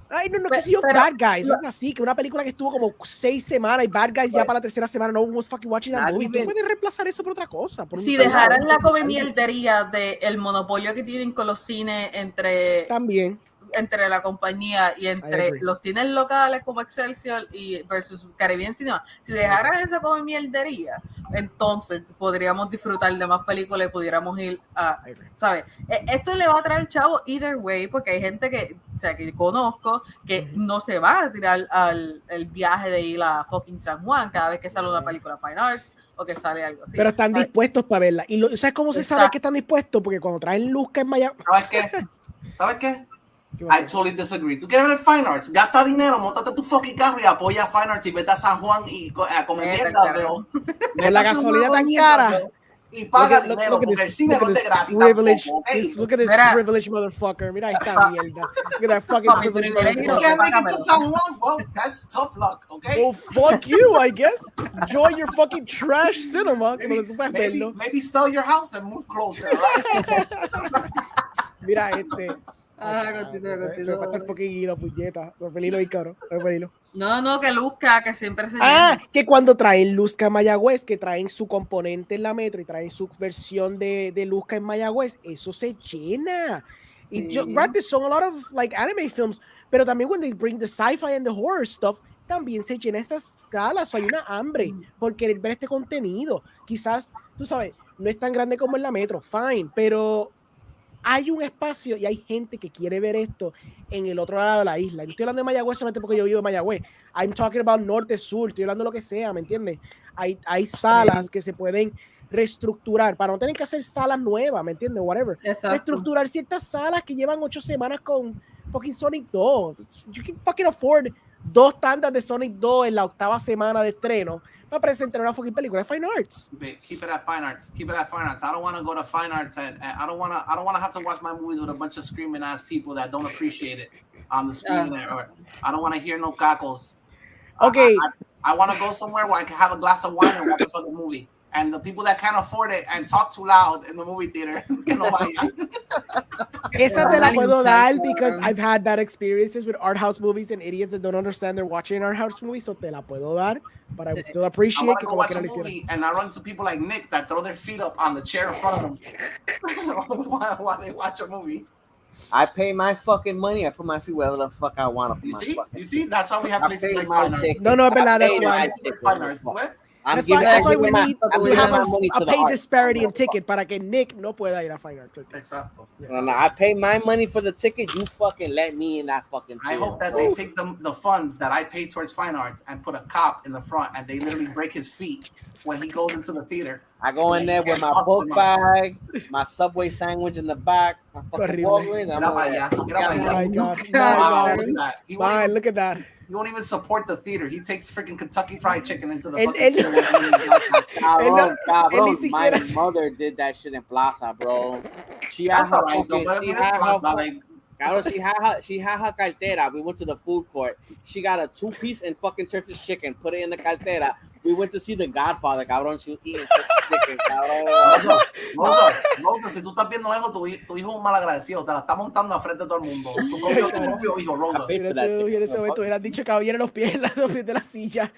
Ay, no, qué sé yo, Bad Guys, algo así, que una película que estuvo como 6 semanas y Bad Guys ya para la 3ª semana, no was fucking watching that movie. Tú puedes reemplazar eso por otra cosa. Si dejaran la comemierdería del monopolio que tienen con los cines entre la compañía y entre los cines locales como Excelsior y versus Caribbean Cinema, si dejaran esa comemierdería, entonces podríamos disfrutar de más películas y pudiéramos ir a, ¿sabes? Esto le va a traer chavo either way, porque hay gente que, o sea, que conozco que no se va a tirar el viaje de ir a fucking San Juan cada vez que sale una película Fine Arts o que sale algo así. Pero están dispuestos para verla. ¿Y sabes cómo se sabe que están dispuestos? Porque cuando traen Luzca en Mayagüez... ¿Sabes qué? I totally disagree. Tú quieres ver Fine Arts, gasta dinero, montate tu fucking carro y apoya a Fine Arts y vete a San Juan y a comer mierda, bro. Con la gasolina tan cara. Y paga dinero, porque el cine no es de gratis tampoco, okay? Look at this privileged motherfucker. Mira esta mierda. Look at that fucking privileged motherfucker. You can't make it to San Juan, well, that's tough luck, okay? Well, fuck you, I guess. Enjoy your fucking trash cinema. Maybe sell your house and move closer, right? Mira, continúa. Se me pasa el fucking hilo, puñeta. Sorpelino y caro. Sorpelino. No, que Luzca, que siempre se que cuando traen Luzca en Mayagüez, que traen su componente en la metro y traen su versión de Luzca en Mayagüez, eso se llena. Sí. Y granted, son a lot of like anime films, pero también when they bring the sci-fi and the horror stuff, también se llena estas salas. Hay una hambre por querer ver este contenido. Quizás, tú sabes, no es tan grande como en la metro, fine, pero hay un espacio y hay gente que quiere ver esto en el otro lado de la isla. No estoy hablando de Mayagüez solamente porque yo vivo en Mayagüez. I'm talking about norte, sur, estoy hablando de lo que sea, ¿me entiendes? Hay salas que se pueden reestructurar para no tener que hacer salas nuevas, ¿me entiendes? Whatever. Exacto. Reestructurar ciertas salas que llevan 8 semanas con fucking Sonic 2. You can fucking afford 2 tandas de Sonic 2 en la 8ª semana de estreno para presentar una fucking película de Fine Arts. Keep it at Fine Arts. Keep it at Fine Arts. I don't want to go to Fine Arts and I don't want to have to watch my movies with a bunch of screaming ass people that don't appreciate it on the screen or I don't want to hear no cackles. Okay. I want to go somewhere where I can have a glass of wine and watch a fucking movie. And the people that can't afford it and talk too loud in the movie theater, que no vayan. Esa te la puedo dar because I've had bad experiences with art house movies and idiots that don't understand they're watching art house movies, so te la puedo dar, but I would still appreciate que como quiera le hicieran. And I run to people like Nick that throw their feet up on the chair in front of them while they watch a movie. I pay my fucking money. I put my feet wherever the fuck I want to. You see? That's why we have places like Fine Arts. No, es verdad. That's why. Fine Arts. What? That's why we have a pay disparity in ticket para que Nick no pueda ir a Fine Arts. Exacto. No, I pay my money for the ticket. You fucking let me in that fucking I hope that they take the funds that I pay towards Fine Arts and put a cop in the front and they literally break his feet when he goes into the theater. I go in there with my book bag, my Subway sandwich in the back, my fucking Walgreens. Fine, look at that. He won't even support the theater. He takes freaking Kentucky Fried Chicken into the fucking theater. My mother did that shit in Plaza, bro. She had her cartera. We went to the food court. She got a 2-piece and fucking Church's chicken. Put it in the cartera. We went to see The Godfather, cabrón. She was eating Church's chicken, cabrón. Rosa, si tú estás viendo eso, tu hijo es un malagradecido. Te la está montando a frente de todo el mundo. Tu propio hijo, Rosa. En ese momento hubieras dicho que había los pies de la silla.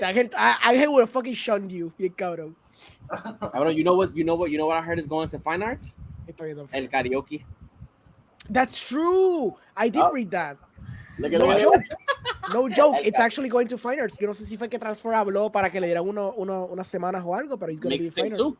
I would have fucking shunned you, bien cabrón. Cabrón, you know what I heard is going to Fine Arts? El karaoke. That's true. I did read that. No joke. No joke. It's actually going to Fine Arts. Yo no sé si fue que Transfer habló para que le dieran unas semanas o algo, pero it's going to be Fine Arts.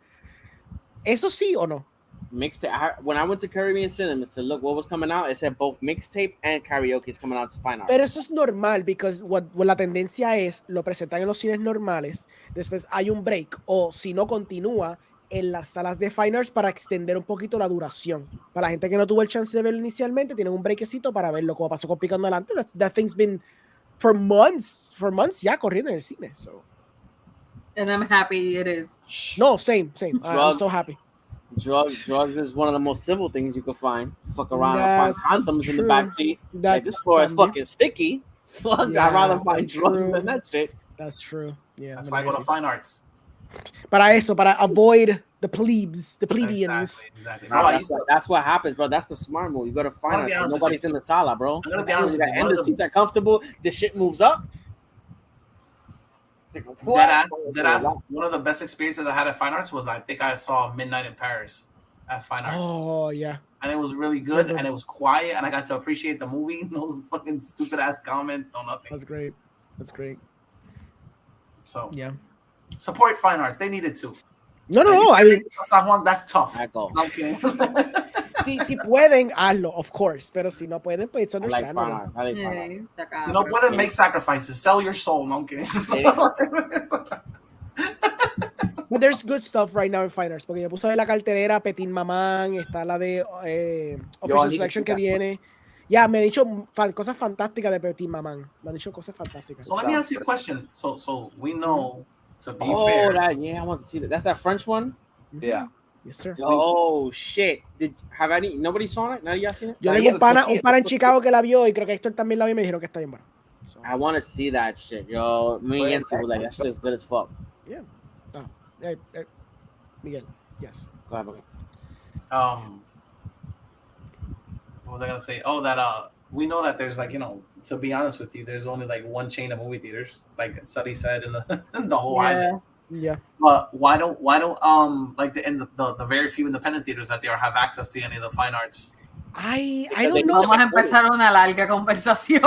¿Eso sí o no? Mixtape. When I went to Caribbean Cinemas to look what was coming out, it said both mixtape and karaoke is coming out to Fine Arts. Pero eso es normal, because what la tendencia es, lo presentan en los cines normales, después hay un break, o si no continúa, en las salas de Fine Arts para extender un poquito la duración. Para la gente que no tuvo el chance de verlo inicialmente, tienen un breakcito para verlo, como pasó con Picando Adelante. That thing's been for months ya corriendo en el cine. So. And I'm happy it is. No, same. I'm so happy. Drugs is one of the most civil things you could find. Fuck around and find condoms in the backseat. Like, this floor is fucking sticky. Fuck, yeah, I'd rather find drugs than that shit. That's true. Yeah. That's why I go to Fine Arts. Para avoid the plebeians. Exactly. No, that's what happens, bro. That's the smart move. You go to Fine Arts. Nobody's in the sala, bro. I'm gonna be honest with you. And the seats are comfortable. The shit moves up. One of the best experiences I had at Fine Arts was I think I saw Midnight in Paris at Fine Arts. Oh yeah. And it was really good and it was quiet and I got to appreciate the movie. No fucking stupid ass comments, no nothing. That's great. So yeah. Support fine arts. They needed to. No. I mean, San Juan, that's tough. Okay. si pueden, hazlo, of course. Pero si no pueden, pues it's understandable. Si no pueden, make sacrifices. Sell your soul, no? Okay. But there's good stuff right now in fine arts. Porque yo puse a ver la cartelera Petit Maman, está la de Official Selection que viene. Ya, me han dicho cosas fantásticas de Petit Maman. Me han dicho cosas fantásticas. So let me ask you a question. So we know, to be fair. Yeah, I want to see that. That's that French one? Yeah. Yes, sir. Oh, shit. Nobody saw it? Nobody else seen it? Yo tengo un pana en Chicago que la vio y creo que Héctor también la vio y me dijeron que está bien bueno. So. I want to see that shit, yo. Me and Nancy like, that shit is good as fuck. Yeah. Miguel, yes. Go ahead, okay. What was I gonna say? Oh, that we know that there's like, to be honest with you, there's only like one chain of movie theaters, like Suddy said in the whole island. Yeah. But why don't like the very few independent theaters that there have access to any of the fine arts? I don't know. Vamos a empezar una larga conversación.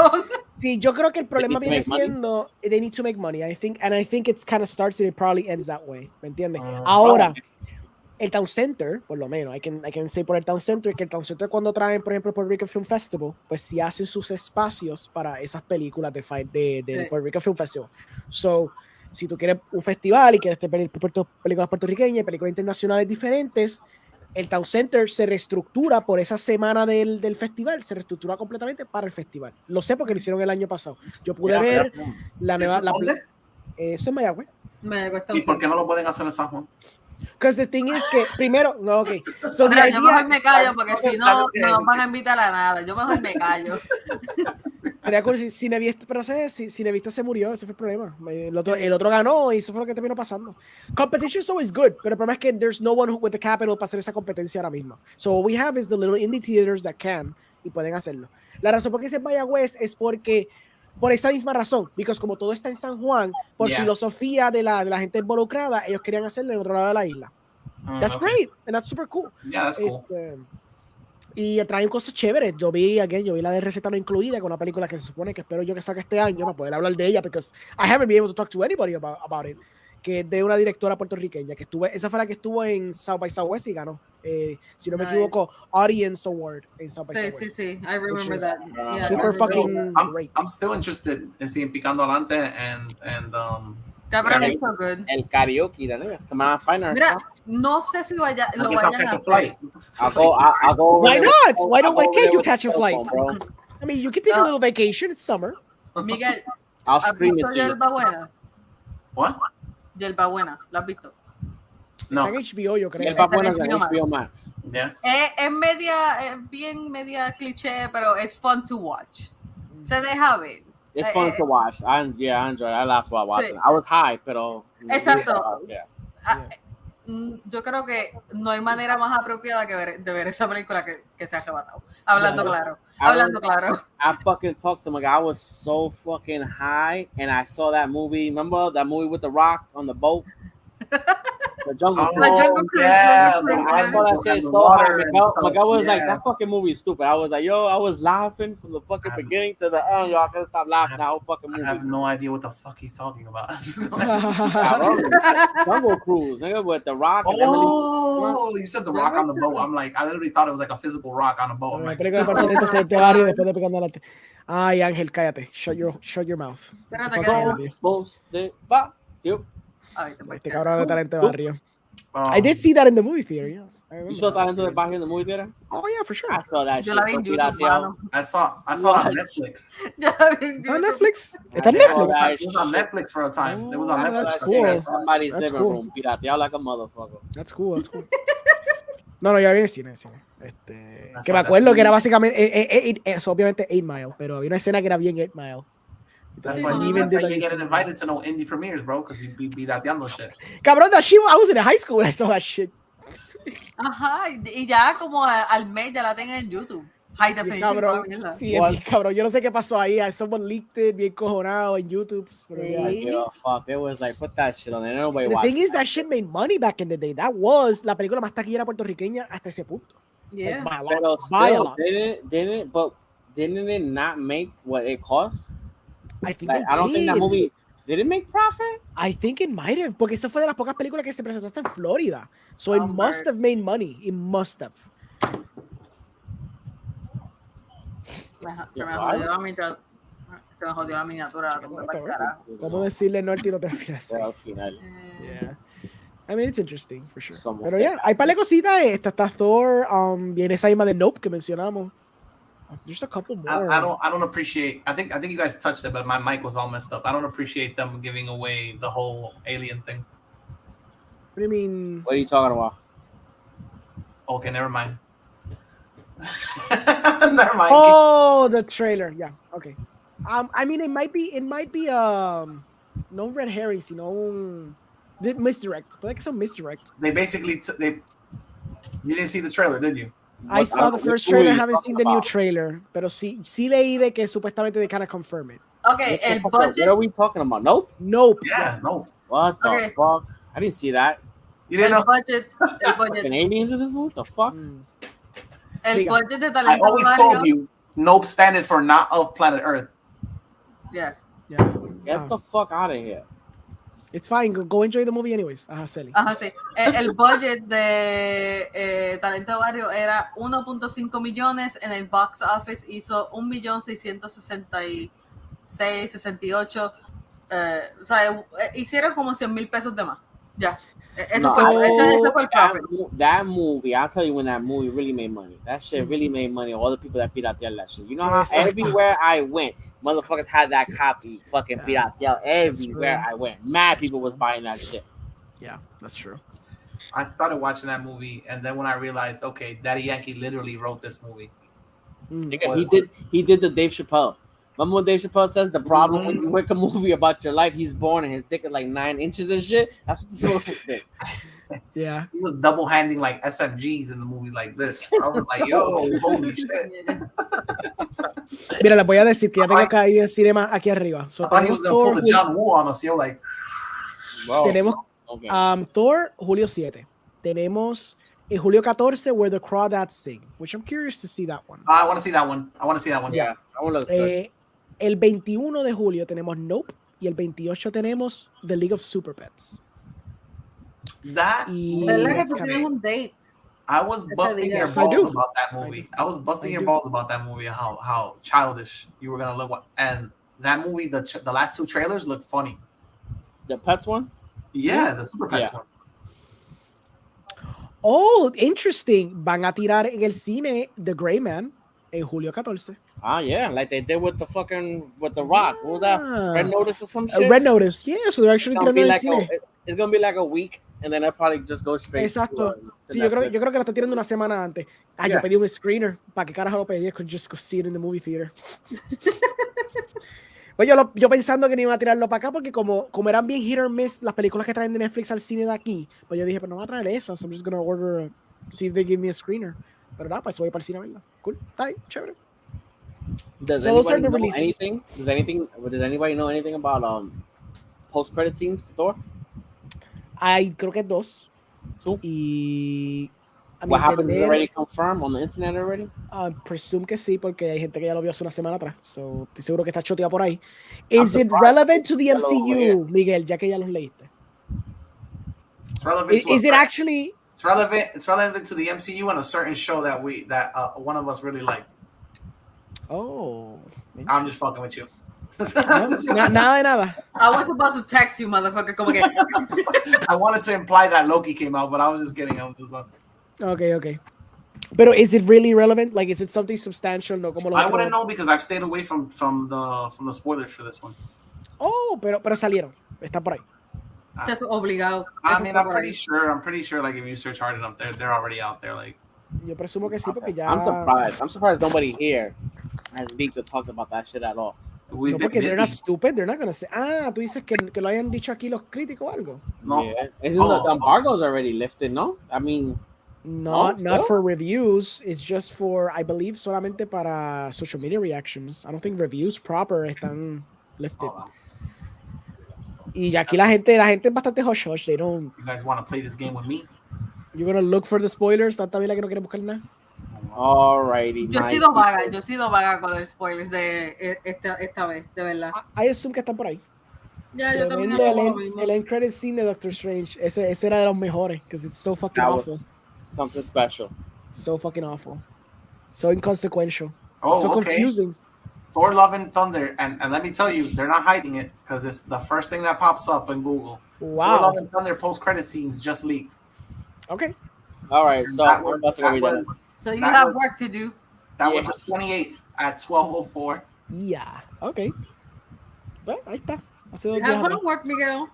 Sí, yo creo que el problema viene siendo they need to make money. I think it kind of starts and it probably ends that way. ¿Me entiendes? Ahora, el Town Center, por lo menos, I can say por el Town Center, que el Town Center cuando traen, por ejemplo, Puerto Rico Film Festival, pues sí hacen sus espacios para esas películas de Puerto Rico Film Festival. So, si tú quieres un festival y quieres tener películas puertorriqueñas y películas internacionales diferentes, el Town Center se reestructura por esa semana del festival, se reestructura completamente para el festival. Lo sé porque lo hicieron el año pasado. Yo pude ver la nueva... Eso es Mayagüez. ¿Y por qué no lo pueden hacer en San Juan? Because the thing is que, primero, no, ok. So yo mejor me callo porque si no, no nos van a invitar a nada. Yo mejor me callo. Cinevista se murió, ese fue el problema. El otro ganó y eso fue lo que terminó pasando. Competition is always good, pero el problema es que there's no one with the capital para hacer esa competencia ahora mismo. So what we have is the little indie theaters that can y pueden hacerlo. La razón por qué se Mayagüez es porque por esa misma razón, because como todo está en San Juan, por filosofía de la gente involucrada, ellos querían hacerlo en otro lado de la isla. That's great, and that's super cool. Yeah, that's cool. Y traen cosas chéveres. Yo vi la de Receta No Incluida, con una película que se supone que espero yo que salga este año para poder hablar de ella, because I haven't been able to talk to anybody about it, que es de una directora puertorriqueña, esa fue la que estuvo en South by Southwest y ganó, si no me equivoco, Audience Award en South by Southwest. Sí, I remember that. Super fucking great. I'm still interested in seeing Picando Adelante and Cabrón, it's so good. El karaoke, ¿no? Come on, fine arts. Mira, no sé si lo vayan a hacer. I'll go Why not? Why can't you catch a flight? I mean, you can take a little vacation. It's summer. Miguel, I'll scream it to you. Yelba Buena? What? Yelba Buena, ¿lo has visto? No. Está en HBO, yo creo. Yelba Buena es en HBO Max. Yes. Es bien media cliché, pero it's fun to watch. Se deja ver. It's fun to watch. I enjoyed it. I laughed while watching it. I was high, pero... Exacto. Yo creo que no hay manera más apropiada de ver esa película que se ha arrebatado. Hablando claro. I fucking talked to him. Like, I was so fucking high, and I saw that movie. Remember that movie with The Rock on the boat? The Jungle Cruise. Yeah, I saw that shit so hard. Like, I was like, that fucking movie is stupid. I was like, I was laughing from the fucking beginning to the end. Yo, I couldn't stop laughing that whole fucking movie. I have no idea what the fuck he's talking about. Jungle Cruise, nigga, with The Rock. Oh, you said The Rock on the boat. I'm like, I literally thought it was like a physical rock on a boat. I'm like, ay, Ángel, cállate. Shut your mouth. Este cabrón de Talento de Barrio. I did see that in the movie theater, yeah. You saw Talento de Barrio in the movie theater? Oh, yeah, for sure. I saw that shit. I saw it on Netflix. It's on Netflix? It's on Netflix. It was on Netflix for a time. It was on Netflix. That's cool. Somebody's living room, pirateado like a motherfucker. That's cool. No, ya viene cine. Que me acuerdo que era básicamente, eso obviamente 8 Mile, pero había una escena que era bien 8 Mile. That's why you get invited to no indie premieres, bro, because you be pirateando shit. Cabrón, I was in high school when I saw that shit. Ajá, y ya como al mes ya la tengo en YouTube. High definition. Cabrón, yo no sé qué pasó ahí. Someone leaked it, bien cojonado en YouTube. Fuck, it was like, put that shit on there. Nobody the thing is, that shit made money back in the day. That was la película más taquillera puertorriqueña hasta ese punto. Yeah. Like, but still, didn't it not make what it cost? I think I don't think that movie. Did it make profit? I think it might have, porque eso fue de las pocas películas que se presentó hasta en Florida. So it must have made money. It must have. Se me jodió la mitad. Se me jodió la miniatura. ¿Cómo decirle no al tiroteo al final? Yeah. I mean, it's interesting, for sure. Pero ya, hay par de cositas. Está Thor, viene esa misma de Nope que mencionamos. There's a couple more. I don't appreciate. I think you guys touched it, but my mic was all messed up. I don't appreciate them giving away the whole alien thing. What do you mean? What are you talking about? Okay, never mind. Never mind. Oh, the trailer. Yeah. Okay. I mean, it might be no red herring, sino misdirect. But like some misdirect. They basically you didn't see the trailer, did you? I saw the first trailer. I haven't seen the new trailer, pero sí leí de que supuestamente they kind of confirm it. Okay, el budget. What are we talking about? Nope. Nope. Yes, nope. What the fuck? I didn't see that. You didn't know? El budget. Canadians in this movie? The fuck? El budget de Talento I always told you, Nope standing for not of planet Earth. Yeah. Get the fuck out of here. It's fine. Go enjoy the movie anyways. Ajá, Celi. Ajá, sí. El budget de Talento Barrio era 1.5 millones. En el box office hizo 1.666.68. O sea, hicieron como 100,000 pesos de más. Ya. Ese fue el profit. That movie, I'll tell you when that movie really made money. That shit really made money. All the people that piratearon that shit. You know how everywhere I went, motherfuckers had that copy fucking pirateado everywhere I went. Mad people was buying that shit. Yeah, that's true. I started watching that movie, and then when I realized, okay, Daddy Yankee literally wrote this movie. He did the Dave Chappelle. Remember when Dave Chappelle says the problem when you make a movie about your life, he's born and his dick is like 9 inches and shit? That's what this movie did. Yeah. He was double handing like SMGs in the movie like this. I was like, yo, holy shit. Mira, les voy a decir que ya tengo acá ahí el cinema aquí arriba. So, he was going to pull the John Woo on us. Yo, like, wow. Tenemos Thor, Julio 7. Tenemos Julio 14, Where the Crawdads Sing, which I'm curious to see that one. I want to see that one. Yeah, that one looks good. El 21 de julio tenemos Nope y el 28 tenemos The League of Super Pets. ¿Verdad que tú tienes un date? I was busting your balls about that movie. I was busting your balls about that movie and how childish you were gonna look. And that movie, the last 2 trailers look funny. The Pets one? Yeah, the Super Pets one. Oh, interesting. Van a tirar en el cine The Gray Man en julio 14. Ah, yeah, like they did with the Rock. What was that? Red Notice or some shit? Red Notice, yeah. So they're actually tirando en el cine. It's gonna be like a week, and then I'll probably just go straight. Exacto. Sí, yo creo que lo está tirando una semana antes. Yo pedí un screener. ¿Para qué carajo lo pedí? I could just go see it in the movie theater. Pues yo pensando que no iba a tirarlo para acá, porque como eran bien hit or miss las películas que traen de Netflix al cine de aquí, pues yo dije, pero no va a traer esas. So I'm just gonna order, see if they give me a screener. Pero nada, pues voy para el cine a verla. Cool. Está bien, chévere. Does anybody know anything? Does anybody know anything about post-credit scenes for Thor? Hay creo que 2. ¿Two? Y what happens is already confirmed on the internet already? Presume que sí, porque hay gente que ya lo vio hace una semana atrás. So, estoy seguro que está choteado por ahí. Is it relevant to the MCU, Miguel, ya que ya los leíste? It's relevant is it actually... It's relevant to the MCU and a certain show that one of us really liked. Oh. I'm just fucking with you. Nada de nada. I was about to text you, motherfucker. Como que... I wanted to imply that Loki came out, but I was just kidding. Okay. Pero is it really relevant? Like, is it something substantial? No, como I wouldn't know because I've stayed away from the spoilers for this one. Oh, pero salieron. Está por ahí. That's obligado. I mean, I'm pretty sure. Like, if you search hard enough, they're already out there. Like, yo presumo que sí, porque ya. I'm surprised nobody here has leaked or talked about that shit at all. No, porque they're not stupid. They're not gonna say. Tú dices que lo hayan dicho aquí los críticos o algo. No. Yeah. Isn't the embargo's already lifted? No, I mean. Not for reviews. It's just for, I believe, solamente para social media reactions. I don't think reviews proper están lifted. Y aquí la gente es bastante hush hush. They don't. You guys want to play this game with me? You're gonna look for the spoilers. Tanta vez que no quiere buscar nada. Alrighty. Yo he sido vaga con los spoilers de esta vez, de verdad. I assume que están por ahí. Ya, yo también el end credit scene de Doctor Strange. Ese era de los mejores, because it's so fucking awful. Something special. So fucking awful. So inconsequential. Oh, so okay. confusing. Thor: Love and Thunder, and let me tell you, they're not hiding it because it's the first thing that pops up in Google. Wow. Thor: Love and Thunder post-credit scenes just leaked. Okay. All right, so so you have work to do. That was the 28th at 12:04. Yeah. Okay. Well, ahí está. Have homework, Miguel.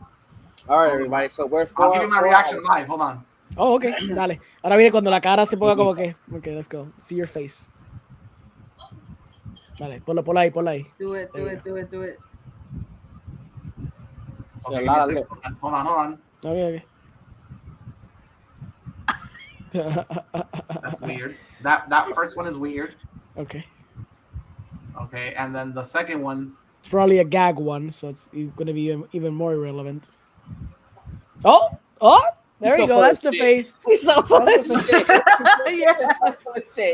All right, everybody. So we're I'll give you my reaction live. Hold on. Oh, okay. Dale. Ahora viene cuando la cara se ponga como que. Okay, let's go. See your face. Dale, ponlo ahí. Do it. Okay, hold on. Okay. That's weird. That first one is weird. Okay. Okay, and then the second one. It's probably a gag one, so it's going to be even more irrelevant. Oh! There you go. That's the face. He's so full of shit.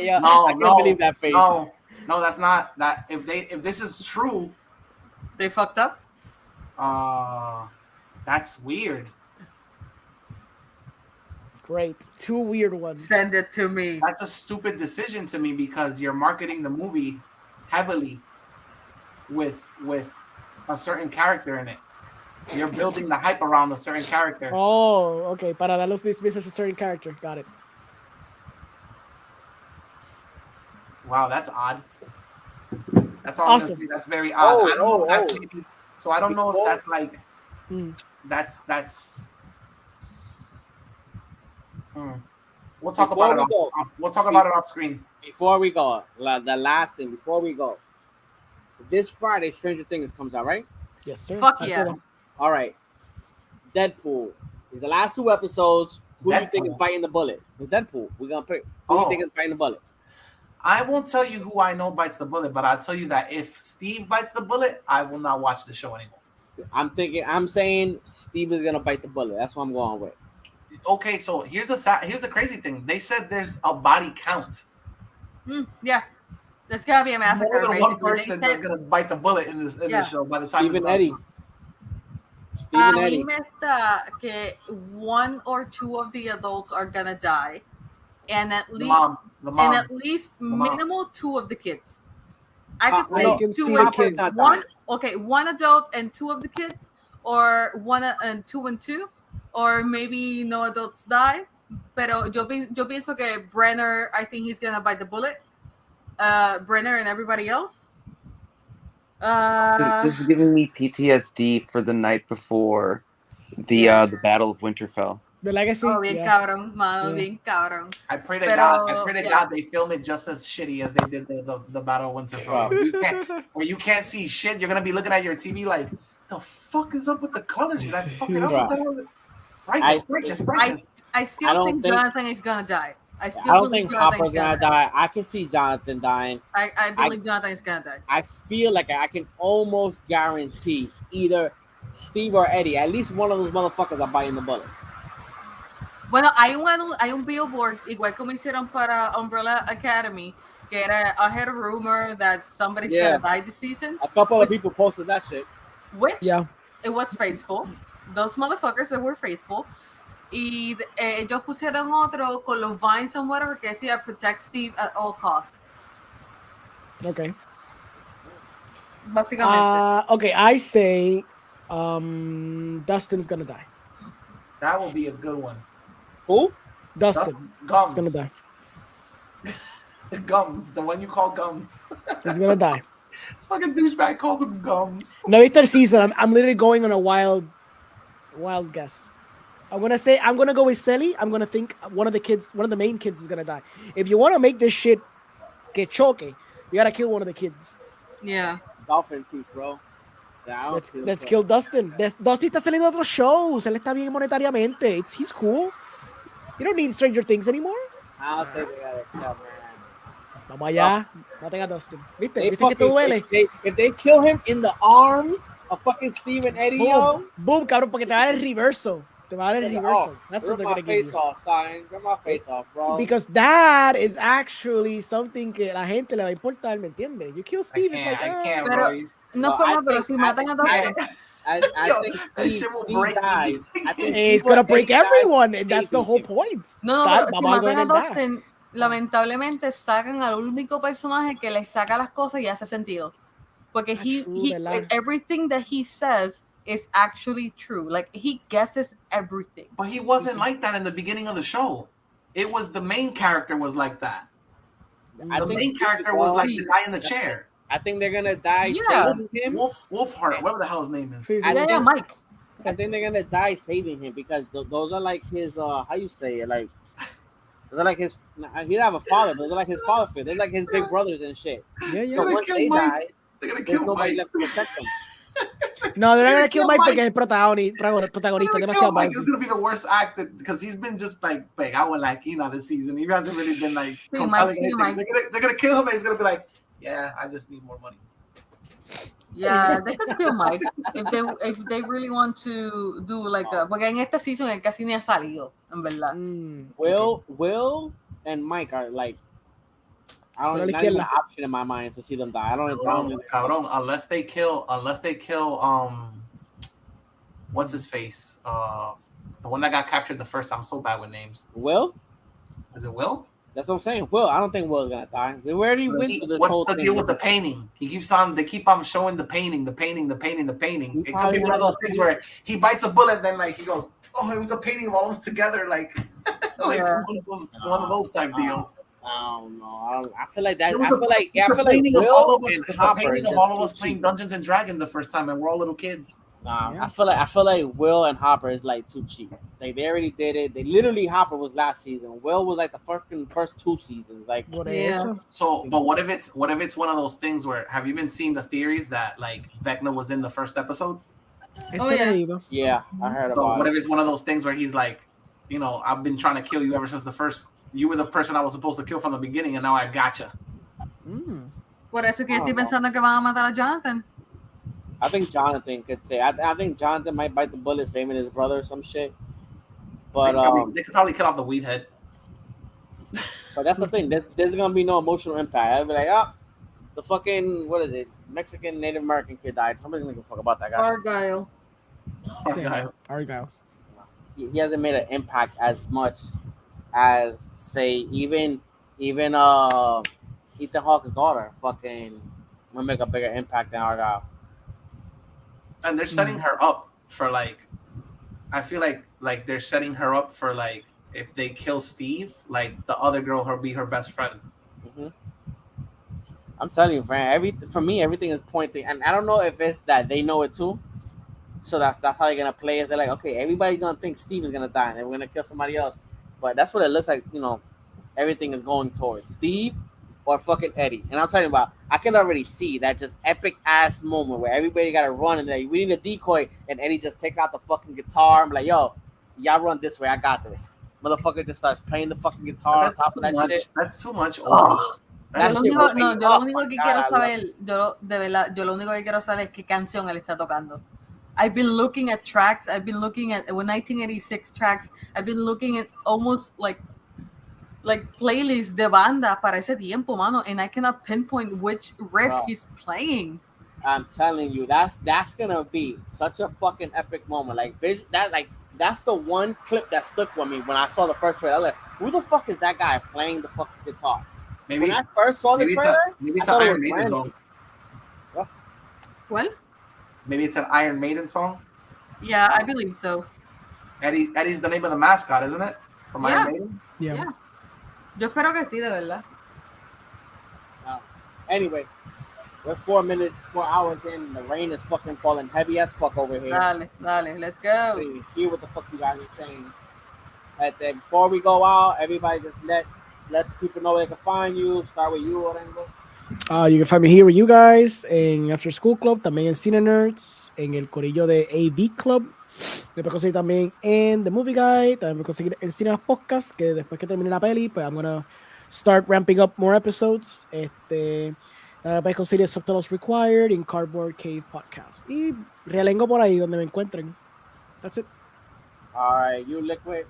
Yeah. No, I can't believe that face. No, that's not that. If this is true, they fucked up. That's weird. Great. 2 weird ones. Send it to me. That's a stupid decision to me because you're marketing the movie heavily with a certain character in it. You're building the hype around a certain character. Oh, okay. Para darlos dismiss as a certain character. Got it. Wow, that's odd. That's all awesome. I'm gonna say. That's very odd. I don't know if that's maybe, so I don't know if that's like that's We'll talk about it off screen. Before we go, the last thing before we go. This Friday, Stranger Things comes out, right? Yes, sir. Fuck yeah. All right. Deadpool is the last 2 episodes. Who do you think is biting the bullet? The Deadpool. We're gonna pick. Who do you think is biting the bullet? I won't tell you who I know bites the bullet, but I'll tell you that if Steve bites the bullet, I will not watch the show anymore. I'm saying Steve is gonna bite the bullet. That's what I'm going with. Okay, so here's the crazy thing. They said there's a body count. Yeah. There's gotta be a massacre. More than one person that's gonna bite the bullet in this show by the time Steve and Eddie. Me está que 1 or 2 of the adults are gonna die, and at least minimal 2 of the kids. I could say 2 kids. One adult and 2 of the kids, or 1 and 2, or maybe no adults die. Pero yo pienso que Brenner, I think he's gonna bite the bullet. Brenner and everybody else. This is giving me PTSD for the night before the Battle of Winterfell. The legacy. Oh, bien cabrón, mano, bien cabrón. I pray to God they film it just as shitty as they did the Battle of Winterfell. Where you can't see shit, you're gonna be looking at your TV like, the fuck is up with the colors? Did I fuck it up? Brightness. I still think Jonathan is gonna die. I don't think Hopper's gonna die. I can see Jonathan dying. I believe Jonathan is gonna die. I feel like I can almost guarantee either Steve or Eddie, at least one of those motherfuckers are biting the bullet. Bueno, hay un billboard, igual como hicieron para Umbrella Academy, que era, I had a rumor that somebody's gonna die this season. A couple of people posted that shit. It was faithful. Those motherfuckers that were faithful. Y ellos pusieron otro con los vines and whatever que decía protect Steve at all costs. Okay. Básicamente. Okay, I say Dustin's gonna die. That will be a good one. Who? Dustin. Gums. He's gonna die. Gums, the one you call Gums. He's gonna die. This fucking douchebag calls him Gums. No, it's the season. I'm literally going on a wild guess. I'm gonna go with Selly. I'm gonna think one of the main kids is gonna die. If you want to make this shit get choke, you gotta kill one of the kids. Yeah. Dolphin teeth, bro. Let's kill Dustin. Dustin está saliendo a otros shows. Él está bien monetariamente. He's cool. You don't need Stranger Things anymore. I don't think they gotta kill, man. Vamos allá. Maten a Dustin. ¿Viste que te duele? If they kill him in the arms of fucking Steve and Eddie, boom, cabrón, porque te va a dar el reverso. Te va a dar el reverso. That's what they're gonna give you. Rip my face off, bro. Because that is actually something que la gente le va a importar, ¿me entiendes? You kill Steve, it's like, I can't, pero, no, pero si matan a Dustin. I think Steve dies. I think he's gonna break everyone, and that's the whole point. No, pero si matan a Dustin, lamentablemente sacan al único personaje que le saca las cosas y hace sentido. Porque everything that he says is actually true. Like, he guesses everything. But he wasn't like that in the beginning of the show. It was the main character was like that. The main character was like the guy in the chair. I think they're gonna die saving him. Wolfheart, whatever the hell his name is. Mike. I think they're gonna die saving him because those are like his how you say it, like they're like his. He don't have a father, but they're like his father figure. They're like his big brothers and shit. Yeah. So once they die, they're gonna kill Mike. Left to protect them. No, they're not gonna kill Mike because es protagonista. Demasiado Mike is gonna be the worst actor because he's been just like pegado like this season. He hasn't really been like compelling anything. They're gonna kill him and he's gonna be like, yeah, I just need more money. Yeah, they could kill Mike if they really want to do like porque en esta season él casi ni ha salido, en verdad. Will and Mike are like I don't not even an option in my mind to see them die. I don't Cabrón, unless they kill what's his face? The one that got captured the first time. I'm so bad with names. Will? Is it Will? That's what I'm saying. Will, I don't think Will's gonna die. They already went through this whole thing. What's the deal with the painting? They keep on showing the painting. It could be one of those things where he bites a bullet, then like he goes, "Oh, it was the painting of all of us together." Like, one of those type deals. I don't know. I feel like that. I feel like Will and Hopper. It's a painting of all of us playing Dungeons and Dragons the first time, and we're all little kids. I feel like Will and Hopper is like too cheap. Like they already did it. They literally Hopper was last season. Will was like the first 2 seasons. Like So, but what if it's one of those things where have you been seeing the theories that like Vecna was in the first episode? Yeah, I heard about it. So what if it's one of those things where he's like, I've been trying to kill you ever since the first. You were the person I was supposed to kill from the beginning, and now I gotcha. Por eso que estoy pensando que van a matar a Jonathan. I think Jonathan could take. I think Jonathan might bite the bullet, saving his brother or some shit. But they could probably cut off the weed head. But that's the thing. There's gonna be no emotional impact. I'll be like, the fucking what is it? Mexican Native American kid died. Nobody's gonna give a fuck about that guy. Argyle. He hasn't made an impact as much as say even Ethan Hawke's daughter. Fucking will make a bigger impact than Argyle. And they're setting her up for like, I feel like they're setting her up for like if they kill Steve, like the other girl will be her best friend. Mm-hmm. I'm telling you, Fran. For me, everything is pointing, and I don't know if it's that they know it too. So that's how they're gonna play it. They're like, okay, everybody's gonna think Steve is gonna die, and we're gonna kill somebody else. But that's what it looks like. Everything is going towards Steve or fucking Eddie. And I'm talking about, I can already see that just epic ass moment where everybody got to run and we need a decoy, and Eddie just takes out the fucking guitar and be like, yo, y'all run this way, I got this. Motherfucker just starts playing the fucking guitar on top of that shit. That's too much. Yo lo único que quiero saber es qué canción él está tocando. I've been looking at tracks. I've been looking at 1986 tracks. I've been looking at almost like playlists de banda para ese tiempo, mano, and I cannot pinpoint which riff he's playing. I'm telling you, that's gonna be such a fucking epic moment. Like that's the one clip that stuck with me when I saw the first trailer. I was like, who the fuck is that guy playing the fucking guitar? Maybe when I first saw the trailer, maybe it's an Iron Maiden song. What? Maybe it's an Iron Maiden song. Yeah, I believe so. Eddie's the name of the mascot, isn't it? From Iron Maiden. Yeah. Yo espero que sí, de verdad. Anyway, we're 4 hours in. The rain is fucking falling heavy as fuck over here. Dale, let's go. So hear what the fuck you guys are saying. Before we go out, everybody just let people know where they can find you. Start with you, Orengo. You can find me here with you guys en After School Club, también en Cine Nerds, en el corillo de AV Club. Me puedes conseguir también en The Movie Guy, también me puedes conseguir en Cine Podcast, que después que termine la peli, pues I'm gonna start ramping up more episodes. También puedes conseguir Subtitles Required en Cardboard Cave Podcast. Y realengo por ahí donde me encuentren. That's it. Alright, you Liquid.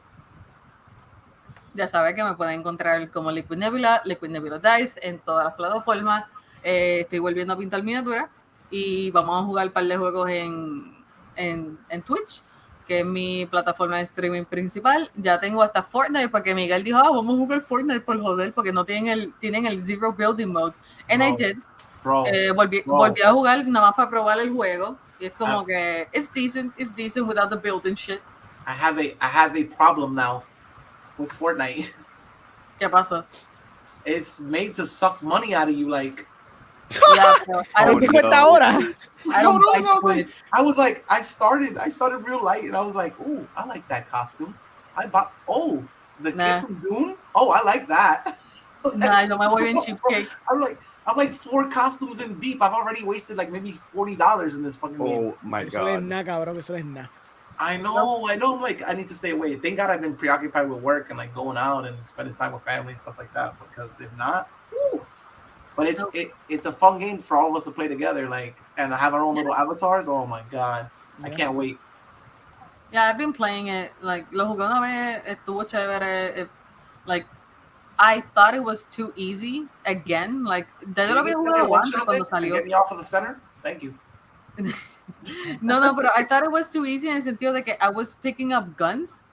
Ya sabes que me pueden encontrar como Liquid Nebula Dice en todas las plataformas. Estoy volviendo a pintar miniaturas y vamos a jugar un par de juegos en en Twitch, que es mi plataforma de streaming principal. Ya tengo hasta Fortnite, porque Miguel dijo, vamos a jugar Fortnite por joder, porque no tienen el Zero Building Mode. And I did. Volví a jugar nada más para probar el juego. Y es como que it's decent without the building shit. I have a problem now with Fortnite. ¿Qué pasó? It's made to suck money out of you, like. Yeah, so I was like, I started real light, and I was like, oh, I like that costume. I bought. Oh, the kid from Dune. Oh, I like that. Nah, yo me voy bien cheapskate. I'm like 4 costumes in deep. I've already wasted like maybe $40 in this fucking game. Oh my god. Eso es nada. I know. I'm like, I need to stay away. Thank God I've been preoccupied with work and like going out and spending time with family and stuff like that. Because if not, woo. But it's a fun game for all of us to play together, like, and have our own little avatars. Oh my god, I can't wait. Yeah, I've been playing it. Like, lo jugué una vez, estuvo chévere. Like, I thought it was too easy again. Like, ya yo lo había jugado antes cuando salió. Get me off of the center. Thank you. No, but I thought it was too easy in the sentido de que I was picking up guns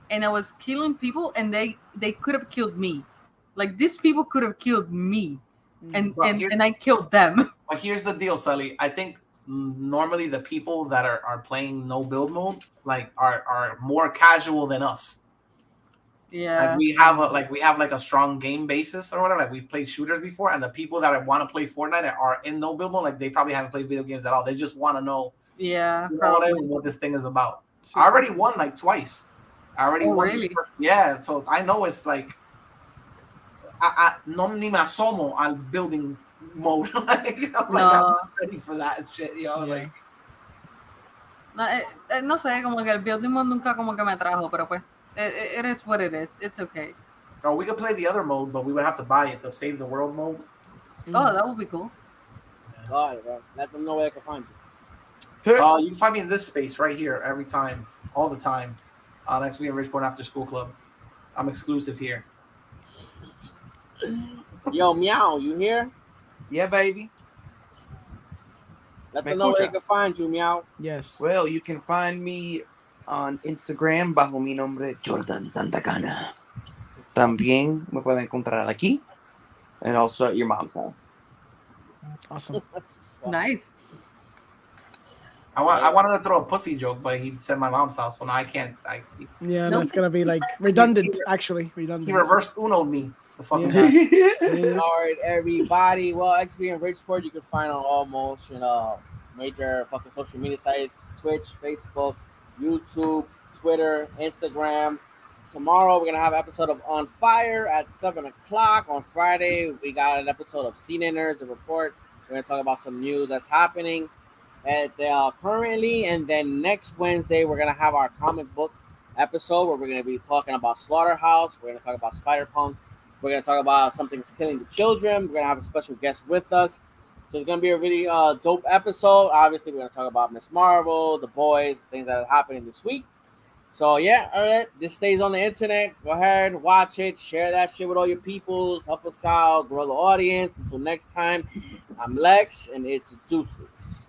and I was killing people, and they could have killed me. Like, these people could have killed me. And I killed them. But here's the deal, Sully. I think normally the people that are playing no build mode like are more casual than us. Yeah. Like we have a strong game basis or whatever. Like, we've played shooters before, and the people that want to play Fortnite are in no build mode. Like, they probably haven't played video games at all. They just want to know. Yeah. What this thing is about. I already won like twice. I already won. Really? Yeah. So I know it's like. No ni me asomo al building mode. I'm not ready for that shit, yo. Yeah. Like, no sé, como que el building mode nunca como que me atrajo, pero pues, it is what it is. It's okay. Or we could play the other mode, but we would have to buy it, the Save the World mode. Oh, that would be cool. All right, bro. Let them know where they can find you. You can find me in this space right here every time, all the time. Next week in Richport After School Club. I'm exclusive here. Yo, Meow, you here? Yeah, baby. Let them know where they can find you, Meow. Yes. Well, you can find me on Instagram bajo mi nombre Jordan Santacana. También me pueden encontrar aquí, and also at your mom's house. Awesome. Nice. I wanted to throw a pussy joke, but he said my mom's house, so now I can't. That's gonna be like redundant. Actually, redundant. He reversed Uno'd me. The fucking guy. All right, everybody. Well, XP and Richport, you can find on almost major fucking social media sites: Twitch, Facebook, YouTube, Twitter, Instagram. Tomorrow we're gonna have an episode of On Fire at 7:00. On Friday we got an episode of CNNers, the report. We're gonna talk about some news that's happening currently, and then next Wednesday we're gonna have our comic book episode where we're gonna be talking about Slaughterhouse. We're gonna talk about Spider-Punk. We're gonna talk about Something's Killing the Children. We're gonna have a special guest with us, so it's gonna be a really dope episode. Obviously, we're gonna talk about Miss Marvel, The Boys, things that are happening this week. So yeah, all right, this stays on the internet. Go ahead, watch it, share that shit with all your peoples, help us out, grow the audience. Until next time, I'm Lex, and it's deuces.